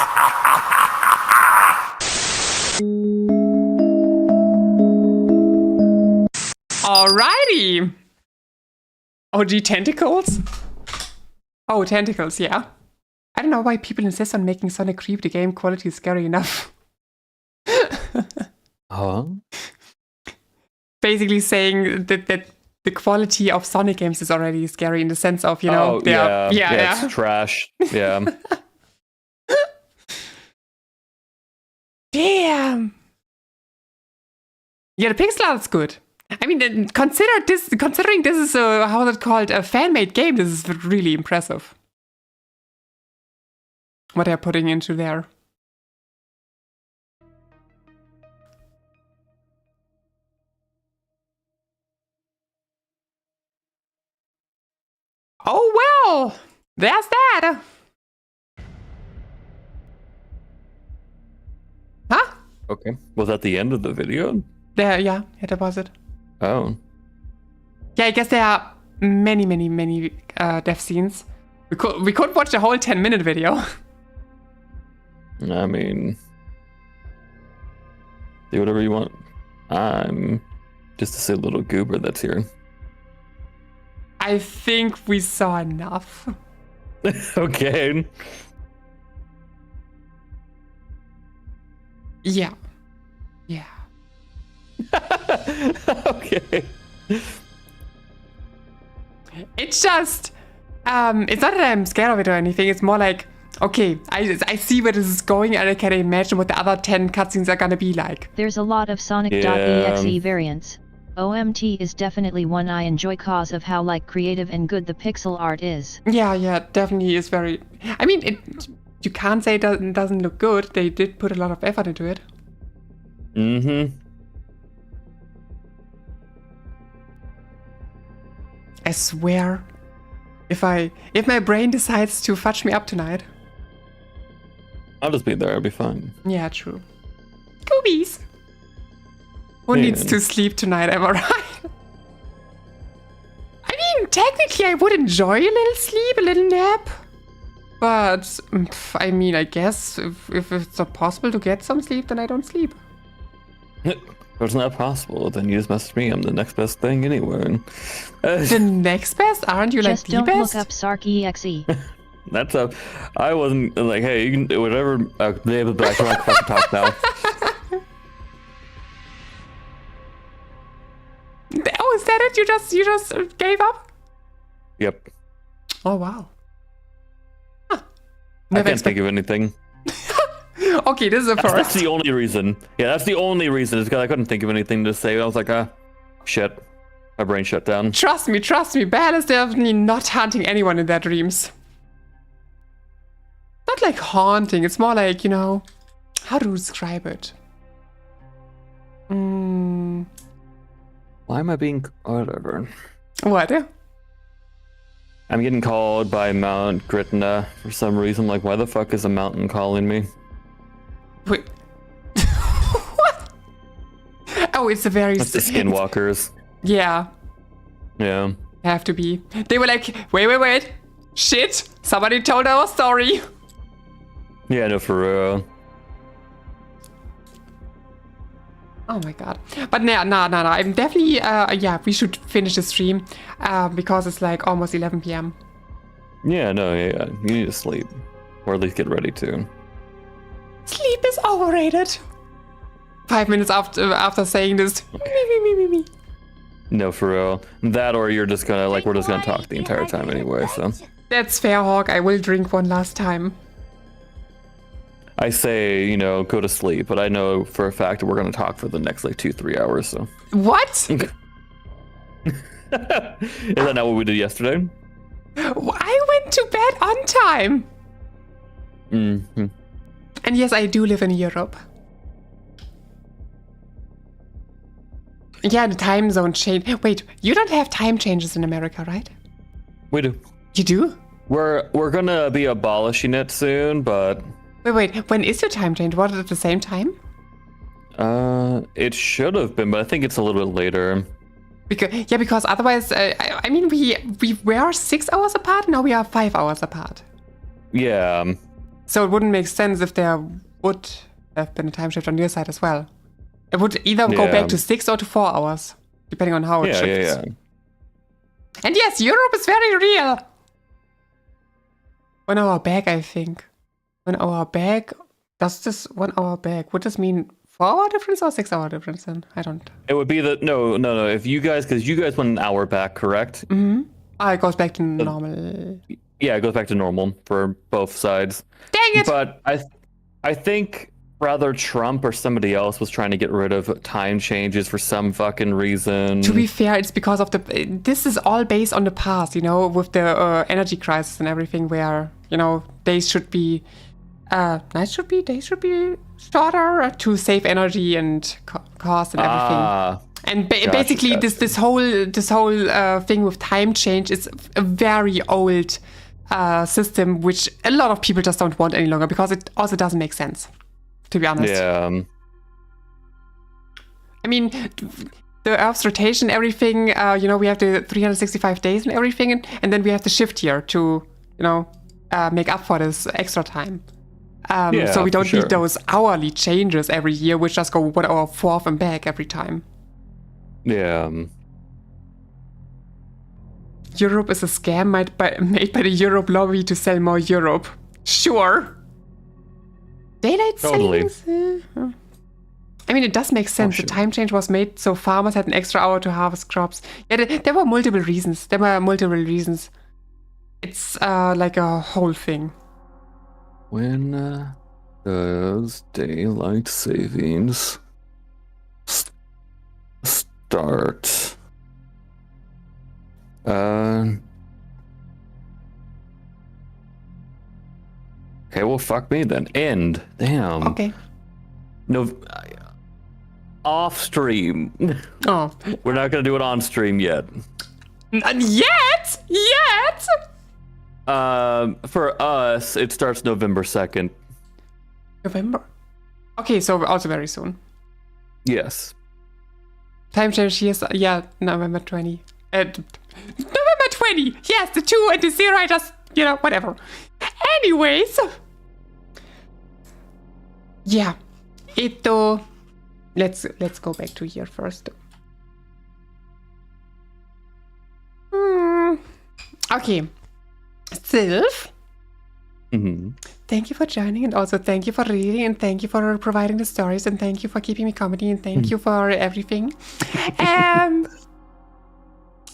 Alrighty. OG tentacles? Oh, tentacles, yeah. I don't know why people insist on making Sonic Creep the game quality scary enough. Huh? Basically saying that the quality of Sonic games is already scary in the sense of, you know, yeah, yeah. it's trash. Yeah. Damn. Yeah, the pixel art is good. I mean, considering this is a, how's it called, a fan-made game, this is really impressive. What they're putting into there. Oh well, there's that. Huh? Okay. Was that the end of the video? There, yeah, that was it. Oh. Yeah, I guess there are many death scenes. We could watch the whole 10-minute video. I mean, do whatever you want. I'm just a silly little goober that's here. I think we saw enough. Okay. Yeah. Okay. It's just, it's not that I'm scared of it or anything. It's more like, okay, I see where this is going and I can imagine what the other 10 cutscenes are gonna be like. There's a lot of Sonic.exe variants. OMT is definitely one I enjoy cause of how creative and good the pixel art is. Yeah, definitely is very... I mean, you can't say it doesn't look good. They did put a lot of effort into it. Mm-hmm. I swear, if my brain decides to fudge me up tonight. I'll just be there, I'll be fine. Yeah, true. Goobies! Who needs to sleep tonight, am I right? I mean, technically I would enjoy a little sleep, a little nap. But, I mean, I guess if it's not possible to get some sleep, then I don't sleep. If it's not possible, then you just message me. I'm the next best thing anywhere. The next best? Aren't you just like the best? Just don't look up Sark.exe. That's a... I wasn't like, hey, you can do whatever. I don't fucking talk now. Oh, is that it? You just gave up? Yep. Oh, wow. Huh. I can't think of anything. Okay, this is a first. That's the only reason. Yeah, that's the only reason. Is because I couldn't think of anything to say. I was like, shit. My brain shut down. Trust me. Bad is definitely not haunting anyone in their dreams. Not like haunting. It's more like, you know, how to describe it? Why am I being... whatever. What? I'm getting called by Mount Gretna for some reason. Like, why the fuck is a mountain calling me? Wait. What? Oh, it's a very... That's the skinwalkers. Yeah. Yeah. Have to be. They were like, wait. Shit, somebody told our story. Yeah, no, for real. Oh my god. But no. I'm definitely, yeah, we should finish the stream because it's like almost 11 p.m. Yeah, no, yeah. You need to sleep. Or at least get ready to. Sleep is overrated. 5 minutes after saying this. Me. No, for real. That or you're just gonna, like, we're just gonna talk the entire time anyway, so. That's fair, Hawk. I will drink one last time. I say, you know, go to sleep, but I know for a fact that we're gonna talk for the next, like, 2-3 hours, so. What? Is that not what we did yesterday? I went to bed on time. Mm-hmm. And yes, I do live in Europe. Yeah, the time zone change. Wait, you don't have time changes in America, right? We do. You do? We're gonna be abolishing it soon, but Wait. When is your time change? Was it at the same time? it should have been, but I think it's a little bit later. Because otherwise, I mean, we were 6 hours apart. Now we are 5 hours apart. Yeah. So it wouldn't make sense if there would have been a time shift on your side as well. It would either go back to 6 or to 4 hours, depending on how it shifts. Yeah. And yes, Europe is very real. 1 hour back, I think. 1 hour back. Does this 1 hour back? Would this mean 4 hour difference or 6 hour difference then? I don't. It would be no. If you guys, because you guys went an hour back, correct? Mm-hmm. It goes back to normal. Yeah, it goes back to normal for both sides. Dang it! But I think rather Trump or somebody else was trying to get rid of time changes for some fucking reason. To be fair, it's because of this is all based on the past, you know, with the energy crisis and everything, where, you know, days should be shorter to save energy and cost and everything. And basically, gotcha. this whole thing with time change is a very old system, which a lot of people just don't want any longer because it also doesn't make sense, to be honest. Yeah. I mean, the Earth's rotation, everything, you know, we have the 365 days and everything, and then we have the shift year to, you know, make up for this extra time. So we don't need those hourly changes every year, which just go 1 hour forth and back every time. Yeah. Europe is a scam made by the Europe lobby to sell more Europe. Sure. Daylight savings? I mean, it does make sense. Sure. The time change was made so farmers had an extra hour to harvest crops. Yeah, there were multiple reasons. It's like a whole thing. When does daylight savings start? Okay, well, fuck me then. End. Damn. Okay. No. Off stream. Oh. We're not gonna do it on stream yet. Yet. For us, it starts November 2nd. November. Okay, so also very soon. Yes. Time change, yes, yeah, November 20. November 20! Yes, the 2 and the 0, I just, you know, whatever. Anyways. Yeah. Let's go back to here first. Okay. Sylph. Mm-hmm. Thank you for joining, and also thank you for reading, and thank you for providing the stories, and thank you for keeping me company, and thank you for everything.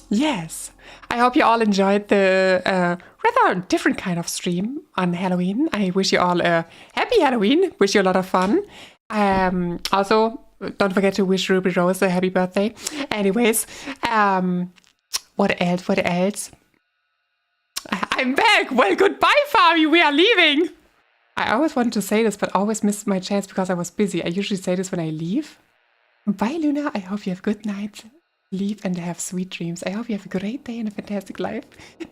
Yes, I hope you all enjoyed the rather different kind of stream on Halloween. I wish you all a happy Halloween. Wish you a lot of fun. Also, don't forget to wish Ruby Rose a happy birthday. Anyways, what else? I'm back! Well, goodbye, Fabi! We are leaving! I always wanted to say this, but always missed my chance because I was busy. I usually say this when I leave. Bye, Luna. I hope you have a good night. Leave and have sweet dreams. I hope you have a great day and a fantastic life.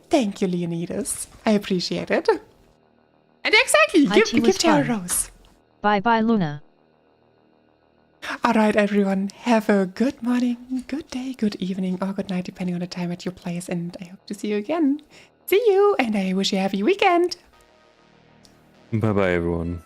Thank you, Leonidas. I appreciate it. And exactly, give Tara a rose. Bye-bye, Luna. Alright, everyone. Have a good morning, good day, good evening, or good night, depending on the time at your place. And I hope to see you again. See you, and I wish you a happy weekend. Bye bye, everyone.